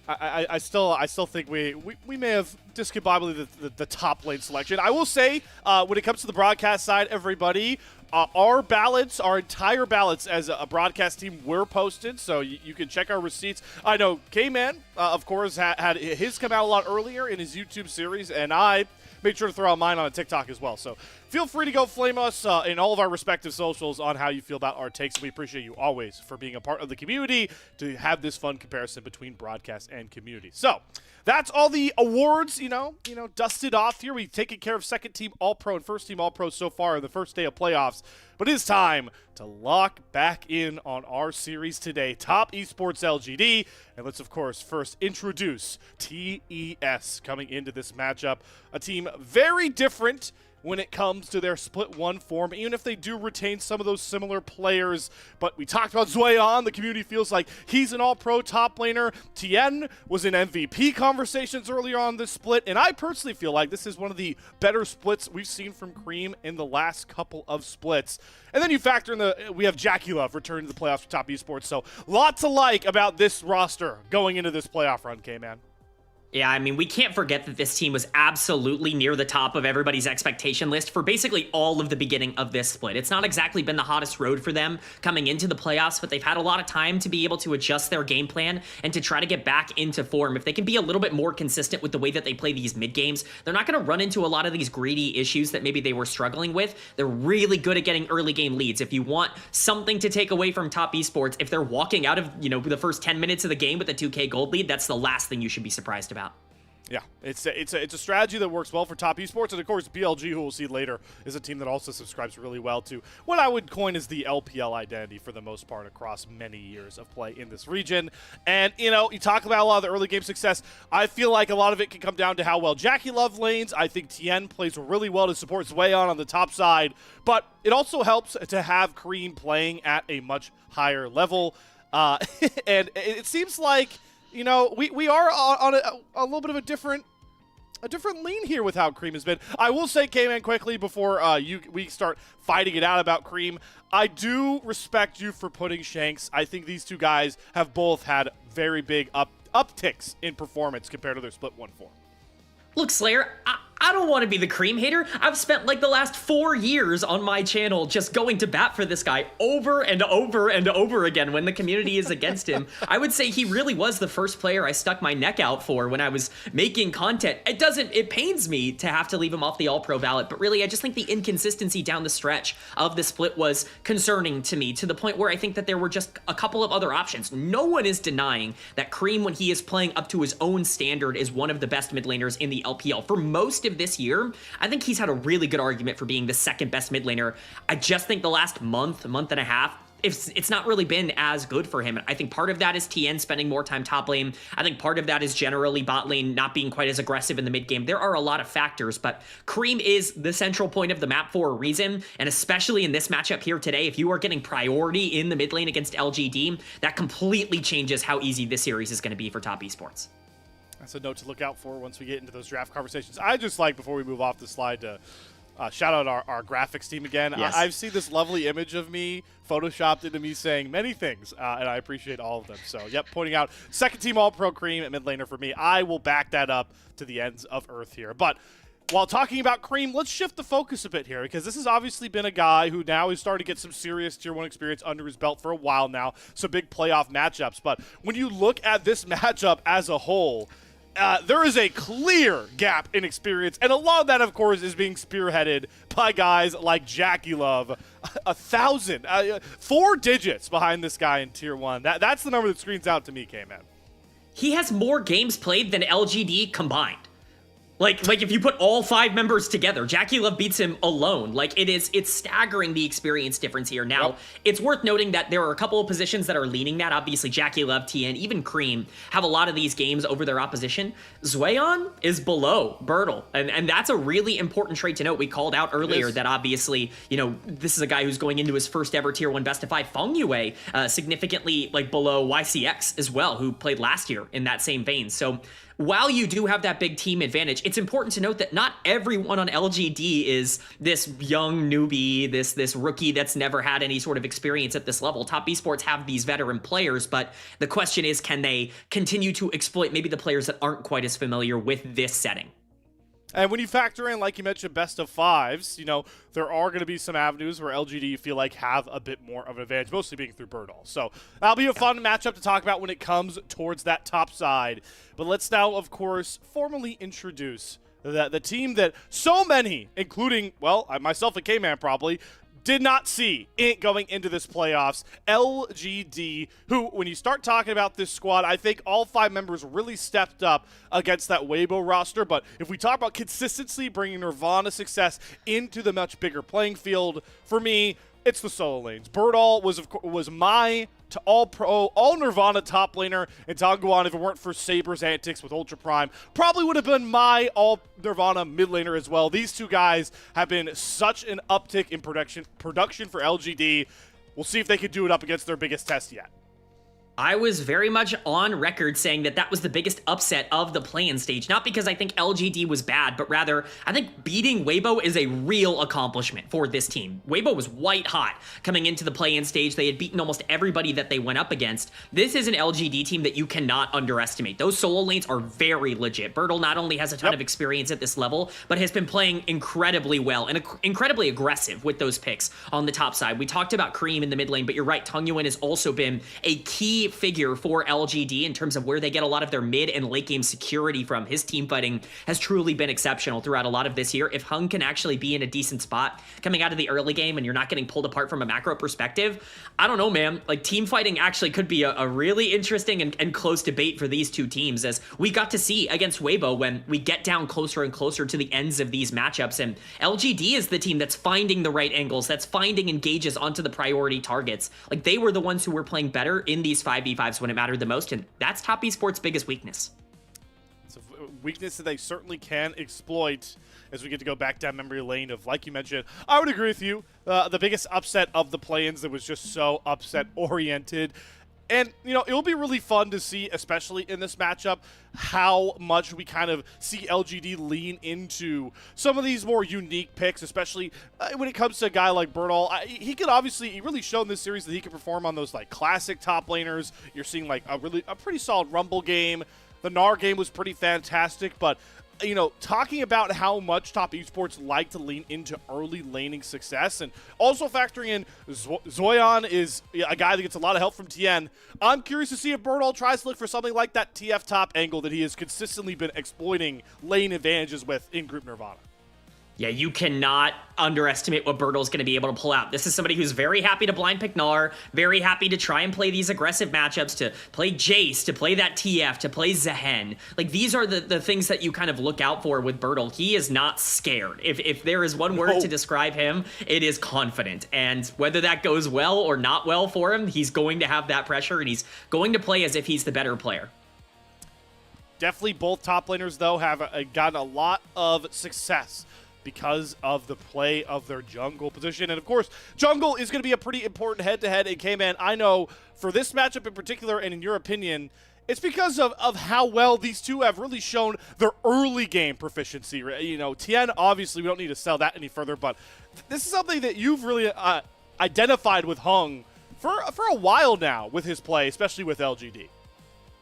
I still think we may have discombobulated the top lane selection. I will say, when it comes to the broadcast side, everybody, our ballots, our entire ballots as a broadcast team were posted, so you can check our receipts. I know K-Man, of course, had his come out a lot earlier in his YouTube series, and I made sure to throw out mine on a TikTok as well. So feel free to go flame us in all of our respective socials on how you feel about our takes. We appreciate you always for being a part of the community to have this fun comparison between broadcast and community. So that's all the awards, you know, dusted off here. We've taken care of second team All-Pro and first team All-Pro so far in the first day of playoffs. But it is time to lock back in on our series today, Top Esports LGD. And let's, of course, first introduce TES coming into this matchup. A team very different when it comes to their Split 1 form, even if they do retain some of those similar players. But we talked about Zweon. The community feels like he's an all-pro top laner. Tien was in MVP conversations earlier on this split, and I personally feel like this is one of the better splits we've seen from Cream in the last couple of splits. And then you factor in we have Jackie Love returning to the playoffs for Top Esports, so lots to like about this roster going into this playoff run, K-Man. Yeah, I mean, we can't forget that this team was absolutely near the top of everybody's expectation list for basically all of the beginning of this split. It's not exactly been the hottest road for them coming into the playoffs, but they've had a lot of time to be able to adjust their game plan and to try to get back into form. If they can be a little bit more consistent with the way that they play these mid games, they're not going to run into a lot of these greedy issues that maybe they were struggling with. They're really good at getting early game leads. If you want something to take away from Top Esports, if they're walking out of, the first 10 minutes of the game with a 2K gold lead, that's the last thing you should be surprised about. Yeah, it's a strategy that works well for Top Esports, and of course BLG, who we'll see later, is a team that also subscribes really well to what I would coin as the LPL identity for the most part across many years of play in this region. And, you talk about a lot of the early game success. I feel like a lot of it can come down to how well Jackie Love lanes. I think Tien plays really well to support Zweon on the top side, but it also helps to have Cream playing at a much higher level. And it seems like we are on a little bit of a different lean here with how Cream has been. I will say, K-Man, quickly before we start fighting it out about Cream, I do respect you for putting Shanks. I think these two guys have both had very big upticks in performance compared to their Split 1 form. Look, Slayer, I don't want to be the Cream hater. I've spent like the last 4 years on my channel just going to bat for this guy over and over and over again when the community is against him. I would say he really was the first player I stuck my neck out for when I was making content. It pains me to have to leave him off the All-Pro ballot, but really I just think the inconsistency down the stretch of the split was concerning to me, to the point where I think that there were just a couple of other options. No one is denying that Cream, when he is playing up to his own standard, is one of the best mid laners in the LPL. For most of this year, I think he's had a really good argument for being the second best mid laner. I just think the last month and a half, it's not really been as good for him. I think part of that is Tien spending more time top lane. I think part of that is generally bot lane not being quite as aggressive in the mid game. There are a lot of factors, but Cream is the central point of the map for a reason, and especially in this matchup here today, if you are getting priority in the mid lane against LGD, that completely changes how easy this series is going to be for Top Esports. That's a note to look out for once we get into those draft conversations. I just like, before we move off the slide, to shout out our graphics team again. Yes. I've seen this lovely image of me photoshopped into me saying many things, and I appreciate all of them. So, yep, pointing out second team All-Pro Cream at mid laner for me. I will back that up to the ends of Earth here. But while talking about Cream, let's shift the focus a bit here, because this has obviously been a guy who now is starting to get some serious Tier 1 experience under his belt for a while now, some big playoff matchups. But when you look at this matchup as a whole, there is a clear gap in experience, and a lot of that, of course, is being spearheaded by guys like Jackie Love. 1,000, 4 digits behind this guy in Tier 1. That's the number that screams out to me, K-Man. He has more games played than LGD combined. Like if you put all 5 members together, Jackie Love beats him alone. It's staggering, the experience difference here. Now, It's worth noting that there are a couple of positions that are leaning that. Obviously, Jackie Love, Tien, even Cream have a lot of these games over their opposition. Zweon is below Bertle, and that's a really important trait to note. We called out earlier that obviously, this is a guy who's going into his first ever Tier 1 best of 5. Feng Yue, significantly below YCX as well, who played last year in that same vein. So while you do have that big team advantage, it's important to note that not everyone on LGD is this young newbie, this rookie that's never had any sort of experience at this level. Top Esports have these veteran players, but the question is, can they continue to exploit maybe the players that aren't quite as familiar with this setting? And when you factor in, like you mentioned, best of 5s, there are going to be some avenues where LGD you feel like have a bit more of an advantage, mostly being through Bertle. So that'll be a fun matchup to talk about when it comes towards that top side. But let's now, of course, formally introduce the team that so many, including, myself and K-Man probably, did not see it going into this playoffs. LGD, who, when you start talking about this squad, I think all 5 members really stepped up against that Weibo roster. But if we talk about consistency, bringing Nirvana success into the much bigger playing field, for me, it's the solo lanes. Birdall was my to all pro, all Nirvana top laner, and Tongguan, if it weren't for Saber's antics with Ultra Prime, probably would have been my all Nirvana mid laner as well. These two guys have been such an uptick in production for LGD. We'll see if they can do it up against their biggest test yet. I was very much on record saying that that was the biggest upset of the play-in stage. Not because I think LGD was bad, but rather I think beating Weibo is a real accomplishment for this team. Weibo was white hot coming into the play-in stage. They had beaten almost everybody that they went up against. This is an LGD team that you cannot underestimate. Those solo lanes are very legit. Bertle not only has a ton of experience at this level, but has been playing incredibly well and incredibly aggressive with those picks on the top side. We talked about Cream in the mid lane, but you're right, Tongguan has also been a key figure for LGD in terms of where they get a lot of their mid and late game security from. His team fighting has truly been exceptional throughout a lot of this year. If Hung can actually be in a decent spot coming out of the early game and you're not getting pulled apart from a macro perspective, I don't know, man. Like, team fighting actually could be a really interesting and close debate for these two teams, as we got to see against Weibo when we get down closer and closer to the ends of these matchups. And LGD is the team that's finding the right angles, that's finding engages onto the priority targets. Like, they were the ones who were playing better in these 5v5s when it mattered the most, and that's top esports' biggest weakness. It's a weakness that they certainly can exploit as we get to go back down memory lane of, like you mentioned, I would agree with you, the biggest upset of the play-ins that was just so upset-oriented. And, you know, it'll be really fun to see, especially in this matchup, how much we kind of see LGD lean into some of these more unique picks, especially when it comes to a guy like Birdall. He really showed in this series that he can perform on those, like, classic top laners. You're seeing, like, a pretty solid Rumble game. The Gnar game was pretty fantastic, but, you know, talking about how much top esports like to lean into early laning success, and also factoring in Zoyan is a guy that gets a lot of help from TN. I'm curious to see if Birdall tries to look for something like that TF top angle that he has consistently been exploiting lane advantages with in Group Nirvana. Yeah, you cannot underestimate what Bertle's going to be able to pull out. This is somebody who's very happy to blind pick Gnar, very happy to try and play these aggressive matchups, to play Jace, to play that TF, to play Zehen. Like, these are the things that you kind of look out for with Bertle. He is not scared. If there is one word to describe him, it is confident. And whether that goes well or not well for him, he's going to have that pressure, and he's going to play as if he's the better player. Definitely both top laners, though, have gotten a lot of success because of the play of their jungle position. And of course, jungle is going to be a pretty important head-to-head in K-Man. I know for this matchup in particular, and in your opinion, it's because of how well these two have really shown their early game proficiency. You know, Tien, obviously, we don't need to sell that any further, but this is something that you've really identified with Hung for a while now with his play, especially with LGD.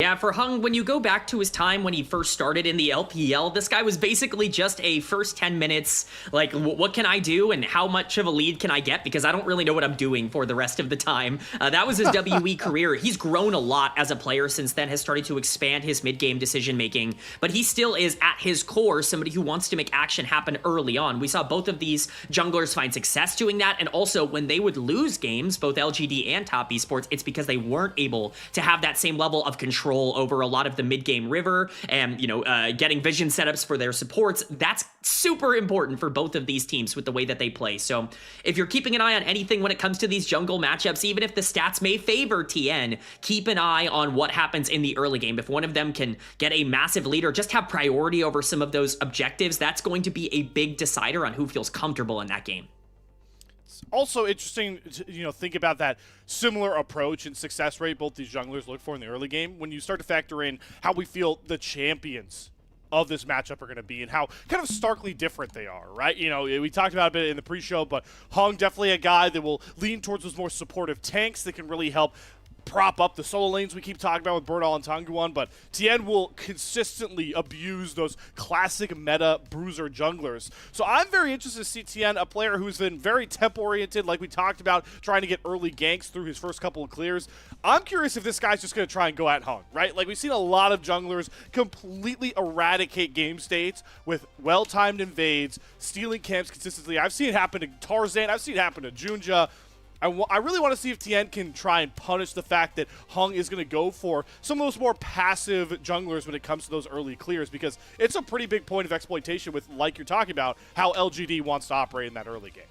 Yeah, for Hung, when you go back to his time when he first started in the LPL, this guy was basically just a first 10 minutes, like, what can I do and how much of a lead can I get? Because I don't really know what I'm doing for the rest of the time. That was his WE career. He's grown a lot as a player since then, has started to expand his mid-game decision-making, but he still is, at his core, somebody who wants to make action happen early on. We saw both of these junglers find success doing that, and also when they would lose games, both LGD and top esports, it's because they weren't able to have that same level of control over a lot of the mid-game river and, you know, getting vision setups for their supports. That's super important for both of these teams with the way that they play. So if you're keeping an eye on anything when it comes to these jungle matchups, even if the stats may favor TN, keep an eye on what happens in the early game. If one of them can get a massive lead or just have priority over some of those objectives, that's going to be a big decider on who feels comfortable in that game. Also interesting to, you know, think about that similar approach and success rate both these junglers look for in the early game when you start to factor in how we feel the champions of this matchup are going to be and how kind of starkly different they are, right? You know, we talked about it a bit in the pre-show, but Hung definitely a guy that will lean towards those more supportive tanks that can really help prop up the solo lanes we keep talking about with Birdall and Tongguan, but Tien will consistently abuse those classic meta bruiser junglers. So I'm very interested to see Tien, a player who's been very temp-oriented, like we talked about, trying to get early ganks through his first couple of clears. I'm curious if this guy's just going to try and go at Hung, right? Like, we've seen a lot of junglers completely eradicate game states with well-timed invades, stealing camps consistently. I've seen it happen to Tarzan. I've seen it happen to Junja. I really want to see if Tien can try and punish the fact that Hung is going to go for some of those more passive junglers when it comes to those early clears, because it's a pretty big point of exploitation with, like you're talking about, how LGD wants to operate in that early game.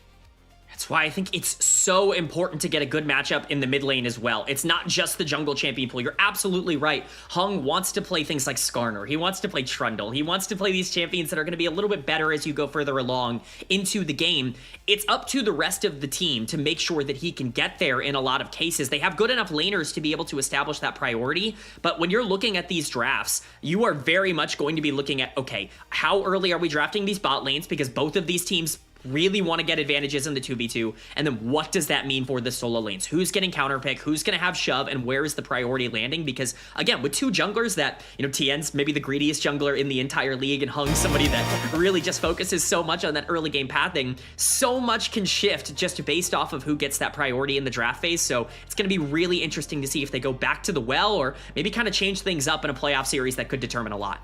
That's why I think it's so important to get a good matchup in the mid lane as well. It's not just the jungle champion pool. You're absolutely right. Hung wants to play things like Skarner. He wants to play Trundle. He wants to play these champions that are going to be a little bit better as you go further along into the game. It's up to the rest of the team to make sure that he can get there in a lot of cases. They have good enough laners to be able to establish that priority, but when you're looking at these drafts, you are very much going to be looking at, okay, how early are we drafting these bot lanes? Because both of these teams really want to get advantages in the 2v2, and then what does that mean for the solo lanes? Who's getting counterpick? Who's going to have shove? And where is the priority landing? Because again, with two junglers that, TN's maybe the greediest jungler in the entire league, and Hung's somebody that really just focuses so much on that early game pathing, so much can shift just based off of who gets that priority in the draft phase. So it's going to be really interesting to see if they go back to the well or maybe kind of change things up in a playoff series that could determine a lot.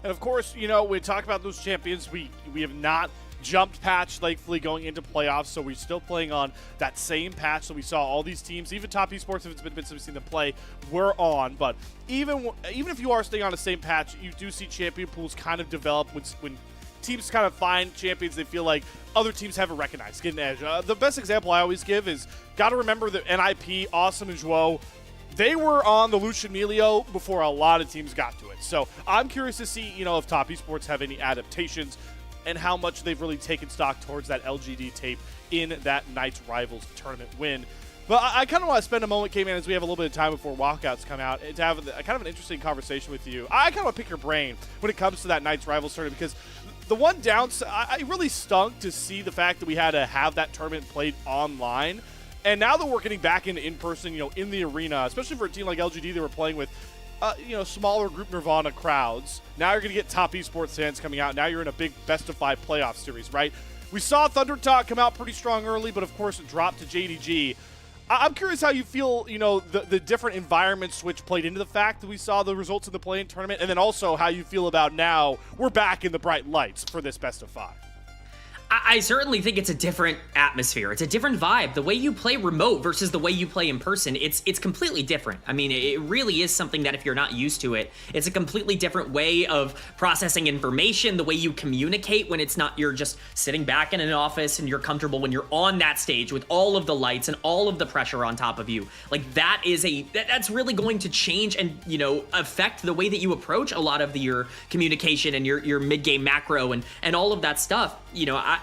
And of course, we talk about those champions. We have not jumped patch, thankfully, going into playoffs, so we're still playing on that same patch. So we saw all these teams, even top esports, if it's been we've seen them play, we're on. But even if you are staying on the same patch, you do see champion pools kind of develop when teams kind of find champions they feel like other teams haven't recognized, get an edge. The best example I always give is, got to remember that NIP, Awesome, and Zhuo, they were on the Lucian Melio before a lot of teams got to it. So I'm curious to see, if top esports have any adaptations and how much they've really taken stock towards that LGD tape in that Knights Rivals tournament win. But I kind of want to spend a moment, K-Man, as we have a little bit of time before walkouts come out, to have kind of an interesting conversation with you. I kind of want to pick your brain when it comes to that Knights Rivals tournament, because the one downside, I really stunk to see the fact that we had to have that tournament played online. And now that we're getting back into in-person, in the arena, especially for a team like LGD, they were playing with smaller group Nirvana crowds. Now you're going to get top esports fans coming out. Now you're in a big best-of-5 playoff series, right? We saw Thunder Talk come out pretty strong early, but of course it dropped to JDG. I'm curious how you feel, the different environment switch played into the fact that we saw the results of the play-in tournament, and then also how you feel about now we're back in the bright lights for this best-of-5. I certainly think it's a different atmosphere. It's a different vibe. The way you play remote versus the way you play in person, it's completely different. I mean, it really is something that if you're not used to it, it's a completely different way of processing information, the way you communicate when it's not, you're just sitting back in an office and you're comfortable when you're on that stage with all of the lights and all of the pressure on top of you. Like that's really going to change and, affect the way that you approach a lot of your communication and your mid-game macro and all of that stuff.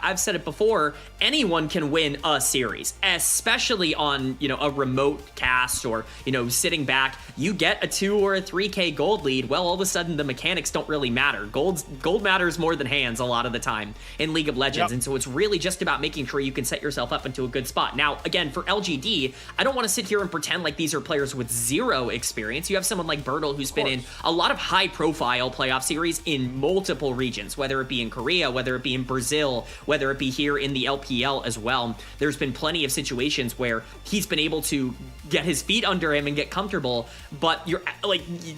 I've said it before, anyone can win a series, especially on, a remote cast or, sitting back. You get a 2 or a 3K gold lead, well, all of a sudden the mechanics don't really matter. Gold matters more than hands a lot of the time in League of Legends, and so it's really just about making sure you can set yourself up into a good spot. Now, again, for LGD, I don't want to sit here and pretend like these are players with zero experience. You have someone like Bertle who's been in a lot of high-profile playoff series in multiple regions, whether it be in Korea, whether it be in Brazil, whether it be here in the LPL as well. There's been plenty of situations where he's been able to get his feet under him and get comfortable, but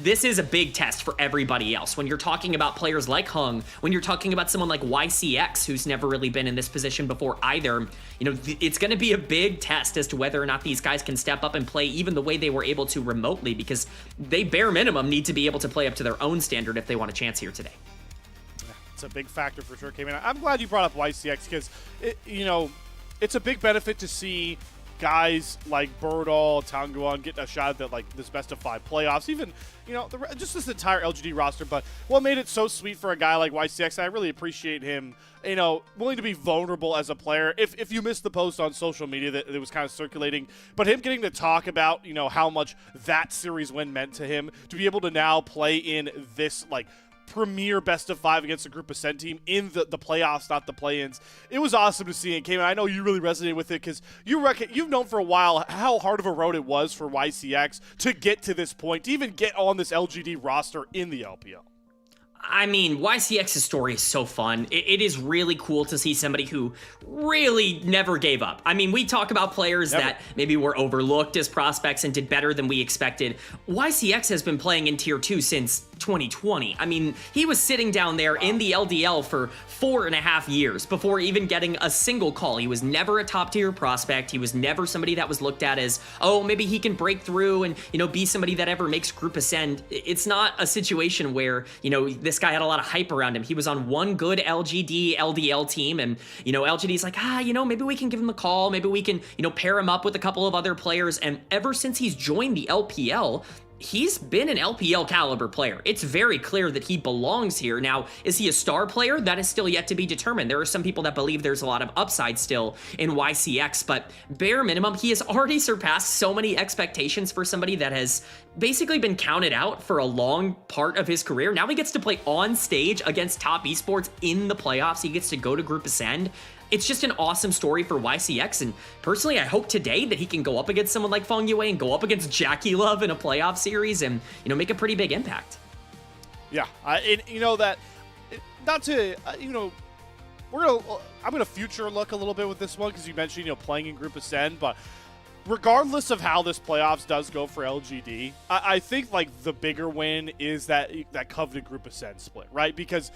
this is a big test for everybody else. When you're talking about players like Hung, when you're talking about someone like YCX, who's never really been in this position before either, it's going to be a big test as to whether or not these guys can step up and play even the way they were able to remotely, because they bare minimum need to be able to play up to their own standard if they want a chance here today. A big factor for sure, K-Man. I'm glad you brought up YCX because, it's a big benefit to see guys like Bertle, Tanguan get a shot at this best-of-5 playoffs. Even, just this entire LGD roster. But what made it so sweet for a guy like YCX, I really appreciate him, willing to be vulnerable as a player. If you missed the post on social media that was kind of circulating, but him getting to talk about, how much that series win meant to him, to be able to now play in this, premier best-of-5 against a Group Ascent team in the playoffs, not the play-ins. It was awesome to see. And Cayman, I know you really resonated with it because you've known for a while how hard of a road it was for YCX to get to this point, to even get on this LGD roster in the LPL. I mean, YCX's story is so fun. It is really cool to see somebody who really never gave up. I mean, we talk about players that maybe were overlooked as prospects and did better than we expected. YCX has been playing in Tier 2 since 2020. I mean, he was sitting down there in the LDL for 4.5 years before even getting a single call. He was never a top tier prospect. He was never somebody that was looked at as, oh, maybe he can break through and, be somebody that ever makes Group Ascend. It's not a situation where, this guy had a lot of hype around him. He was on one good LGD, LDL team, and, LGD's like, maybe we can give him a call. Maybe we can, pair him up with a couple of other players. And ever since he's joined the LPL, he's been an LPL caliber player. It's very clear that he belongs here. Now, is he a star player? That is still yet to be determined. There are some people that believe there's a lot of upside still in YCX, but bare minimum, he has already surpassed so many expectations for somebody that has basically been counted out for a long part of his career. Now he gets to play on stage against top esports in the playoffs. He gets to go to Group Ascend. It's just an awesome story for YCX, and personally, I hope today that he can go up against someone like Feng Yue and go up against Jackie Love in a playoff series and, make a pretty big impact. Yeah, not to, I'm gonna future look a little bit with this one because you mentioned, playing in Group Ascend, but regardless of how this playoffs does go for LGD, I think the bigger win is that coveted Group Ascend split, right? Because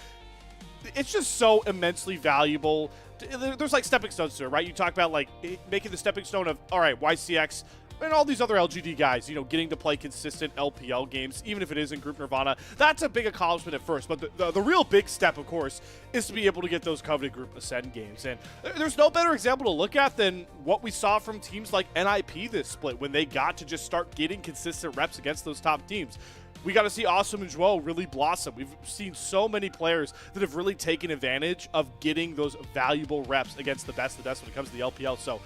it's just so immensely valuable. There's stepping stones to it, right? You talk about making the stepping stone of, all right, YCX and all these other LGD guys, getting to play consistent LPL games, even if it is in Group Nirvana. That's a big accomplishment at first, but the real big step, of course, is to be able to get those coveted Group Ascend games. And there's no better example to look at than what we saw from teams like NIP this split when they got to just start getting consistent reps against those top teams. We got to see Awesome and Joel really blossom. We've seen so many players that have really taken advantage of getting those valuable reps against the best when it comes to the LPL. So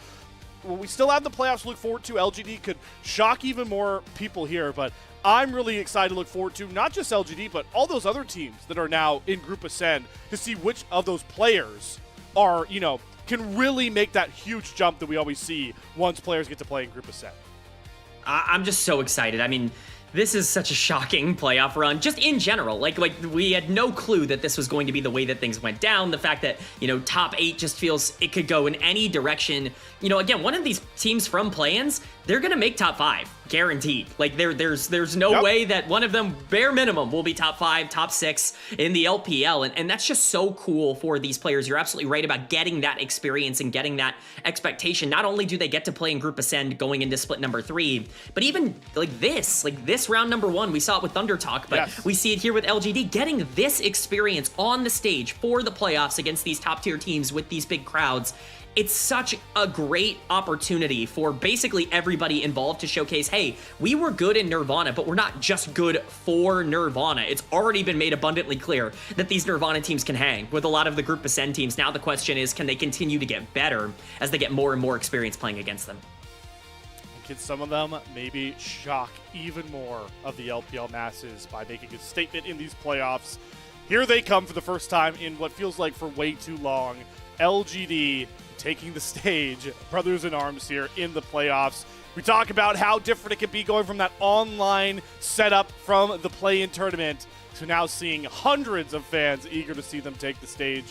we still have the playoffs to look forward to. LGD could shock even more people here, but I'm really excited to look forward to not just LGD, but all those other teams that are now in Group Ascend to see which of those players are, can really make that huge jump that we always see once players get to play in Group Ascend. I'm just so excited. I mean, this is such a shocking playoff run, just in general. Like we had no clue that this was going to be the way that things went down. The fact that, top 8 just feels it could go in any direction. Again, one of these teams from play-ins, they're going to make top 5, guaranteed. There's no way that one of them, bare minimum, will be top 5, top 6 in the LPL. And that's just so cool for these players. You're absolutely right about getting that experience and getting that expectation. Not only do they get to play in Group Ascend going into split number 3, but even this round number 1, we saw it with Thunder Talk, but yes, we see it here with LGD, getting this experience on the stage for the playoffs against these top tier teams with these big crowds. It's such a great opportunity for basically everybody involved to showcase, hey, we were good in Nirvana, but we're not just good for Nirvana. It's already been made abundantly clear that these Nirvana teams can hang with a lot of the Group Ascend teams. Now the question is, can they continue to get better as they get more and more experience playing against them? Can some of them maybe shock even more of the LPL masses by making a statement in these playoffs? Here they come for the first time in what feels like for way too long. LGD taking the stage, brothers in arms here in the playoffs. We talk about how different it can be going from that online setup from the play-in tournament to now seeing hundreds of fans eager to see them take the stage.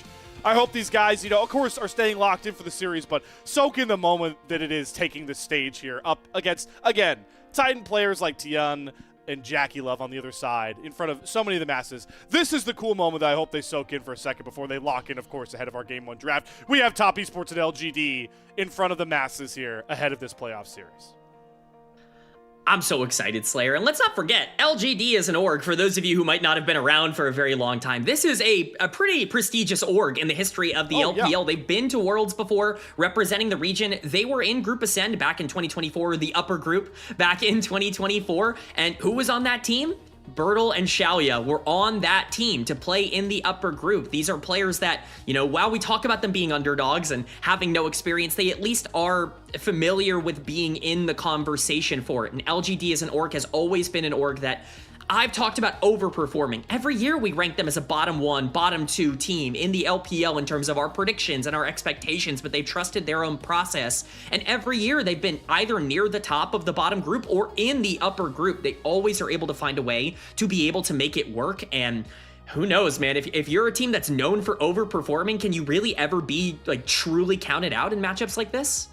I hope these guys, of course, are staying locked in for the series, but soak in the moment that it is taking the stage here up against, again, Titan players like Tian and Jackie Love on the other side in front of so many of the masses. This is the cool moment that I hope they soak in for a second before they lock in, of course, ahead of our Game 1 draft. We have Top Esports and LGD in front of the masses here ahead of this playoff series. I'm so excited, Slayer. And let's not forget, LGD is an org, for those of you who might not have been around for a very long time. This is a pretty prestigious org in the history of the LPL. Yeah. They've been to Worlds before, representing the region. They were in Group Ascend back in 2024, the upper group back in 2024. And who was on that team? Bertel and Xiaoya were on that team to play in the upper group. These are players that, while we talk about them being underdogs and having no experience, they at least are familiar with being in the conversation for it. And LGD as an org has always been an org that I've talked about overperforming. Every year we rank them as a bottom 1, bottom 2 team in the LPL in terms of our predictions and our expectations, but they've trusted their own process. And every year they've been either near the top of the bottom group or in the upper group. They always are able to find a way to be able to make it work. And who knows, man, if you're a team that's known for overperforming, can you really ever be truly counted out in matchups like this?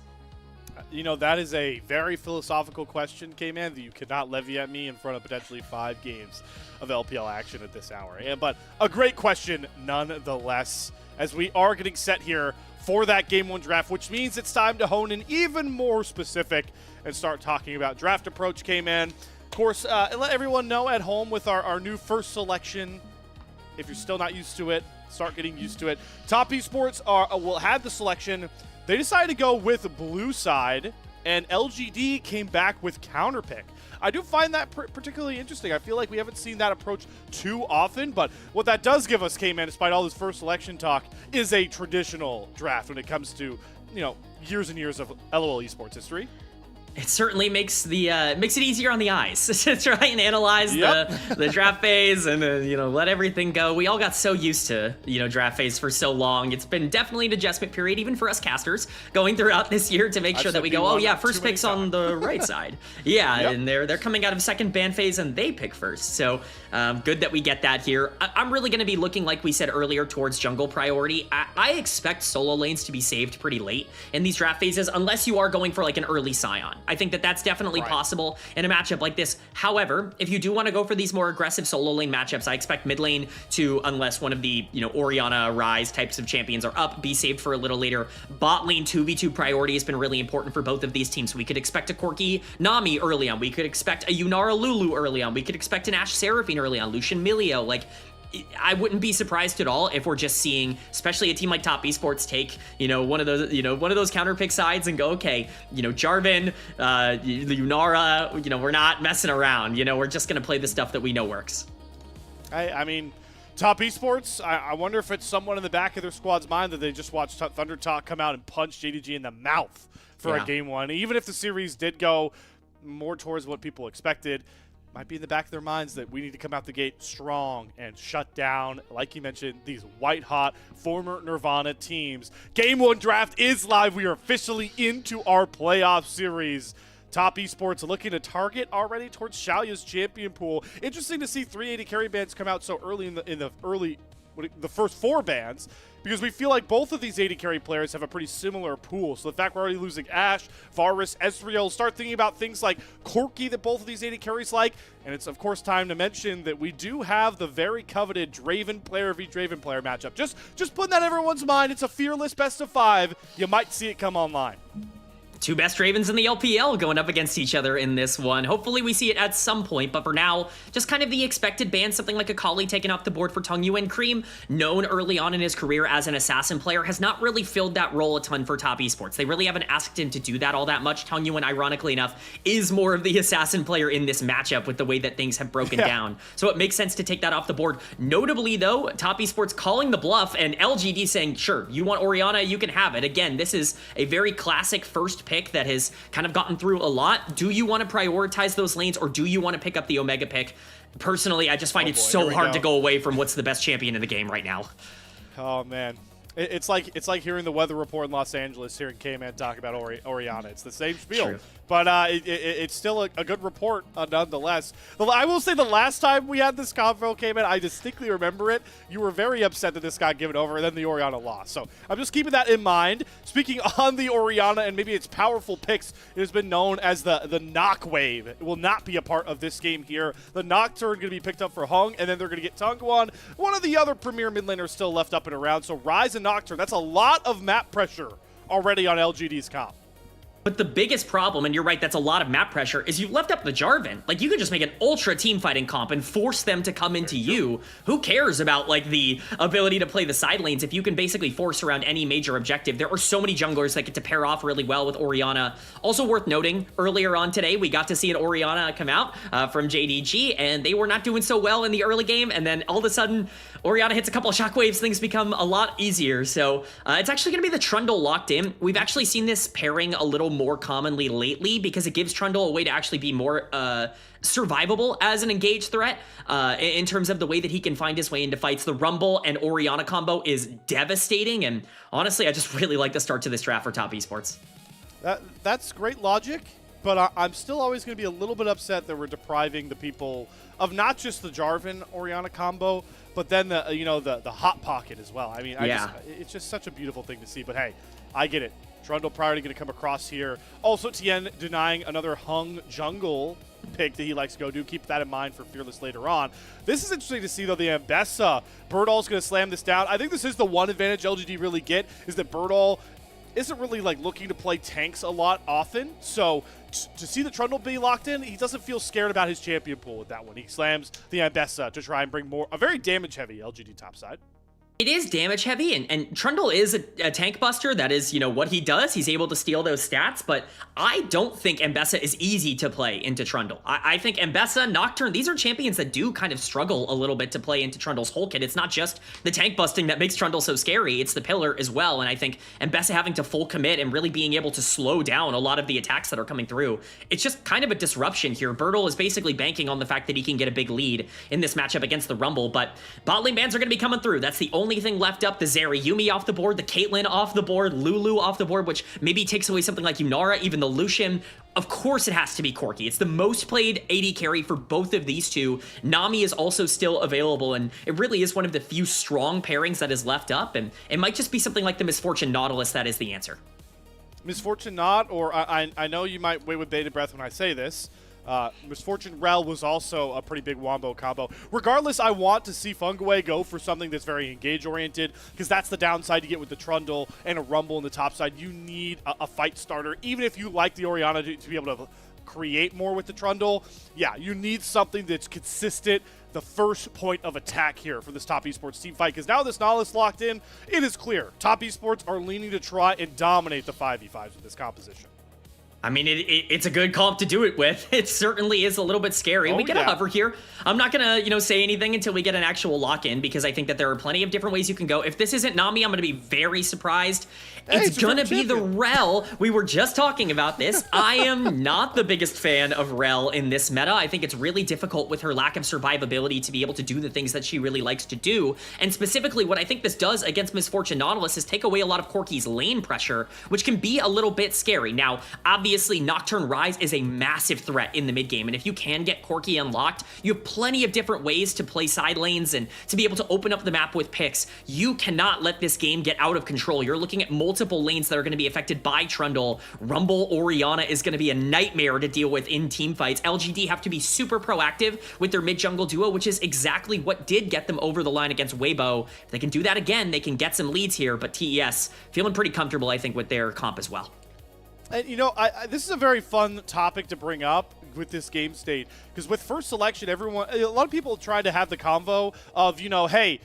that is a very philosophical question, K-Man, that you cannot levy at me in front of potentially 5 games of LPL action at this hour. But a great question nonetheless, as we are getting set here for that Game 1 draft, which means it's time to hone in even more specific and start talking about draft approach, K-Man. Of course, let everyone know at home with our new first selection. If you're still not used to it, start getting used to it. Top Esports will have the selection. They decided to go with Blue Side, and LGD came back with Counterpick. I do find that particularly interesting. I feel like we haven't seen that approach too often, but what that does give us, K-Man, despite all this first selection talk, is a traditional draft when it comes to, years and years of LOL esports history. It certainly makes it easier on the eyes to try and analyze the draft phase and let everything go. We all got so used to draft phase for so long. It's been definitely an adjustment period, even for us casters, going throughout this year to make sure that we go, oh yeah, first pick's on the right side. Yeah, yep. And they're coming out of second ban phase and they pick first. So good that we get that here. I'm really going to be looking, like we said earlier, towards jungle priority. I expect solo lanes to be saved pretty late in these draft phases, unless you are going for like an early Scion. I think that that's definitely possible in a matchup like this. However, if you do want to go for these more aggressive solo lane matchups, I expect mid lane to, unless one of the, Orianna, Ryze types of champions are up, be saved for a little later. Bot lane 2v2 priority has been really important for both of these teams. We could expect a Corki Nami early on. We could expect a Yunara Lulu early on. We could expect an Ashe Seraphine early on. Lucian Milio, I wouldn't be surprised at all if we're just seeing, especially a team like Top Esports, take one of those counter pick sides and go, okay, Jarvan, Yunara, we're not messing around. We're just gonna play the stuff that we know works. I mean, Top Esports, I wonder if it's someone in the back of their squad's mind that they just watched Thunder Talk come out and punch JDG in the mouth for a Game 1. Even if the series did go more towards what people expected, might be in the back of their minds that we need to come out the gate strong and shut down, like you mentioned, these white-hot former Nirvana teams. Game 1 draft is live. We are officially into our playoff series. Top Esports looking to target already towards Xiaoya's champion pool. Interesting to see 380 carry bands come out so early in the first 4 bands, because we feel like both of these 80 carry players have a pretty similar pool. So the fact we're already losing Ashe, Varus, Ezreal, start thinking about things like Corki that both of these 80 carries like. And it's, of course, time to mention that we do have the very coveted Draven player v Draven player matchup. Just putting that in everyone's mind. It's a fearless best of 5. You might see it come online. 2 best Ravens in the LPL going up against each other in this one. Hopefully we see it at some point, but for now, just kind of the expected ban, something like a Kali taken off the board for Tung Yuan. Cream, known early on in his career as an assassin player, has not really filled that role a ton for Top Esports. They really haven't asked him to do that all that much. Tung Yuan, ironically enough, is more of the assassin player in this matchup with the way that things have broken down. So it makes sense to take that off the board. Notably, though, Top Esports calling the bluff and LGD saying, sure, you want Orianna, you can have it. Again, this is a very classic first pick that has kind of gotten through a lot. Do you want to prioritize those lanes, or do you want to pick up the Omega pick? Personally, I just find it so hard to go away from what's the best champion in the game right now. Oh man, it's like hearing the weather report in Los Angeles, hearing K-Man talk about Orianna. It's the same spiel. True. But it's still a good report nonetheless. I will say the last time we had this convo, K-Man, I distinctly remember it. You were very upset that this got given over, and then the Orianna lost. So I'm just keeping that in mind. Speaking on the Orianna and maybe its powerful picks, it has been known as the knock wave. It will not be a part of this game here. The Nocturne going to be picked up for Hung, and then they're going to get Tungguan, one of the other premier mid laners still left up and around. So Ryze and Nocturne, that's a lot of map pressure already on LGD's comp. But the biggest problem, and you're right, that's a lot of map pressure, is you left up the Jarvan. Like, you could just make an ultra team fighting comp and force them to come into you. Who cares about, like, the ability to play the side lanes if you can basically force around any major objective? There are so many junglers that get to pair off really well with Orianna. Also worth noting, earlier on today, we got to see an Orianna come out from JDG, and they were not doing so well in the early game, and then all of a sudden, Orianna hits a couple of shockwaves, things become a lot easier. So it's actually going to be the Trundle locked in. We've actually seen this pairing a little more commonly lately because it gives Trundle a way to actually be more survivable as an engaged threat in terms of the way that he can find his way into fights. The Rumble and Orianna combo is devastating, and honestly, I just really like the start to this draft for Top Esports. That's great logic, but I'm still always going to be a little bit upset that we're depriving the people of not just the Jarvan Orianna combo, but then the Hot Pocket as well. I mean, it's just such a beautiful thing to see. But hey, I get it. Trundle priority going to come across here. Also, Tien denying another hung jungle pick that he likes to go do. Keep that in mind for Fearless later on. This is interesting to see, though, the Ambessa. Birdall's going to slam this down. I think this is the one advantage LGD really get, is that Birdall isn't really like looking to play tanks a lot often. So to see the Trundle be locked in, he doesn't feel scared about his champion pool with that one. He slams the Ambessa to try and bring a very damage-heavy LGD topside. It is damage heavy, and Trundle is a tank buster. That is, what he does. He's able to steal those stats, but I don't think Ambessa is easy to play into Trundle. I think Ambessa, Nocturne, these are champions that do kind of struggle a little bit to play into Trundle's whole kit. It's not just the tank busting that makes Trundle so scary, it's the pillar as well, and I think Ambessa having to full commit and really being able to slow down a lot of the attacks that are coming through, it's just kind of a disruption here. Birdall is basically banking on the fact that he can get a big lead in this matchup against the Rumble, but bot lane bans are going to be coming through. That's the only thing left up. The Zeri Yuumi off the board, the Caitlyn off the board, Lulu off the board, which maybe takes away something like Yunara, even the Lucian. Of course it has to be Corki. It's the most played AD carry for both of these two. Nami is also still available, and it really is one of the few strong pairings that is left up, and it might just be something like the Misfortune Nautilus that is the answer. Misfortune not, or I know you might wait with bated breath when I say this. Misfortune Rel was also a pretty big wombo combo. Regardless, I want to see Funguay go for something that's very engage-oriented, because that's the downside you get with the Trundle and a Rumble in the top side. You need a fight starter, even if you like the Orianna to be able to create more with the Trundle. Yeah, you need something that's consistent, the first point of attack here for this top esports team fight, because now this Nautilus locked in, it is clear. Top esports are leaning to try and dominate the 5v5s with this composition. I mean, it's a good comp to do it with. It certainly is a little bit scary. We get a hover here. I'm not going to, say anything until we get an actual lock-in, because I think that there are plenty of different ways you can go. If this isn't Nami, I'm going to be very surprised. It's going to be the Rel. We were just talking about this. I am not the biggest fan of Rel in this meta. I think it's really difficult with her lack of survivability to be able to do the things that she really likes to do. And specifically, what I think this does against Misfortune Nautilus is take away a lot of Corki's lane pressure, which can be a little bit scary. Now, obviously, Nocturne Rise is a massive threat in the mid game, and if you can get Corki unlocked, you have plenty of different ways to play side lanes and to be able to open up the map with picks. You cannot let this game get out of control. You're looking at multiple lanes that are going to be affected by Trundle. Rumble Orianna is going to be a nightmare to deal with in team fights. LGD have to be super proactive with their mid-jungle duo, which is exactly what did get them over the line against Weibo. If they can do that again, they can get some leads here, but TES feeling pretty comfortable, I think, with their comp as well. And, this is a very fun topic to bring up with this game state, because with first selection, a lot of people try to have the convo of, hey,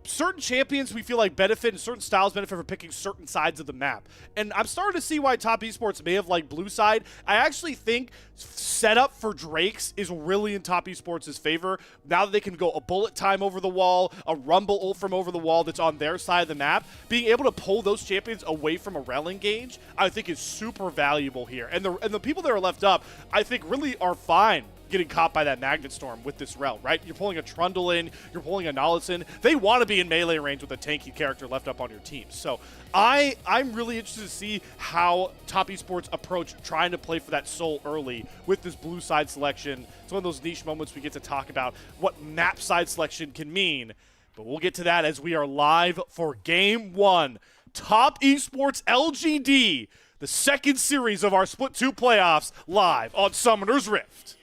certain champions we feel like benefit and certain styles benefit from picking certain sides of the map. And I'm starting to see why top esports may have liked blue side. I actually think setup for Drakes is really in top esports' favor. Now that they can go a bullet time over the wall, a rumble ult from over the wall that's on their side of the map, being able to pull those champions away from a rel engage, I think is super valuable here. And the people that are left up, I think really are fine getting caught by that Magnet Storm with this rel, right? You're pulling a Trundle in, you're pulling a Nautilus in. They want to be in melee range with a tanky character left up on your team. So I'm really interested to see how top esports approach trying to play for that soul early with this blue side selection. It's one of those niche moments we get to talk about what map side selection can mean. But we'll get to that as we are live for Game 1. Top esports LGD, the second series of our Split 2 playoffs, live on Summoner's Rift.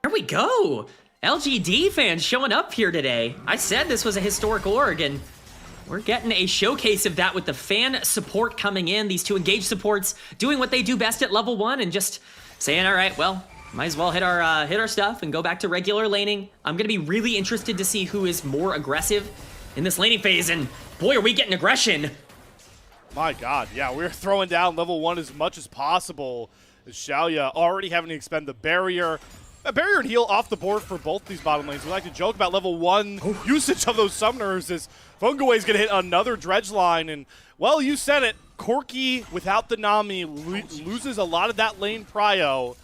There we go. LGD fans showing up here today. I said this was a historic org, and we're getting a showcase of that with the fan support coming in. These two engaged supports doing what they do best at level 1 and just saying, all right, well, might as well hit our stuff and go back to regular laning. I'm going to be really interested to see who is more aggressive in this laning phase, and boy, are we getting aggression. My God, yeah, we're throwing down level 1 as much as possible. As Xiaoya already having to expend the barrier. A barrier and heal off the board for both these bottom lanes. We like to joke about level 1 usage of those summoners as Funguay is going to hit another dredge line. And, well, you said it. Corki, without the Nami, loses a lot of that lane prio.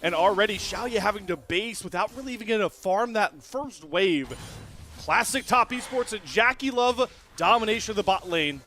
And already Xiaoya having to base without really even getting to farm that first wave. Classic top esports and Jackie Love domination of the bot lane.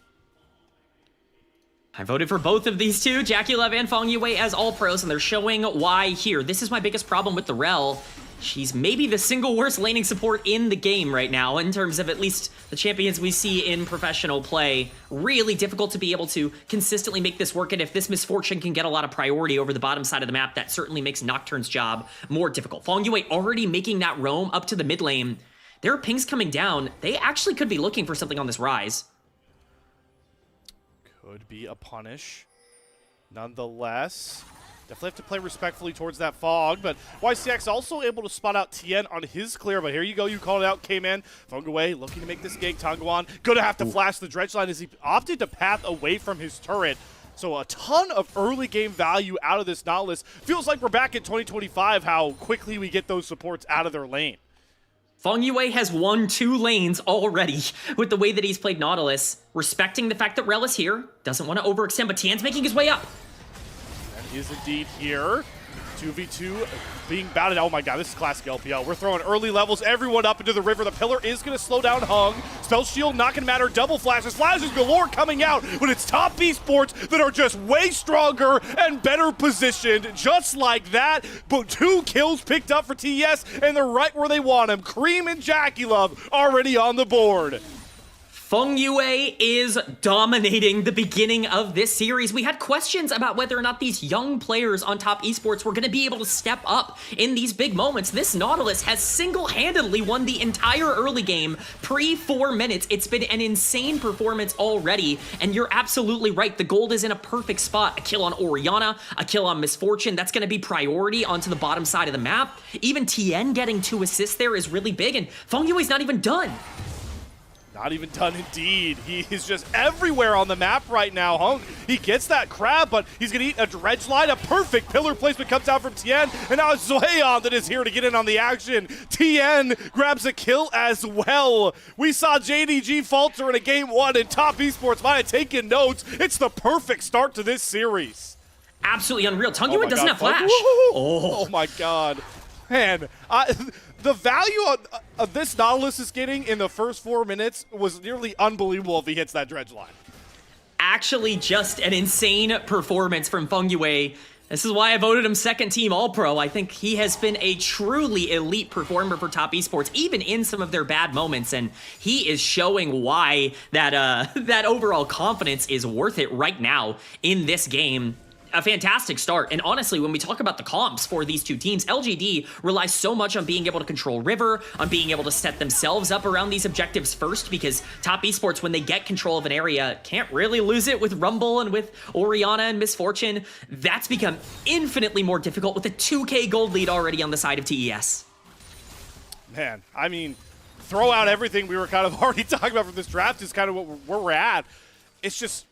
I voted for both of these two, JackieLove and Feng Yue as all pros, and they're showing why here. This is my biggest problem with the Rel. She's maybe the single worst laning support in the game right now in terms of at least the champions we see in professional play. Really difficult to be able to consistently make this work, and if this Misfortune can get a lot of priority over the bottom side of the map, that certainly makes Nocturne's job more difficult. Feng Yue already making that roam up to the mid lane. There are pings coming down. They actually could be looking for something on this Rise. Could be a punish. Nonetheless, definitely have to play respectfully towards that fog, but YCX also able to spot out TN on his clear, but here you go, you called it out, K-Man. Feng Yue looking to make this gank. Tangwan gonna have to flash the dredge line as he opted to path away from his turret. So a ton of early game value out of this Nautilus. Feels like we're back in 2025, how quickly we get those supports out of their lane. Feng Yue has won 2 lanes already with the way that he's played Nautilus, respecting the fact that Rel is here, doesn't want to overextend, but Tian's making his way up. That is indeed here. 2v2 being batted. Oh my god, this is classic LPL. We're throwing early levels, everyone up into the river. The pillar is going to slow down Hung. Spell shield not going to matter. Double flashes. Flashes galore coming out, but it's top esports that are just way stronger and better positioned. Just like that. But 2 kills picked up for TES, and they're right where they want them. Cream and JackieLove already on the board. Feng Yue is dominating the beginning of this series. We had questions about whether or not these young players on top esports were going to be able to step up in these big moments. This Nautilus has single-handedly won the entire early game pre-4 minutes. It's been an insane performance already, and you're absolutely right. The gold is in a perfect spot. A kill on Orianna, a kill on Misfortune. That's going to be priority onto the bottom side of the map. Even Tien getting 2 assists there is really big, and Feng Yue's not even done. Not even done indeed. He is just everywhere on the map right now. Hung, he gets that crab, but he's going to eat a dredge line. A perfect pillar placement comes out from Tien, and now it's Zoeon that is here to get in on the action. Tien grabs a kill as well. We saw JDG falter in a game 1, and Top Esports might have taken notes. It's the perfect start to this series. Absolutely unreal. Feng Yue doesn't have flash. Oh my god. Man, the value of this Nautilus is getting in the first 4 minutes was nearly unbelievable if he hits that dredge line. Actually, just an insane performance from Feng Yue. This is why I voted him second team All-Pro. I think he has been a truly elite performer for Top Esports, even in some of their bad moments, and he is showing why that overall confidence is worth it right now in this game. A fantastic start, and honestly, when we talk about the comps for these two teams, LGD relies so much on being able to control River, on being able to set themselves up around these objectives first, because Top Esports, when they get control of an area, can't really lose it with Rumble and with Orianna and Misfortune. That's become infinitely more difficult with a 2K gold lead already on the side of TES. Man, I mean, throw out everything we were kind of already talking about from this draft is kind of where we're at. It's just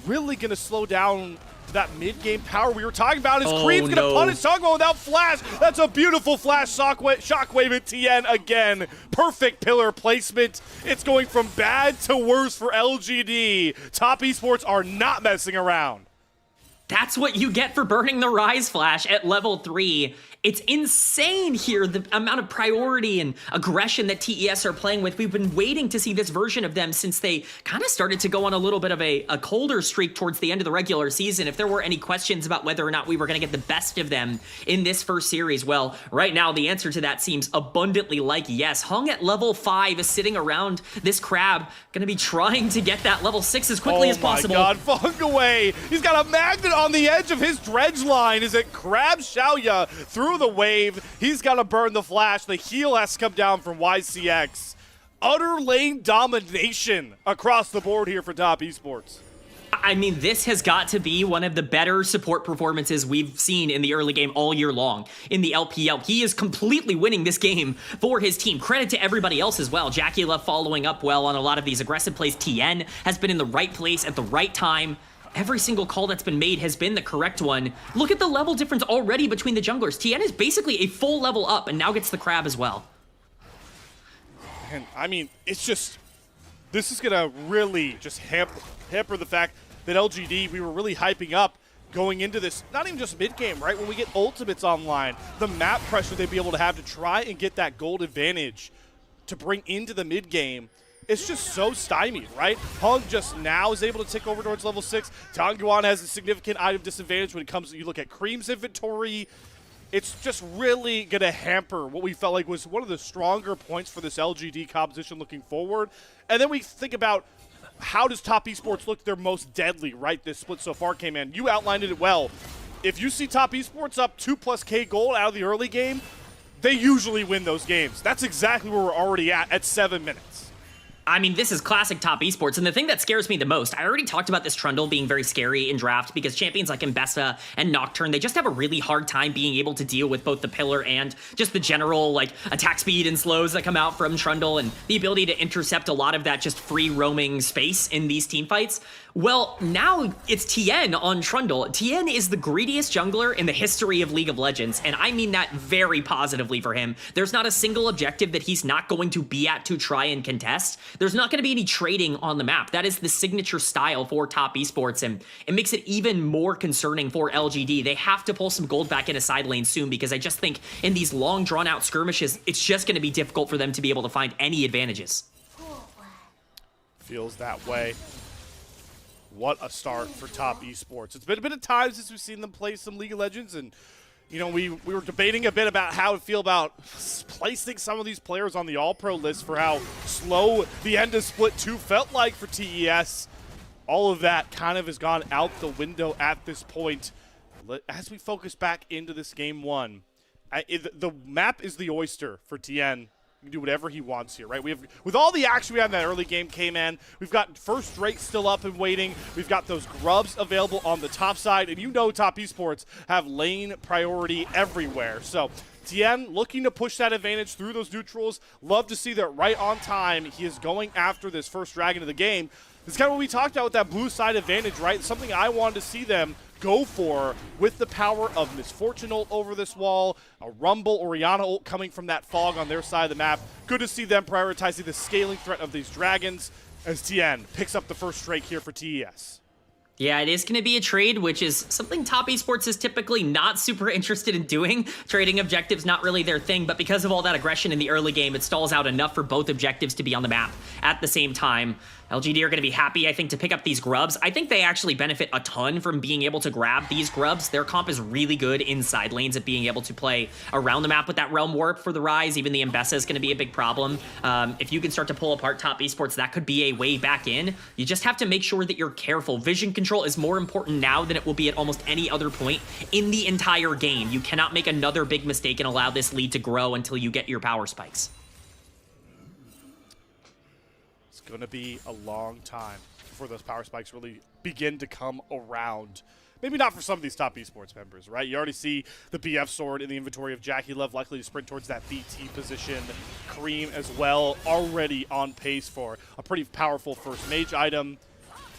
really going to slow down that mid-game power we were talking about. Is Cream's going to punish Tangwan without flash. That's a beautiful flash shockwave at TN again. Perfect pillar placement. It's going from bad to worse for LGD. Top Esports are not messing around. That's what you get for burning the Rise Flash at level 3. It's insane here, the amount of priority and aggression that TES are playing with. We've been waiting to see this version of them since they kind of started to go on a little bit of a colder streak towards the end of the regular season. If there were any questions about whether or not we were going to get the best of them in this first series, well, right now the answer to that seems abundantly like yes. Hung at level 5 is sitting around this crab, going to be trying to get that level 6 as quickly as possible. Oh my god, Feng Yue! He's got a magnet on the edge of his dredge line. Is it Crab Xiaoya through the wave? He's got to burn the flash. The heal has to come down from YCX. Utter lane domination across the board here for Top Esports. I mean, this has got to be one of the better support performances we've seen in the early game all year long in the LPL. He is completely winning this game for his team. Credit to everybody else as well. JackieLove following up well on a lot of these aggressive plays. Tien has been in the right place at the right time. Every single call that's been made has been the correct one. Look at the level difference already between the junglers. Tien is basically a full level up and now gets the crab as well. And I mean, it's just, this is gonna really just hamper the fact that LGD, we were really hyping up going into this, not even just mid-game, right? When we get ultimates online, the map pressure they'd be able to have to try and get that gold advantage to bring into the mid-game. it's just so stymied, right? Hung just now is able to tick over towards level 6. Tanguan has a significant item disadvantage when it comes to, you look at Cream's inventory. It's just really going to hamper what we felt like was one of the stronger points for this LGD composition looking forward. And then we think about, how does Top Esports look their most deadly, right? This split so far, K-Man. You outlined it well. If you see Top Esports up 2+ gold out of the early game, they usually win those games. That's exactly where we're already at 7 minutes. I mean, this is classic Top Esports, and the thing that scares me the most, I already talked about this Trundle being very scary in draft because champions like Mbessa and Nocturne, they just have a really hard time being able to deal with both the pillar and just the general, like, attack speed and slows that come out from Trundle and the ability to intercept a lot of that just free roaming space in these team fights. Well, now it's Tien on Trundle. Tien is the greediest jungler in the history of League of Legends, and I mean that very positively for him. There's not a single objective that he's not going to be at to try and contest. There's not going to be any trading on the map. That is the signature style for Top Esports, and it makes it even more concerning for LGD. They have to pull some gold back into side lane soon because I just think in these long drawn-out skirmishes, it's just going to be difficult for them to be able to find any advantages. Feels that way. What a start for Top Esports. It's been a bit of time since we've seen them play some League of Legends, and you know, we were debating a bit about how to feel about placing some of these players on the All-Pro list for how slow the end of Split 2 felt like for TES. All of that kind of has gone out the window at this point. As we focus back into this game 1, the map is the oyster for Tien. He can do whatever he wants here, right? We have, with all the action we had in that early game, K-Man, we've got first Drake still up and waiting. We've got those grubs available on the top side, and you know Top Esports have lane priority everywhere. So Tien looking to push that advantage through those neutrals. Love to see that right on time. He is going after this first dragon of the game. It's kind of what we talked about with that blue side advantage, right? Something I wanted to see them go for with the power of Misfortune ult over this wall, a Rumble Orianna ult coming from that fog on their side of the map. Good to see them prioritizing the scaling threat of these dragons as Tien picks up the first Drake here for TES. Yeah, it is going to be a trade, which is something Top Esports is typically not super interested in doing. Trading objectives, not really their thing, but because of all that aggression in the early game, it stalls out enough for both objectives to be on the map at the same time. LGD are going to be happy, I think, to pick up these grubs. I think they actually benefit a ton from being able to grab these grubs. Their comp is really good in side lanes at being able to play around the map with that Realm Warp for the Rise. Even the Mbessa is going to be a big problem. If you can start to pull apart Top Esports, that could be a way back in. You just have to make sure that you're careful. Vision control is more important now than it will be at almost any other point in the entire game. You cannot make another big mistake and allow this lead to grow until you get your power spikes. Going to be a long time before those power spikes really begin to come around. Maybe not for some of these Top Esports members, right? You already see the BF sword in the inventory of Jackie Love, likely to sprint towards that BT position. Cream as well, already on pace for a pretty powerful first mage item.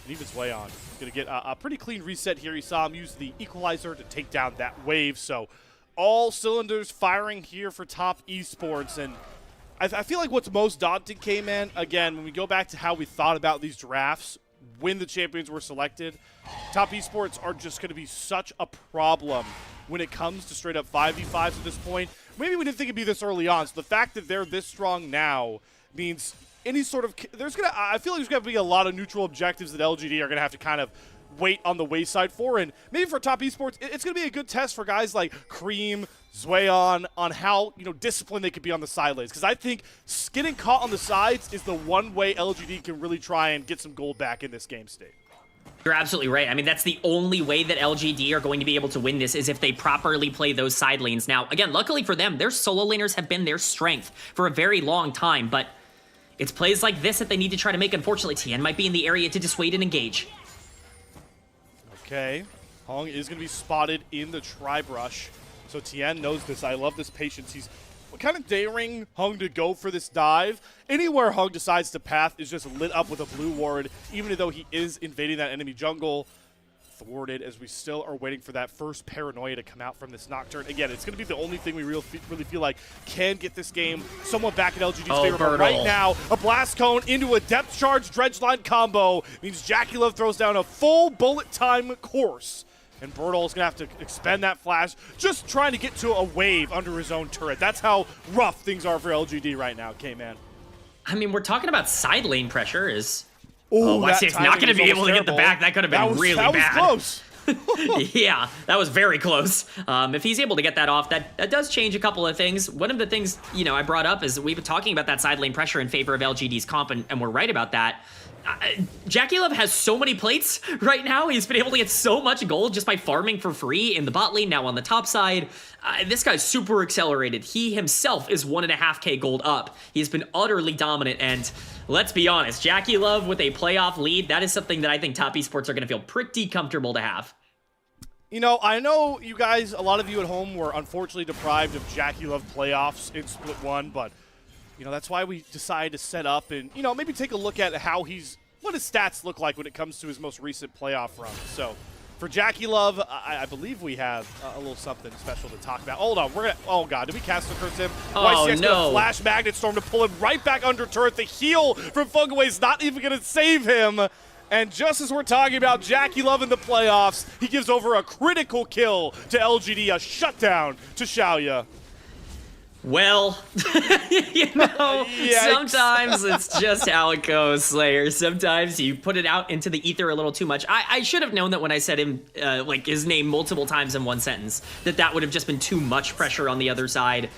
And even Zweon going to get a pretty clean reset here. You saw him use the equalizer to take down that wave. So all cylinders firing here for Top Esports. And I feel like what's most daunting, K-Man, again, when we go back to how we thought about these drafts when the champions were selected, Top Esports are just going to be such a problem when it comes to straight up 5v5s at this point. Maybe we didn't think it'd be this early on, so the fact that they're this strong now means any sort of, I feel like there's going to be a lot of neutral objectives that LGD are going to have to kind of wait on the wayside for, and maybe for Top Esports, it's going to be a good test for guys like Cream, Zweon, on how, you know, disciplined they could be on the side lanes. Because I think getting caught on the sides is the one way LGD can really try and get some gold back in this game state. You're absolutely right. I mean, that's the only way that LGD are going to be able to win this is if they properly play those side lanes. Now, again, luckily for them, their solo laners have been their strength for a very long time, but it's plays like this that they need to try to make. Unfortunately, Tien might be in the area to dissuade and engage. Okay, Hong is going to be spotted in the tri-brush, so Tien knows this. I love this patience. He's kind of daring Hung to go for this dive. Anywhere Hung decides to path is just lit up with a blue ward, even though he is invading that enemy jungle. Thwarted as we still are waiting for that first paranoia to come out from this Nocturne. Again, it's going to be the only thing we really feel like can get this game somewhat back in LGD's favor. But right now, a Blast Cone into a Depth Charge Dredge Line combo means Jackie Love throws down a full bullet time course. And Bertol is going to have to expend that flash, just trying to get to a wave under his own turret. That's how rough things are for LGD right now, K-Man. I mean, we're talking about side lane pressure. Oh, YCX not going to be able to get the back. That could have been really bad. That was close. Yeah, that was very close. If he's able to get that off, that does change a couple of things. One of the things, I brought up is we've been talking about that side lane pressure in favor of LGD's comp, and we're right about that. JackeyLove has so many plates right now. He's been able to get so much gold just by farming for free in the bot lane, now on the top side. This guy's super accelerated. He himself is 1.5k gold up. He's been utterly dominant, and let's be honest, JackeyLove with a playoff lead, that is something that I think top esports are going to feel pretty comfortable to have. I know you guys, a lot of you at home were unfortunately deprived of JackeyLove playoffs in Split 1, but that's why we decided to set up and, maybe take a look at what his stats look like when it comes to his most recent playoff run. So for JackeyLove, I believe we have a little something special to talk about. Hold on, oh God, did we cast the curse him? Oh, YCX no. gonna flash Magnet Storm to pull him right back under turret. The heal from Fungaway's not even gonna save him. And just as we're talking about JackeyLove in the playoffs, he gives over a critical kill to LGD, a shutdown to Xiaoya. Well, sometimes it's just how it goes, Slayer. Sometimes you put it out into the ether a little too much. I should have known that when I said him, his name multiple times in one sentence, that would have just been too much pressure on the other side.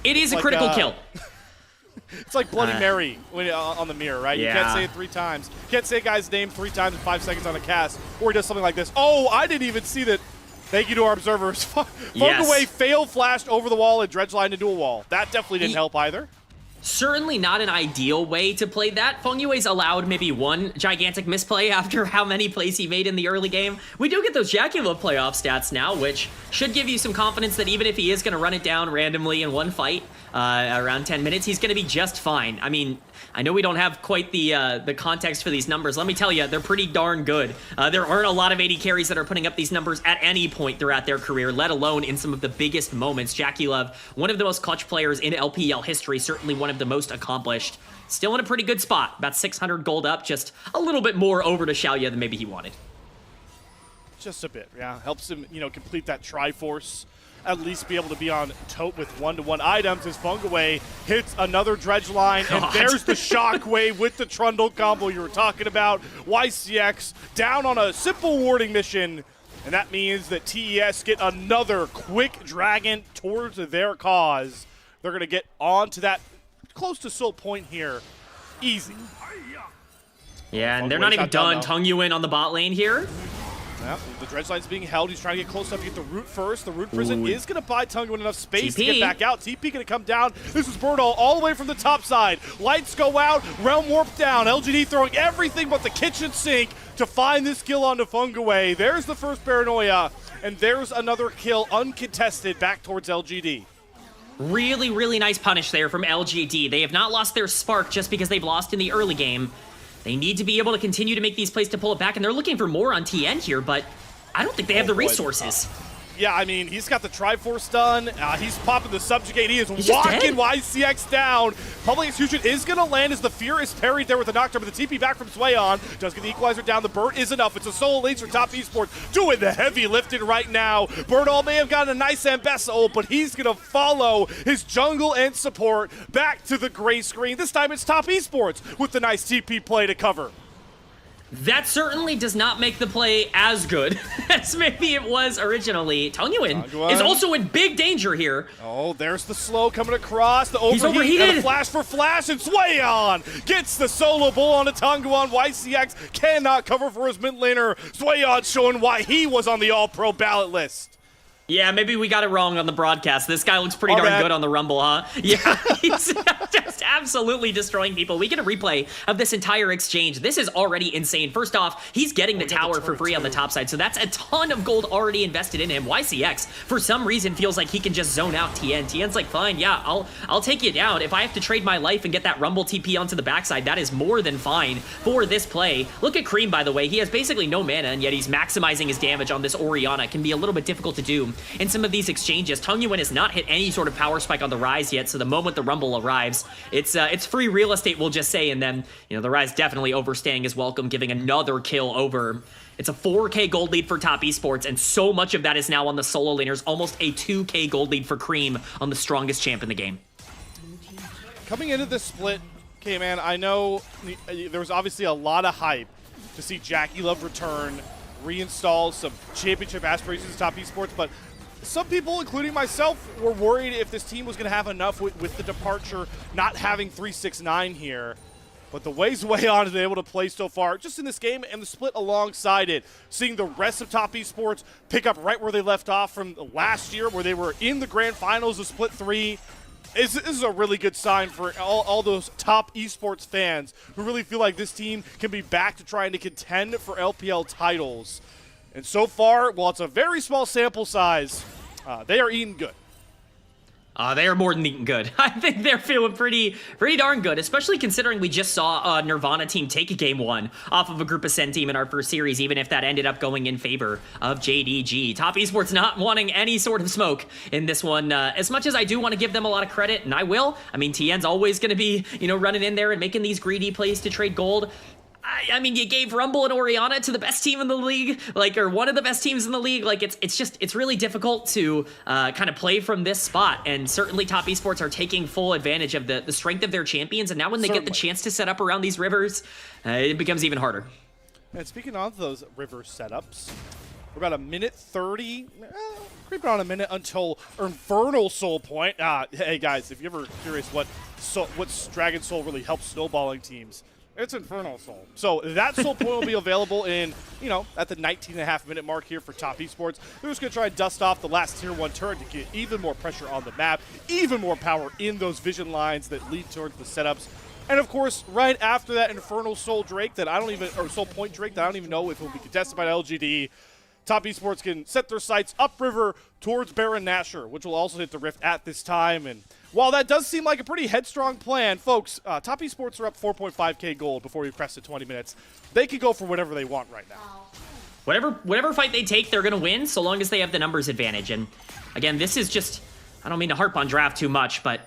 It is a critical kill. It's like Bloody Mary on the mirror, right? Yeah. You can't say it 3 times. You can't say a guy's name 3 times in 5 seconds on a cast, or he does something like this. Oh, I didn't even see that. Thank you to our observers. Fungaway fail flashed over the wall and dredgelined into a wall. That definitely didn't help either. Certainly not an ideal way to play that. Fungaway's allowed maybe one gigantic misplay after how many plays he made in the early game. We do get those JackeyLove playoff stats now, which should give you some confidence that even if he is going to run it down randomly in one fight, around 10 minutes, he's going to be just fine. I mean, I know we don't have quite the context for these numbers. Let me tell you, they're pretty darn good. There aren't a lot of AD carries that are putting up these numbers at any point throughout their career, let alone in some of the biggest moments. JackeyLove, one of the most clutch players in LPL history, certainly one of the most accomplished. Still in a pretty good spot, about 600 gold up, just a little bit more over to Xiaoya than maybe he wanted. Just a bit, yeah. Helps him, complete that Triforce. At least be able to be on tote with 1-to-1 items as Fungaway hits another dredge line, and there's the shockwave with the Trundle combo you were talking about. YCX down on a simple warding mission, and that means that TES get another quick dragon towards their cause. They're going to get on to that close to soul point here. Easy. Yeah, and they're not even done. Tongyuin on the bot lane here. Yeah, the dredge line's being held. He's trying to get close enough to get the root first. The root prison is going to buy Tongyuin enough space to get back out. TP going to come down. This is Birdall all the way from the top side. Lights go out. Realm Warp down. LGD throwing everything but the kitchen sink to find this kill onto Fungaway. There's the first Paranoia, and there's another kill uncontested back towards LGD. Really, really nice punish there from LGD. They have not lost their spark just because they've lost in the early game. They need to be able to continue to make these plays to pull it back, and they're looking for more on TN here, but I don't think they have the resources. Yeah, I mean, he's got the Triforce done. He's popping the Subjugate. He is walking YCX down. Public Execution is going to land as the Fear is parried there with the Nocturne, but the TP back from Swayon does get the Equalizer down. The Bird is enough. It's a solo leads for top esports doing the heavy lifting right now. Birdall may have gotten a nice Ambessa ult, but he's going to follow his jungle and support back to the gray screen. This time it's top esports with the nice TP play to cover. That certainly does not make the play as good as maybe it was originally. Tongyuin is also in big danger here. Oh, there's the slow coming across. The overheat and a flash for flash, and Swayon gets the solo bull on a Tongyuin. YCX cannot cover for his mid laner. Swayon showing why he was on the all-pro ballot list. Yeah, maybe we got it wrong on the broadcast. This guy looks pretty darn good on the Rumble, huh? Yeah, he's just absolutely destroying people. We get a replay of this entire exchange. This is already insane. First off, he's getting the tower for free on the top side, so that's a ton of gold already invested in him. YCX, for some reason, feels like he can just zone out TN. TN's like, fine, yeah, I'll take you down. If I have to trade my life and get that Rumble TP onto the backside, that is more than fine for this play. Look at Cream, by the way. He has basically no mana, and yet he's maximizing his damage on this Orianna. It can be a little bit difficult to do in some of these exchanges. Tongyuin has not hit any sort of power spike on the Rise yet, so the moment the Rumble arrives, it's free real estate, we'll just say, and then, the Rise definitely overstaying his welcome, giving another kill over. It's a 4k gold lead for top esports, and so much of that is now on the solo laners, almost a 2k gold lead for Cream on the strongest champ in the game. Coming into this split, okay, man, I know there was obviously a lot of hype to see Jackie Love return, reinstall some championship aspirations in top esports, but some people, including myself, were worried if this team was going to have enough with the departure, not having 369 here. But the way Zwayon has been able to play so far, just in this game and the split alongside it, seeing the rest of top esports pick up right where they left off from last year, where they were in the grand finals of Split 3, this is a really good sign for all those top esports fans who really feel like this team can be back to trying to contend for LPL titles. And so far, while it's a very small sample size, they are eating good. They are more than eating good. I think they're feeling pretty darn good, especially considering we just saw a Nirvana team take a game 1 off of a Group Ascend team in our first series, even if that ended up going in favor of JDG. Top Esports not wanting any sort of smoke in this one. As much as I do want to give them a lot of credit, and I will, I mean, TN's always going to be, running in there and making these greedy plays to trade gold. I mean, you gave Rumble and Orianna to the best team in the league, or one of the best teams in the league. It's really difficult to kind of play from this spot. And certainly Top Esports are taking full advantage of the strength of their champions. And now when they get the chance to set up around these rivers, it becomes even harder. And speaking of those river setups, we're about a minute 30, creeping on a minute until Infernal Soul Point. Hey guys, if you're ever curious what Dragon Soul really helps snowballing teams, it's Infernal Soul. So that Soul Point will be available in, at the 19.5-minute mark here for Top Esports. They're just going to try and dust off the last Tier 1 turret to get even more pressure on the map, even more power in those vision lines that lead towards the setups. And of course, right after that Infernal Soul Drake Soul Point Drake that I don't even know if it will be contested by LGD, Top Esports can set their sights upriver towards Baron Nashor, which will also hit the Rift at this time. And while that does seem like a pretty headstrong plan, folks, Top Esports are up 4.5k gold before we've crested 20 minutes. They can go for whatever they want right now. Whatever fight they take, they're going to win, so long as they have the numbers advantage. And again, this is just, I don't mean to harp on draft too much, but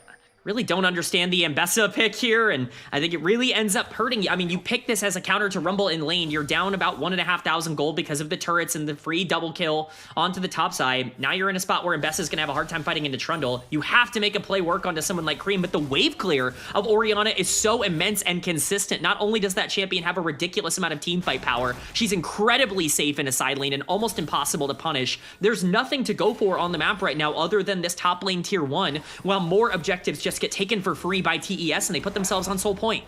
really don't understand the Ambessa pick here, and I think it really ends up hurting you. I mean, you pick this as a counter to Rumble in lane. You're down about 1,500 gold because of the turrets and the free double kill onto the top side. Now you're in a spot where Ambessa's going to have a hard time fighting into Trundle. You have to make a play work onto someone like Cream, but the wave clear of Orianna is so immense and consistent. Not only does that champion have a ridiculous amount of team fight power, she's incredibly safe in a side lane and almost impossible to punish. There's nothing to go for on the map right now other than this top lane tier 1, while more objectives just get taken for free by TES and they put themselves on Soul Point.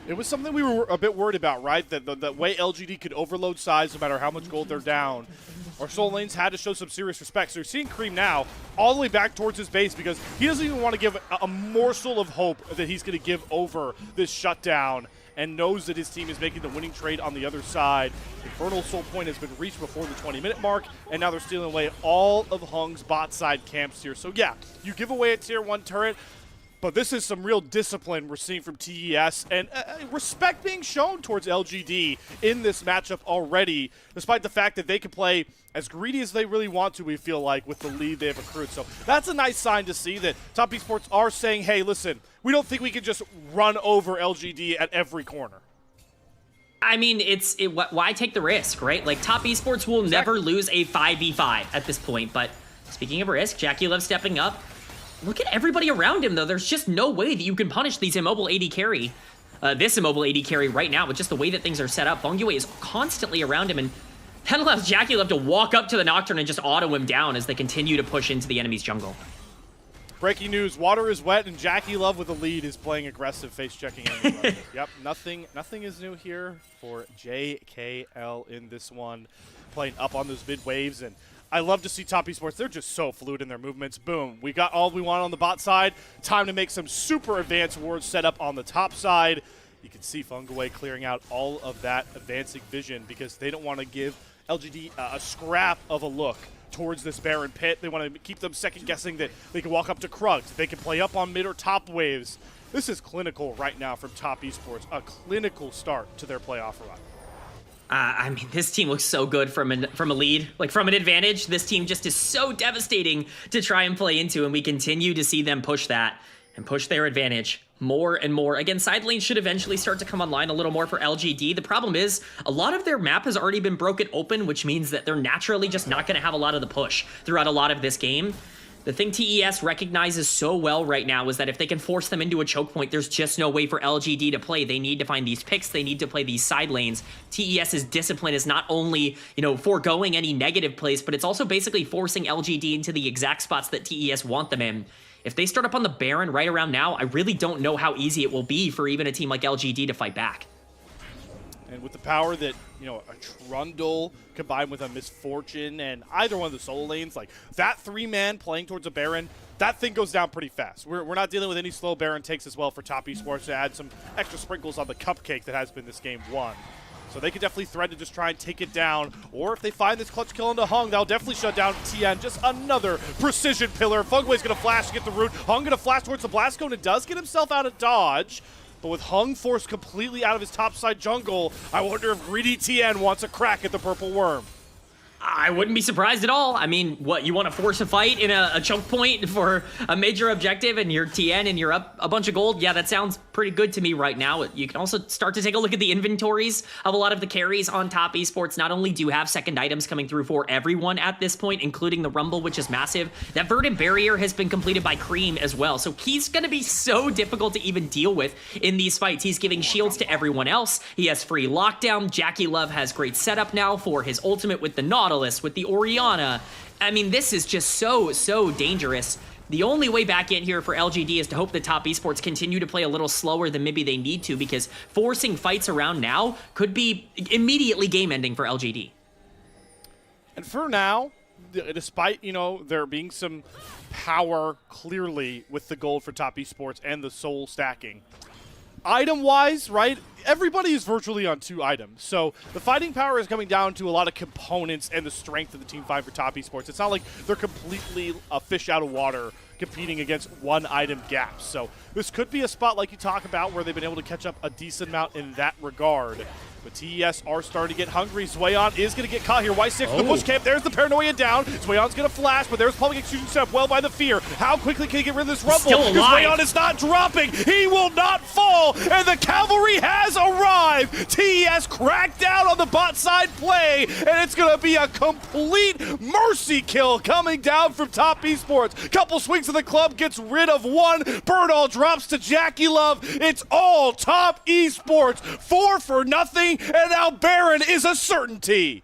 It was something we were a bit worried about, right? That the way LGD could overload size no matter how much gold they're down. Our Soul lanes had to show some serious respect. So you're seeing Cream now all the way back towards his base because he doesn't even want to give a morsel of hope that he's going to give over this shutdown, and knows that his team is making the winning trade on the other side. Infernal Soul Point has been reached before the 20-minute mark, and now they're stealing away all of Hung's bot side camps here. So yeah, you give away a tier 1 turret, but this is some real discipline we're seeing from TES, and respect being shown towards LGD in this matchup already, despite the fact that they can play as greedy as they really want to, we feel like, with the lead they have accrued. So that's a nice sign to see that Top Esports are saying, hey, listen, we don't think we can just run over LGD at every corner. I mean, why take the risk, right? Like, Top Esports will never lose a 5v5 at this point, but speaking of risk, Jackie Love stepping up. Look at everybody around him, though. There's just no way that you can punish these immobile AD carry. This immobile AD carry right now with just the way that things are set up. Bongyue is constantly around him, and that allows Jackie Love to walk up to the Nocturne and just auto him down as they continue to push into the enemy's jungle. Breaking news, water is wet, and Jackie Love with the lead is playing aggressive, face-checking. Yep, nothing is new here for JKL in this one. Playing up on those mid waves, and I love to see Top Esports. They're just so fluid in their movements. Boom. We got all we want on the bot side. Time to make some super advanced wards set up on the top side. You can see Fungaway clearing out all of that advancing vision because they don't want to give LGD a scrap of a look towards this Baron pit. They want to keep them second-guessing that they can walk up to Krugs. They can play up on mid or top waves. This is clinical right now from Top Esports. A clinical start to their playoff run. I mean, this team looks so good from a lead, like from an advantage. This team just is so devastating to try and play into, and we continue to see them push that and push their advantage more and more. Again, side lanes should eventually start to come online a little more for LGD. The problem is a lot of their map has already been broken open, which means that they're naturally just not going to have a lot of the push throughout a lot of this game. The thing TES recognizes so well right now is that if they can force them into a choke point, there's just no way for LGD to play. They need to find these picks. They need to play these side lanes. TES's discipline is not only, foregoing any negative plays, but it's also basically forcing LGD into the exact spots that TES want them in. If they start up on the Baron right around now, I really don't know how easy it will be for even a team like LGD to fight back. And with the power that, a Trundle combined with a Misfortune and either one of the solo lanes, like that 3-man playing towards a Baron, that thing goes down pretty fast. We're not dealing with any slow Baron takes as well for Top Esports to add some extra sprinkles on the cupcake that has been this game one. So they could definitely thread to just try and take it down. Or if they find this clutch kill into Hung, that'll definitely shut down TN. Just another precision pillar. Fugway's going to flash to get the root. Hung going to flash towards the blast cone and does get himself out of dodge. But with Hung forced completely out of his topside jungle, I wonder if greedy TN wants a crack at the purple worm. I wouldn't be surprised at all. I mean, what, you want to force a fight in a choke point for a major objective and you're TN and you're up a bunch of gold? Yeah, that sounds pretty good to me right now. You can also start to take a look at the inventories of a lot of the carries on Top Esports. Not only do you have second items coming through for everyone at this point, including the Rumble, which is massive, that Verdant Barrier has been completed by Cream as well. So he's going to be so difficult to even deal with in these fights. He's giving shields to everyone else. He has free lockdown. Jackie Love has great setup now for his ultimate with the Nautilus, with the Orianna. I mean, this is just so dangerous. The only way back in here for LGD is to hope that Top Esports continue to play a little slower than maybe they need to, because forcing fights around now could be immediately game-ending for LGD. And for now, despite, there being some power clearly with the gold for Top Esports and the soul stacking, item-wise, right, everybody is virtually on 2 items. So the fighting power is coming down to a lot of components and the strength of the team fight for Top Esports. It's not like they're completely a fish out of water competing against 1 item gaps. So this could be a spot like you talk about where they've been able to catch up a decent amount in that regard. But TES are starting to get hungry. Zweon is going to get caught here. Y6 with the push camp. There's the paranoia down. Zweon's going to flash, but there's public execution set up well by the fear. How quickly can he get rid of this Rumble? Still alive. Zweon is not dropping. He will not fall. And the cavalry has arrived. TES cracked down on the bot side play. And it's going to be a complete mercy kill coming down from Top Esports. Couple swings of the club gets rid of one. Birdall drops to Jackie Love. It's all Top Esports. 4-0. And now Baron is a certainty.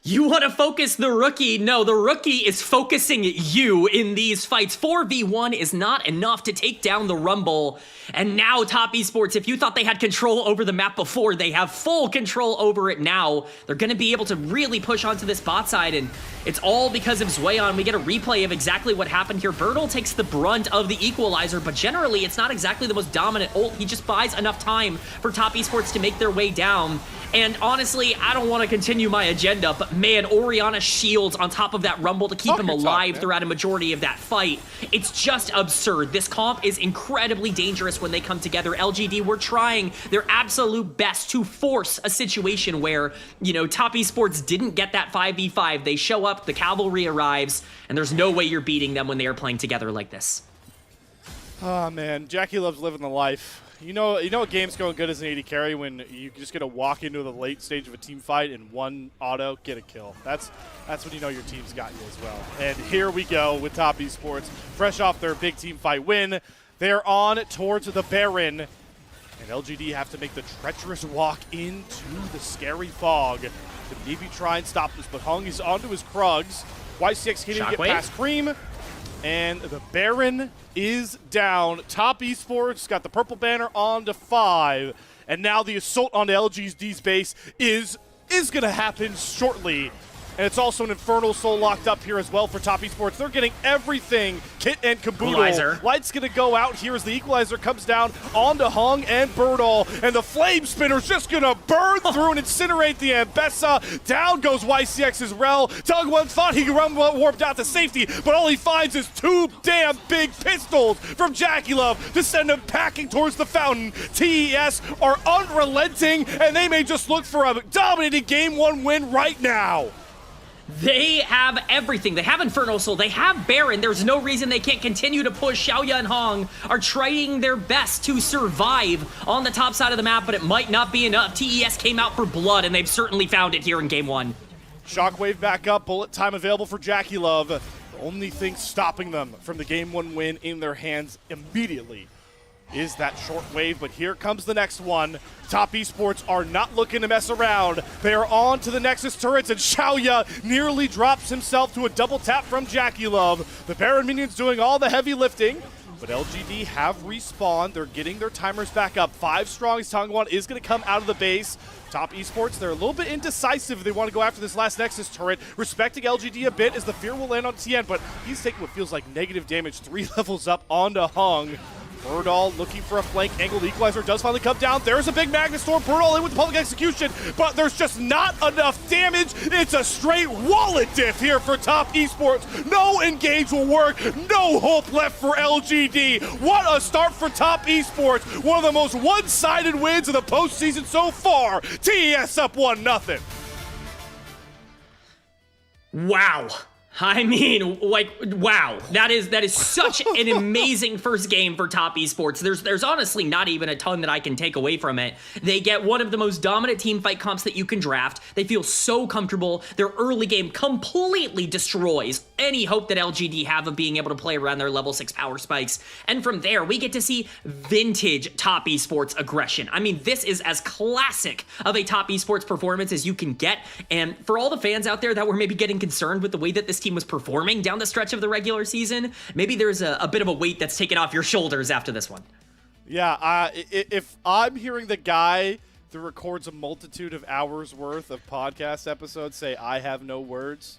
You want to focus the rookie? No, the rookie is focusing you in these fights. 4v1 is not enough to take down the Rumble. And now Top Esports, if you thought they had control over the map before, they have full control over it now. They're going to be able to really push onto this bot side, and it's all because of Zweon. We get a replay of exactly what happened here. Birdall takes the brunt of the equalizer, but generally it's not exactly the most dominant ult. He just buys enough time for Top Esports to make their way down. And honestly, I don't want to continue my agenda, but man, Orianna shields on top of that Rumble to keep him alive throughout a majority of that fight. It's just absurd. This comp is incredibly dangerous when they come together. LGD were trying their absolute best to force a situation where, Top Esports didn't get that 5v5. They show up, the cavalry arrives, and there's no way you're beating them when they are playing together like this. Oh, man. Jackie Love's living the life. You know a game's going good as an AD carry when you just get to walk into the late stage of a team fight and one auto, get a kill. That's when you know your team's got you as well. And here we go with Top Esports. Fresh off their big team fight win, they're on towards the Baron. And LGD have to make the treacherous walk into the scary fog to maybe try and stop this. But Hung is onto his Krugs. YCX can't even get past Cream. And the Baron is down. Top Esports got the purple banner on to 5. And now the assault on LGD's base is going to happen shortly. And it's also an Infernal Soul locked up here as well for Top Esports. They're getting everything kit and caboodle. Equalizer. Light's going to go out here as the Equalizer comes down onto Hung and Birdall. And the Flame Spinner's just going to burn through and incinerate the Ambessa. Down goes YCX's Rel. Tug1 thought he could run warped out to safety, but all he finds is 2 damn big pistols from Jackie Love to send him packing towards the fountain. TES are unrelenting, and they may just look for a dominating Game 1 win right now. They have everything. They have Infernal Soul. They have Baron. There's no reason they can't continue to push. Xiaoya and Hong are trying their best to survive on the top side of the map, but it might not be enough. TES came out for blood, and they've certainly found it here in Game 1. Shockwave back up. Bullet time available for Jackie Love. The only thing stopping them from the Game 1 win in their hands immediately is that short wave, but here comes the next one. Top Esports are not looking to mess around. They are on to the Nexus turrets, and Xiaoya nearly drops himself to a double tap from Jackie Love. The Baron minions doing all the heavy lifting, but LGD have respawned. They're getting their timers back up. 5 strong. Tongwan is going to come out of the base. Top Esports, they're a little bit indecisive if they want to go after this last Nexus turret. Respecting LGD a bit as the fear will land on Tien, but he's taking what feels like negative damage 3 levels up onto Hung. Burdal looking for a flank angle. The equalizer does finally come down. There's a big Magnet Storm. Burdal in with the public execution, but there's just not enough damage. It's a straight wallet diff here for Top Esports. No engage will work. No hope left for LGD. What a start for Top Esports. One of the most one-sided wins of the postseason so far. TES up 1-0. Wow. I mean, like, wow. That is such an amazing first game for Top Esports. There's honestly not even a ton that I can take away from it. They get one of the most dominant team fight comps that you can draft. They feel so comfortable. Their early game completely destroys any hope that LGD have of being able to play around their level 6 power spikes. And from there, we get to see vintage Top Esports aggression. I mean, this is as classic of a Top Esports performance as you can get. And for all the fans out there that were maybe getting concerned with the way that this team was performing down the stretch of the regular season, maybe there's a bit of a weight that's taken off your shoulders after this one. Yeah, if I'm hearing the guy that records a multitude of hours worth of podcast episodes say I have no words,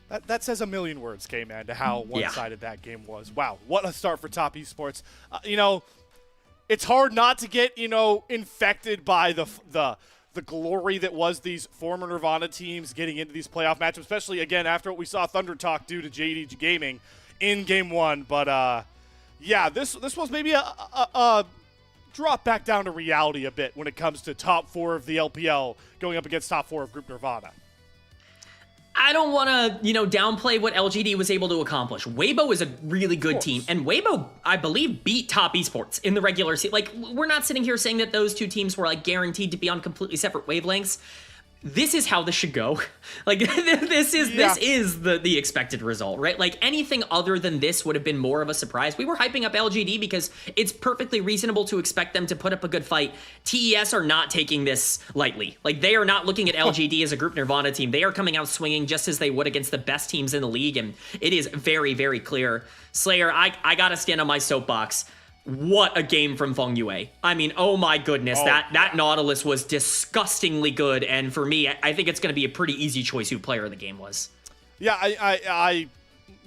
that says a million words, K-Man, to how one-sided that game was. Wow, what a start for Top Esports. It's hard not to get, infected by the glory that was these former Nirvana teams getting into these playoff matchups, especially, again, after what we saw Thunder Talk do to JDG Gaming in Game 1. But, yeah, this was maybe a drop back down to reality a bit when it comes to top 4 of the LPL going up against top 4 of Group Nirvana. I don't want to, downplay what LGD was able to accomplish. Weibo is a really good team, and Weibo, I believe, beat Top Esports in the regular season. Like, we're not sitting here saying that those two teams were, like, guaranteed to be on completely separate wavelengths. This is how this should go. Like, this is the expected result, right? Like, anything other than this would have been more of a surprise. We were hyping up LGD because it's perfectly reasonable to expect them to put up a good fight. TES are not taking this lightly. Like, they are not looking at LGD as a Group Nirvana team. They are coming out swinging just as they would against the best teams in the league, and it is very, very clear. Slayer, I gotta stand on my soapbox. What a game from Feng Yue. I mean, oh my goodness, that Nautilus was disgustingly good, and for me, I think it's going to be a pretty easy choice who player of the game was. Yeah,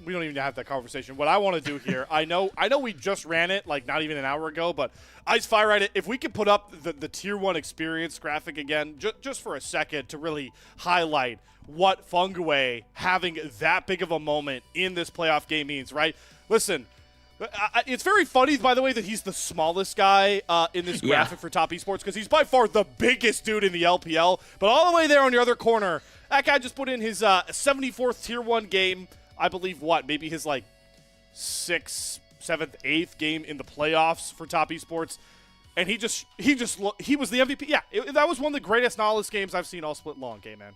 we don't even have that conversation. What I want to do here, I know we just ran it, like, not even an hour ago, but Ice Fire at it, if we could put up the Tier 1 experience graphic again, just for a second to really highlight what Feng Yue having that big of a moment in this playoff game means, right? Listen, it's very funny, by the way, that he's the smallest guy in this graphic for Top Esports, because he's by far the biggest dude in the LPL. But all the way there on the other corner, that guy just put in his 74th Tier 1 game. I believe, maybe his, 6th, 7th, 8th game in the playoffs for Top Esports. And he was the MVP. Yeah, that was one of the greatest Nautilus games I've seen all split long, K-Man.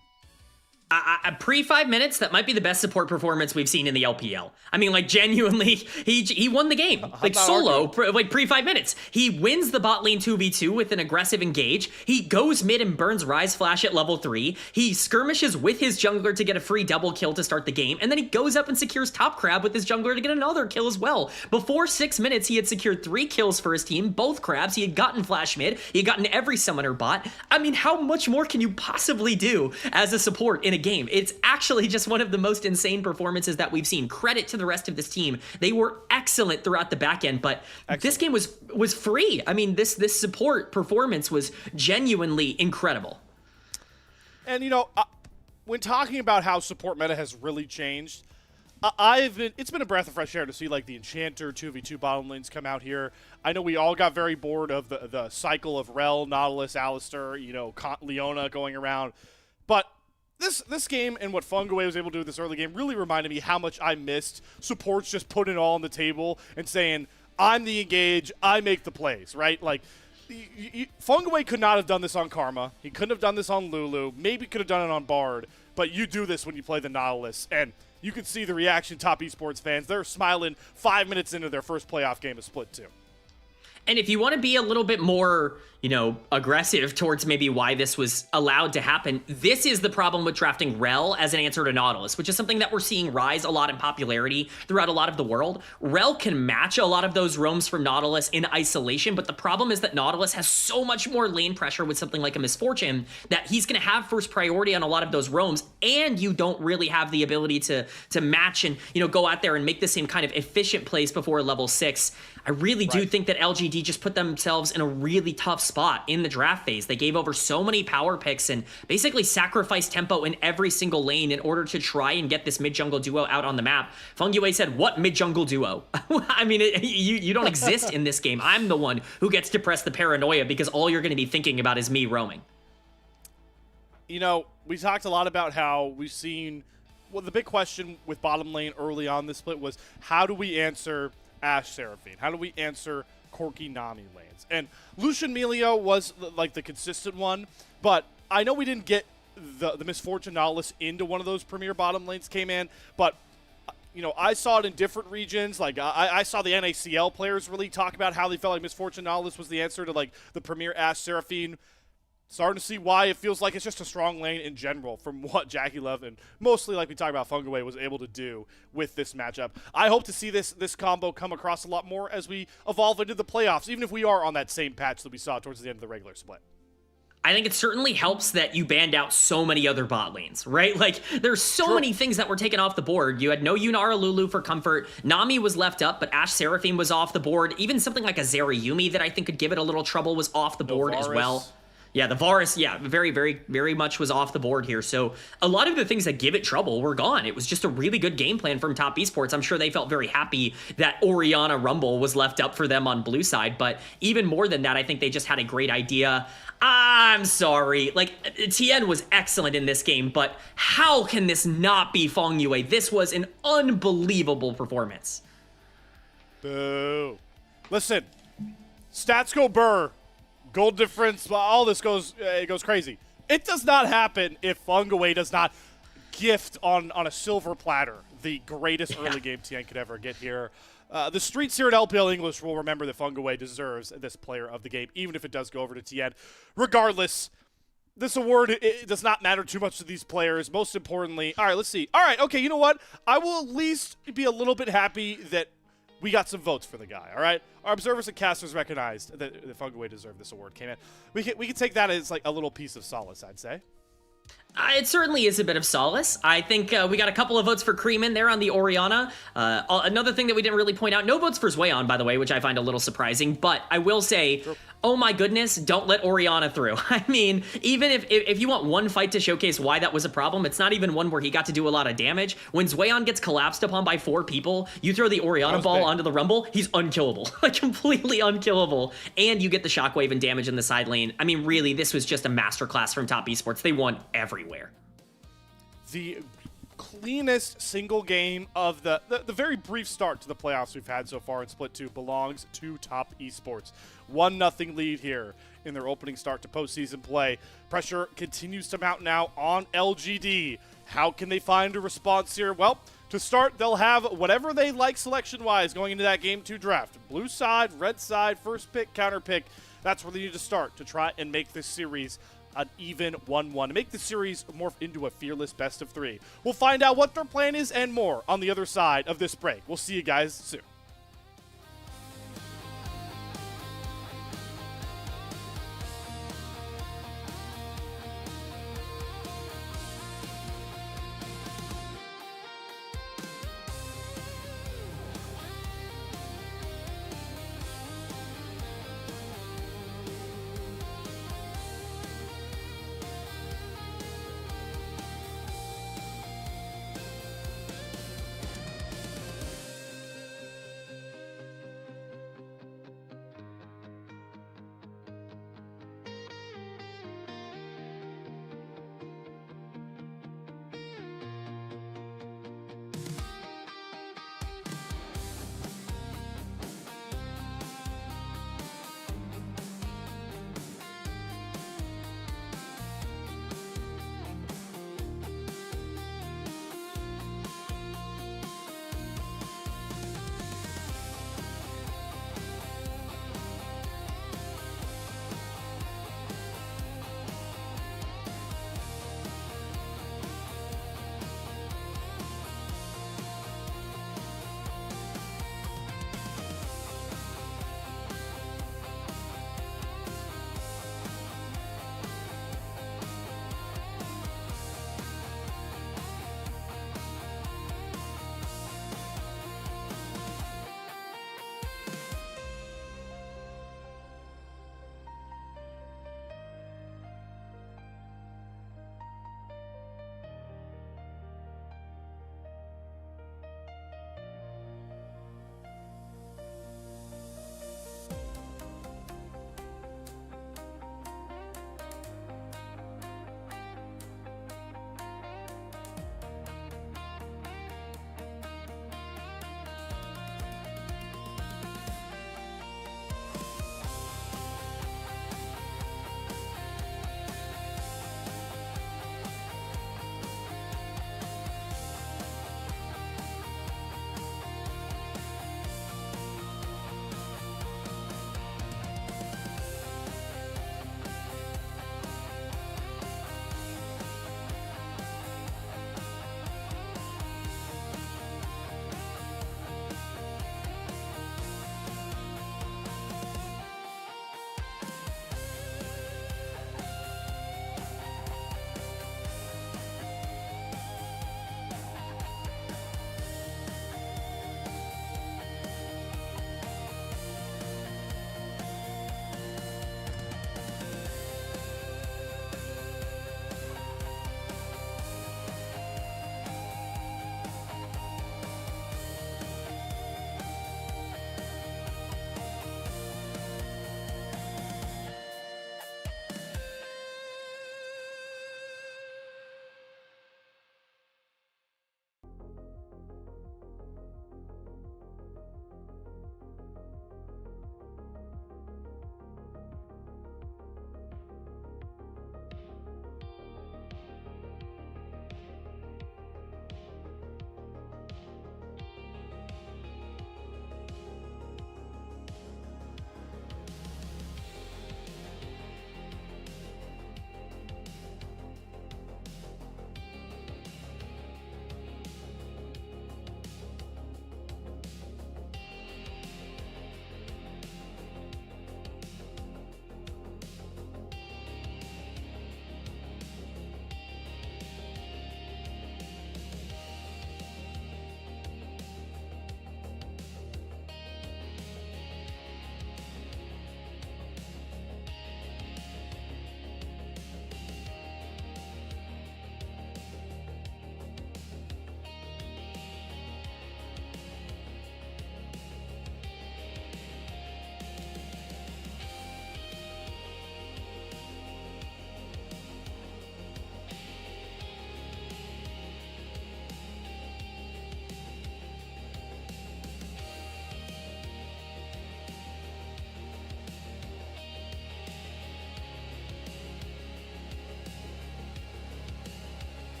Pre-5 minutes, that might be the best support performance we've seen in the LPL. I mean, genuinely, he won the game. Solo, pre-5 minutes. He wins the bot lane 2v2 with an aggressive engage. He goes mid and burns Rise Flash at level 3. He skirmishes with his jungler to get a free double kill to start the game. And then he goes up and secures top crab with his jungler to get another kill as well. Before 6 minutes, he had secured 3 kills for his team, both crabs. He had gotten Flash mid. He had gotten every summoner bot. I mean, how much more can you possibly do as a support in a game? It's actually just one of the most insane performances that we've seen. Credit to the rest of this team. They were excellent throughout the back end, but this game was free. I mean, this support performance was genuinely incredible. And, when talking about how support meta has really changed, it's been a breath of fresh air to see, the Enchanter 2v2 bottom lanes come out here. I know we all got very bored of the cycle of Rel, Nautilus, Alistar, Leona going around, but This game and what Feng Yue was able to do this early game really reminded me how much I missed supports just putting it all on the table and saying, I'm the engage, I make the plays, right? Fungaway could not have done this on Karma. He couldn't have done this on Lulu. Maybe could have done it on Bard. But you do this when you play the Nautilus, and you can see the reaction top esports fans. They're smiling 5 minutes into their first playoff game of Split 2. And if you want to be a little bit more, aggressive towards maybe why this was allowed to happen, this is the problem with drafting Rel as an answer to Nautilus, which is something that we're seeing rise a lot in popularity throughout a lot of the world. Rel can match a lot of those roams from Nautilus in isolation, but the problem is that Nautilus has so much more lane pressure with something like a Misfortune that he's going to have first priority on a lot of those roams, and you don't really have the ability to match and, go out there and make the same kind of efficient plays before level 6. I really do think that LGD just put themselves in a really tough spot in the draft phase. They gave over so many power picks and basically sacrificed tempo in every single lane in order to try and get this mid-jungle duo out on the map. Fungaway said, what mid-jungle duo? I mean, you don't exist in this game. I'm the one who gets to press the paranoia because all you're going to be thinking about is me roaming. We talked a lot about how we've seen, the big question with bottom lane early on this split was, how do we answer Ashe Seraphine? How do we answer Corki Nami lanes? And Lucian Melio was like the consistent one, but I know we didn't get the Misfortune Nautilus into one of those premier bottom lanes came in, but I saw it in different regions. Like I saw the NACL players really talk about how they felt like Misfortune Nautilus was the answer to like the premier Ashe Seraphine. Starting to see why it feels like it's just a strong lane in general from what Jackie Love and mostly like we talked about Fungaway was able to do with this matchup. I hope to see this combo come across a lot more as we evolve into the playoffs, even if we are on that same patch that we saw towards the end of the regular split. I think it certainly helps that you banned out so many other bot lanes, right? Like, there's so many things that were taken off the board. You had no Yunara Lulu for comfort. Nami was left up, but Ashe Seraphine was off the board. Even something like a Zeri Yumi that I think could give it a little trouble was off the board as well. Yeah, the Varus, very, very, very much was off the board here. So a lot of the things that give it trouble were gone. It was just a really good game plan from Top Esports. I'm sure they felt very happy that Orianna Rumble was left up for them on blue side. But even more than that, I think they just had a great idea. I'm sorry. Like, Tien was excellent in this game, but how can this not be Fongyu? This was an unbelievable performance. Boo. Listen, stats go burr. Gold difference, all this goes crazy. It does not happen if Fungaway does not gift on a silver platter the greatest early game Tien could ever get here. The streets here at LPL English will remember that Fungaway deserves this player of the game, even if it does go over to Tien. Regardless, this award, it does not matter too much to these players. Most importantly, all right, let's see. All right, okay, you know what? I will at least be a little bit happy that we got some votes for the guy, all right? Our observers and casters recognized that Fungaway deserved this award. Came in. We can take that as like a little piece of solace, I'd say. It certainly is a bit of solace. I think we got a couple of votes for Creeman there on the Orianna. Another thing that we didn't really point out, no votes for Zweon, by the way, which I find a little surprising. But I will say, oh my goodness, don't let Orianna through. I mean, even if you want one fight to showcase why that was a problem, it's not even one where he got to do a lot of damage. When Zweon gets collapsed upon by 4 people, you throw the Orianna ball onto the Rumble, he's unkillable. Like, completely unkillable. And you get the shockwave and damage in the side lane. I mean, really, this was just a masterclass from Top Esports. They won everywhere. The cleanest single game of the very brief start to the playoffs we've had so far in Split 2 belongs to Top Esports. 1-0 lead here in their opening start to postseason play. Pressure continues to mount now on LGD. How can they find a response here? Well, to start, they'll have whatever they like selection-wise going into that Game 2 draft. Blue side, red side, first pick, counter pick. That's where they need to start to try and make this series an even 1-1 to make the series morph into a fearless best of 3. We'll find out what their plan is and more on the other side of this break. We'll see you guys soon.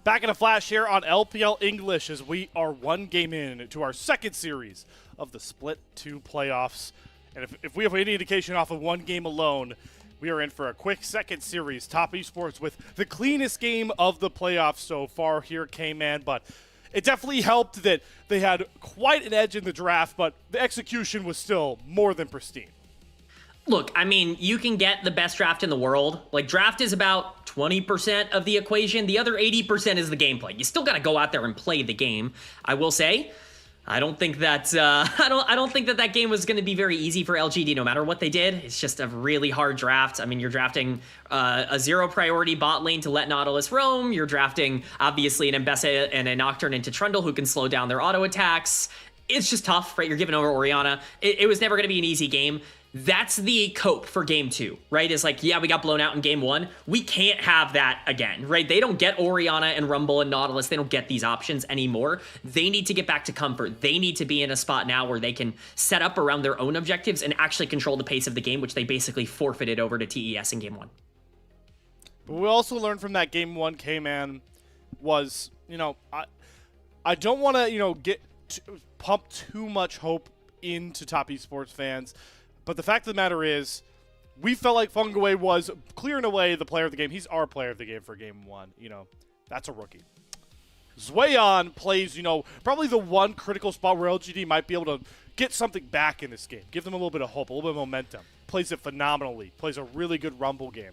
Back in a flash here on LPL English as we are one game in to our second series of the Split 2 playoffs. And if we have any indication off of one game alone, we are in for a quick second series. Top Esports with the cleanest game of the playoffs so far here, K-Man. But it definitely helped that they had quite an edge in the draft, but the execution was still more than pristine. Look, I mean, you can get the best draft in the world. Like, draft is about 20% of the equation. The other 80% is the gameplay. You still got to go out there and play the game. I will say, I don't think that I don't think that game was going to be very easy for LGD no matter what they did. It's just a really hard draft. I mean, you're drafting a 0 priority bot lane to let Nautilus roam. You're drafting, obviously, an Mbessa and a Nocturne into Trundle who can slow down their auto attacks. It's just tough, right? You're giving over Orianna. It was never going to be an easy game. That's the cope for game 2, right? It's like, yeah, we got blown out in game 1. We can't have that again, right? They don't get Orianna and Rumble and Nautilus. They don't get these options anymore. They need to get back to comfort. They need to be in a spot now where they can set up around their own objectives and actually control the pace of the game, which they basically forfeited over to TES in game 1. But we also learned from that game 1, K-Man, was, I don't want to, pump too much hope into Top Esports fans. But the fact of the matter is, we felt like Funguay was clear and away the player of the game. He's our player of the game for game 1. That's a rookie. Zwayon plays, probably the one critical spot where LGD might be able to get something back in this game. Give them a little bit of hope, a little bit of momentum. Plays it phenomenally. Plays a really good Rumble game.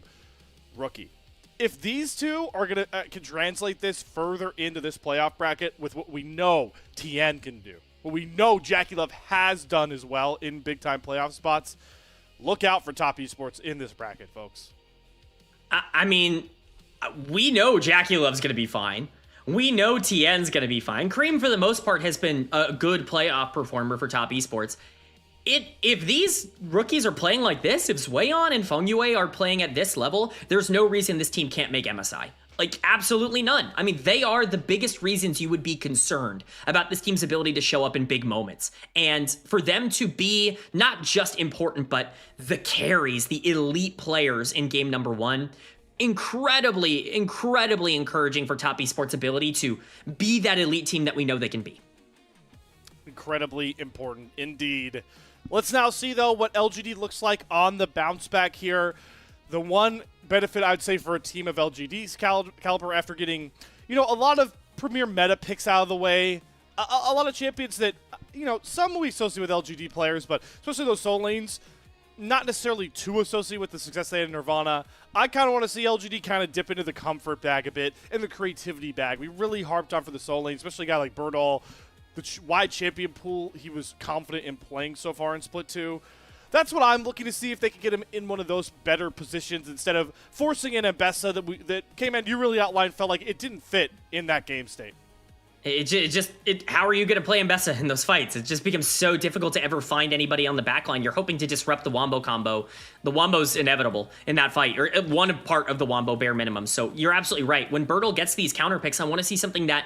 Rookie. If these two are going to can translate this further into this playoff bracket with what we know TN can do, what we know Jackie Love has done as well in big-time playoff spots, look out for Top Esports in this bracket, folks. I mean, we know Jackie Love's going to be fine. We know TN's going to be fine. Cream, for the most part, has been a good playoff performer for Top Esports. If these rookies are playing like this, if Zwayon and Funguay are playing at this level, there's no reason this team can't make MSI. Like, absolutely none. I mean, they are the biggest reasons you would be concerned about this team's ability to show up in big moments. And for them to be not just important, but the carries, the elite players in game number 1, incredibly, incredibly encouraging for Top Esports' ability to be that elite team that we know they can be. Incredibly important indeed. Let's now see, though, what LGD looks like on the bounce back here. The one benefit I'd say for a team of LGD's caliber after getting, a lot of premier meta picks out of the way, a lot of champions that, some we associate with LGD players, but especially those soul lanes, not necessarily too associated with the success they had in Nirvana. I kind of want to see LGD kind of dip into the comfort bag a bit and the creativity bag. We really harped on for the soul lane, especially a guy like Birdall, the wide champion pool he was confident in playing so far in Split 2. That's what I'm looking to see, if they can get him in one of those better positions instead of forcing in Mbessa that K-Man, you really outlined, felt like it didn't fit in that game state. How are you going to play Mbessa in those fights? It just becomes so difficult to ever find anybody on the backline. You're hoping to disrupt the Wombo combo. The Wombo's inevitable in that fight, or one part of the Wombo bare minimum. So you're absolutely right. When Birdall gets these counter picks, I want to see something that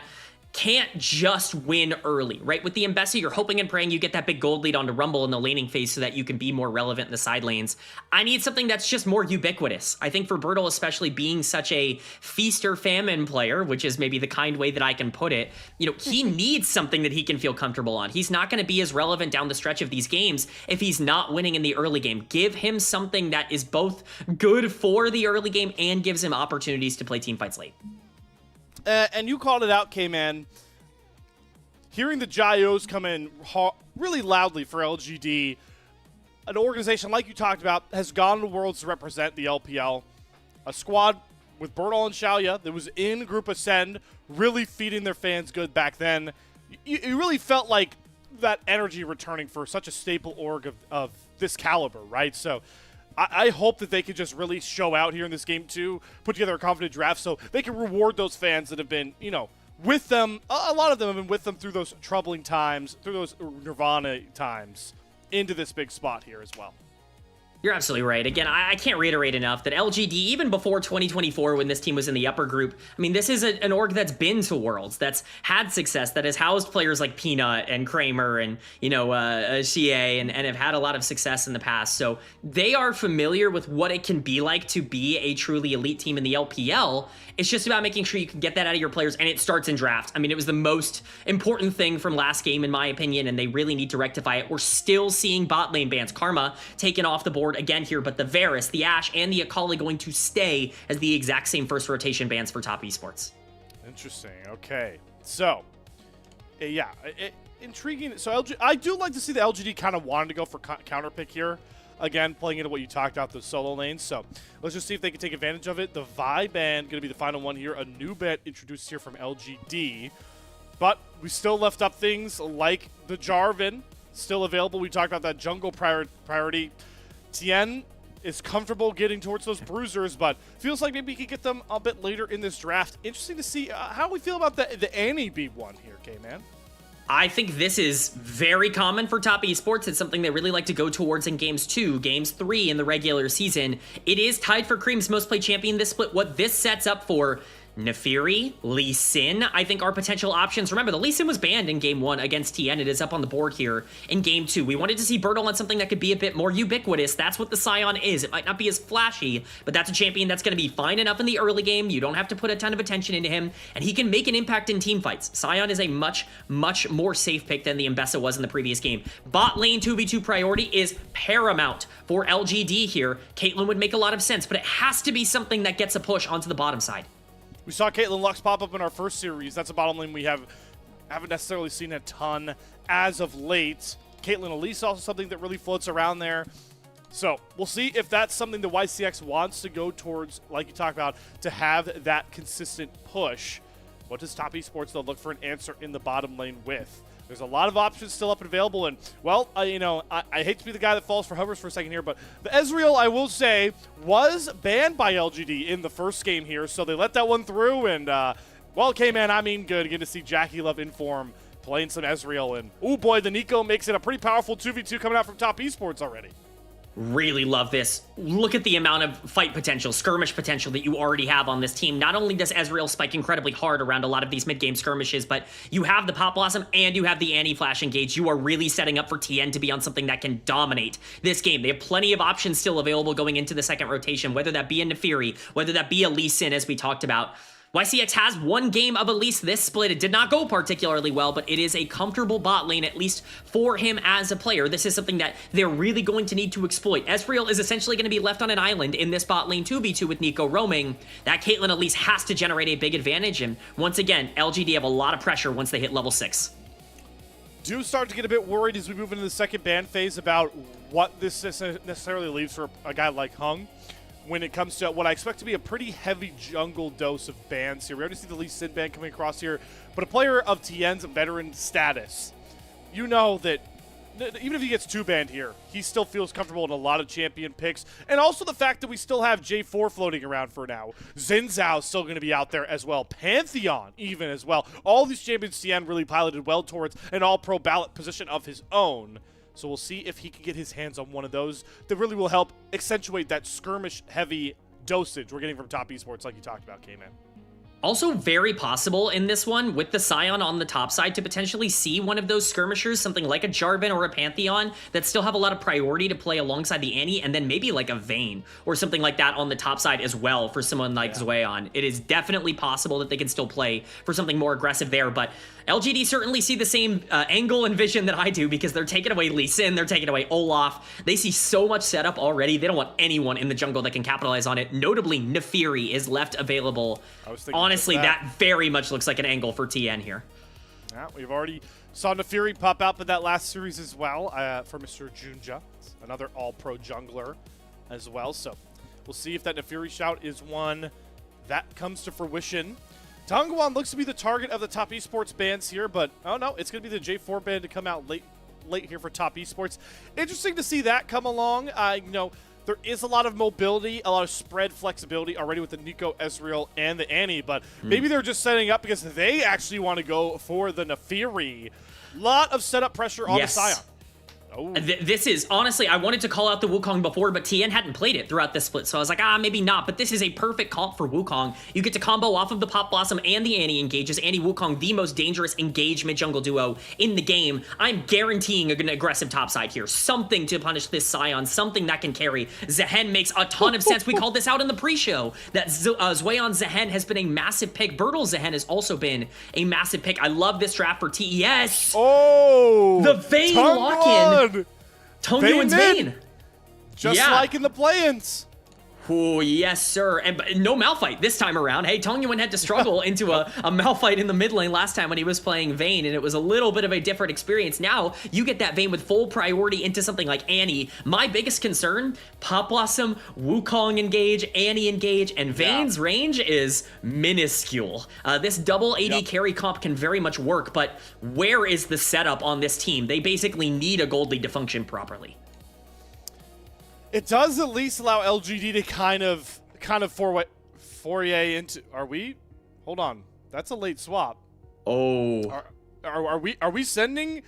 can't just win early, right? With the Mbessa, you're hoping and praying you get that big gold lead onto Rumble in the laning phase so that you can be more relevant in the side lanes. I need something that's just more ubiquitous. I think for Birdall, especially being such a feast or famine player, which is maybe the kind way that I can put it, he needs something that he can feel comfortable on. He's not going to be as relevant down the stretch of these games if he's not winning in the early game. Give him something that is both good for the early game and gives him opportunities to play team fights late. And you called it out, K-Man. Hearing the Gyos come in really loudly for LGD, an organization like you talked about has gone to Worlds to represent the LPL. A squad with Birdall and Xiaoya that was in Group Ascend, really feeding their fans good back then. You really felt like that energy returning for such a staple org of this caliber, right? So I hope that they can just really show out here in this game too, put together a confident draft so they can reward those fans that have been, with them. A lot of them have been with them through those troubling times, through those Nirvana times, into this big spot here as well. You're absolutely right. Again, I can't reiterate enough that LGD, even before 2024, when this team was in the upper group, I mean, this is an org that's been to Worlds, that's had success, that has housed players like Peanut and Kramer and, CA and have had a lot of success in the past. So they are familiar with what it can be like to be a truly elite team in the LPL. It's just about making sure you can get that out of your players, and it starts in draft. I mean, it was the most important thing from last game, in my opinion, and they really need to rectify it. We're still seeing bot lane bans. Karma taken off the board again here, but the Varus, the Ashe, and the Akali going to stay as the exact same first rotation bans for top esports. Interesting. Okay. So, intriguing. So I do like to see the LGD kind of wanted to go for counter pick here. Again, playing into what you talked about, the solo lanes. So let's just see if they can take advantage of it. The Vi band going to be the final one here. A new band introduced here from LGD. But we still left up things like the Jarvan still available. We talked about that jungle priority. Tien is comfortable getting towards those bruisers, but feels like maybe he could get them a bit later in this draft. Interesting to see how we feel about the Annie B1 here, K-Man. I think this is very common for top esports. It's something they really like to go towards in games 2, games 3 in the regular season. It is tied for Cream's most played champion this split. What this sets up for Naafiri, Lee Sin, I think are potential options. Remember, the Lee Sin was banned in game 1 against TN. It is up on the board here in game 2. We wanted to see Bertle on something that could be a bit more ubiquitous. That's what the Sion is. It might not be as flashy, but that's a champion that's going to be fine enough in the early game. You don't have to put a ton of attention into him, and he can make an impact in team fights. Sion is a much, much more safe pick than the Mbessa was in the previous game. Bot lane 2v2 priority is paramount for LGD here. Caitlyn would make a lot of sense, but it has to be something that gets a push onto the bottom side. We saw Caitlyn Lux pop up in our first series. That's a bottom lane we haven't necessarily seen a ton as of late. Caitlyn Elise also something that really floats around there. So we'll see if that's something the YCX wants to go towards, like you talked about, to have that consistent push. What does top esports, though, look for an answer in the bottom lane with? There's a lot of options still up and available, and, well, I hate to be the guy that falls for hovers for a second here, but the Ezreal, I will say, was banned by LGD in the first game here, so they let that one through, and, well, K-Man, I mean good. Good to see Jackie Love in form playing some Ezreal, and, oh boy, the Nico makes it a pretty powerful 2v2 coming out from top esports already. Really love this. Look at the amount of fight potential, skirmish potential that you already have on this team. Not only does Ezreal spike incredibly hard around a lot of these mid-game skirmishes, but you have the Pop Blossom and you have the Annie Flash engage. You are really setting up for TN to be on something that can dominate this game. They have plenty of options still available going into the second rotation, whether that be a Naafiri, whether that be a Lee Sin, as we talked about. YCX has one game of Elise this split. It did not go particularly well, but it is a comfortable bot lane, at least for him as a player. This is something that they're really going to need to exploit. Ezreal is essentially going to be left on an island in this bot lane 2v2 with Nico roaming. That Caitlyn Elise has to generate a big advantage, and once again, LGD have a lot of pressure once they hit level 6. Do start to get a bit worried as we move into the second ban phase about what this necessarily leaves for a guy like Hung. When it comes to what I expect to be a pretty heavy jungle dose of bans here. We already see the Lee Sin ban coming across here, but a player of TN's veteran status, you know that even if he gets 2 banned here, he still feels comfortable in a lot of champion picks. And also the fact that we still have J4 floating around for now. Xin Zhao is still going to be out there as well. Pantheon even as well. All these champions TN really piloted well towards an all-pro ballot position of his own. So we'll see if he can get his hands on one of those that really will help accentuate that skirmish-heavy dosage we're getting from top esports like you talked about, K-Man. Also very possible in this one with the Sion on the top side to potentially see one of those skirmishers, something like a Jarvan or a Pantheon that still have a lot of priority to play alongside the Annie, and then maybe like a Vayne or something like that on the top side as well for someone like Zweon. It is definitely possible that they can still play for something more aggressive there, but LGD certainly see the same angle and vision that I do because they're taking away Lee Sin, they're taking away Olaf. They see so much setup already. They don't want anyone in the jungle that can capitalize on it. Notably, Naafiri is left available. Honestly, that very much looks like an angle for TN here. Yeah, we've already saw Naafiri pop up in that last series as well for Mr. Junja, another all-pro jungler as well. So we'll see if that Naafiri shout is one that comes to fruition. Tongwan looks to be the target of the top esports bans here, but oh no, it's going to be the J4 ban to come out late here for top esports. Interesting to see that come along. There is a lot of mobility, a lot of spread flexibility already with the Nico, Ezreal, and the Annie, but maybe they're just setting up because they actually want to go for the Naafiri. Lot of setup pressure on the Sion. Oh. This is, honestly, I wanted to call out the Wukong before, but Tien hadn't played it throughout this split, so I was like, maybe not, but this is a perfect comp for Wukong. You get to combo off of the Pop Blossom and the Annie engages. Annie Wukong, the most dangerous engage mid-jungle duo in the game. I'm guarueing an aggressive topside here. Something to punish this Sion, something that can carry. Zehen makes a ton of sense. We called this out in the pre-show, that Zweon Zehen has been a massive pick. Bertel Zehen has also been a massive pick. I love this draft for TES. Oh! The Vayne lock-in. Tongyuan's Vayne. Just like in the play-ins. Oh, yes, sir. And no Malphite this time around. Hey, Tongyuan had to struggle into a Malphite in the mid lane last time when he was playing Vayne, and it was a little bit of a different experience. Now, you get that Vayne with full priority into something like Annie. My biggest concern, Pop Blossom, Wukong engage, Annie engage, and Vayne's range is minuscule. This double AD carry comp can very much work, but where is the setup on this team? They basically need a gold lead to function properly. It does at least allow LGD to kind of foray into. Are we? Hold on, that's a late swap. Oh. Are we sending?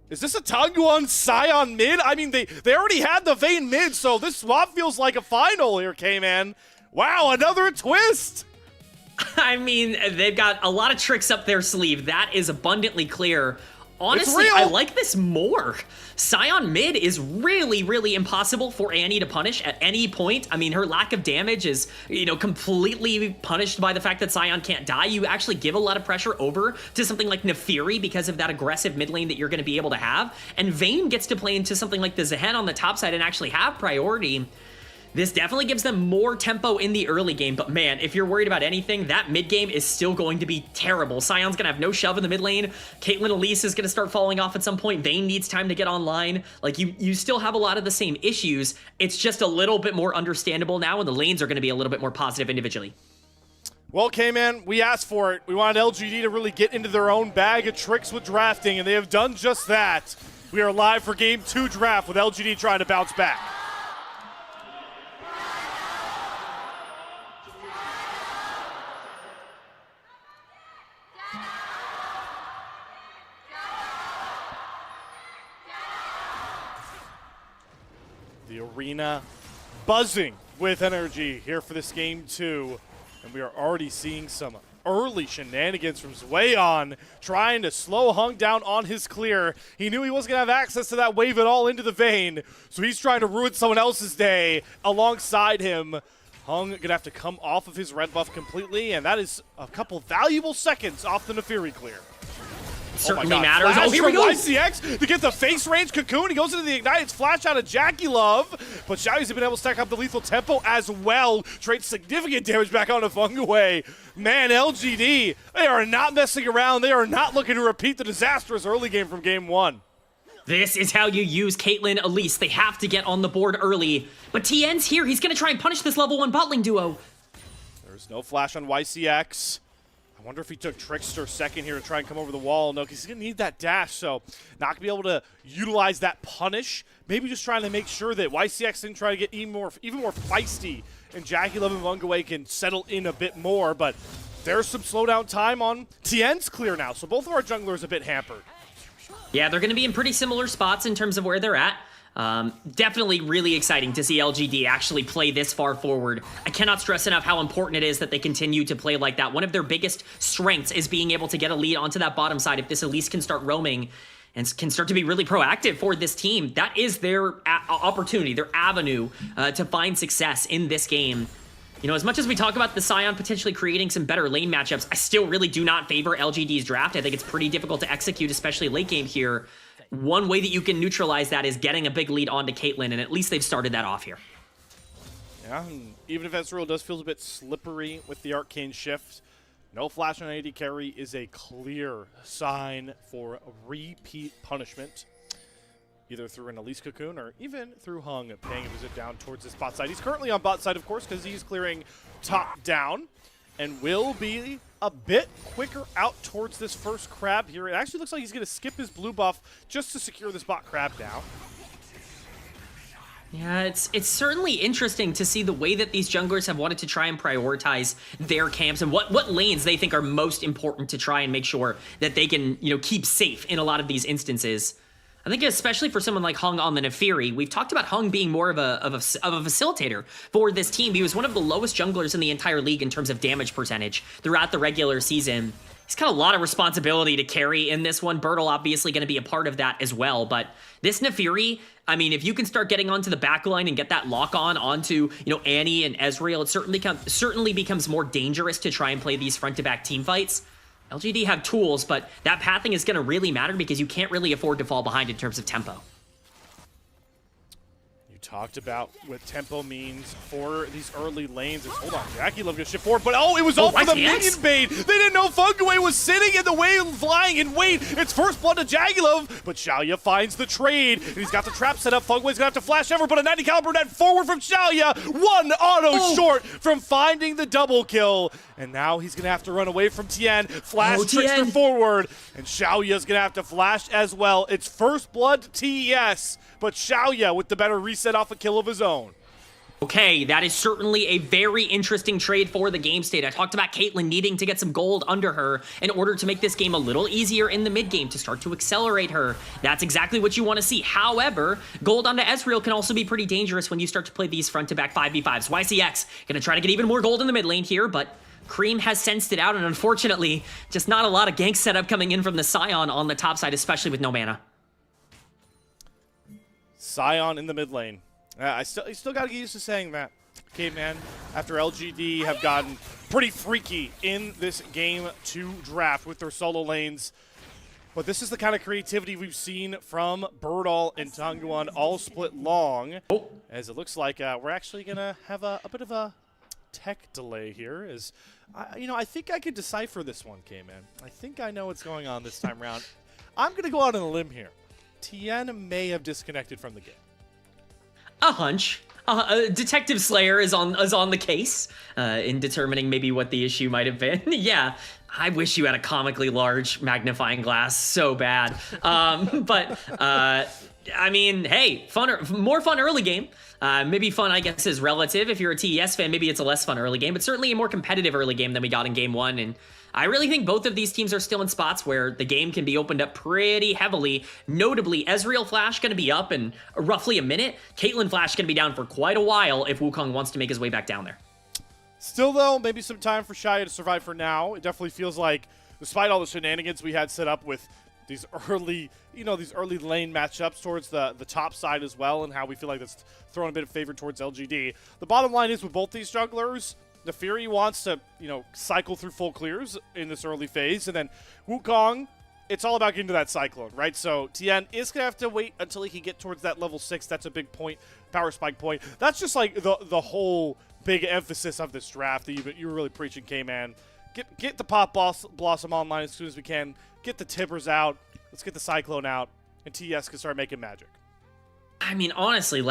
Is this a Tongyuan Sion mid? I mean, they already had the Vayne mid, so this swap feels like a final here, K-Man. Wow, another twist. I mean, they've got a lot of tricks up their sleeve. That is abundantly clear. Honestly, I like this more. Sion mid is really, really impossible for Annie to punish at any point. I mean, her lack of damage is, completely punished by the fact that Sion can't die. You actually give a lot of pressure over to something like Nefiri because of that aggressive mid lane that you're going to be able to have. And Vayne gets to play into something like the Zehen on the top side and actually have priority. This definitely gives them more tempo in the early game, but man, if you're worried about anything, that mid game is still going to be terrible. Sion's gonna have no shove in the mid lane. Caitlyn Elise is gonna start falling off at some point. Vayne needs time to get online. Like, you still have a lot of the same issues. It's just a little bit more understandable now, and the lanes are gonna be a little bit more positive individually. Well, K-Man, we asked for it. We wanted LGD to really get into their own bag of tricks with drafting, and they have done just that. We are live for Game 2 draft with LGD trying to bounce back. The arena buzzing with energy here for this Game 2. And we are already seeing some early shenanigans from Zweon trying to slow Hung down on his clear. He knew he wasn't going to have access to that wave at all into the Vayne, so he's trying to ruin someone else's day alongside him. Hung going to have to come off of his red buff completely, and that is a couple valuable seconds off the Nefiri clear. Certainly matters. Flash oh, here we go. YCX to get the face range cocoon. He goes into the ignite. It's flash out of Jackie Love, but Xiao's been able to stack up the lethal tempo as well. Trades significant damage back onto Fungaway. Man, LGD, they are not messing around. They are not looking to repeat the disastrous early game from Game 1. This is how you use Caitlyn Elise. They have to get on the board early. But Tien's here. He's going to try and punish this level 1 bot lane duo. There's no flash on YCX. I wonder if he took Trickster second here to try and come over the wall. No, because he's going to need that dash, so not going to be able to utilize that punish. Maybe just trying to make sure that YCX didn't try to get even more feisty, and Jackie Love and Vungaway can settle in a bit more, but there's some slowdown time on Tien's clear now, so both of our junglers a bit hampered. Yeah, they're going to be in pretty similar spots in terms of where they're at. Definitely really exciting to see LGD actually play this far forward. I cannot stress enough how important it is that they continue to play like that. One of their biggest strengths is being able to get a lead onto that bottom side. If this Elise can start roaming and can start to be really proactive for this team, that is their opportunity, their avenue to find success in this game. As much as we talk about the Sion potentially creating some better lane matchups, I still really do not favor LGD's draft. I think it's pretty difficult to execute, especially late game here. One way that you can neutralize that is getting a big lead onto Caitlyn, and at least they've started that off here. Yeah, and even if Ezreal does feel a bit slippery with the Arcane Shift, no flash on AD carry is a clear sign for repeat punishment, either through an Elise Cocoon or even through Hung paying a visit down towards his bot side. He's currently on bot side, of course, because he's clearing top down and will be a bit quicker out towards this first crab here. It actually looks like he's going to skip his blue buff just to secure this bot crab down. Yeah, it's certainly interesting to see the way that these junglers have wanted to try and prioritize their camps and what lanes they think are most important to try and make sure that they can, keep safe in a lot of these instances. I think especially for someone like Hung on the Nefiri, we've talked about Hung being more of a facilitator for this team. He was one of the lowest junglers in the entire league in terms of damage percentage throughout the regular season. He's got a lot of responsibility to carry in this one. Bertle obviously going to be a part of that as well. But this Nefiri, I mean, if you can start getting onto the back line and get that lock on onto, Annie and Ezreal, it certainly becomes more dangerous to try and play these front-to-back team fights. LGD have tools, but that pathing is going to really matter because you can't really afford to fall behind in terms of tempo. You talked about what tempo means for these early lanes. Hold on, Jackie Love gonna shift forward, but it was all for the minion bait. They didn't know Funkway was sitting in the wave, flying, and wait, it's first blood to Jagulov, but Xiaoya finds the trade, and he's got the trap set up. Funkway's gonna have to flash over, but a 90 caliber net forward from Xiaoya, one auto short from finding the double kill, and now he's gonna have to run away from Tien. Flash Trickster forward, and Xiaoya's gonna have to flash as well. It's first blood TES, but Xiaoya with the better reset off a kill of his own. Okay, that is certainly a very interesting trade for the game state. I talked about Caitlyn needing to get some gold under her in order to make this game a little easier in the mid game to start to accelerate her. That's exactly what you want to see. However, gold onto Ezreal can also be pretty dangerous when you start to play these front-to-back 5v5s. YCX gonna try to get even more gold in the mid lane here, but Cream has sensed it out, and unfortunately, just not a lot of gank setup coming in from the Scion on the top side, especially with no mana. Scion in the mid lane. You still got to get used to saying that. Okay, man, after LGD have gotten pretty freaky in this game 2 draft with their solo lanes. But this is the kind of creativity we've seen from Bertle and Tongguan all split long. As it looks like we're actually going to have a bit of a tech delay here. As I think I could decipher this one, K-Man. I think I know what's going on this time around. I'm going to go out on a limb here. Tien may have disconnected from the game. A hunch. Detective Slayer is on the case in determining maybe what the issue might have been. Yeah, I wish you had a comically large magnifying glass so bad. But I mean, hey, more fun early game. Maybe fun, I guess, is relative. If you're a TES fan, maybe it's a less fun early game, but certainly a more competitive early game than we got in game 1. And I really think both of these teams are still in spots where the game can be opened up pretty heavily. Notably, Ezreal Flash going to be up in roughly a minute. Caitlyn Flash going to be down for quite a while if Wukong wants to make his way back down there. Still, though, maybe some time for Xiaoya to survive for now. It definitely feels like, despite all the shenanigans we had set up with these early lane matchups towards the top side as well, and how we feel like that's throwing a bit of favor towards LGD. The bottom line is with both these jugglers, Nefiri wants to, cycle through full clears in this early phase, and then Wukong, it's all about getting to that Cyclone, right? So Tien is going to have to wait until he can get towards that level 6. That's a big point, power spike point. That's just like the whole big emphasis of this draft that you were really preaching, K-Man. Get the Pop Blossom online as soon as we can. Get the Tibbers out. Let's get the Cyclone out, and TES can start making magic. I mean, honestly,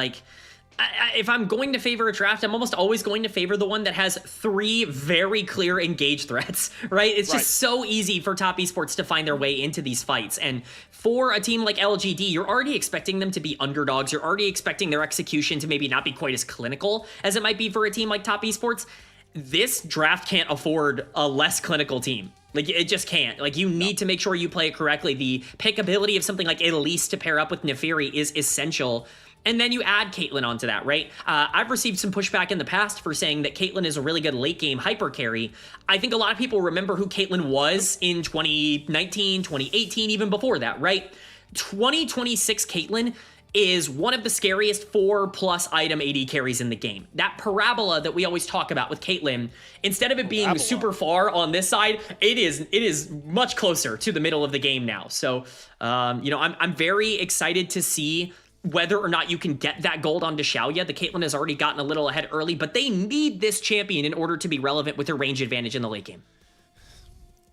if I'm going to favor a draft, I'm almost always going to favor the one that has 3 very clear engage threats, right? It's just so easy for top esports to find their way into these fights. And for a team like LGD, you're already expecting them to be underdogs. You're already expecting their execution to maybe not be quite as clinical as it might be for a team like top esports. This draft can't afford a less clinical team. It just can't. You need to make sure you play it correctly. The pickability of something like Elise to pair up with Nefiri is essential. And then you add Caitlyn onto that, right? I've received some pushback in the past for saying that Caitlyn is a really good late game hyper carry. I think a lot of people remember who Caitlyn was in 2019, 2018, even before that, right? 2026 Caitlyn is one of the scariest 4+ item AD carries in the game. That parabola that we always talk about with Caitlyn, instead of it being super far on this side, it is much closer to the middle of the game now. So, I'm very excited to see whether or not you can get that gold onto Xiaoya. The Caitlyn has already gotten a little ahead early, but they need this champion in order to be relevant with their range advantage in the late game.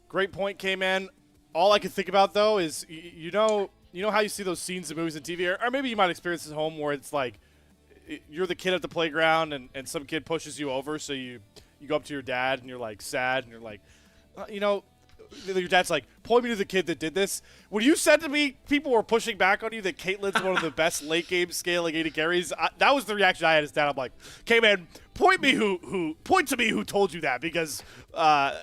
Great point, K-Man. All I can think about, though, is, you know how you see those scenes in movies and TV, or maybe you might experience this at home where it's like you're the kid at the playground and some kid pushes you over, so you go up to your dad and you're like sad and you're like, your dad's like, point me to the kid that did this. When you said to me people were pushing back on you that Caitlyn's one of the best late game scaling AD carries, that was the reaction I had as dad. I'm like, okay, man, point to me who told you that, because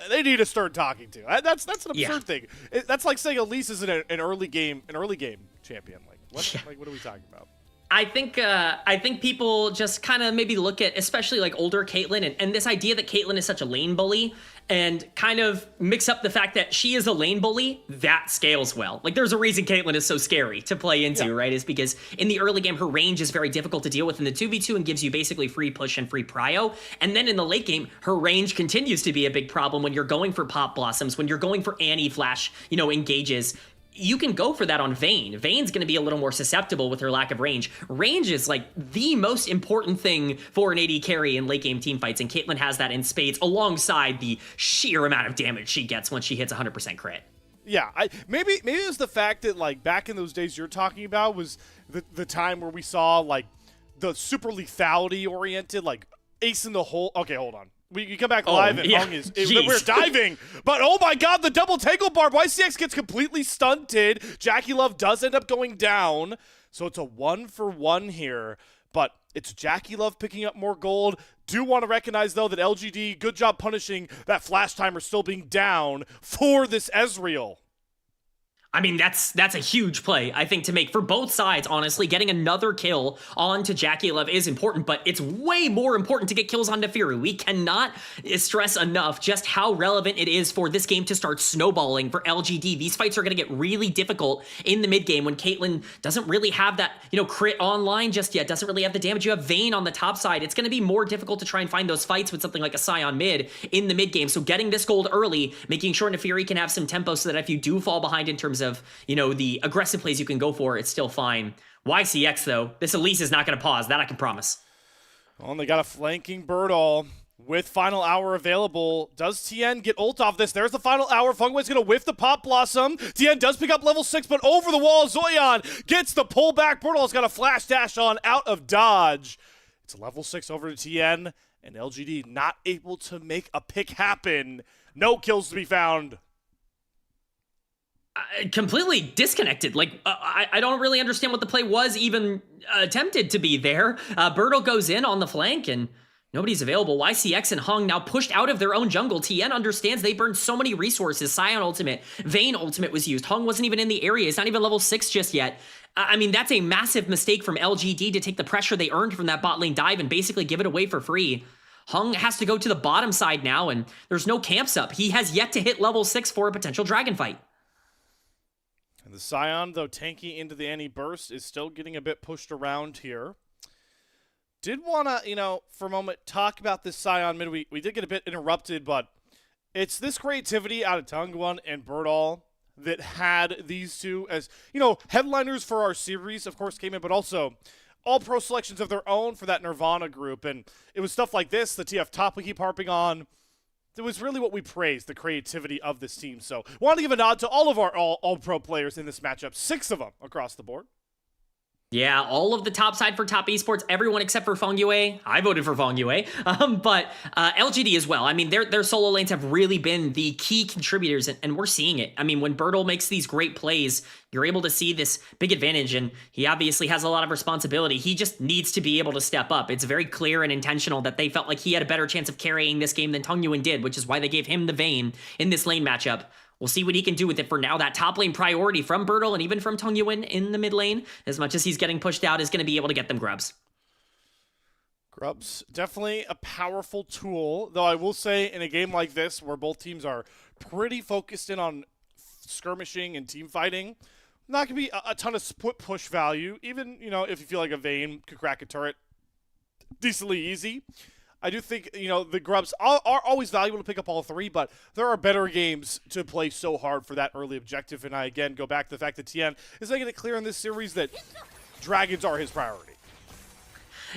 they need to start talking to. That's an absurd thing. That's like saying Elise is an early game champion. What are we talking about? I think people just kind of maybe look at especially like older Caitlyn and this idea that Caitlyn is such a lane bully and kind of mix up the fact that she is a lane bully that scales well. Like there's a reason Caitlyn is so scary to play into, right? Is because in the early game her range is very difficult to deal with in the 2v2 and gives you basically free push and free prio. And then in the late game her range continues to be a big problem when you're going for pop blossoms, when you're going for Annie flash, engages. You can go for that on Vayne. Vayne's going to be a little more susceptible with her lack of range. Range is like the most important thing for an AD carry in late game team fights, and Caitlyn has that in spades alongside the sheer amount of damage she gets when she hits 100% crit. Yeah, maybe it was the fact that like back in those days you're talking about was the time where we saw like the super lethality oriented like ace in the hole. Okay, hold on. You come back live and Hung we're diving, but oh my god, the double tangle barb. YCX gets completely stunted. Jackie Love does end up going down, so it's a 1-for-1 here, but it's Jackie Love picking up more gold. Do want to recognize, though, that LGD, good job punishing that flash timer still being down for this Ezreal. I mean, that's a huge play, I think, to make for both sides, honestly. Getting another kill onto Jackie Love is important, but it's way more important to get kills on Nefiru. We cannot stress enough just how relevant it is for this game to start snowballing for LGD. These fights are going to get really difficult in the mid game when Caitlyn doesn't really have that, crit online just yet, doesn't really have the damage. You have Vayne on the top side. It's going to be more difficult to try and find those fights with something like a Sion mid in the mid game. So getting this gold early, making sure Nefiru can have some tempo so that if you do fall behind in terms of, the aggressive plays you can go for, it's still fine. YCX, though, this Elise is not going to pause. That I can promise. Well, and they got a flanking Birdall with final hour available. Does TN get ult off this? There's the final hour. Fungway's going to whiff the Pop Blossom. TN does pick up level 6, but over the wall, Zoyan gets the pullback. Birdall's got a flash dash on out of dodge. It's a level 6 over to TN, and LGD not able to make a pick happen. No kills to be found. Completely disconnected. Like, I don't really understand what the play was even attempted to be there. Birdo goes in on the flank and nobody's available. YCX and Hung now pushed out of their own jungle. TN understands they burned so many resources. Sion ultimate, Vayne ultimate was used. Hung wasn't even in the area. It's not even level 6 just yet. I mean, that's a massive mistake from LGD to take the pressure they earned from that bot lane dive and basically give it away for free. Hung has to go to the bottom side now, and there's no camps up. He has yet to hit level 6 for a potential dragon fight. And the Sion, though tanky into the Annie burst, is still getting a bit pushed around here. Did want to, for a moment, talk about this Sion mid. We did get a bit interrupted, but it's this creativity out of Tungwon and Birdall that had these two as, headliners for our series, of course, came in, but also all pro selections of their own for that Nirvana group. And it was stuff like this, the TF top we keep harping on. It was really what we praised, the creativity of this team. So wanted to give a nod to all of our all-pro players in this matchup, 6 of them across the board. Yeah, all of the top side for top esports, everyone except for Fengyue. I voted for Fengyue, but LGD as well. I mean, their solo lanes have really been the key contributors, and we're seeing it. I mean, when Birdle makes these great plays, you're able to see this big advantage, and he obviously has a lot of responsibility. He just needs to be able to step up. It's very clear and intentional that they felt like he had a better chance of carrying this game than Tongyuan did, which is why they gave him the Vayne in this lane matchup. We'll see what he can do with it. For now, that top lane priority from Birdle and even from Tongyuan in the mid lane, as much as he's getting pushed out, is going to be able to get them grubs. Grubs, definitely a powerful tool, though I will say in a game like this where both teams are pretty focused in on skirmishing and team fighting, not going to be a ton of split push value, even, if you feel like a Vayne could crack a turret decently easy. I do think, the grubs are always valuable to pick up all 3, but there are better games to play so hard for that early objective. And I, again, go back to the fact that TN is making it clear in this series that dragons are his priority.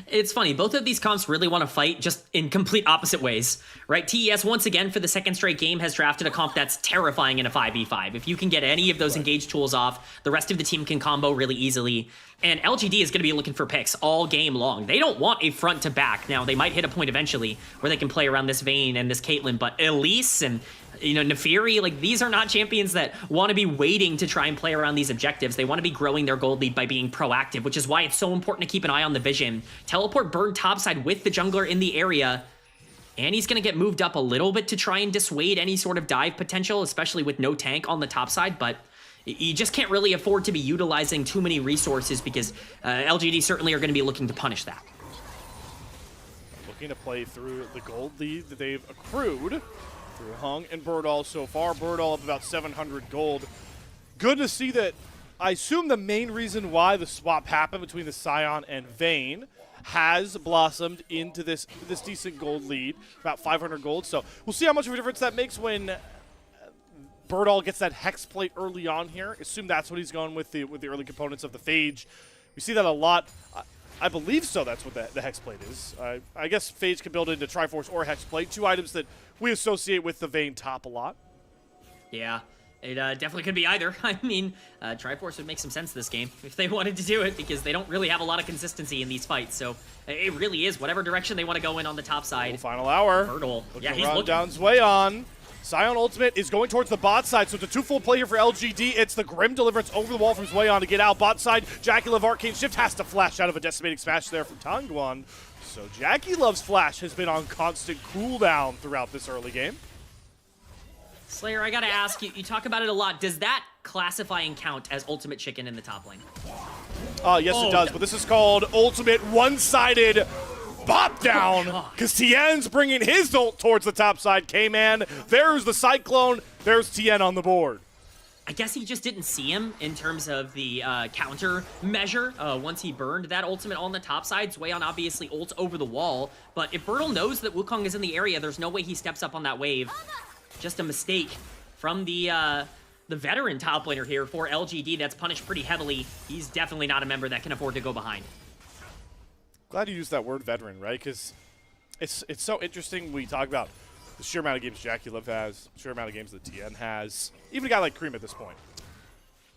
It's funny, both of these comps really want to fight just in complete opposite ways, right? TES, once again, for the second straight game, has drafted a comp that's terrifying in a 5v5. If you can get any of those engaged tools off, the rest of the team can combo really easily. And LGD is going to be looking for picks all game long. They don't want a front to back. Now, they might hit a point eventually where they can play around this Vayne and this Caitlyn, but Elise and Nefiri, like, these are not champions that want to be waiting to try and play around these objectives. They want to be growing their gold lead by being proactive, which is why it's so important to keep an eye on the vision. Teleport burn topside with the jungler in the area. And he's going to get moved up a little bit to try and dissuade any sort of dive potential, especially with no tank on the top side, but you just can't really afford to be utilizing too many resources because LGD certainly are going to be looking to punish that. Looking to play through the gold lead that they've accrued through Hung and Birdall so far. Birdall up about 700 gold. Good to see that. I assume the main reason why the swap happened between the Scion and Vayne has blossomed into this decent gold lead, about 500 gold. So we'll see how much of a difference that makes when Birdall gets that Hex Plate early on here. Assume that's what he's going with the early components of the Phage. We see that a lot. I believe so. That's what the Hex Plate is. I guess Phage can build into Triforce or Hex Plate, two items that we associate with the Vayne top a lot. Yeah. It definitely could be either. I mean, Triforce would make some sense this game if they wanted to do it because they don't really have a lot of consistency in these fights. So it really is whatever direction they want to go in on the top side. Final hour. Birdall. Yeah, he's run looking. Down Zweon. Scion ultimate is going towards the bot side, so it's a two-fold play here for LGD. It's the Grim Deliverance over the wall from Zweon to get out. Bot side, Jackie Love Arcane Shift has to flash out of a decimating smash there from Tangguan. So Jackie Love's flash has been on constant cooldown throughout this early game. Slayer, I gotta ask you, you talk about it a lot. Does that classify and count as ultimate chicken in the top lane? Yes, it does, but this is called ultimate one-sided bop down because Tien's bringing his ult towards the top side. K-Man, there's the Cyclone, there's Tien on the board. I guess he just didn't see him in terms of the counter measure once he burned that ultimate on the top side. Zweon obviously ults over the wall, but if Birdall knows that Wukong is in the area, there's no way he steps up on that wave. Just a mistake from the veteran top laner here for LGD that's punished pretty heavily. He's definitely not a member that can afford to go behind. Glad you used that word veteran, right? Because it's so interesting when we talk about the sheer amount of games Jackie Love has, the sheer amount of games that Tien has, even a guy like Cream at this point.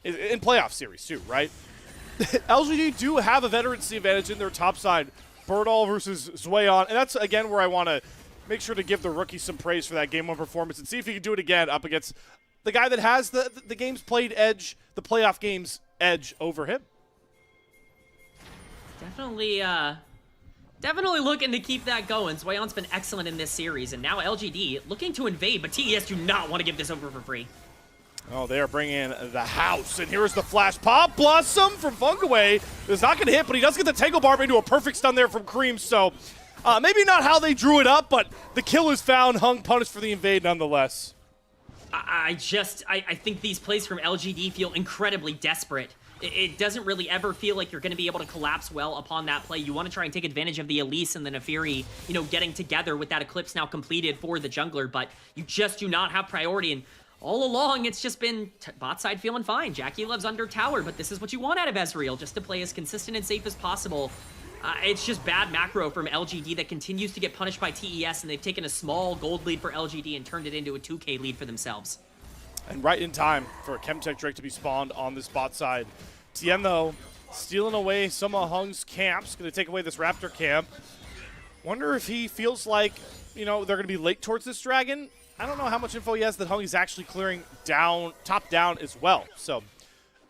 In playoff series too, right? LGD do have a veterancy advantage in their top side. Birdall versus Zweon, and that's, again, where I want to make sure to give the rookie some praise for that Game 1 performance and see if he can do it again up against the guy that has the games played edge, the playoff games edge over him. Definitely looking to keep that going. Zweon's been excellent in this series, and now LGD looking to invade, but TES do not want to give this over for free. Oh, they are bringing in the house, and here's the flash pop. Blossom from Funkaway is not going to hit, but he does get the Tangle Barb into a perfect stun there from Cream, so maybe not how they drew it up, but the kill is found. Hung punished for the invade nonetheless. I think these plays from LGD feel incredibly desperate. It doesn't really ever feel like you're going to be able to collapse well upon that play. You want to try and take advantage of the Elise and the Neferi, getting together with that Eclipse now completed for the jungler, but you just do not have priority. And all along, it's just been bot side feeling fine. Jackie Love's under tower, but this is what you want out of Ezreal, just to play as consistent and safe as possible. It's just bad macro from LGD that continues to get punished by TES, and they've taken a small gold lead for LGD and turned it into a 2K lead for themselves. And right in time for a Chemtech Drake to be spawned on this bot side. Tien, though, stealing away some of Hung's camps, going to take away this Raptor camp. Wonder if he feels like, they're going to be late towards this dragon. I don't know how much info he has that Hung is actually clearing down, top down as well. So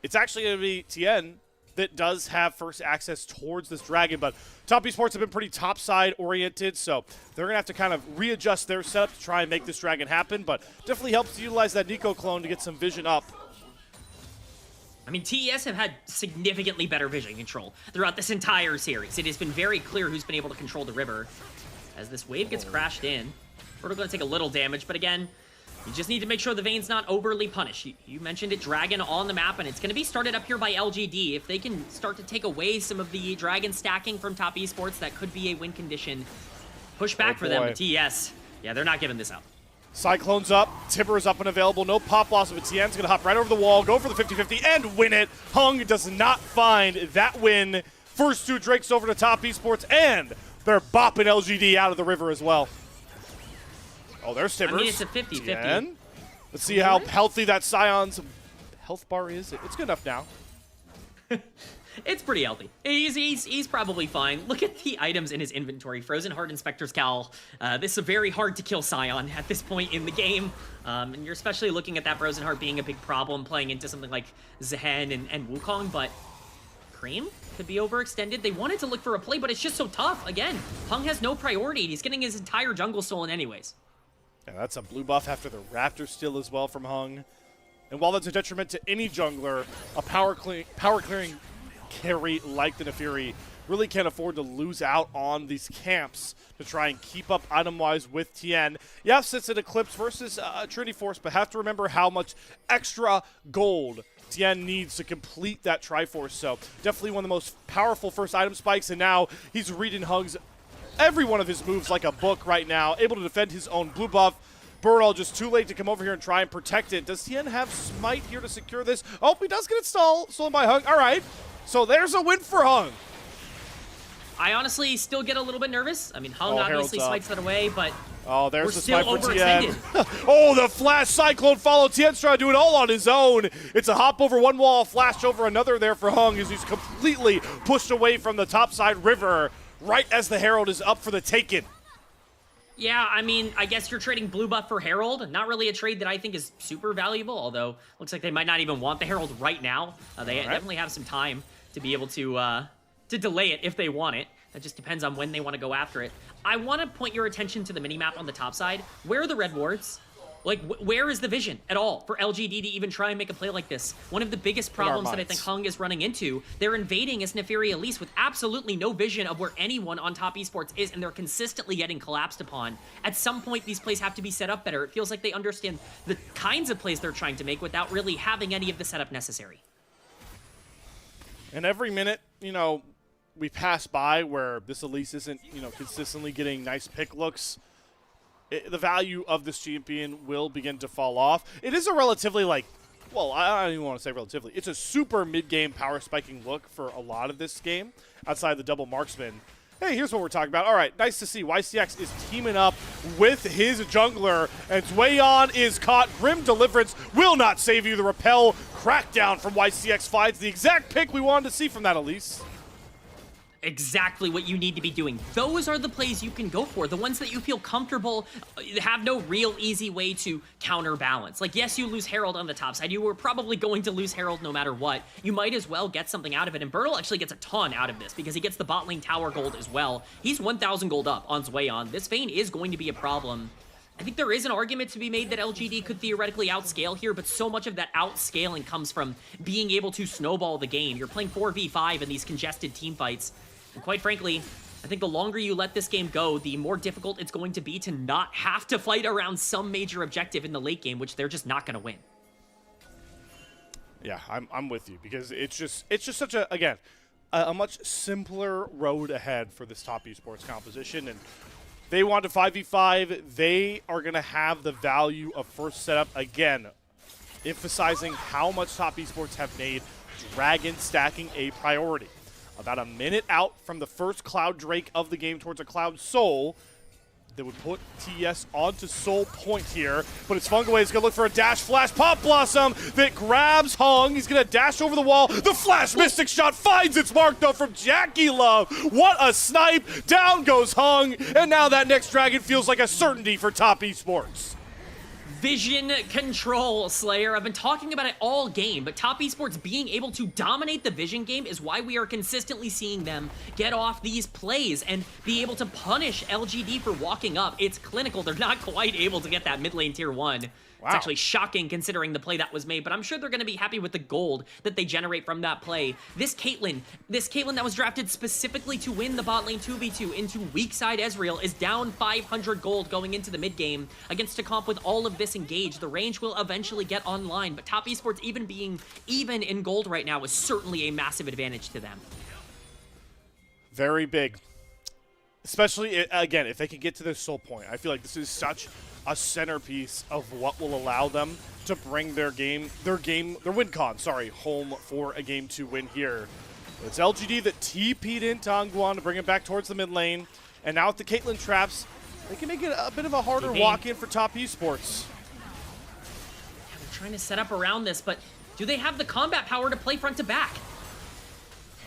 it's actually going to be Tien that does have first access towards this dragon, but Top Esports have been pretty top side oriented, so they're going to have to kind of readjust their setup to try and make this dragon happen, but definitely helps to utilize that Nico clone to get some vision up. I mean, TES have had significantly better vision control throughout this entire series. It has been very clear who's been able to control the river. As this wave gets crashed in, we're going to take a little damage, but again, you just need to make sure the Vayne's not overly punished. You mentioned it, Dragon on the map, and it's going to be started up here by LGD. If they can start to take away some of the Dragon stacking from Top Esports, that could be a win condition. Push back for them, but TES, yeah, they're not giving this up. Cyclone's up, Timber is up and available, no pop loss, but Tien's going to hop right over the wall, go for the 50-50, and win it. Hung does not find that win. First two Drakes over to Top Esports, and they're bopping LGD out of the river as well. Oh, there's Timbers. I mean, it's a 50-50. Let's see how healthy that Scion's health bar is. It's good enough now. It's pretty healthy. He's probably fine. Look at the items in his inventory. Frozen Heart, Inspector's Cowl. This is very hard to kill Scion at this point in the game. And you're especially looking at that Frozen Heart being a big problem playing into something like Zehen and Wukong, but Cream could be overextended. They wanted to look for a play, but it's just so tough. Again, Hung has no priority. He's getting his entire jungle stolen anyways. Yeah, that's a blue buff after the Raptor steal as well from Hung. And while that's a detriment to any jungler, a power clearing carry like the Naafiri really can't afford to lose out on these camps to try and keep up item-wise with TN. Yeah, sits at Eclipse versus Trinity Force, but have to remember how much extra gold TN needs to complete that Triforce. So definitely one of the most powerful first item spikes, and now he's reading Hung's every one of his moves like a book right now, able to defend his own blue buff. Birdall just too late to come over here and try and protect it. Does TN have Smite here to secure this? Oh, he does get it stolen by Hung. All right, so there's a win for Hung. I honestly still get a little bit nervous. I mean, Hung obviously smites that away, but there's we're the still smite for overextended. TN. Oh, the flash cyclone follow. TN's trying to do it all on his own. It's a hop over one wall, flash over another there for Hung as he's completely pushed away from the topside river right as the Herald is up for the taking. Yeah, I mean, I guess you're trading blue buff for Herald. Not really a trade that I think is super valuable, although looks like they might not even want the Herald right now. They definitely have some time to be able to delay it if they want it. That just depends on when they want to go after it. I want to point your attention to the minimap on the top side. Where are the red wards? Like, where is the vision at all for LGD to even try and make a play like this? One of the biggest problems that I think Hung is running into, they're invading as Naafiri Elise with absolutely no vision of where anyone on top esports is, and they're consistently getting collapsed upon. At some point, these plays have to be set up better. It feels like they understand the kinds of plays they're trying to make without really having any of the setup necessary. And every minute, we pass by where this Elise isn't, consistently getting nice pick looks, the value of this champion will begin to fall off. It is a relatively, I don't even want to say relatively. It's a super mid-game power spiking look for a lot of this game outside the double marksman. Hey, here's what we're talking about. All right, nice to see. YCX is teaming up with his jungler, and Zwayon is caught. Grim Deliverance will not save you. The repel crackdown from YCX finds the exact pick we wanted to see from that Elise. Exactly what you need to be doing. Those are the plays you can go for. The ones that you feel comfortable, have no real easy way to counterbalance. Like, yes, you lose Herald on the top side. You were probably going to lose Herald no matter what. You might as well get something out of it. And Birdall actually gets a ton out of this because he gets the bot lane tower gold as well. He's 1,000 gold up on Zwayon. This Vayne is going to be a problem. I think there is an argument to be made that LGD could theoretically outscale here, but so much of that outscaling comes from being able to snowball the game. You're playing 4v5 in these congested team fights. And quite frankly, I think the longer you let this game go, the more difficult it's going to be to not have to fight around some major objective in the late game, which they're just not going to win. Yeah, I'm with you because it's just such a much simpler road ahead for this top esports composition, and they want to 5v5. They are going to have the value of first setup again, emphasizing how much top esports have made dragon stacking a priority. About a minute out from the first Cloud Drake of the game towards a Cloud Soul. They would put TES onto Soul Point here, but it's Fungaway is going to look for a dash flash Pop Blossom that grabs Hung. He's going to dash over the wall. The flash Mystic Shot finds its mark though from Jackie Love. What a snipe. Down goes Hung, and now that next dragon feels like a certainty for top esports. Vision control, Slayer. I've been talking about it all game, but top esports being able to dominate the vision game is why we are consistently seeing them get off these plays and be able to punish LGD for walking up. It's clinical. They're not quite able to get that mid lane tier 1. Wow. It's actually shocking considering the play that was made, but I'm sure they're going to be happy with the gold that they generate from that play. This Caitlyn that was drafted specifically to win the bot lane 2v2 into weak side Ezreal is down 500 gold going into the mid game against a comp with all of this engaged. The range will eventually get online, but top esports even being even in gold right now is certainly a massive advantage to them. Very big. Especially, again, if they can get to their Soul Point. I feel like this is such a centerpiece of what will allow them to bring their win con, home for a game 2 win here. It's LGD that TP'd into Angguan to bring it back towards the mid lane. And now with the Caitlyn traps, they can make it a bit of a harder walk-in for top esports. Yeah, they're trying to set up around this, but do they have the combat power to play front to back?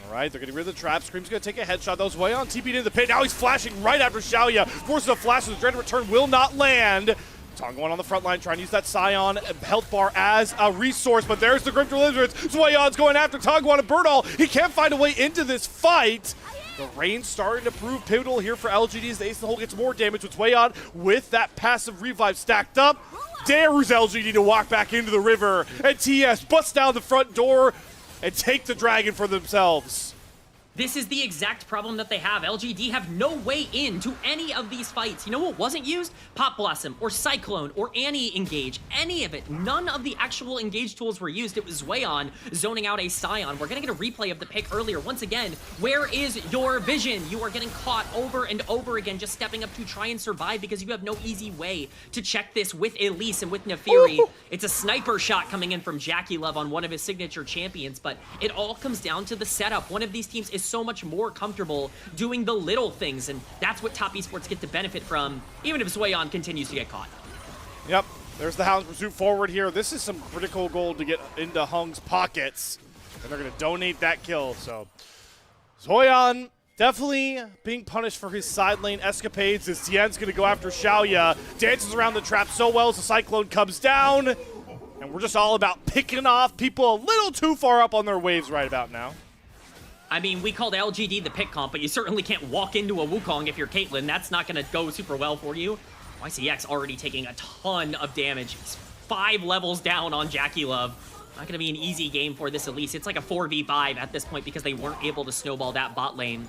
All right, they're getting rid of the trap. Scream's going to take a headshot. That was way on TP'd into the pit. Now he's flashing right after Xiaoya. Forces a flash, the dread return will not land. Tongwan on the front line trying to use that Scion health bar as a resource, but there's the Grim Deliverance. Zwayon's going after Tongwan and Birdall. He can't find a way into this fight. The rain starting to prove pivotal here for LGD as the ace in the hole gets more damage. It's way on with that passive revive stacked up. Dares LGD to walk back into the river, and TES busts down the front door and take the dragon for themselves. This is the exact problem that they have. LGD have no way into any of these fights. You know what wasn't used? Pop Blossom or Cyclone or Annie Engage. Any of it. None of the actual Engage tools were used. It was Wayon zoning out a Scion. We're going to get a replay of the pick earlier. Once again, where is your vision? You are getting caught over and over again, just stepping up to try and survive because you have no easy way to check this with Elise and with Nefiri. It's a sniper shot coming in from Jackie Love on one of his signature champions, but it all comes down to the setup. One of these teams is so much more comfortable doing the little things, and that's what top esports get to benefit from, even if Swayon continues to get caught. Yep, there's the Hound's pursuit forward here. This is some critical gold to get into Hung's pockets, and they're going to donate that kill. So Swayon definitely being punished for his side lane escapades as Tien's going to go after Xiaoya. Dances around the trap so well as the Cyclone comes down, and we're just all about picking off people a little too far up on their waves right about now. I mean, we called LGD the pick comp, but you certainly can't walk into a Wukong if you're Caitlyn. That's not going to go super well for you. YCX already taking a ton of damage. He's 5 levels down on Jackie Love. Not going to be an easy game for this Elise. It's like a 4v5 at this point because they weren't able to snowball that bot lane.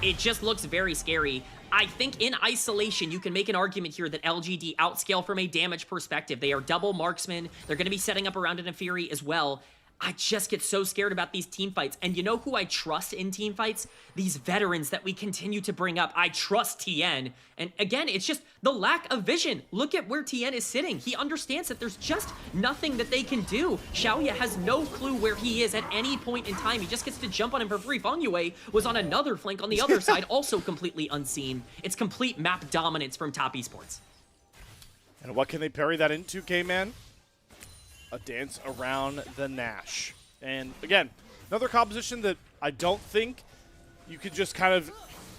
It just looks very scary. I think in isolation, you can make an argument here that LGD outscale from a damage perspective. They are double marksmen. They're going to be setting up around an Nefiri as well. I just get so scared about these team fights. And you know who I trust in team fights? These veterans that we continue to bring up. I trust Tien. And again, it's just the lack of vision. Look at where Tien is sitting. He understands that there's just nothing that they can do. Xiaoya has no clue where he is at any point in time. He just gets to jump on him for free. Feng Yue was on another flank on the other side, also completely unseen. It's complete map dominance from top esports. And what can they parry that into, K-Man? A dance around the Nash. And again, another composition that I don't think you could just kind of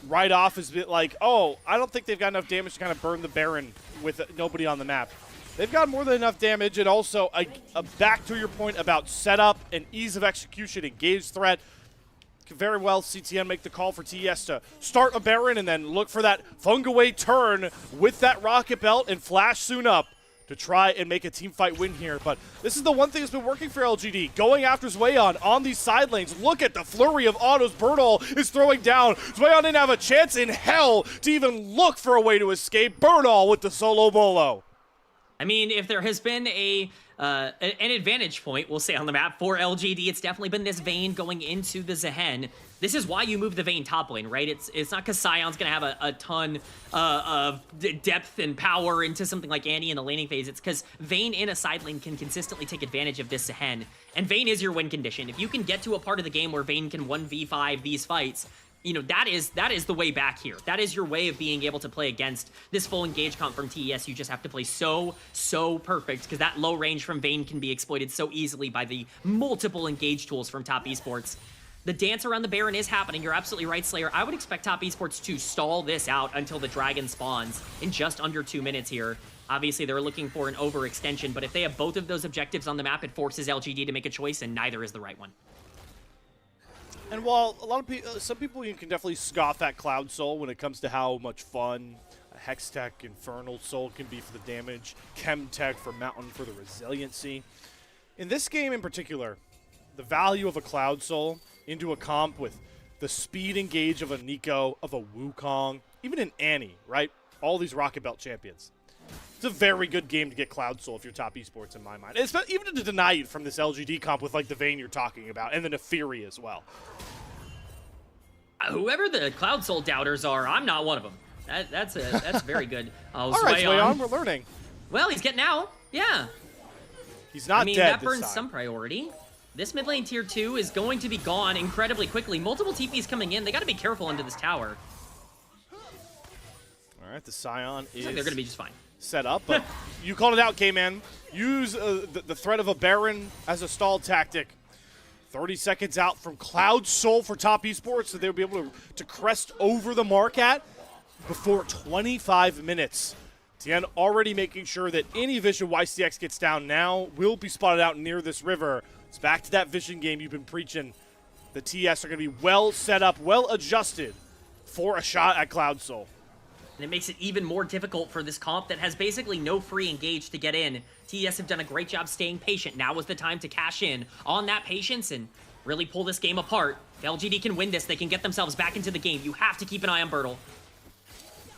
write off as a bit like, oh, I don't think they've got enough damage to kind of burn the Baron with nobody on the map. They've got more than enough damage, and also back to your point about setup and ease of execution, engage threat. Could very well CTN make the call for TES to start a Baron and then look for that Feng Yue turn with that Rocket Belt and flash soon up to try and make a team fight win here. But this is the one thing that's been working for LGD. Going after Zwayon on these side lanes. Look at the flurry of autos Bernal is throwing down. Zwayon didn't have a chance in hell to even look for a way to escape. Bernal with the solo bolo. I mean, if there has been an advantage point, we'll say, on the map for LGD, it's definitely been this Vayne going into the Zehen. This is why you move the Vayne top lane, right? It's not because Sion's going to have a ton of depth and power into something like Annie in the laning phase. It's because Vayne in a side lane can consistently take advantage of this Zehen. And Vayne is your win condition. If you can get to a part of the game where Vayne can 1v5 these fights, you know, that is the way back here. That is your way of being able to play against this full engage comp from TES. You just have to play so perfect, because that low range from Vayne can be exploited so easily by the multiple engage tools from top esports. The dance around the Baron is happening. You're absolutely right, Slayer. I would expect top esports to stall this out until the dragon spawns in just under 2 minutes here. Obviously, they're looking for an overextension, but if they have both of those objectives on the map, it forces LGD to make a choice, and neither is the right one. And while a lot of people, some people, you can definitely scoff at Cloud Soul when it comes to how much fun a Hextech Infernal Soul can be for the damage, Chemtech for Mountain for the resiliency. In this game in particular, the value of a Cloud Soul into a comp with the speed engage of a Nico, of a Wukong, even an Annie, right? All these Rocket Belt champions. It's a very good game to get Cloud Soul if you're top esports in my mind. It's not, even to deny it from this LGD comp with like the Vayne you're talking about, and the Nefiri as well. Whoever the Cloud Soul doubters are, I'm not one of them. That's very good. All right, Swayon, we're learning. Well, he's getting out. Yeah. He's not dead. I mean, that burns some priority. This mid lane tier 2 is going to be gone incredibly quickly. Multiple TPs coming in. They got to be careful into this tower. All right, the Scion is... They're going to be just fine. Set up, but you called it out, K-Man. Use the threat of a Baron as a stall tactic. 30 seconds out from Cloud Soul for top esports, so they'll be able to crest over the mark at before 25 minutes. Tien already making sure that any vision YCX gets down now will be spotted out near this river. It's back to that vision game you've been preaching. The TS are going to be well set up, well adjusted for a shot at Cloud Soul. And it makes it even more difficult for this comp that has basically no free engage to get in. TES have done a great job staying patient. Now is the time to cash in on that patience and really pull this game apart. If LGD can win this, they can get themselves back into the game. You have to keep an eye on Bertle.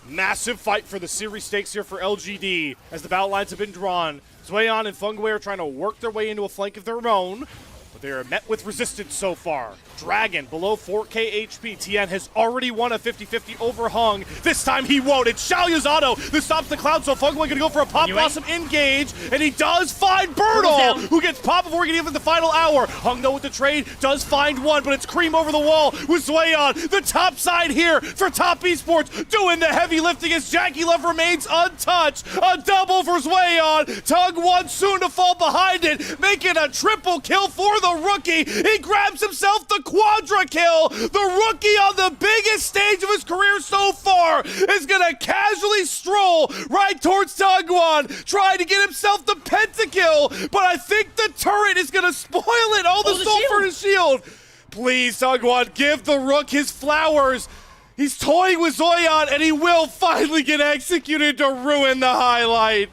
Massive fight for the series stakes here for LGD as the battle lines have been drawn. Zweon and Fungway are trying to work their way into a flank of their own, but they are met with resistance so far. Dragon below 4k HP. Tien has already won a 50-50 overhung. This time he won't. It's Xiaoya's auto that stops the Cloud, so Fungway gonna go for a Pop Blossom engage, and he does find Bertle, who gets popped before he can even the final hour. Hung though with the trade, does find one, but it's Cream over the wall with Zweon. The top side here for Top Esports, doing the heavy lifting as Jackie Love remains untouched. A double for Zweon. Tug one soon to fall behind it, making a triple kill for the rookie. He grabs himself the quadra kill. The rookie on the biggest stage of his career so far is gonna casually stroll right towards Tugwan, trying to get himself the pentakill, but I think the turret is gonna spoil it. All the soul for his shield. Please, Tugwan, give the rook his flowers. He's toying with Zoyan, and he will finally get executed to ruin the highlight.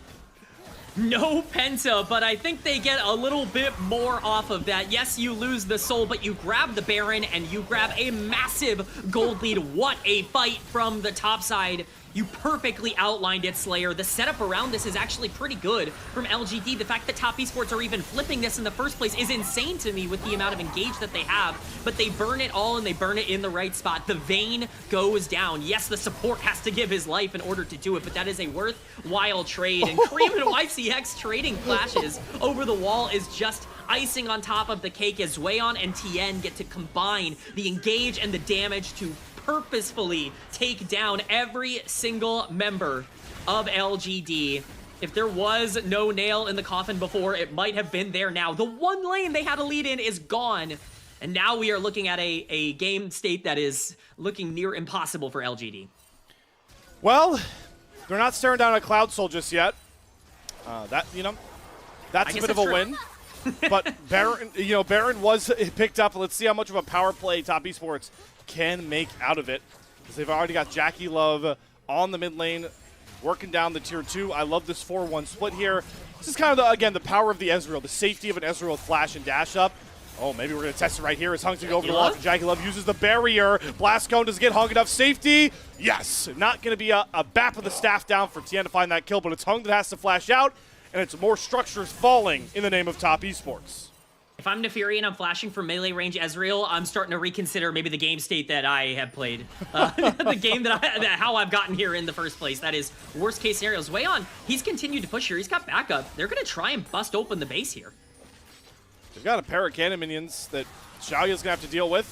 No Penta, but I think they get a little bit more off of that. Yes, you lose the soul, but you grab the Baron and you grab a massive gold lead. What a fight from the top side. You perfectly outlined it, Slayer. The setup around this is actually pretty good from LGD. The fact that Top Esports are even flipping this in the first place is insane to me with the amount of engage that they have, but they burn it all and they burn it in the right spot. The Vayne goes down. Yes, the support has to give his life in order to do it, but that is a worthwhile trade. And Cream and YCX trading flashes over the wall is just icing on top of the cake as Zweon and Tien get to combine the engage and the damage to purposefully take down every single member of LGD. If there was no nail in the coffin before, it might have been there now. The one lane they had a lead in is gone. And now we are looking at a game state that is looking near impossible for LGD. Well, they're not staring down a Cloud Soul just yet. That's a bit of a win. But Baron was picked up. Let's see how much of a power play Top Esports can make out of it, because they've already got Jackie Love on the mid lane, working down the tier 2. I love this 4-1 split here. This is kind of, again, the power of the Ezreal, the safety of an Ezreal with flash and dash up. Oh, maybe we're going to test it right here as Hung's going to go over the wall. Jackie Love uses the barrier. Blast Cone does get Hung enough safety. Yes, not going to be a bap of the staff down for Tien to find that kill, but it's Hung that has to flash out, and it's more structures falling in the name of Top Esports. If I'm Neferi and I'm flashing for melee range Ezreal, I'm starting to reconsider maybe the game state that I have played. The game how I've gotten here in the first place. That is worst case scenario. Zweon, he's continued to push here. He's got backup. They're going to try and bust open the base here. They've got a pair of cannon minions that Xiaoya's going to have to deal with.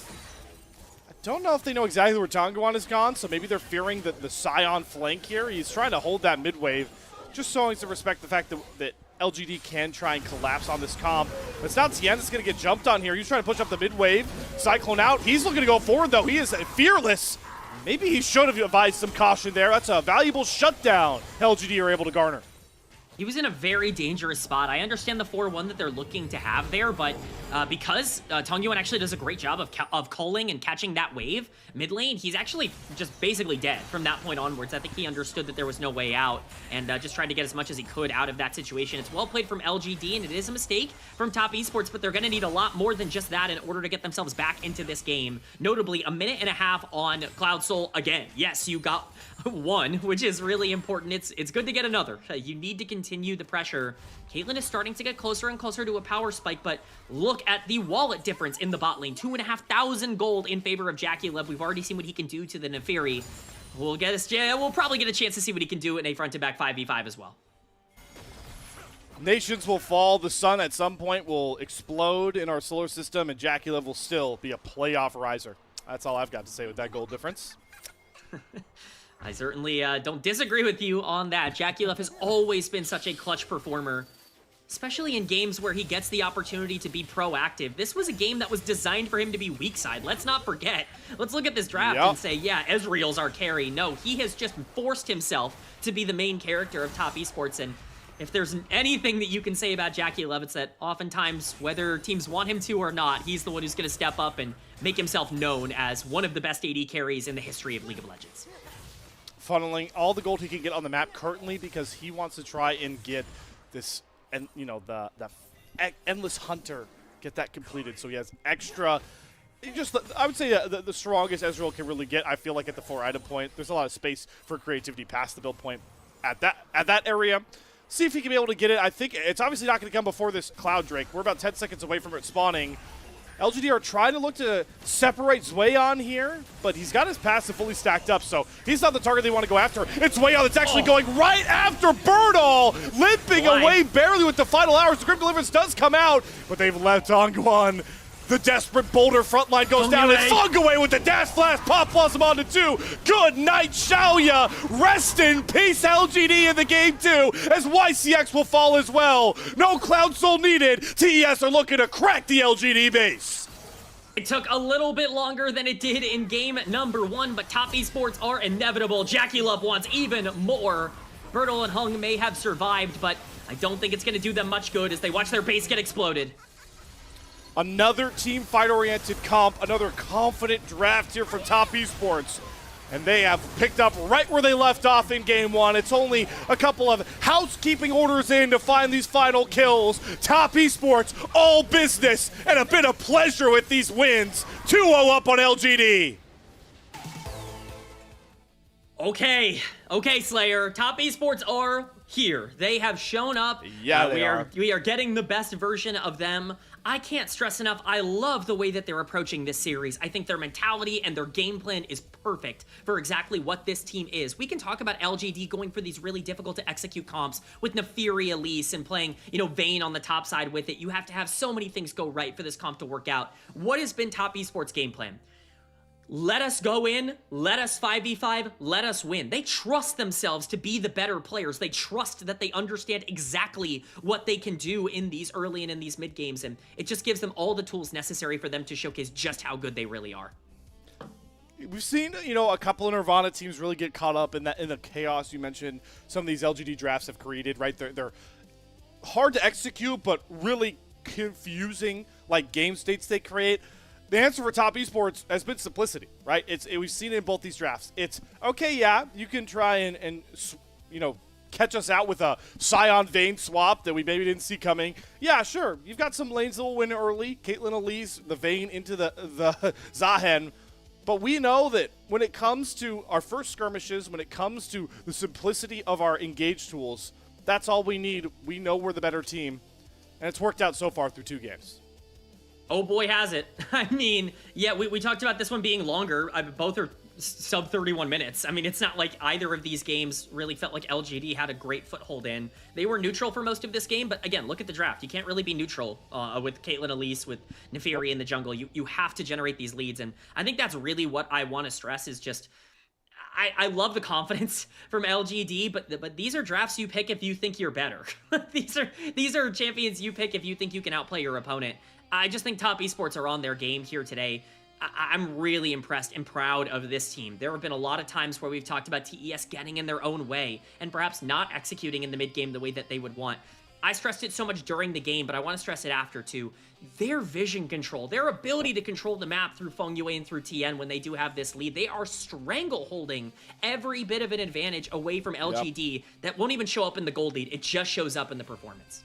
I don't know if they know exactly where Tongguan is gone, so maybe they're fearing the Scion flank here. He's trying to hold that mid wave, just showing some respect the fact that LGD can try and collapse on this comp. But it's not Tien that's going to get jumped on here. He's trying to push up the mid wave. Cyclone out. He's looking to go forward, though. He is fearless. Maybe he should have advised some caution there. That's a valuable shutdown LGD are able to garner. He was in a very dangerous spot. I understand the 4-1 that they're looking to have there, but because Tongguan actually does a great job of culling and catching that wave mid lane, he's actually just basically dead from that point onwards. I think he understood that there was no way out and just tried to get as much as he could out of that situation. It's well played from LGD, and it is a mistake from Top Esports, but they're going to need a lot more than just that in order to get themselves back into this game. Notably, a minute and a half on Cloud Soul again. Yes, you got one, which is really important. It's good to get another. You need to continue the pressure. Caitlyn is starting to get closer and closer to a power spike, but look at the wallet difference in the bot lane. 2,500 gold in favor of Jackie Love. We've already seen what he can do to the Neferi. We'll probably get a chance to see what he can do in a front-to-back 5v5 as well. Nations will fall. The sun at some point will explode in our solar system, and Jackie Love will still be a playoff riser. That's all I've got to say with that gold difference. I certainly don't disagree with you on that. Jackie Love has always been such a clutch performer, especially in games where he gets the opportunity to be proactive. This was a game that was designed for him to be weak side. Let's not forget. Let's look at this draft and say, yeah, Ezreal's our carry. No, he has just forced himself to be the main character of Top Esports, and if there's anything that you can say about Jackie Love, it's that oftentimes, whether teams want him to or not, he's the one who's going to step up and make himself known as one of the best AD carries in the history of League of Legends. Funneling all the gold he can get on the map currently because he wants to try and get this, and the Endless Hunter, get that completed. So he has extra. I would say the strongest Ezreal can really get. I feel like at the 4-item point, there's a lot of space for creativity past the build point at that area. See if he can be able to get it. I think it's obviously not going to come before this Cloud Drake. We're about 10 seconds away from it spawning. LGD are trying to look to separate Zwayon here, but he's got his passive fully stacked up, so he's not the target they want to go after. It's Zwayon that's actually going right after Birdall, limping away barely with the final hours. The Grim Deliverance does come out, but they've left Ongguan. The desperate Boulder front line goes down, and Fungaway with the dash flash, Pop Blossom onto 2. Good night, Xiaoya. Rest in peace, LGD in the game 2, as YCX will fall as well. No Cloud Soul needed. TES are looking to crack the LGD base. It took a little bit longer than it did in game number 1, but top esports are inevitable. Jackie Love wants even more. Bertle and Hung may have survived, but I don't think it's going to do them much good as they watch their base get exploded. Another team fight-oriented comp, another confident draft here from Top Esports. And they have picked up right where they left off in game 1. It's only a couple of housekeeping orders in to find these final kills. Top Esports, all business, and a bit of pleasure with these wins. 2-0 up on LGD. Okay, Slayer. Top Esports are here. They have shown up. Yeah, we are getting the best version of them. I can't stress enough, I love the way that they're approaching this series. I think their mentality and their game plan is perfect for exactly what this team is. We can talk about LGD going for these really difficult to execute comps with Nefiri Elise and playing, Vayne on the top side with it. You have to have so many things go right for this comp to work out. What has been Top Esports' game plan? Let us go in, let us 5v5, let us win. They trust themselves to be the better players. They trust that they understand exactly what they can do in these early and in these mid games, and it just gives them all the tools necessary for them to showcase just how good they really are. We've seen, a couple of Nirvana teams really get caught up in the chaos you mentioned some of these LGD drafts have created, right? They're hard to execute, but really confusing, like, game states they create. The answer for Top Esports has been simplicity, right? We've seen it in both these drafts. It's, okay, yeah, you can try and catch us out with a Sion Vayne swap that we maybe didn't see coming. Yeah, sure. You've got some lanes that will win early. Caitlyn Elise, the Vayne into the Zahen. But we know that when it comes to our first skirmishes, when it comes to the simplicity of our engage tools, that's all we need. We know we're the better team. And it's worked out so far through 2 games. Oh boy, has it. I mean, yeah, we talked about this one being longer. Both are sub 31 minutes. I mean, it's not like either of these games really felt like LGD had a great foothold in. They were neutral for most of this game, but again, look at the draft. You can't really be neutral with Caitlyn Elise, with Nefiri in the jungle. You have to generate these leads, and I think that's really what I want to stress is just I love the confidence from LGD, but these are drafts you pick if you think you're better. these are champions you pick if you think you can outplay your opponent. I just think Top Esports are on their game here today. I'm really impressed and proud of this team. There have been a lot of times where we've talked about TES getting in their own way and perhaps not executing in the mid game the way that they would want. I stressed it so much during the game, but I want to stress it after too. Their vision control, their ability to control the map through Feng Yue and through TN when they do have this lead, they are strangleholding every bit of an advantage away from LGD that won't even show up in the gold lead. It just shows up in the performance.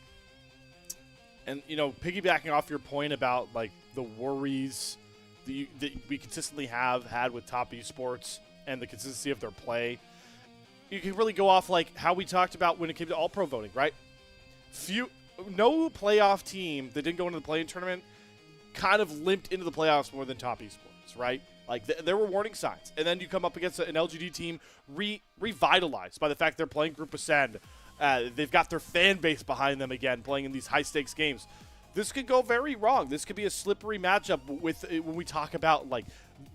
And, piggybacking off your point about, like, the worries that we consistently have had with Top Esports and the consistency of their play, you can really go off, like, how we talked about when it came to All-Pro voting, right? No playoff team that didn't go into the play-in tournament kind of limped into the playoffs more than Top Esports, right? Like, there were warning signs. And then you come up against an LGD team revitalized by the fact they're playing Group Ascend. They've got their fan base behind them again, playing in these high-stakes games. This could go very wrong. This could be a slippery matchup with when we talk about, like,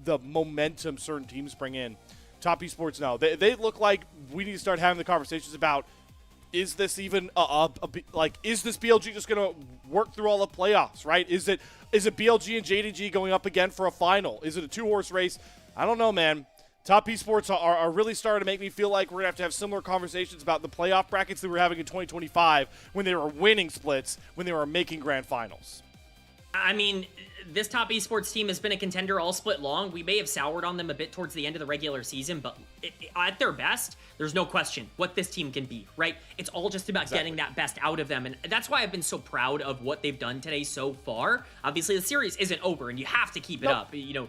the momentum certain teams bring in. Top Esports, no. They look like we need to start having the conversations about, is this even is this BLG just going to work through all the playoffs, right? Is it BLG and JDG going up again for a final? Is it a 2-horse race? I don't know, man. Top Esports are really starting to make me feel like we're going to have similar conversations about the playoff brackets that we were having in 2025 when they were winning splits, when they were making grand finals. I mean, this top esports team has been a contender all split long. We may have soured on them a bit towards the end of the regular season, but at their best, there's no question what this team can be, right? It's all just about getting that best out of them, and that's why I've been so proud of what they've done today so far. Obviously, the series isn't over, and you have to keep it up. You know,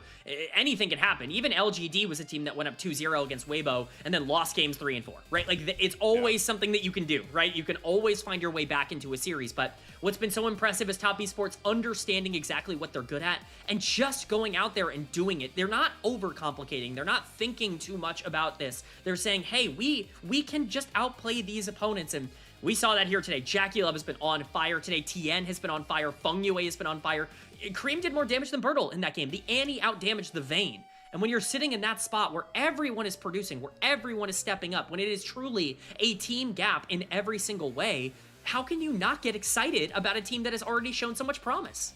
anything can happen. Even LGD was a team that went up 2-0 against Weibo and then lost games 3 and 4, right? Like, it's always something that you can do, right? You can always find your way back into a series, but what's been so impressive is top esports understanding exactly what they're good at and just going out there and doing it. They're not overcomplicating. They're not thinking too much about this. They're saying, hey, we can just outplay these opponents, and we saw that here today. JackeyLove has been on fire today. TN has been on fire. Fengyue has been on fire. Cream did more damage than Bertle in that game. The Annie outdamaged the Vayne. And when you're sitting in that spot where everyone is producing, where everyone is stepping up, when it is truly a team gap in every single way, how can you not get excited about a team that has already shown so much promise?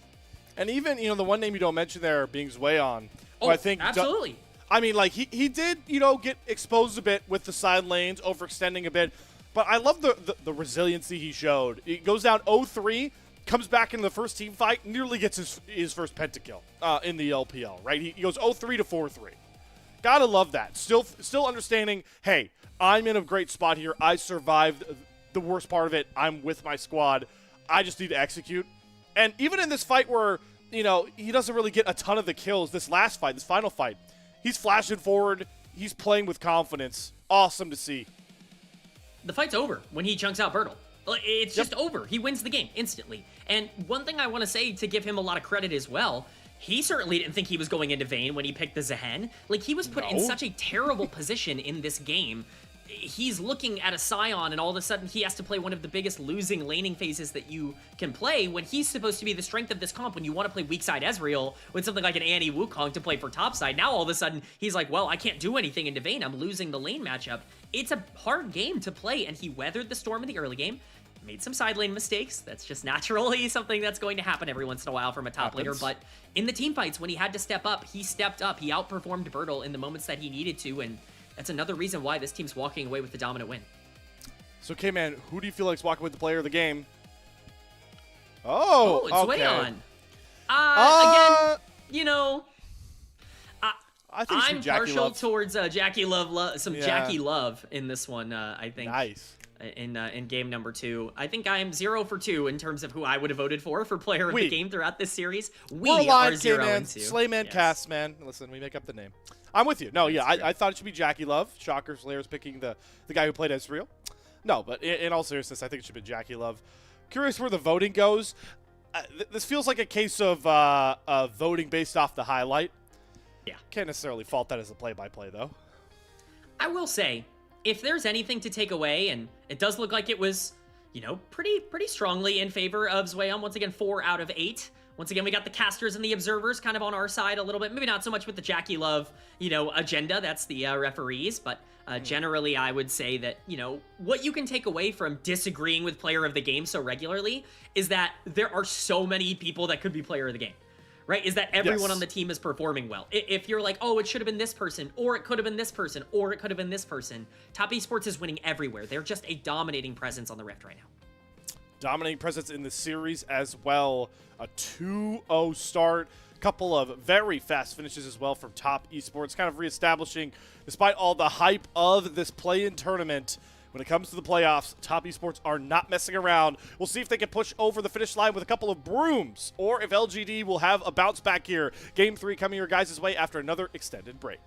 And even, you know, the one name you don't mention there being Zweon. Oh, I think absolutely. I mean, like, he did, you know, get exposed a bit with the side lanes, overextending a bit. But I love the resiliency he showed. He goes down 0-3, comes back in the first team fight, nearly gets his first pentakill in the LPL, right? He goes 0-3 to 4-3. Gotta love that. Still understanding, hey, I'm in a great spot here. I survived the worst part of it. I'm with my squad. I just need to execute. And even in this fight where, you know, he doesn't really get a ton of the kills, this last fight, this final fight, he's flashing forward. He's playing with confidence. Awesome to see. The fight's over when he chunks out Bertle. It's just over. He wins the game instantly. And one thing I want to say to give him a lot of credit as well, he certainly didn't think he was going into Vayne when he picked the Zehen. Like, he was put in such a terrible position in this game. He's looking at a Scion, and all of a sudden he has to play one of the biggest losing laning phases that you can play when he's supposed to be the strength of this comp. When you want to play weak side Ezreal with something like an Annie Wukong to play for top side, now all of a sudden he's like, well, I can't do anything into Vayne. I'm losing the lane matchup. It's a hard game to play, and he weathered the storm in the early game. Made some side lane mistakes. That's just naturally something that's going to happen every once in a while from a top laner. But in the team fights, when he had to step up, he stepped up. He outperformed Bertle in the moments that he needed to, and that's another reason why this team's walking away with the dominant win. So, K-Man, who do you feel like is walking with the player of the game? Oh, it's okay. Zweon. Again, you know, I'm partial towards JackeyLove, JackeyLove in this one, I think. Nice. In game number 2. I think I'm 0 for 2 in terms of who I would have voted for player of the game throughout this series. We are 0 and 2. Slayman Cast, man. Listen, we make up the name. I'm with you. No, yeah, I thought it should be JackeyLove. Shocker, Slayer's picking the guy who played Ezreal. No, but in all seriousness, I think it should be JackeyLove. Curious where the voting goes. This feels like a case of voting based off the highlight. Yeah. Can't necessarily fault that as a play-by-play, though. I will say, if there's anything to take away, and it does look like it was, you know, pretty strongly in favor of Zweon. Once again, 4 out of 8. Once again, we got the casters and the observers kind of on our side a little bit. Maybe not so much with the JackeyLove, you know, agenda. That's the referees. But generally, I would say that, you know, what you can take away from disagreeing with player of the game so regularly is that there are so many people that could be player of the game. Right? Is that everyone on the team is performing well. If you're like, oh, it should have been this person, or it could have been this person, or it could have been this person, Top Esports is winning everywhere. They're just a dominating presence on the Rift right now. Dominating presence in the series as well. A 2-0 start. Couple of very fast finishes as well from Top Esports. Kind of reestablishing, despite all the hype of this play-in tournament, when it comes to the playoffs, Top Esports are not messing around. We'll see if they can push over the finish line with a couple of brooms, or if LGD will have a bounce back here. Game 3 coming your guys' way after another extended break.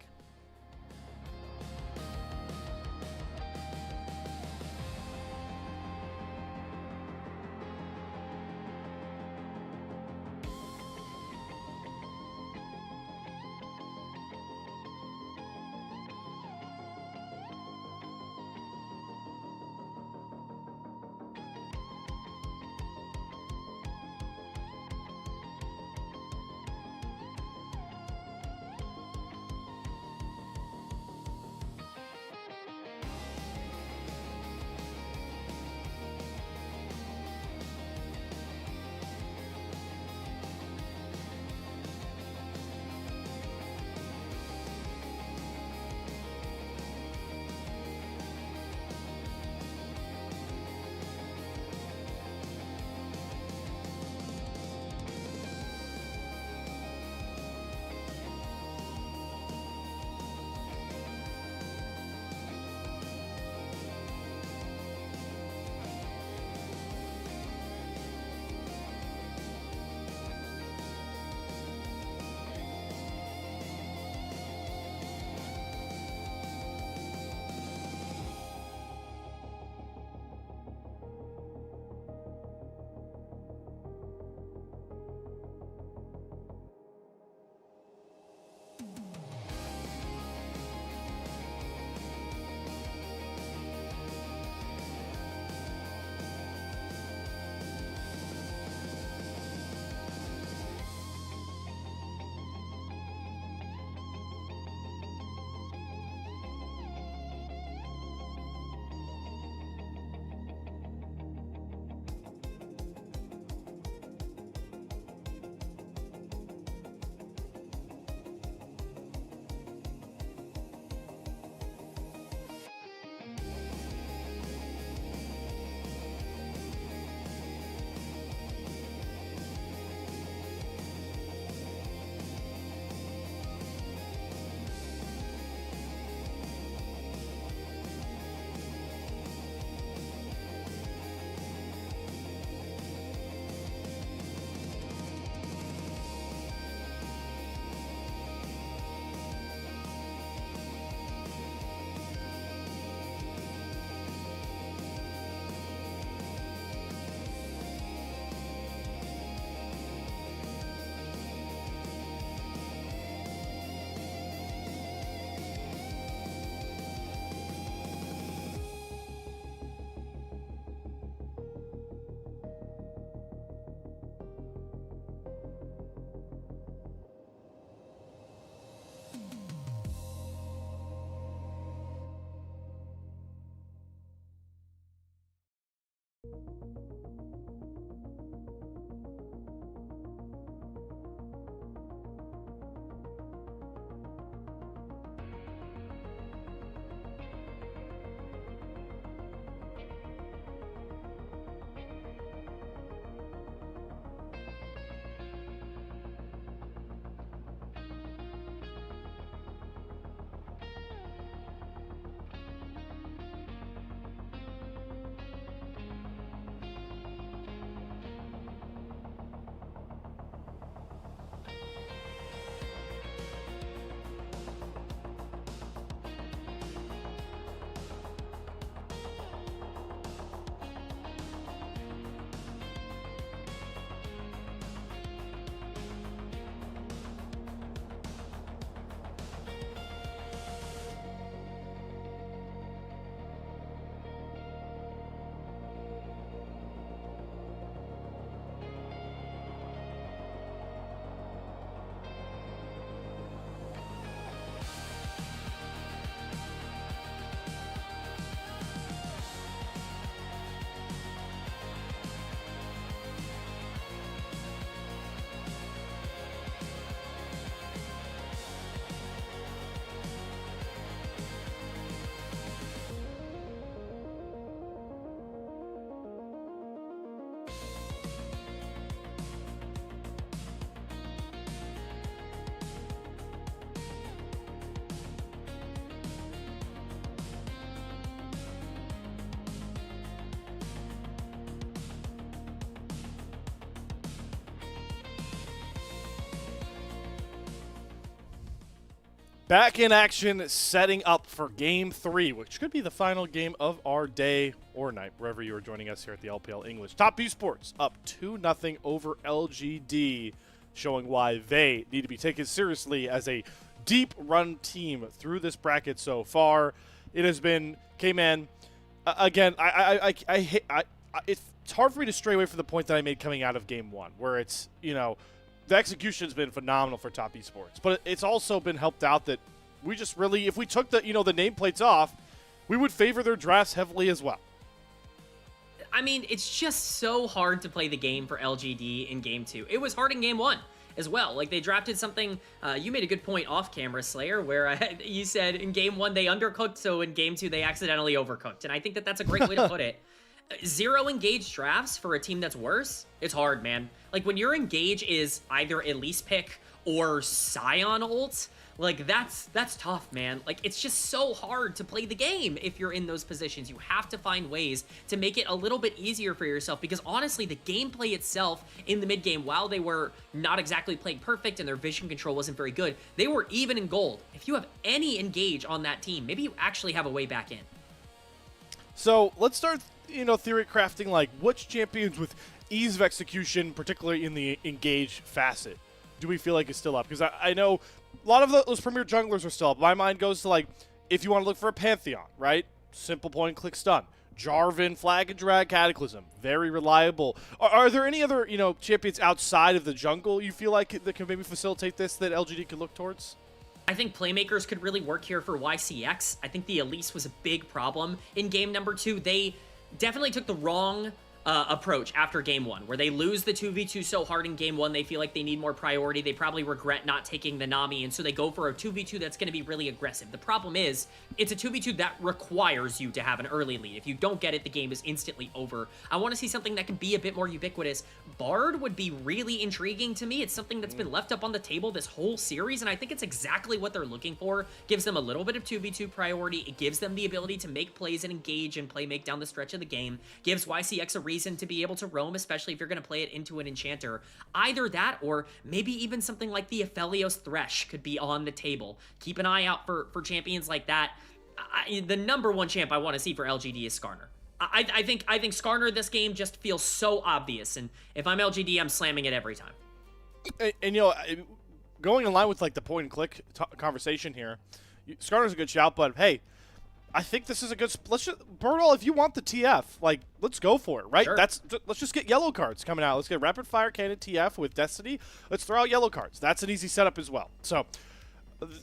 Back in action, setting up for Game 3, which could be the final game of our day or night, wherever you are joining us here at the LPL English. Top Esports up 2-0 over LGD, showing why they need to be taken seriously as a deep-run team through this bracket so far. It has been, K-Man, again, it's hard for me to stray away from the point that I made coming out of Game 1, where it's, you know, the execution's been phenomenal for Top Esports, but it's also been helped out that we just really, if we took the, you know, the nameplates off, we would favor their drafts heavily as well. I mean, it's just so hard to play the game for LGD in Game 2. It was hard in Game 1 as well. Like, they drafted something, you made a good point off camera, Slayer, where you said in Game 1 they undercooked, so in Game 2 they accidentally overcooked, and I think that that's a great way to put it. 0 engaged drafts for a team that's worse, it's hard, man. Like, when your engage is either Elise pick or Scion ult, like, that's tough, man. Like, it's just so hard to play the game if you're in those positions. You have to find ways to make it a little bit easier for yourself, because honestly, the gameplay itself in the mid game, while they were not exactly playing perfect and their vision control wasn't very good, they were even in gold. If you have any engage on that team, maybe you actually have a way back in. So let's start, you know, theory crafting, like which champions with ease of execution, particularly in the engage facet, do we feel like is still up? Because I know a lot of those premier junglers are still up. My mind goes to, like, if you want to look for a Pantheon, right? Simple point and click stun. Jarvan, Flag and Drag, Cataclysm, very reliable. Are there any other, you know, champions outside of the jungle you feel like that can maybe facilitate this that LGD could look towards? I think playmakers could really work here for YCX. I think the Elise was a big problem in game number 2. They definitely took the wrong approach after game 1, where they lose the 2v2 so hard in game 1, they feel like they need more priority. They probably regret not taking the Nami, and so they go for a 2v2 that's going to be really aggressive. The problem is, it's a 2v2 that requires you to have an early lead. If you don't get it, the game is instantly over. I want to see something that can be a bit more ubiquitous. Bard would be really intriguing to me. It's something that's been left up on the table this whole series, and I think it's exactly what they're looking for. Gives them a little bit of 2v2 priority. It gives them the ability to make plays and engage and play make down the stretch of the game. Gives YCX a reason to be able to roam, especially if you're going to play it into an enchanter. Either that, or maybe even something like the Aphelios Thresh could be on the table. Keep an eye out for champions like that. The number 1 champ I want to see for LGD is Skarner. I think Skarner this game just feels so obvious, and if I'm LGD, I'm slamming it every time. And you know, going in line with, like, the point and click conversation here, Skarner's a good shout, but hey, I think this is a good. Let's just, Bertol, if you want the TF, like, let's go for it, right? Sure. Let's just get yellow cards coming out. Let's get rapid fire cannon TF with Destiny. Let's throw out yellow cards. That's an easy setup as well. So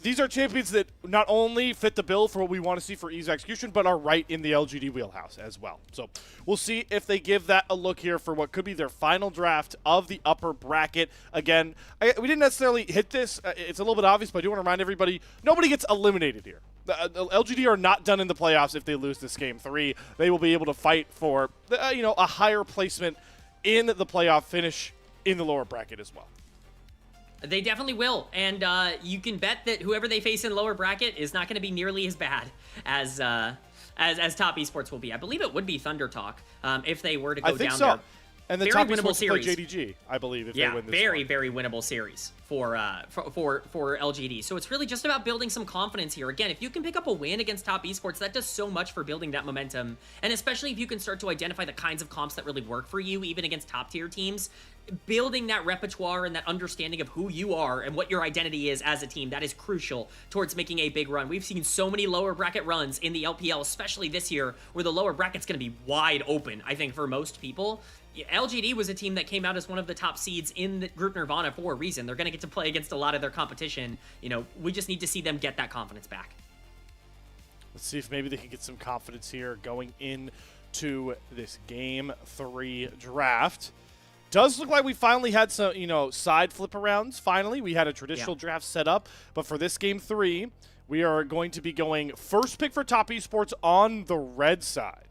these are champions that not only fit the bill for what we want to see for ease of execution, but are right in the LGD wheelhouse as well. So we'll see if they give that a look here for what could be their final draft of the upper bracket. Again, we didn't necessarily hit this. It's a little bit obvious, but I do want to remind everybody, nobody gets eliminated here. The LGD are not done in the playoffs if they lose this game 3. They will be able to fight for, you know, a higher placement in the playoff finish in the lower bracket as well. They definitely will, and you can bet that whoever they face in lower bracket is not going to be nearly as bad as Top Esports will be. I believe it would be Thunder Talk if they were to go down there. And the very Top winnable Esports play series. JDG, I believe, if they Yeah, win this very, one. very winnable series for LGD. So it's really just about building some confidence here. Again, if you can pick up a win against Top Esports, that does so much for building that momentum. And especially if you can start to identify the kinds of comps that really work for you, even against top-tier teams, building that repertoire and that understanding of who you are and what your identity is as a team, that is crucial towards making a big run. We've seen so many lower bracket runs in the LPL, especially this year, where the lower bracket's going to be wide open, I think, for most people. LGD was a team that came out as one of the top seeds in the Group Nirvana for a reason. They're going to get to play against a lot of their competition. You know, we just need to see them get that confidence back. Let's see if maybe they can get some confidence here going into this Game 3 draft. Does look like we finally had some, you know, side flip arounds. Finally, we had a traditional draft set up, but for this Game 3, we are going to be going first pick for Top Esports on the red side.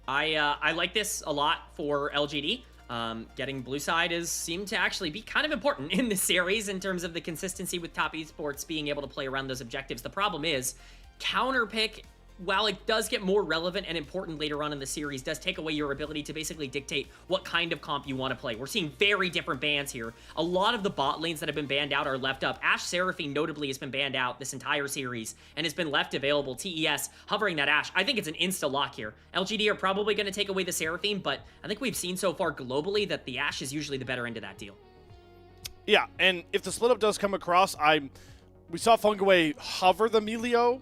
I like this a lot for LGD. Getting blue side seemed to actually be kind of important in this series in terms of the consistency with Top Esports being able to play around those objectives. The problem is, counter pick while it does get more relevant and important later on in the series, does take away your ability to basically dictate what kind of comp you want to play. We're seeing very different bans here. A lot of the bot lanes that have been banned out are left up. Ashe Seraphine notably has been banned out this entire series and has been left available. TES hovering that Ashe. I think it's an insta-lock here. LGD are probably going to take away the Seraphine, but I think we've seen so far globally that the Ashe is usually the better end of that deal. Yeah, and if the split up does come across, we saw Fungaway hover the Melio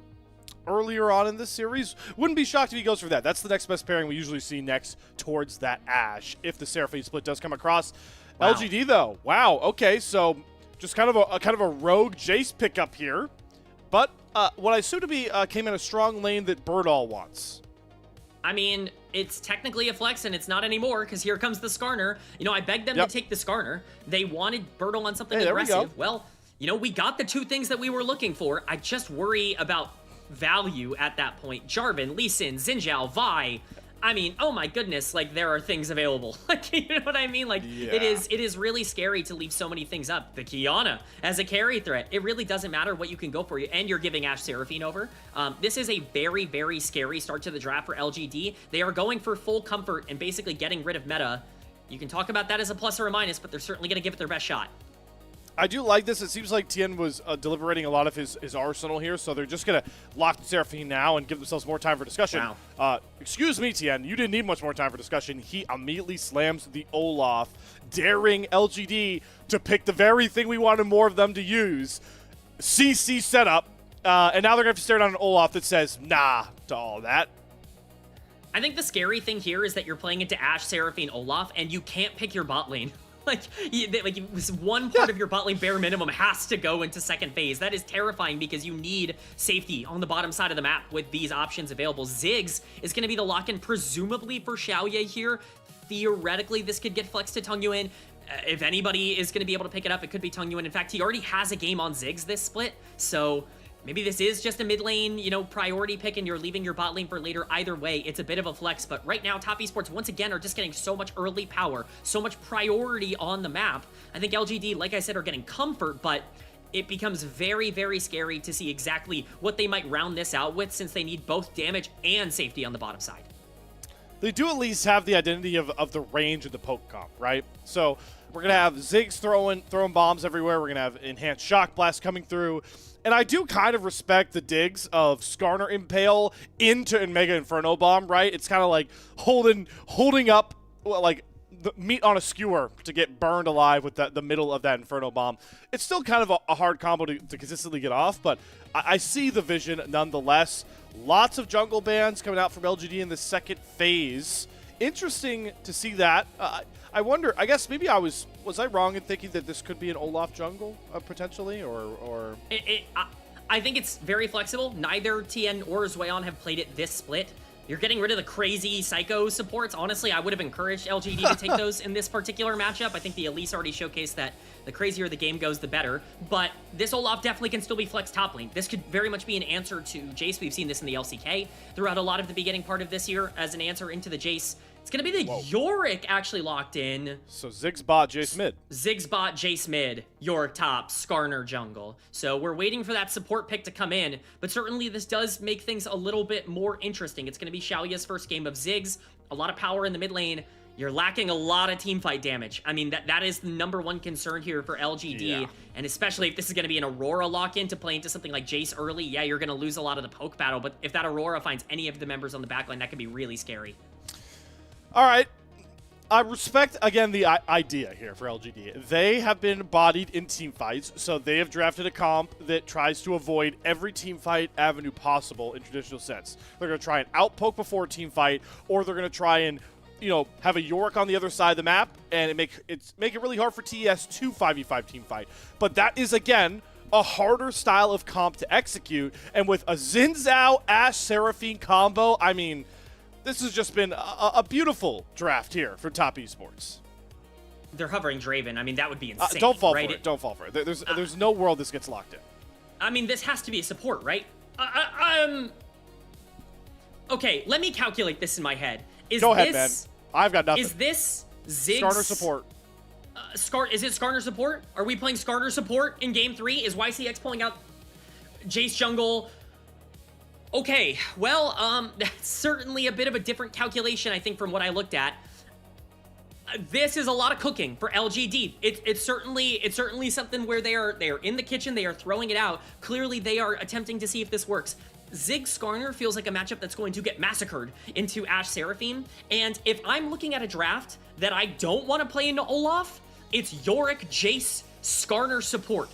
earlier on in this series. Wouldn't be shocked if he goes for that. That's the next best pairing we usually see next towards that Ashe if the Seraphine split does come across. Wow. LGD though, wow, okay, so just kind of a rogue Jace pickup here, but what I assume to be came in a strong lane that Birdall wants. I mean, it's technically a flex, and it's not anymore, because here comes the Skarner. You know, I begged them to take the Skarner. They wanted Birdall on something aggressive. Well, you know, we got the two things that we were looking for. I just worry about value at that point. Jarvan, Lee Sin, Xin Vi. I mean, oh my goodness, like, there are things available. Like, you know what I mean? Like, it is really scary to leave so many things up. The Kiana as a carry threat. It really doesn't matter what you can go for, and you're giving Ashe Seraphine over. This is a very, very scary start to the draft for LGD. They are going for full comfort and basically getting rid of meta. You can talk about that as a plus or a minus, but they're certainly going to give it their best shot. I do like this. It seems like Tien was deliberating a lot of his arsenal here, so they're just going to lock the Seraphine now and give themselves more time for discussion. Wow. Excuse me, Tien. You didn't need much more time for discussion. He immediately slams the Olaf, daring LGD to pick the very thing we wanted more of them to use. CC setup, and now they're going to have to stare down an Olaf that says, nah, to all that. I think the scary thing here is that you're playing into Ashe, Seraphine, Olaf, and you can't pick your bot lane. Like one part of your bot lane bare minimum has to go into second phase. That is terrifying because you need safety on the bottom side of the map with these options available. Ziggs is going to be the lock-in presumably for Xiaoye here. Theoretically, this could get flexed to Tongyuan. If anybody is going to be able to pick it up, it could be Tongyuan. In fact, he already has a game on Ziggs this split, so maybe this is just a mid lane, you know, priority pick and you're leaving your bot lane for later. Either way, it's a bit of a flex, but right now, Top Esports, once again, are just getting so much early power, so much priority on the map. I think LGD, like I said, are getting comfort, but it becomes very, very scary to see exactly what they might round this out with since they need both damage and safety on the bottom side. They do at least have the identity of the range of the poke comp, right? So we're going to have Ziggs throwing bombs everywhere. We're going to have enhanced shock blast coming through. And I do kind of respect the digs of Skarner Impale into Mega Inferno Bomb, right? It's kind of like holding up like the meat on a skewer to get burned alive with the middle of that Inferno Bomb. It's still kind of a hard combo to consistently get off, but I see the vision nonetheless. Lots of jungle bans coming out from LGD in the second phase. Interesting to see that. I wonder, I guess maybe was I wrong in thinking that this could be an Olaf jungle potentially, or? I think it's very flexible. Neither Tien or Zwayon have played it this split. You're getting rid of the crazy psycho supports. Honestly, I would have encouraged LGD to take those in this particular matchup. I think the Elise already showcased that the crazier the game goes, the better. But this Olaf definitely can still be flex top lane. This could very much be an answer to Jace. We've seen this in the LCK throughout a lot of the beginning part of this year as an answer into the Jace. It's going to be the Yorick actually locked in. So Ziggs bot, Jace mid. Ziggs bot, Jace mid, Yorick top, Skarner jungle. So we're waiting for that support pick to come in, but certainly this does make things a little bit more interesting. It's going to be Xiaoye's first game of Ziggs. A lot of power in the mid lane. You're lacking a lot of teamfight damage. I mean, that is the #1 concern here for LGD, and especially if this is going to be an Aurora lock-in to play into something like Jace early, yeah, you're going to lose a lot of the poke battle, but if that Aurora finds any of the members on the backline, that could be really scary. All right. I respect, again, the idea here for LGD. They have been bodied in team fights, so they have drafted a comp that tries to avoid every team fight avenue possible in traditional sense. They're going to try and outpoke before a team fight, or they're going to try and, you know, have a Yorick on the other side of the map and make it really hard for TES to 5v5 team fight. But that is, again, a harder style of comp to execute, and with a Xin Zhao Ashe Seraphine combo, I mean, this has just been a beautiful draft here for Top Esports. They're hovering Draven. I mean, that would be insane. Don't fall right? for it. Don't fall for it. There's no world this gets locked in. I mean, this has to be a support, right? Okay, let me calculate this in my head. Go ahead, man. I've got nothing. Is this Ziggs? Skarner support. Is it Skarner support? Are we playing Skarner support in Game 3? Is YCX pulling out Jace jungle? Okay, well, that's certainly a bit of a different calculation, I think, from what I looked at. This is a lot of cooking for LGD. It's certainly something where they are in the kitchen, they are throwing it out. Clearly, they are attempting to see if this works. Zig Skarner feels like a matchup that's going to get massacred into Ashe Seraphine. And if I'm looking at a draft that I don't want to play into Olaf, it's Yorick, Jace, Skarner support.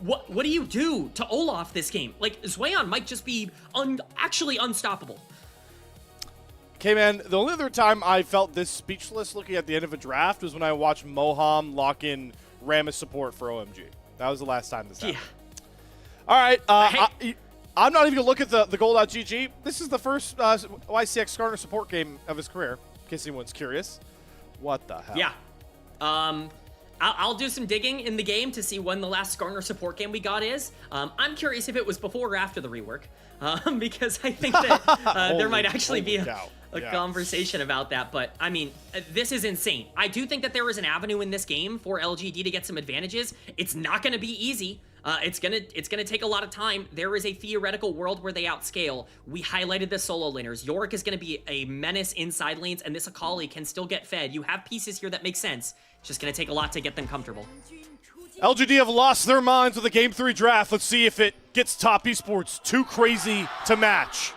What do you do to Olaf this game? Like, Zweon might just be actually unstoppable. Okay, man, the only other time I felt this speechless looking at the end of a draft was when I watched Moham lock in Rammus support for OMG. That was the last time this happened. Yeah. All right, I'm not even going to look at the goal.gg. This is the first YCX Skarner support game of his career, in case anyone's curious. What the hell? Yeah. I'll do some digging in the game to see when the last Skarner support game we got is. I'm curious if it was before or after the rework, because I think that there might actually be a conversation about that. But, I mean, this is insane. I do think that there is an avenue in this game for LGD to get some advantages. It's not going to be easy. It's gonna take a lot of time. There is a theoretical world where they outscale. We highlighted the solo laners. Yorick is gonna be a menace inside lanes, and this Akali can still get fed. You have pieces here that make sense. It's just gonna take a lot to get them comfortable. LGD have lost their minds with the Game 3 draft. Let's see if it gets Top Esports too crazy to match.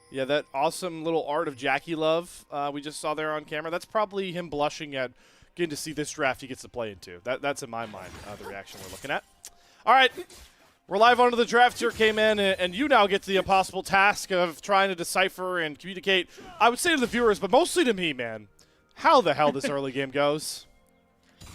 Yeah, that awesome little art of Jackie Love we just saw there on camera, that's probably him blushing at getting to see this draft he gets to play into. That's in my mind the reaction we're looking at. All right, we're live onto the draft here, K-Man, and you now get the impossible task of trying to decipher and communicate, I would say to the viewers, but mostly to me, man, how the hell this early game goes.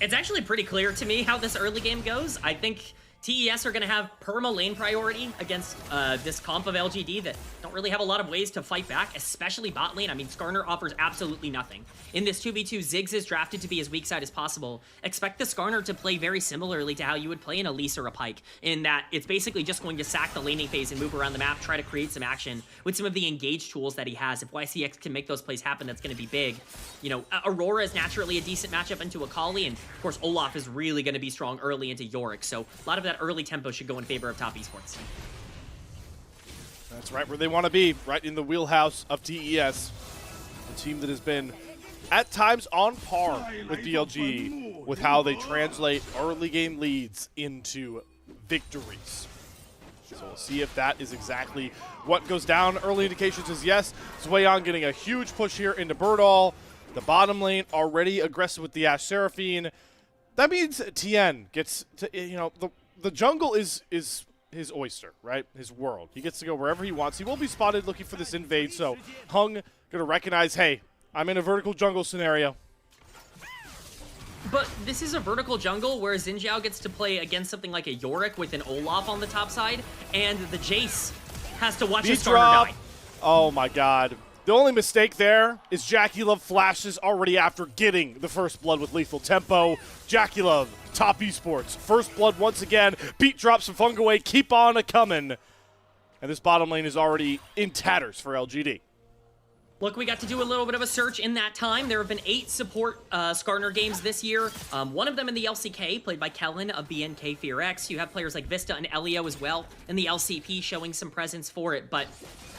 It's actually pretty clear to me how this early game goes. I think TES are going to have perma lane priority against this comp of LGD that don't really have a lot of ways to fight back, especially bot lane. I mean, Skarner offers absolutely nothing. In this 2v2, Ziggs is drafted to be as weak side as possible. Expect the Skarner to play very similarly to how you would play an Elise or a Pyke, in that it's basically just going to sack the laning phase and move around the map, try to create some action with some of the engaged tools that he has. If YCX can make those plays happen, that's going to be big. You know, Aurora is naturally a decent matchup into Akali, and of course, Olaf is really going to be strong early into Yorick, so a lot of that early tempo should go in favor of Top Esports. That's right where they want to be, right in the wheelhouse of TES. A team that has been, at times, on par with BLG with how they translate early game leads into victories. So we'll see if that is exactly what goes down. Early indications is yes. Zweon getting a huge push here into Birdall. The bottom lane already aggressive with the Ashe Seraphine. That means Tien gets to, you know, the jungle is his oyster, right? His world. He gets to go wherever he wants. He will be spotted looking for this invade, so Hung gonna recognize, hey, I'm in a vertical jungle scenario. But this is a vertical jungle where Xinjiao gets to play against something like a Yorick with an Olaf on the top side, and the Jace has to watch his Skarner die. Oh my god. The only mistake there is Jackie Love flashes already after getting the first blood with lethal tempo. Jackie Love, Top Esports, first blood once again. Beat drops from Fungaway, keep on a-coming. And this bottom lane is already in tatters for LGD. Look, we got to do a little bit of a search in that time. There have been 8 support Skarner games this year. One of them in the LCK, played by Kellen of BNK Fear X. You have players like Vista and Elio as well in the LCP showing some presence for it. But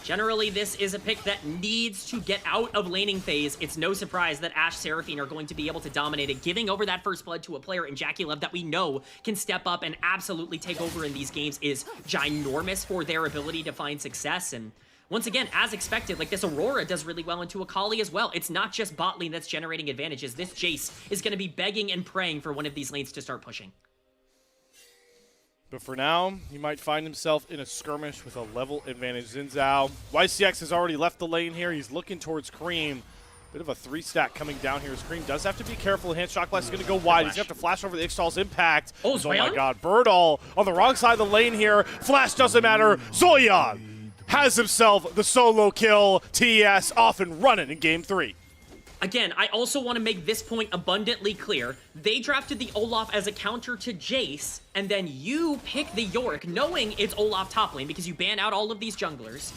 generally, this is a pick that needs to get out of laning phase. It's no surprise that Ashe Seraphine are going to be able to dominate it, giving over that first blood to a player in Jackie Love that we know can step up and absolutely take over in these games is ginormous for their ability to find success. And once again, as expected, like this Aurora does really well into Akali as well. It's not just bot lane that's generating advantages. This Jace is going to be begging and praying for one of these lanes to start pushing. But for now, he might find himself in a skirmish with a level advantage. Xinjiao. YCX has already left the lane here. He's looking towards Cream. Bit of a 3-stack coming down here. Cream does have to be careful. Hand shot glass is going to go wide. He's going to have to flash over the Ixtal's impact. Oh my god. Birdall on the wrong side of the lane here. Flash doesn't matter. Zoyan has himself the solo kill. TES off and running in game 3. Again, I also want to make this point abundantly clear. They drafted the Olaf as a counter to Jace, and then you pick the Yorick, knowing it's Olaf top lane because you ban out all of these junglers.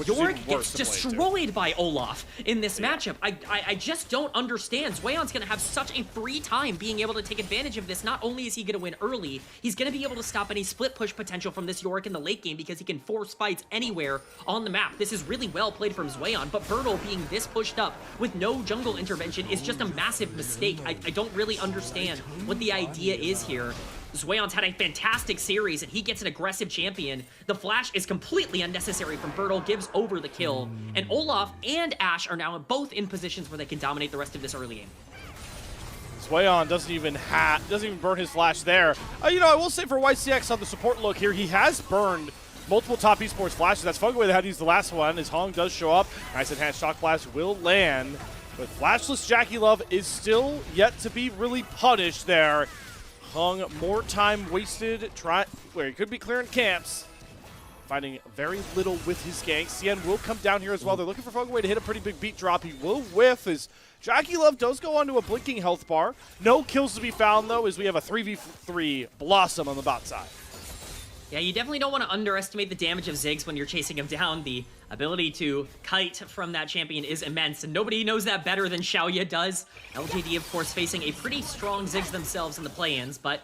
Yorick gets destroyed by Olaf in this matchup. I just don't understand. Zweon's going to have such a free time being able to take advantage of this. Not only is he going to win early, he's going to be able to stop any split push potential from this Yorick in the late game because he can force fights anywhere on the map. This is really well played from Zweon, but Bertle being this pushed up with no jungle intervention is just a massive mistake. I don't really understand what the idea is here. Zweon's had a fantastic series, and he gets an aggressive champion. The flash is completely unnecessary from Bertle, gives over the kill, and Olaf and Ashe are now both in positions where they can dominate the rest of this early game. Zweon doesn't even burn his flash there. You know, I will say for YCX on the support look here, he has burned multiple top esports flashes. That's Fugaway that had to use the last one. His Hong does show up. Nice enhanced shock blast will land, but flashless Jackie Love is still yet to be really punished there. Hung, more time wasted, where he could be clearing camps. Finding very little with his gank. CN will come down here as well. They're looking for Fugaway to hit a pretty big beat drop. He will whiff as Jackie Love does go onto a blinking health bar. No kills to be found, though, as we have a 3v3 Blossom on the bot side. Yeah, you definitely don't want to underestimate the damage of Ziggs when you're chasing him down. The ability to kite from that champion is immense, and nobody knows that better than Xiaoya does. LGD, of course, facing a pretty strong Ziggs themselves in the play-ins, but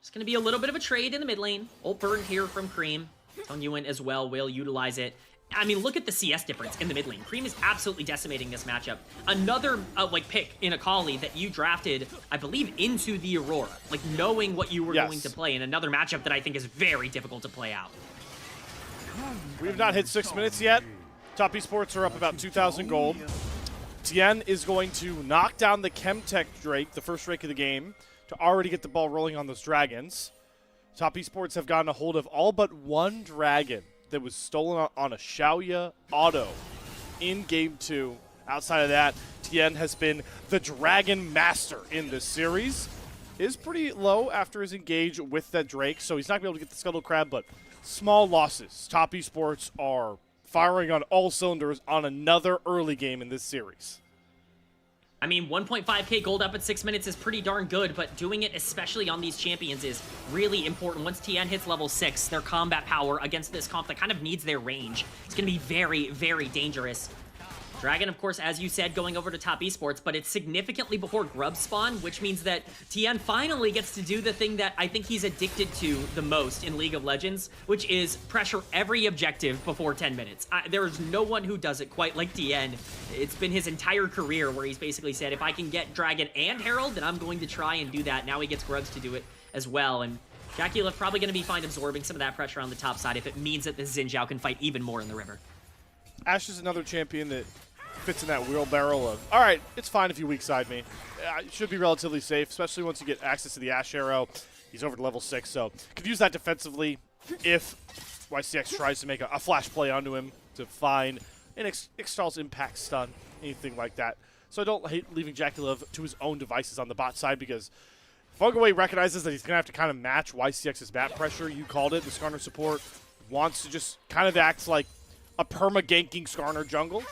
there's going to be a little bit of a trade in the mid lane. Ult burn here from Cream. Tong Yuan as well will utilize it. I mean, look at the CS difference in the mid lane. Cream is absolutely decimating this matchup. Another, pick in Akali that you drafted, I believe, into the Aurora. Like, knowing what you were going to play in another matchup that I think is very difficult to play out. We have not hit 6 minutes yet. Top esports are up about 2,000 gold. Tien is going to knock down the Chemtech Drake, the first Drake of the game, to already get the ball rolling on those dragons. Top esports have gotten a hold of all but one dragon that was stolen on a Xiaoya auto in Game 2. Outside of that, Tien has been the Dragon Master in this series. Is pretty low after his engage with that Drake, so he's not going to be able to get the Scuttle Crab, but small losses. Top esports are firing on all cylinders on another early game in this series. I mean, 1.5k gold up at 6 minutes is pretty darn good, but doing it, especially on these champions, is really important. Once Tien hits level 6, their combat power against this comp that kind of needs their range, it's going to be very, very dangerous. Dragon, of course, as you said, going over to top esports, but it's significantly before grub spawn, which means that Tien finally gets to do the thing that I think he's addicted to the most in League of Legends, which is pressure every objective before 10 minutes. There is no one who does it quite like Tien. It's been his entire career where he's basically said, if I can get Dragon and Herald, then I'm going to try and do that. Now he gets grubs to do it as well, and Jackie Love probably going to be fine absorbing some of that pressure on the top side if it means that the Xin Zhao can fight even more in the river. Ashe is another champion that fits in that wheelbarrow of, all right, it's fine if you weak side me. It should be relatively safe, especially once you get access to the Ashe arrow. He's over to level 6, so could use that defensively if YCX tries to make a flash play onto him to find an Ixtal's impact stun, anything like that. So I don't hate leaving Jackie Love to his own devices on the bot side because Fugaway recognizes that he's going to have to kind of match YCX's map pressure. You called it. The Skarner support wants to just kind of act like a perma-ganking Skarner jungle.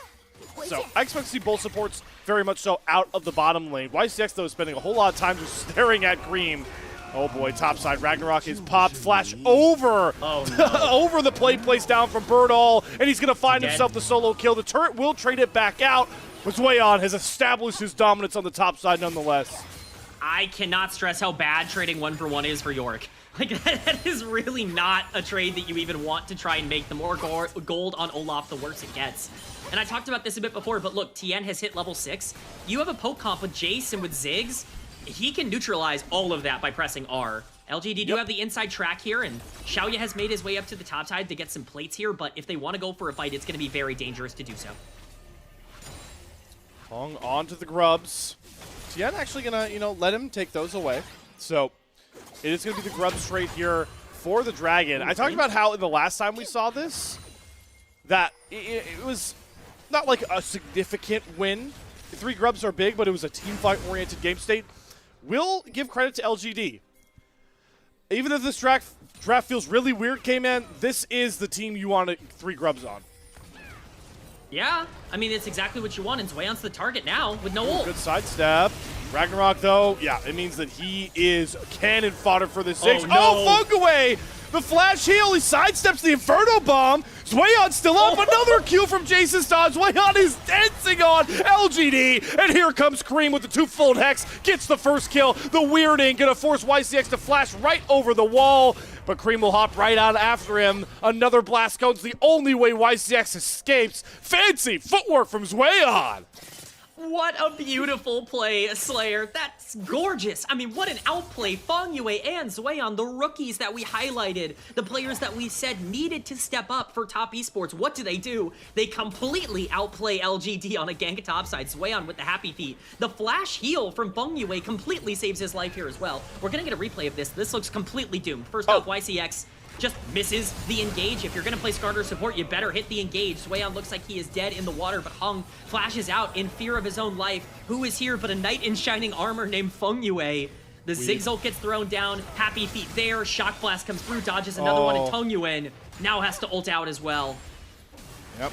So I expect to see both supports very much so out of the bottom lane. YCX, though, is spending a whole lot of time just staring at Cream. Oh boy, topside. Ragnarok is popped. Flash over. Oh, no. Over the plate place down from Birdall, and he's going to find himself the solo kill. The turret will trade it back out, but Zweon has established his dominance on the top side nonetheless. I cannot stress how bad trading 1-for-1 is for Yorick. Like, that is really not a trade that you even want to try and make. The more gold on Olaf, the worse it gets. And I talked about this a bit before, but look, Tien has hit level 6. You have a poke comp with Jace and with Ziggs. He can neutralize all of that by pressing R. LGD do have the inside track here, and Xiaoya has made his way up to the top side to get some plates here, but if they want to go for a fight, it's going to be very dangerous to do so. Hong on to the grubs. Tien actually going to, let him take those away. So it is going to be the grubs trade here for the Dragon. I talked about how in the last time we saw this, that it was not like a significant win. The 3 grubs are big, but it was a team fight-oriented game state. We'll give credit to LGD. Even if this draft feels really weird, K-Man, this is the team you want 3 grubs on. Yeah, I mean, it's exactly what you want, and Zweon's the target now with no ult. Good sidestep. Ragnarok, though, yeah, it means that he is cannon fodder for this Ziggs. Oh, no. Fugaway! The flash heal, he sidesteps the Inferno Bomb. Zweon still up. Another Q from Jason Stodge. Zweon is dancing on LGD. And here comes Cream with the 2-fold Hex. Gets the first kill. The Weirding gonna force YCX to flash right over the wall. But Cream will hop right out after him. Another blast cone's the only way YCX escapes. Fancy footwork from Zweon. What a beautiful play, Slayer. That's gorgeous. I mean, what an outplay. Fengyue and Zweon, the rookies that we highlighted, the players that we said needed to step up for top esports. What do? They completely outplay LGD on a gank topside. Zweon with the happy feet. The flash heal from Fengyue completely saves his life here as well. We're gonna get a replay of this. This looks completely doomed. First off, YCX just misses the engage. If you're gonna play starter support, you better hit the engage. Zweon looks like he is dead in the water, but Hung flashes out in fear of his own life. Who is here but a knight in shining armor named Fengyue? The Zigzult gets thrown down, happy feet there, Shock Blast comes through, dodges another one, and Fengyue now has to ult out as well. Yep.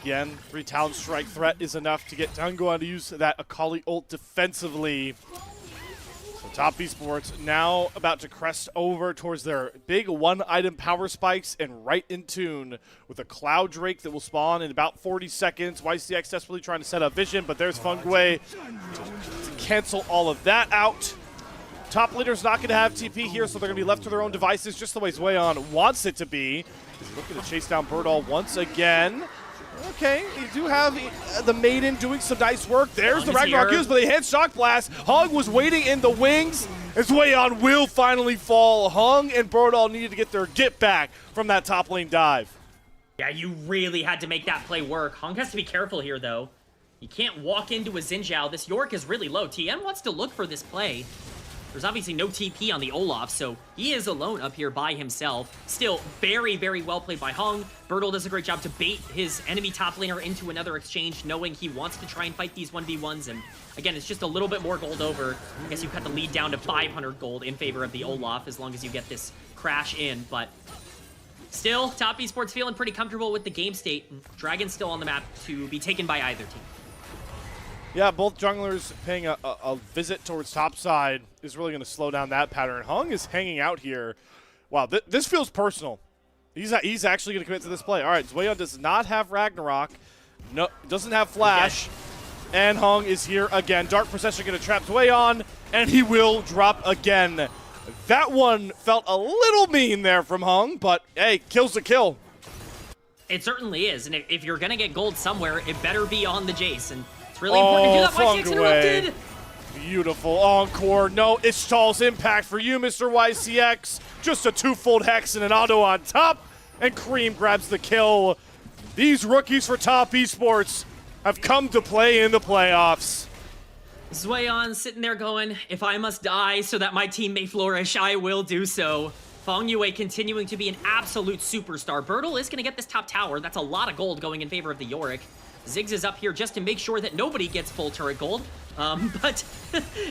Again, 3 talent strike threat is enough to get Tanguan to use that Akali ult defensively. Top Esports now about to crest over towards their big 1-item power spikes and right in tune with a Cloud Drake that will spawn in about 40 seconds. YCX desperately trying to set up vision, but there's Fengyue to cancel all of that out. Top laner's not going to have TP here, so they're going to be left to their own devices just the way Zweon wants it to be. He's looking to chase down Birdall once again. Okay, you do have the Maiden doing some nice work. There's the Ragnarok use, but they hit Shock Blast. Hung was waiting in the wings. And Zweon will finally fall. Hung and Birdall needed to get their get back from that top lane dive. Yeah, you really had to make that play work. Hung has to be careful here, though. You can't walk into a Xin Zhao. This Yorick is really low. TN wants to look for this play. There's obviously no TP on the Olaf, so he is alone up here by himself. Still very, very well played by Hung. Birdall does a great job to bait his enemy top laner into another exchange, knowing he wants to try and fight these 1v1s. And again, it's just a little bit more gold over. I guess you cut the lead down to 500 gold in favor of the Olaf as long as you get this crash in. But still, Top Esports feeling pretty comfortable with the game state. Dragon's still on the map to be taken by either team. Yeah, both junglers paying a visit towards top side is really going to slow down that pattern. Hung is hanging out here. Wow, this feels personal. He's actually going to commit to this play. All right, Zweon does not have Ragnarok. No, doesn't have Flash. And Hung is here again. Dark Procession going to trap Zweon, and he will drop again. That one felt a little mean there from Hung, but hey, kill's a kill. It certainly is, and if you're going to get gold somewhere, it better be on the Jace. And it's really important to do that. YCX interrupted. Beautiful encore. No Ishtal's impact for you, Mr. YCX. Just a 2-fold Hex and an auto on top. And Cream grabs the kill. These rookies for Top Esports have come to play in the playoffs. Zweon sitting there going, if I must die so that my team may flourish, I will do so. Fengyue continuing to be an absolute superstar. Birdall is going to get this top tower. That's a lot of gold going in favor of the Yorick. Ziggs is up here just to make sure that nobody gets full turret gold, but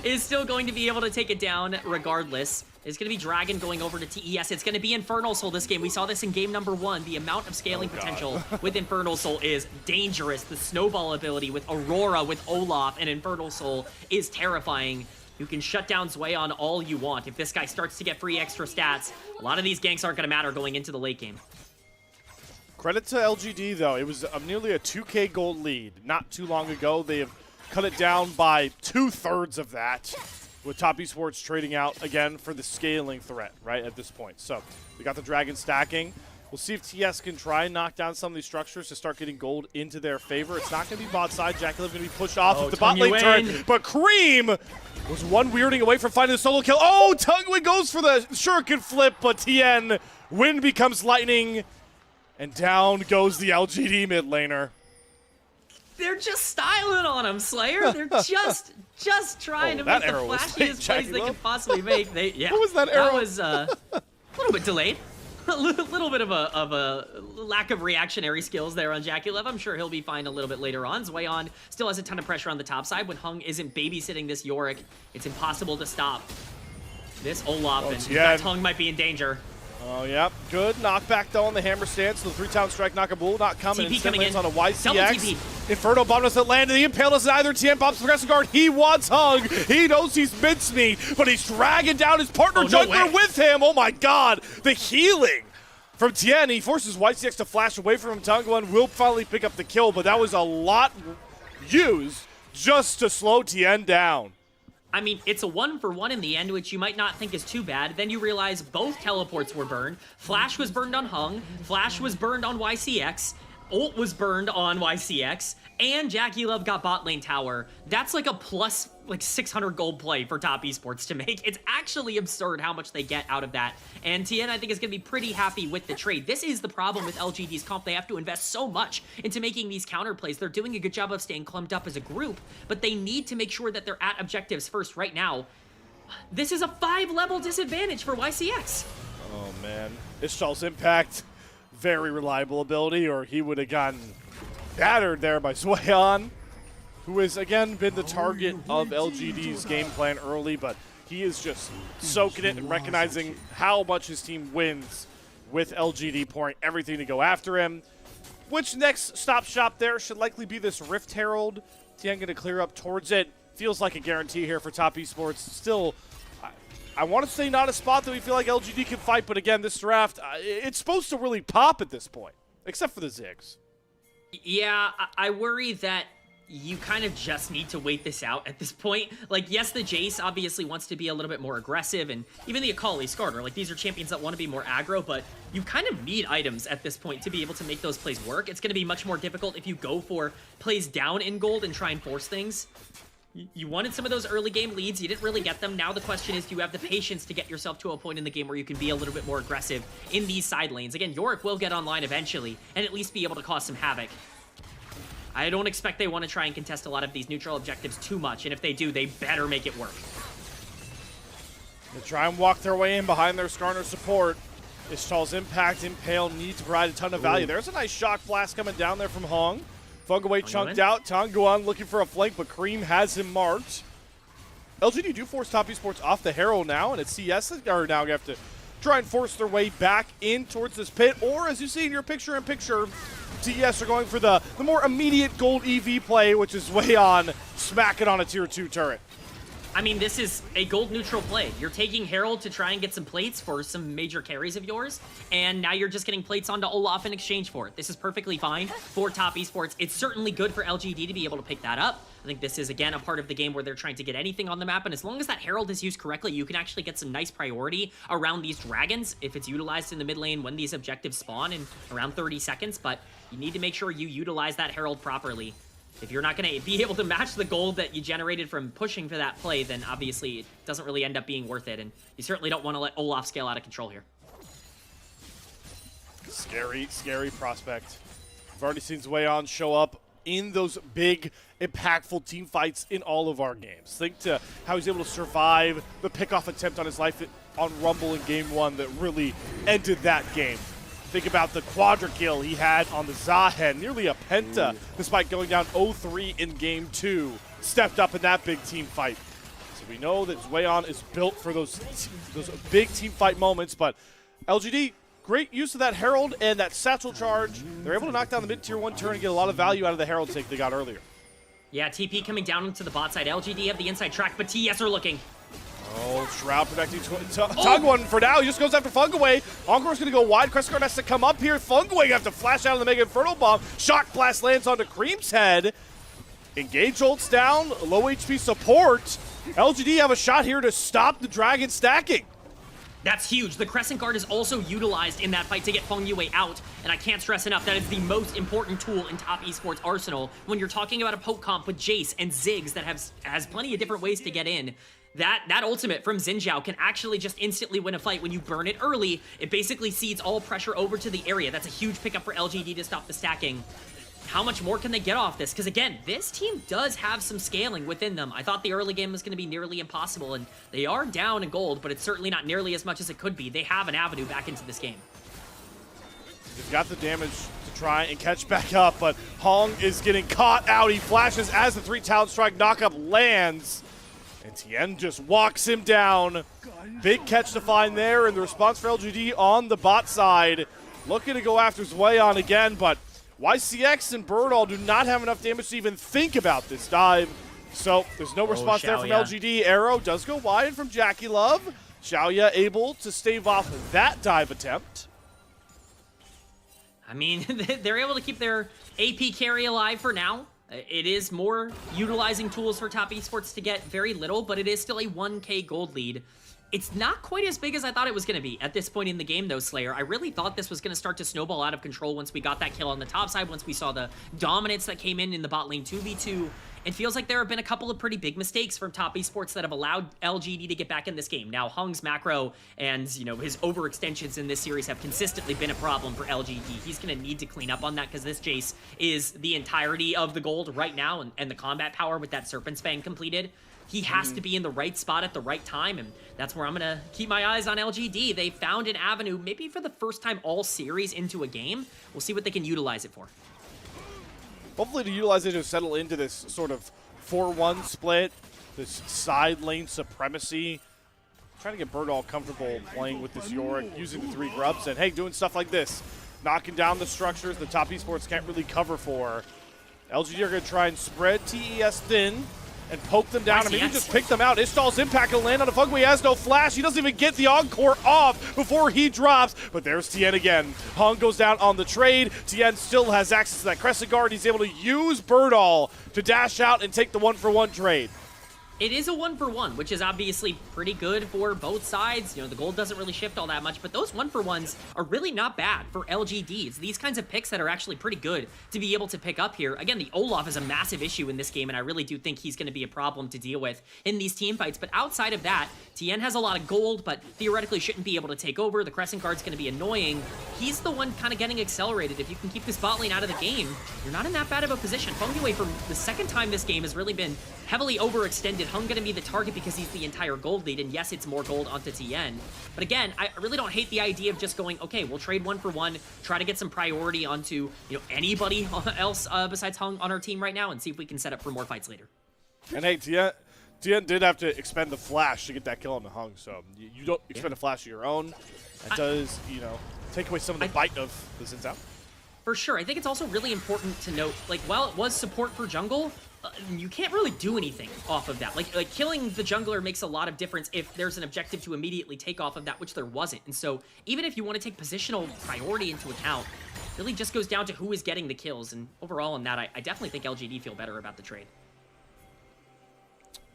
is still going to be able to take it down regardless. It's going to be Dragon going over to TES. It's going to be Infernal Soul this game. We saw this in game number 1. The amount of scaling potential with Infernal Soul is dangerous. The snowball ability with Aurora, with Olaf, and Infernal Soul is terrifying. You can shut down Zweon all you want. If this guy starts to get free extra stats, a lot of these ganks aren't going to matter going into the late game. Credit to LGD, though. It was nearly a 2K gold lead not too long ago. They have cut it down by 2/3 of that, with Top Esports trading out again for the scaling threat, right, at this point. So we got the Dragon stacking. We'll see if TS can try and knock down some of these structures to start getting gold into their favor. It's not going to be bot side. JDG going to be pushed off of the bot lane turn, but Cream was one weirding away from finding the solo kill. Oh, Tungway goes for the shuriken flip, but TN, wind becomes lightning. And down goes the LGD mid laner. They're just styling on him, Slayer. They're just trying to make the flashiest plays they can possibly make. Yeah, what was that arrow? That was a little bit delayed. A little bit of a lack of reactionary skills there on JDG. I'm sure he'll be fine a little bit later on. Zweon still has a ton of pressure on the top side. When Hung isn't babysitting this Yorick, it's impossible to stop this Olaf, and that Hung might be in danger. Oh, yeah. Good knockback, though, on the hammer stance. So the 3-talent strike Nakabull not coming. TP coming in. On a YCX. Inferno bomb doesn't land. The Impale doesn't either. TN pops the progressive guard. He wants Hung. He knows he's mincemeat, but he's dragging down his partner jungler with him. Oh, my God. The healing from TN. He forces YCX to flash away from him. Tanguan will finally pick up the kill, but that was a lot used just to slow TN down. I mean, it's a 1-for-1 in the end, which you might not think is too bad. Then you realize both teleports were burned. Flash was burned on Hung. Flash was burned on YCX. Ult was burned on YCX. And Jackie Love got bot lane tower. That's like a plus 600 gold play for top esports to make. It's actually absurd how much they get out of that. And TN, I think, is going to be pretty happy with the trade. This is the problem with LGD's comp. They have to invest so much into making these counter plays. They're doing a good job of staying clumped up as a group, but they need to make sure that they're at objectives first right now. This is a 5-level disadvantage for YCX. Oh, man. Ishtal's impact, very reliable ability, or he would have gotten battered there by Zwayon, who has, again, been the target of LGD's game plan early, but he is just soaking it and recognizing how much his team wins with LGD pouring everything to go after him. Which next stop shop there should likely be this Rift Herald. TN going to clear up towards it. Feels like a guarantee here for top esports. Still, I want to say not a spot that we feel like LGD can fight, but again, this draft, it's supposed to really pop at this point, except for the Ziggs. Yeah, I worry that you kind of just need to wait this out at this point. Like, yes, the Jace obviously wants to be a little bit more aggressive, and even the Akali Skarner, like, these are champions that want to be more aggro, but you kind of need items at this point to be able to make those plays work. It's going to be much more difficult if you go for plays down in gold and try and force things. You wanted some of those early game leads, you didn't really get them. Now the question is, do you have the patience to get yourself to a point in the game where you can be a little bit more aggressive in these side lanes? Again, Yorick will get online eventually, and at least be able to cause some havoc. I don't expect they want to try and contest a lot of these neutral objectives too much, and if they do, they better make it work. They try and walk their way in behind their Skarner support. Ishtal's impact, Impale need to provide a ton of value. There's a nice shock blast coming down there from Hong. Fungaway chunked out. Tanguan looking for a flank, but Cream has him marked. LGD do force top esports off the Herald now, and it's CS that are now going to have to try and force their way back in towards this pit. Or, as you see in your picture-in-picture, TES are going for the more immediate gold EV play, which is way on smacking on a tier 2 turret. I mean, this is a gold neutral play. You're taking Herald to try and get some plates for some major carries of yours, and now you're just getting plates onto Olaf in exchange for it. This is perfectly fine for top esports. It's certainly good for LGD to be able to pick that up. I think this is, again, a part of the game where they're trying to get anything on the map, and as long as that Herald is used correctly, you can actually get some nice priority around these dragons if it's utilized in the mid lane when these objectives spawn in around 30 seconds, but you need to make sure you utilize that Herald properly. If you're not going to be able to match the gold that you generated from pushing for that play, then obviously it doesn't really end up being worth it, and you certainly don't want to let Olaf scale out of control here. Scary, scary prospect. We've already seen Zwayon show up in those big, impactful team fights in all of our games. Think to how he's able to survive the pickoff attempt on his life on Rumble in Game 1 that really ended that game. Think about the quadra kill he had on the Zahen, nearly a penta, despite going down 0-3 in Game 2. Stepped up in that big team fight. So we know that Zwayon is built for those big team fight moments, but LGD, great use of that Herald and that satchel charge. They're able to knock down the mid-tier 1 turn and get a lot of value out of the Herald take they got earlier. Yeah, TP coming down into the bot side. LGD have the inside track, but TES are looking. Oh, Shroud protecting Tanguan for now. He just goes after Fungaway. Encore's going to go wide. Crestguard has to come up here. Fungaway going to have to flash out of the Mega Infernal Bomb. Shock Blast lands onto Cream's head. Engage ults down. Low HP support. LGD have a shot here to stop the Dragon stacking. That's huge. The Crescent Guard is also utilized in that fight to get Fungaway out, and I can't stress enough, that is the most important tool in top esports arsenal when you're talking about a poke comp with Jace and Ziggs that has plenty of different ways to get in. That ultimate from Xin Zhao can actually just instantly win a fight when you burn it early. It basically cedes all pressure over to the area. That's a huge pickup for LGD to stop the stacking. How much more can they get off this? Because again, this team does have some scaling within them. I thought the early game was going to be nearly impossible, and they are down in gold, but it's certainly not nearly as much as it could be. They have an avenue back into this game. They've got the damage to try and catch back up, but Hong is getting caught out. He flashes as the 3 Talon Strike knockup lands. And TN just walks him down. Big catch to find there, and the response for LGD on the bot side. Looking to go after Zwayon again, but YCX and Birdall do not have enough damage to even think about this dive. So there's no response there from LGD. Arrow does go wide from Jackie Love. Xiaoya able to stave off that dive attempt. I mean, they're able to keep their AP carry alive for now. It is more utilizing tools for top esports to get very little, but it is still a 1K gold lead. It's not quite as big as I thought it was going to be at this point in the game, though, Slayer. I really thought this was going to start to snowball out of control once we got that kill on the top side, once we saw the dominance that came in the bot lane 2v2. It feels like there have been a couple of pretty big mistakes from top esports that have allowed LGD to get back in this game. Now, Hung's macro and, you know, his overextensions in this series have consistently been a problem for LGD. He's going to need to clean up on that because this Jace is the entirety of the gold right now, and the combat power with that Serpent's Fang completed. He has to be in the right spot at the right time, and that's where I'm going to keep my eyes on LGD. They found an avenue, maybe for the first time all series into a game. We'll see what they can utilize it for. Hopefully to utilize it to settle into this sort of 4-1 split, this side lane supremacy. Trying to get Birdall comfortable playing with this Yorick, using the 3 grubs, and hey, doing stuff like this. Knocking down the structures the top esports can't really cover for. LGD are going to try and spread TES thin and poke them down, and maybe just pick them out. Ishtal's impact will land on a Fugway. He has no flash. He doesn't even get the encore off before he drops, but there's Tien again. Hung goes down on the trade. Tien still has access to that Crescent Guard. He's able to use Birdall to dash out and take the 1-for-1 trade. It is a 1-for-1, which is obviously pretty good for both sides. You know, the gold doesn't really shift all that much, but those 1-for-1s are really not bad for LGD. It's these kinds of picks that are actually pretty good to be able to pick up here. Again, the Olaf is a massive issue in this game, and I really do think he's going to be a problem to deal with in these team fights. But outside of that, Tien has a lot of gold, but theoretically shouldn't be able to take over. The Crescent Guard's going to be annoying. He's the one kind of getting accelerated. If you can keep this bot lane out of the game, you're not in that bad of a position. Fengwei, for the second time this game, has really been heavily overextended. Hung going to be the target because he's the entire gold lead, and yes, it's more gold onto Tien. But again, I really don't hate the idea of just going, okay, we'll trade 1-for-1, try to get some priority onto, you know, anybody else besides Hung on our team right now, and see if we can set up for more fights later. And hey, Tien did have to expend the flash to get that kill on the Hung, so you don't expend a flash of your own. That does, you know, take away some of the bite of the Xin Zhao. For sure. I think it's also really important to note, like, while it was support for jungle, you can't really do anything off of that. Like killing the jungler makes a lot of difference if there's an objective to immediately take off of that, which there wasn't. And so even if you want to take positional priority into account, it really just goes down to who is getting the kills. And overall in that, I definitely think LGD feel better about the trade.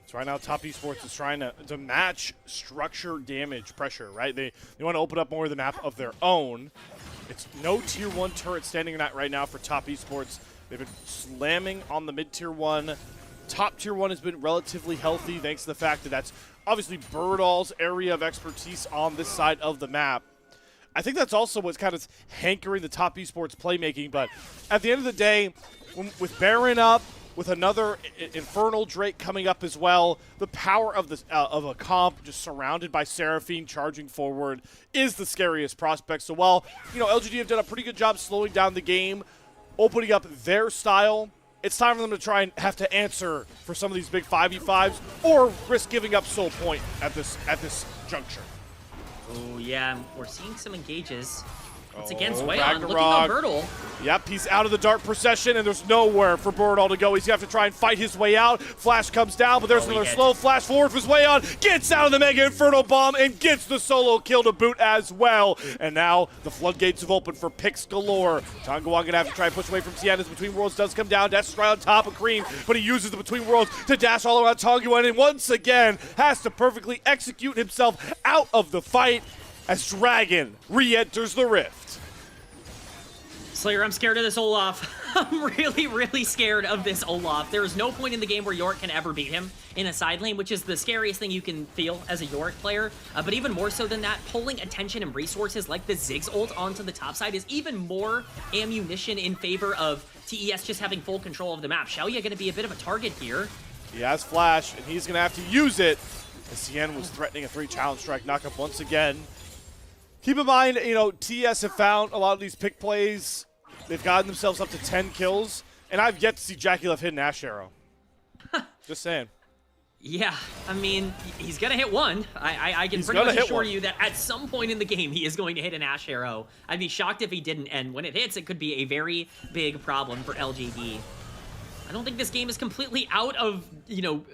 So right now, Top Esports is trying to match structure damage pressure, right? They want to open up more of the map of their own. It's no Tier 1 turret standing right now for Top Esports. They've been slamming on the mid-tier 1. Top tier 1 has been relatively healthy thanks to the fact that that's obviously Birdall's area of expertise on this side of the map. I think that's also what's kind of hankering the Top Esports playmaking, but at the end of the day, with Baron up, with another Infernal Drake coming up as well, the power of a comp just surrounded by Seraphine charging forward is the scariest prospect. So while, you know, LGD have done a pretty good job slowing down the game, opening up their style, it's time for them to try and have to answer for some of these big 5v5s or risk giving up soul point at this juncture. Oh yeah, we're seeing some engages. Once again, Zwayon looking Ragnarok. on Birdall. Yep, he's out of the dark procession, and there's nowhere for Birdall to go. He's going to have to try and fight his way out. Flash comes down, but there's another slow flash forward for Zwayon. Gets out of the Mega Inferno Bomb and gets the solo kill to boot as well. And now the floodgates have opened for picks galore. Tongwon going to have to try and push away from Tien as Between Worlds does come down. Dashes right on top of Cream, but he uses the Between Worlds to dash all around Tongwon, and once again has to perfectly execute himself out of the fight as Dragon re-enters the Rift. Slayer, I'm scared of this Olaf. I'm really, really scared of this Olaf. There is no point in the game where Yorick can ever beat him in a side lane, which is the scariest thing you can feel as a Yorick player. But even more so than that, pulling attention and resources like the Ziggs ult onto the top side is even more ammunition in favor of TES just having full control of the map. Xiaoya going to be a bit of a target here. He has Flash, and he's going to have to use it. As Tien was threatening a 3 challenge strike knockup once again. Keep in mind, you know, TES have found a lot of these pick plays. They've gotten themselves up to 10 kills, and I've yet to see JackeyLove hit an Ash Arrow. Just saying. Yeah, I mean, he's going to hit one. I can pretty much assure you that at some point in the game, he is going to hit an Ash Arrow. I'd be shocked if he didn't, and when it hits, it could be a very big problem for LGD. I don't think this game is completely out of, you know,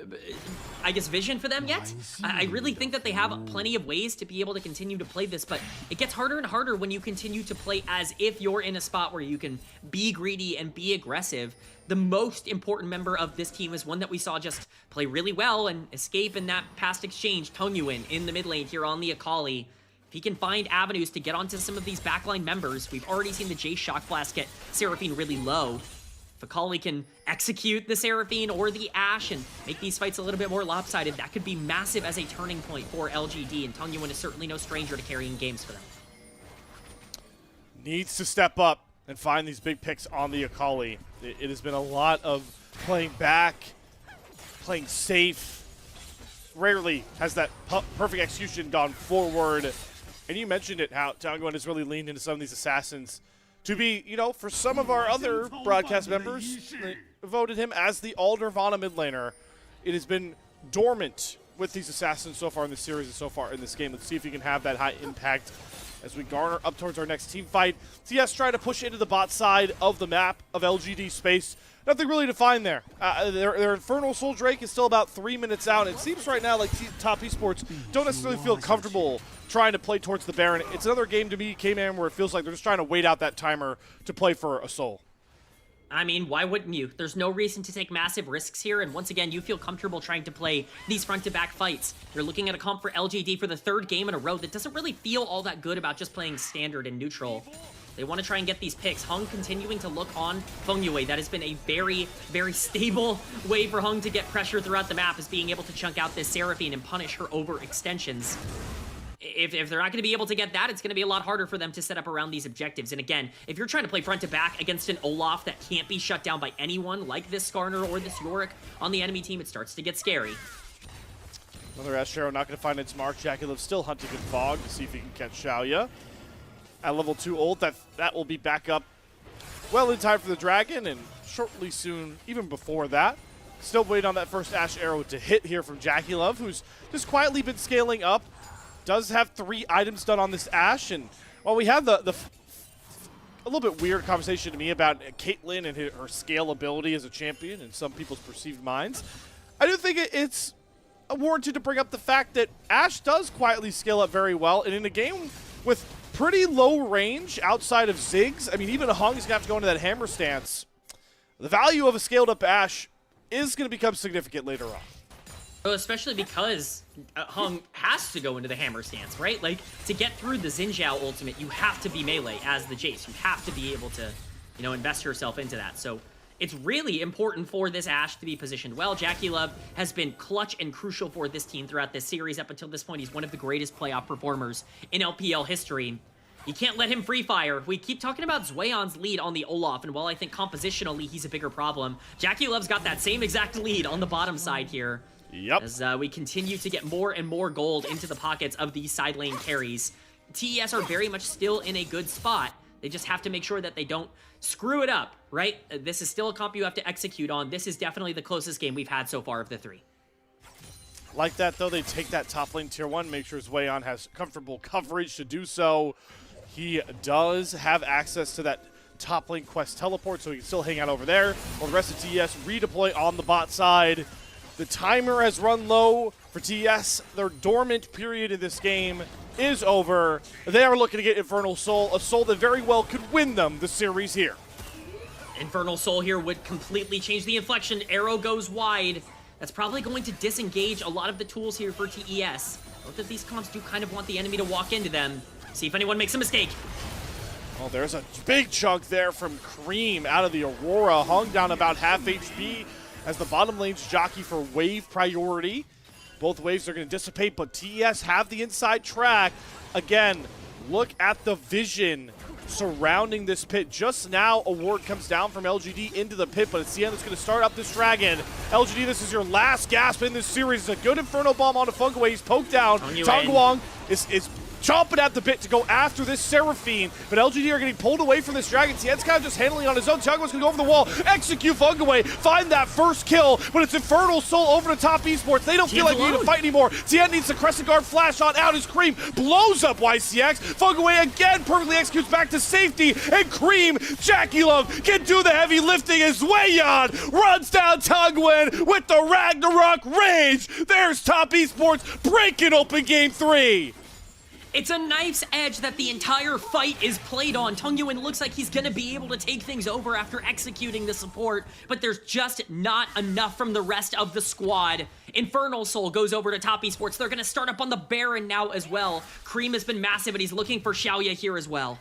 I guess vision for them yet. I really think that they have plenty of ways to be able to continue to play this, but it gets harder and harder when you continue to play as if you're in a spot where you can be greedy and be aggressive. The most important member of this team is one that we saw just play really well and escape in that past exchange, Tongyuin in the mid lane here on the Akali. If he can find avenues to get onto some of these backline members, we've already seen the J Shock Blast get Seraphine really low. If Akali can execute the Seraphine or the Ashe and make these fights a little bit more lopsided, that could be massive as a turning point for LGD, and Tongyuin is certainly no stranger to carrying games for them. Needs to step up and find these big picks on the Akali. It has been a lot of playing back, playing safe. Rarely has that perfect execution gone forward. And you mentioned it, how Tongyuin has really leaned into some of these assassins to be, you know, for some of our other broadcast members, they voted him as the all-Nirvana mid laner. It has been dormant with these assassins so far in this series and so far in this game. Let's see if he can have that high impact as we garner up towards our next team fight. TS trying to push into the bot side of the map of LGD space. Nothing really to find there. Their Infernal Soul Drake is still about 3 minutes out. It seems right now like Top Esports don't necessarily feel comfortable trying to play towards the Baron. It's another game to me, K-Man, where it feels like they're just trying to wait out that timer to play for a soul. I mean, why wouldn't you? There's no reason to take massive risks here, and once again, you feel comfortable trying to play these front-to-back fights. You're looking at a comp for LGD for the third game in a row that doesn't really feel all that good about just playing standard and neutral. They want to try and get these picks. Hung continuing to look on Fengyue. That has been a very, very stable way for Hung to get pressure throughout the map, is being able to chunk out this Seraphine and punish her overextensions. If they're not going to be able to get that, it's going to be a lot harder for them to set up around these objectives. And again, if you're trying to play front to back against an Olaf that can't be shut down by anyone, like this Skarner or this Yorick on the enemy team, it starts to get scary. Another Ashero not going to find its mark. JackeyLove still hunting in Fog to see if he can catch Xiaoya. At level 2 ult, that will be back up well in time for the Dragon, and shortly soon, even before that. Still waiting on that first Ashe arrow to hit here from JackeyLove, who's just quietly been scaling up. Does have 3 items done on this Ashe, and while we have a little bit weird conversation to me about Caitlyn and her scalability as a champion in some people's perceived minds, I do think it's warranted to bring up the fact that Ashe does quietly scale up very well, and in a game with pretty low range outside of Ziggs, I mean, even Hung is going to have to go into that hammer stance. The value of a scaled up Ashe is going to become significant later on. Well, especially because Hung has to go into the hammer stance, right? Like, to get through the Xin Zhao ultimate, you have to be melee as the Jace. You have to be able to, you know, invest yourself into that. So it's really important for this Ashe to be positioned well. JackeyLove has been clutch and crucial for this team throughout this series. Up until this point, he's one of the greatest playoff performers in LPL history. You can't let him free fire. We keep talking about Zweion's lead on the Olaf, and while I think compositionally he's a bigger problem, JackeyLove's got that same exact lead on the bottom side here. Yep. As we continue to get more and more gold into the pockets of these side lane carries. TES are very much still in a good spot. They just have to make sure that they don't screw it up, right? This is still a comp you have to execute on. This is definitely the closest game we've had so far of the 3. Like that, though, they take that top lane tier 1, make sure Zweion has comfortable coverage to do so. He does have access to that top lane quest teleport, so he can still hang out over there. While the rest of TES redeploy on the bot side. The timer has run low for TES. Their dormant period in this game is over. They are looking to get Infernal Soul, a soul that very well could win them the series here. Infernal Soul here would completely change the inflection. Arrow goes wide. That's probably going to disengage a lot of the tools here for TES. Both of these comps do kind of want the enemy to walk into them. See if anyone makes a mistake. Oh, there's a big chunk there from Cream out of the Aurora. Hung down about half HP as the bottom lane's jockey for wave priority. Both waves are going to dissipate, but TES have the inside track. Again, look at the vision surrounding this pit. Just now, a ward comes down from LGD into the pit, but it's the end that's going to start up this Dragon. LGD, this is your last gasp in this series. It's a good Inferno Bomb onto Fengyue. He's poked down. Tongguang is chomping at the bit to go after this Seraphine, but LGD are getting pulled away from this Dragon. TN's kind of just handling it on his own. Tiago's going to go over the wall, execute Fungaway, find that first kill, but it's Infernal Soul over to Top Esports. They don't feel like they need to fight anymore. TN needs the Crescent Guard flash on out as Cream blows up YCX. Fungaway again perfectly executes back to safety, and Cream, Jackie Love can do the heavy lifting as Wayon runs down Tungwin with the Ragnarok Rage. There's Top Esports breaking open game 3. It's a knife's edge that the entire fight is played on. Tungyuan looks like he's gonna be able to take things over after executing the support, but there's just not enough from the rest of the squad. Infernal Soul goes over to Top Esports. They're gonna start up on the Baron now as well. Cream has been massive, and he's looking for Xiaoya here as well.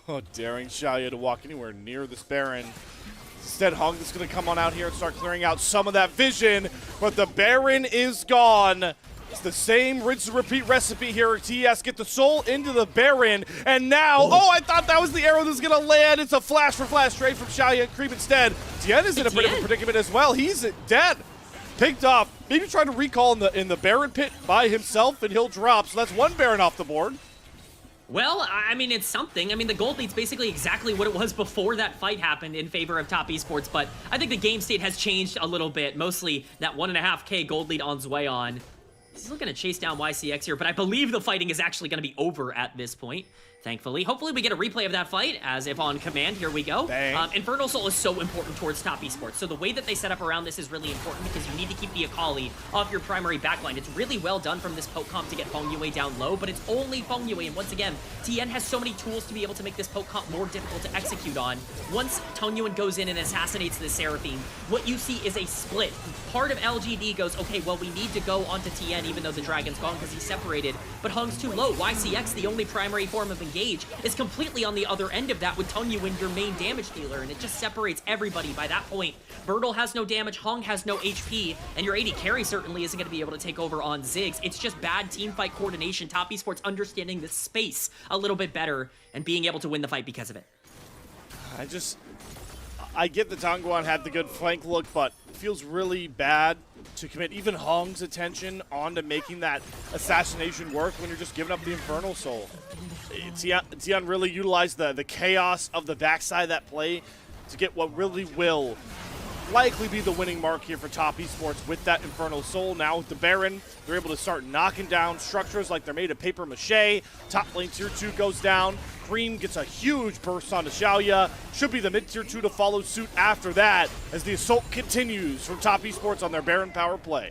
Oh, daring Xiaoya to walk anywhere near this Baron. Instead, Hung is going to come on out here and start clearing out some of that vision, but the Baron is gone. It's the same rinse and repeat recipe here. TES get the soul into the Baron, and now, oh, I thought that was the arrow that was going to land. It's a flash for flash trade from Xiaoya and Creep instead. Tien is in a bit of a predicament as well. He's dead. Picked off. Maybe trying to recall in the Baron pit by himself, and he'll drop. So that's one Baron off the board. Well, I mean, it's something. I mean, the gold lead's basically exactly what it was before that fight happened in favor of Top Esports, but I think the game state has changed a little bit, mostly that 1.5K gold lead on Zweon. He's looking to chase down YCX here, but I believe the fighting is actually going to be over at this point. Thankfully. Hopefully we get a replay of that fight, as if on command. Here we go. Infernal Soul is so important towards Top Esports, so the way that they set up around this is really important because you need to keep the Akali off your primary backline. It's really well done from this poke comp to get Feng Yue down low, but it's only Feng Yue, and once again, Tien has so many tools to be able to make this poke comp more difficult to execute on. Once Feng Yue goes in and assassinates the Seraphine, what you see is a split. Part of LGD goes, okay, well, we need to go onto Tien even though the Dragon's gone because he's separated, but Hung's too low. YCX, the only primary form of engage, is completely on the other end of that with Tungyuan, your main damage dealer, and it just separates everybody by that point. Bertle has no damage, Hung has no HP, and your AD carry certainly isn't going to be able to take over on Ziggs. It's just bad teamfight coordination, Top Esports understanding the space a little bit better and being able to win the fight because of it. I get that Tongguan had the good flank look, but it feels really bad to commit even Hong's attention onto making that assassination work when you're just giving up the Infernal Soul. Tian really utilized the chaos of the backside of that play to get what really will likely be the winning mark here for Top Esports with that Infernal Soul. Now with the Baron, they're able to start knocking down structures like they're made of paper mache. Top lane tier 2 goes down. Cream gets a huge burst onto Xiaoya. Should be the mid tier 2 to follow suit after that as the assault continues from Top Esports on their Baron power play.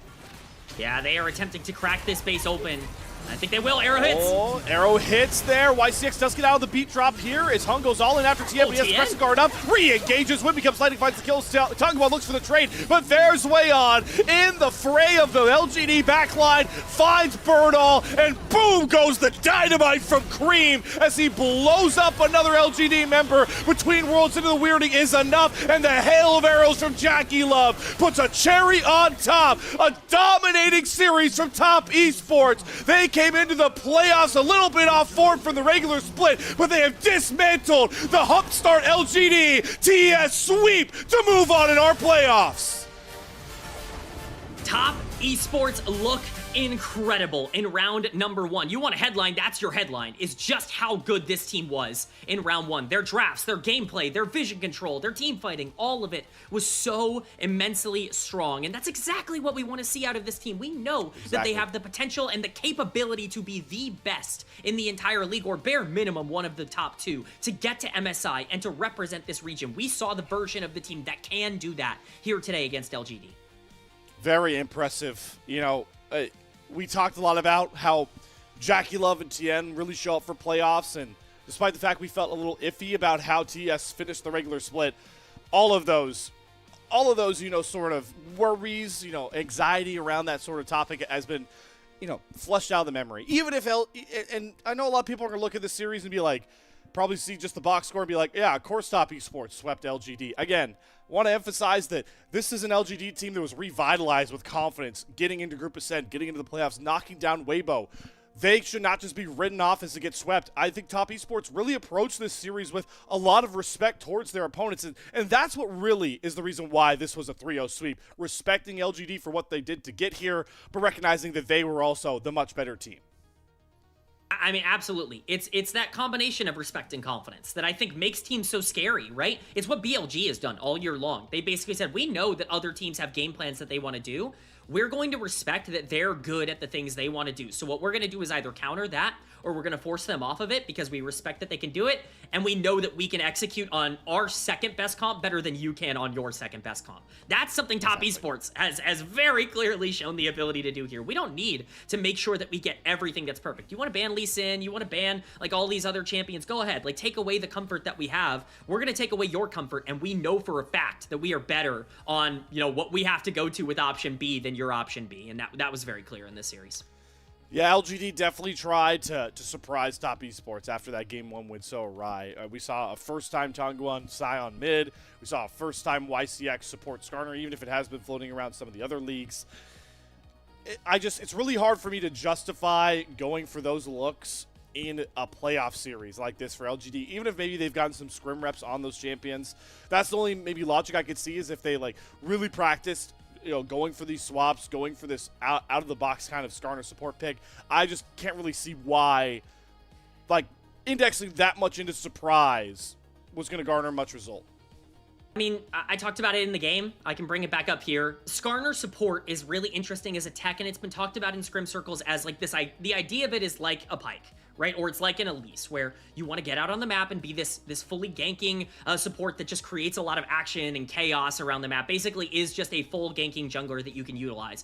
Yeah, they are attempting to crack this base open. I think they will. Arrow hits. Oh, arrow hits there. YCX does get out of the beat drop here as Hung goes all in after Tien. He has to press the guard up. Re-engages. Win becomes lighting, finds the kills. Tongguan looks for the trade, but there's Wayon in the fray of the LGD backline. Finds Bertle, and boom goes the dynamite from Cream as he blows up another LGD member. Between worlds into the weirding is enough, and the hail of arrows from Jackie Love puts a cherry on top. A dominating series from Top Esports. They came into the playoffs a little bit off form from the regular split, but they have dismantled the Humpstart LGD TES sweep to move on in our playoffs. Top Esports look incredible in round number 1. You want a headline, that's your headline, is just how good this team was in round 1. Their drafts, their gameplay, their vision control, their team fighting, all of it was so immensely strong. And that's exactly what we want to see out of this team. We know that they have the potential and the capability to be the best in the entire league, or bare minimum one of the top 2, to get to MSI and to represent this region. We saw the version of the team that can do that here today against LGD. Very impressive. You know, we talked a lot about how Jackie Love and Tien really show up for playoffs, and despite the fact we felt a little iffy about how TES finished the regular split, all of those, you know, sort of worries, you know, anxiety around that sort of topic has been, you know, flushed out of the memory. Even if, and I know a lot of people are going to look at this series and be like, probably see just the box score and be like, yeah, of course Top Esports swept LGD. Again, want to emphasize that this is an LGD team that was revitalized with confidence, getting into Group Ascent, getting into the playoffs, knocking down Weibo. They should not just be written off as to get swept. I think Top Esports really approached this series with a lot of respect towards their opponents, and that's what really is the reason why this was a 3-0 sweep. Respecting LGD for what they did to get here, but recognizing that they were also the much better team. I mean, absolutely. It's that combination of respect and confidence that I think makes teams so scary, right? It's what BLG has done all year long. They basically said, we know that other teams have game plans that they want to do. We're going to respect that they're good at the things they want to do. So what we're going to do is either counter that or we're going to force them off of it because we respect that they can do it. And we know that we can execute on our second best comp better than you can on your second best comp. That's something Top Esports has very clearly shown the ability to do here. We don't need to make sure that we get everything that's perfect. You want to ban Lee Sin, you want to ban like all these other champions, go ahead. Like take away the comfort that we have. We're going to take away your comfort, and we know for a fact that we are better on, you know, what we have to go to with option B than your option B. And that was very clear in this series. Yeah, LGD definitely tried to surprise Top Esports after that Game 1 win so awry. We saw a first-time Tongguan Sion mid. We saw a first-time YCX support Skarner, even if it has been floating around some of the other leagues. It's really hard for me to justify going for those looks in a playoff series like this for LGD, even if maybe they've gotten some scrim reps on those champions. That's the only maybe logic I could see, is if they like really practiced, you know, going for these swaps, going for this out of the box kind of Skarner support pick. I just can't really see why, like, indexing that much into surprise was going to garner much result. I mean, I talked about it in the game. I can bring it back up here. Skarner support is really interesting as a tech, and it's been talked about in scrim circles as like this. The idea of it is like a Pyke, right? Or it's like an Elise, where you want to get out on the map and be this fully ganking support that just creates a lot of action and chaos around the map. Basically is just a full ganking jungler that you can utilize.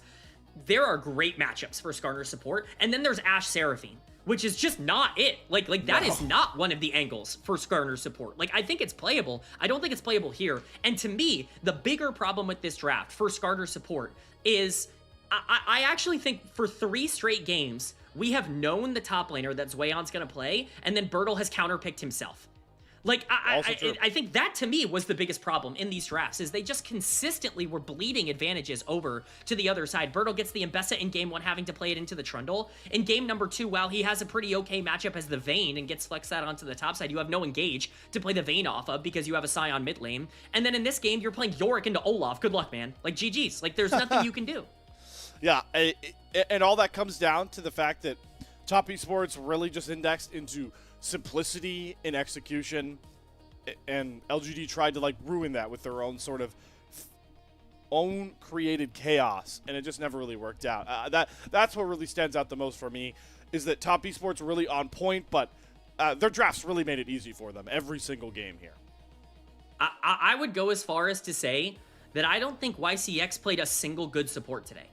There are great matchups for Skarner support, and then there's Ashe Seraphine, which is just not it. Like that is not one of the angles for Skarner support. Like, I think it's playable. I don't think it's playable here. And to me, the bigger problem with this draft for Skarner support is I actually think for 3 straight games, we have known the top laner that Zweon's going to play, and then Bertle has counterpicked himself. Like, I think that, to me, was the biggest problem in these drafts, is they just consistently were bleeding advantages over to the other side. Bertle gets the Mbessa in game 1, having to play it into the Trundle. In game number 2, while he has a pretty okay matchup as the Vayne and gets flexed out onto the top side, you have no Engage to play the Vayne off of because you have a Sion mid lane. And then in this game, you're playing Yorick into Olaf. Good luck, man. Like, GG's. Like, there's nothing you can do. Yeah, and all that comes down to the fact that Top Esports really just indexed into simplicity in execution, and LGD tried to like ruin that with their own sort of own created chaos, and it just never really worked out. That's what really stands out the most for me, is that Top Esports really on point, but their drafts really made it easy for them every single game here. I would go as far as to say that I don't think YCX played a single good support today.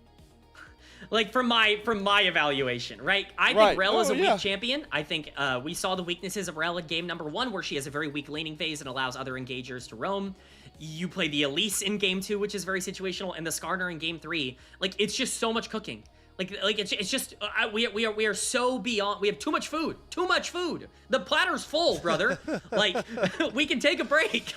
Like, from my evaluation, right? I think Rel is a weak champion. I think we saw the weaknesses of Rel in game number 1, where she has a very weak laning phase and allows other engagers to roam. You play the Elise in game 2, which is very situational, and the Skarner in game 3. Like, it's just so much cooking. Like it's just we are so beyond. We have too much food. Too much food. The platter's full, brother. Like, we can take a break.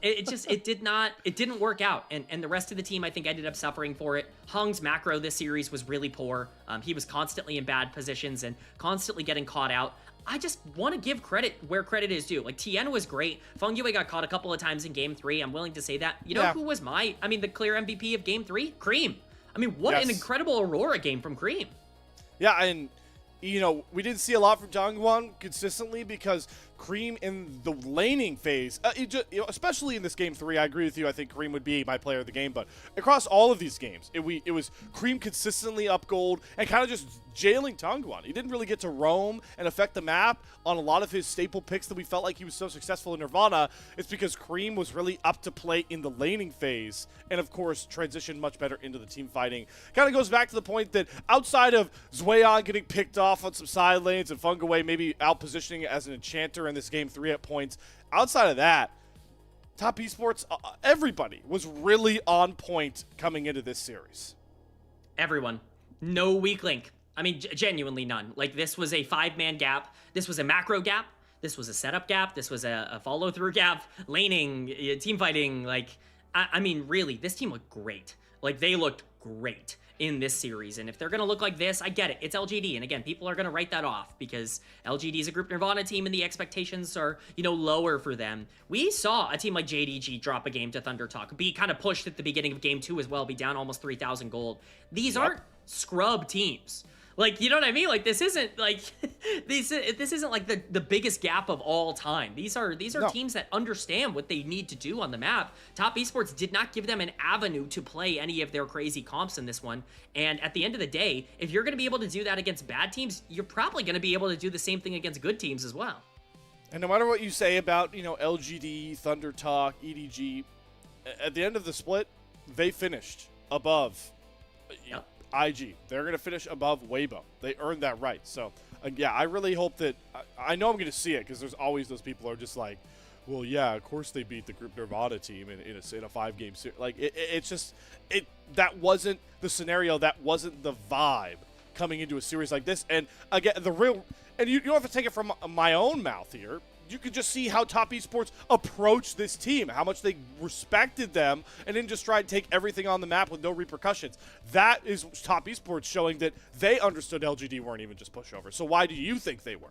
It didn't work out, and the rest of the team, I think, ended up suffering for it. Hung's macro this series was really poor. He was constantly in bad positions and constantly getting caught out. I just want to give credit where credit is due. Like, Tien was great. Fungyue got caught a couple of times in game 3. I'm willing to say that. You know who was the clear MVP of game 3? Cream. I mean, what an incredible Aurora game from Cream. Yeah, and, you know, we didn't see a lot from Tongguan consistently because Cream in the laning phase, especially in this game 3, I agree with you. I think Cream would be my player of the game, but across all of these games, it was Cream consistently up gold and kind of just jailing Tongguan. He didn't really get to roam and affect the map on a lot of his staple picks that we felt like he was so successful in Nirvana. It's because Cream was really up to play in the laning phase and, of course, transitioned much better into the team fighting. Kind of goes back to the point that outside of Zweon getting picked off on some side lanes and Fungyue maybe out-positioning as an enchanter in this game 3 at points, outside of that, Top Esports, everybody was really on point coming into this series. Everyone. No weak link. I mean, genuinely none. Like, this was a 5-man gap. This was a macro gap. This was a setup gap. This was a follow-through gap. Laning, team fighting. Like, I mean, really, this team looked great. Like, they looked great in this series. And if they're going to look like this, I get it. It's LGD. And again, people are going to write that off because LGD is a Group Nirvana team and the expectations are, lower for them. We saw a team like JDG drop a game to Thunder Talk, be kind of pushed at the beginning of game 2 as well, be down almost 3,000 gold. These aren't scrub teams. Like, you know what I mean? Like, this isn't like this isn't like the biggest gap of all time. These are No. teams that understand what they need to do on the map. Top Esports did not give them an avenue to play any of their crazy comps in this one. And at the end of the day, if you're going to be able to do that against bad teams, you're probably going to be able to do the same thing against good teams as well. And no matter what you say about, LGD, Thunder Talk, EDG, at the end of the split, they finished above Yep. IG. They're going to finish above Weibo. They earned that right. So, yeah, I really hope that I know I'm going to see it because there's always those people who are just like, well, yeah, of course they beat the Group Nirvana team in a 5-game series. Like, it's just that wasn't the scenario. That wasn't the vibe coming into a series like this. And again, you don't have to take it from my own mouth here. You could just see how Top Esports approached this team, how much they respected them, and then just try to take everything on the map with no repercussions. That is Top Esports showing that they understood LGD weren't even just pushovers. So why do you think they were?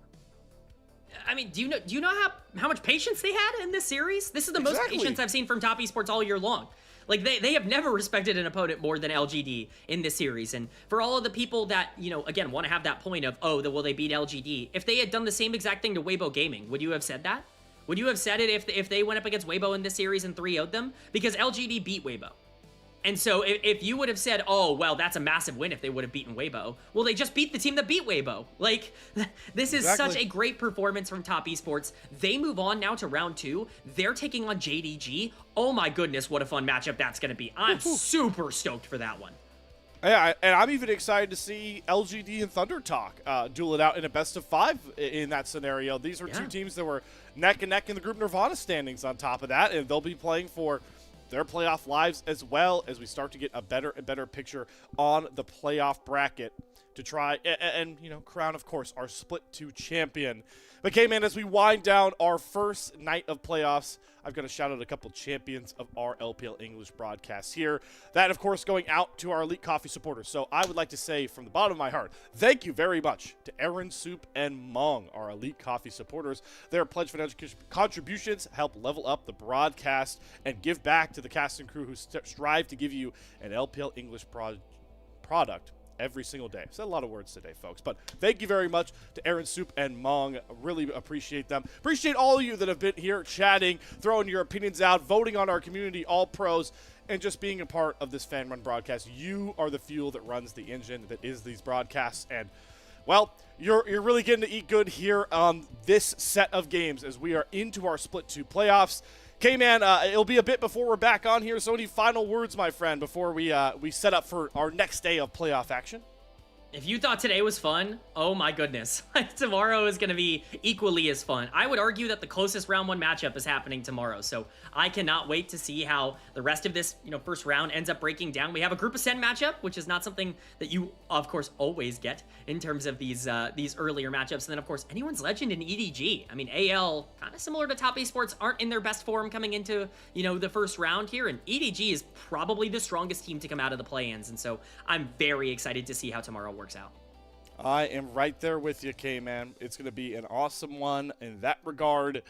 I mean, do you know how much patience they had in this series? This is the most patience I've seen from Top Esports all year long. Like, they have never respected an opponent more than LGD in this series. And for all of the people that, again, want to have that point of, oh, will they beat LGD? If they had done the same exact thing to Weibo Gaming, would you have said that? Would you have said it if they went up against Weibo in this series and 3-0'd them? Because LGD beat Weibo. And so if you would have said, oh, well, that's a massive win if they would have beaten Weibo, well, they just beat the team that beat Weibo. Like, this is such a great performance from Top Esports. They move on now to round 2. They're taking on JDG. Oh my goodness, what a fun matchup that's going to be. I'm super stoked for that one. Yeah, and I'm even excited to see LGD and Thunder Talk duel it out in a best-of-5 in that scenario. These are two teams that were neck and neck in the Group Nirvana standings on top of that, and they'll be playing for their playoff lives as well as we start to get a better and better picture on the playoff bracket to try and crown, of course, our Split 2 champion. But, man, as we wind down our first night of playoffs, I've got to shout out a couple champions of our LPL English broadcast here. That, of course, going out to our Elite Coffee supporters. So I would like to say from the bottom of my heart, thank you very much to Aaron, Soup, and Mong, our Elite Coffee supporters. Their pledge financial contributions help level up the broadcast and give back to the cast and crew who strive to give you an LPL English product every single day. Said a lot of words today, folks, but thank you very much to Aaron, Soup, and Mong. Really appreciate them. Appreciate all of you that have been here chatting, throwing your opinions out, voting on our community all pros, and just being a part of this fan run broadcast. You are the fuel that runs the engine that is these broadcasts, and well, you're really getting to eat good here on this set of games as we are into our Split 2 playoffs. Man, it'll be a bit before we're back on here, so any final words, my friend, before we set up for our next day of playoff action? If you thought today was fun, oh my goodness. Tomorrow is going to be equally as fun. I would argue that the closest round 1 matchup is happening tomorrow, so I cannot wait to see how the rest of this first round ends up breaking down. We have a Group of 10 matchup, which is not something that you, of course, always get in terms of these earlier matchups. And then, of course, anyone's legend in EDG. I mean, AL, kind of similar to Top Esports, aren't in their best form coming into, the first round here, and EDG is probably the strongest team to come out of the play-ins, and so I'm very excited to see how tomorrow works out. I am right there with you, K-Man. It's going to be an awesome one in that regard.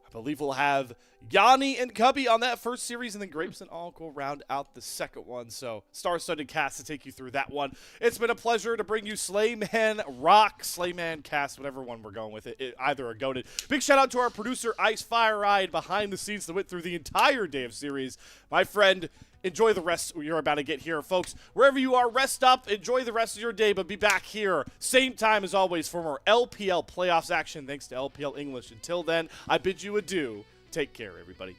I believe we'll have Yanni and Cubby on that first series, and then Grapes and all go round out the second one. So, star-studded cast to take you through that one. It's been a pleasure to bring you Slayman Rock, Slayman Cast, whatever one we're going with. Either are goated. Big shout out to our producer, Ice Fire Ride, behind the scenes that went through the entire day of series. My friend, enjoy the rest you're about to get here, folks. Wherever you are, rest up, enjoy the rest of your day, but be back here, same time as always, for more LPL playoffs action, thanks to LPL English. Until then, I bid you adieu. Take care, everybody.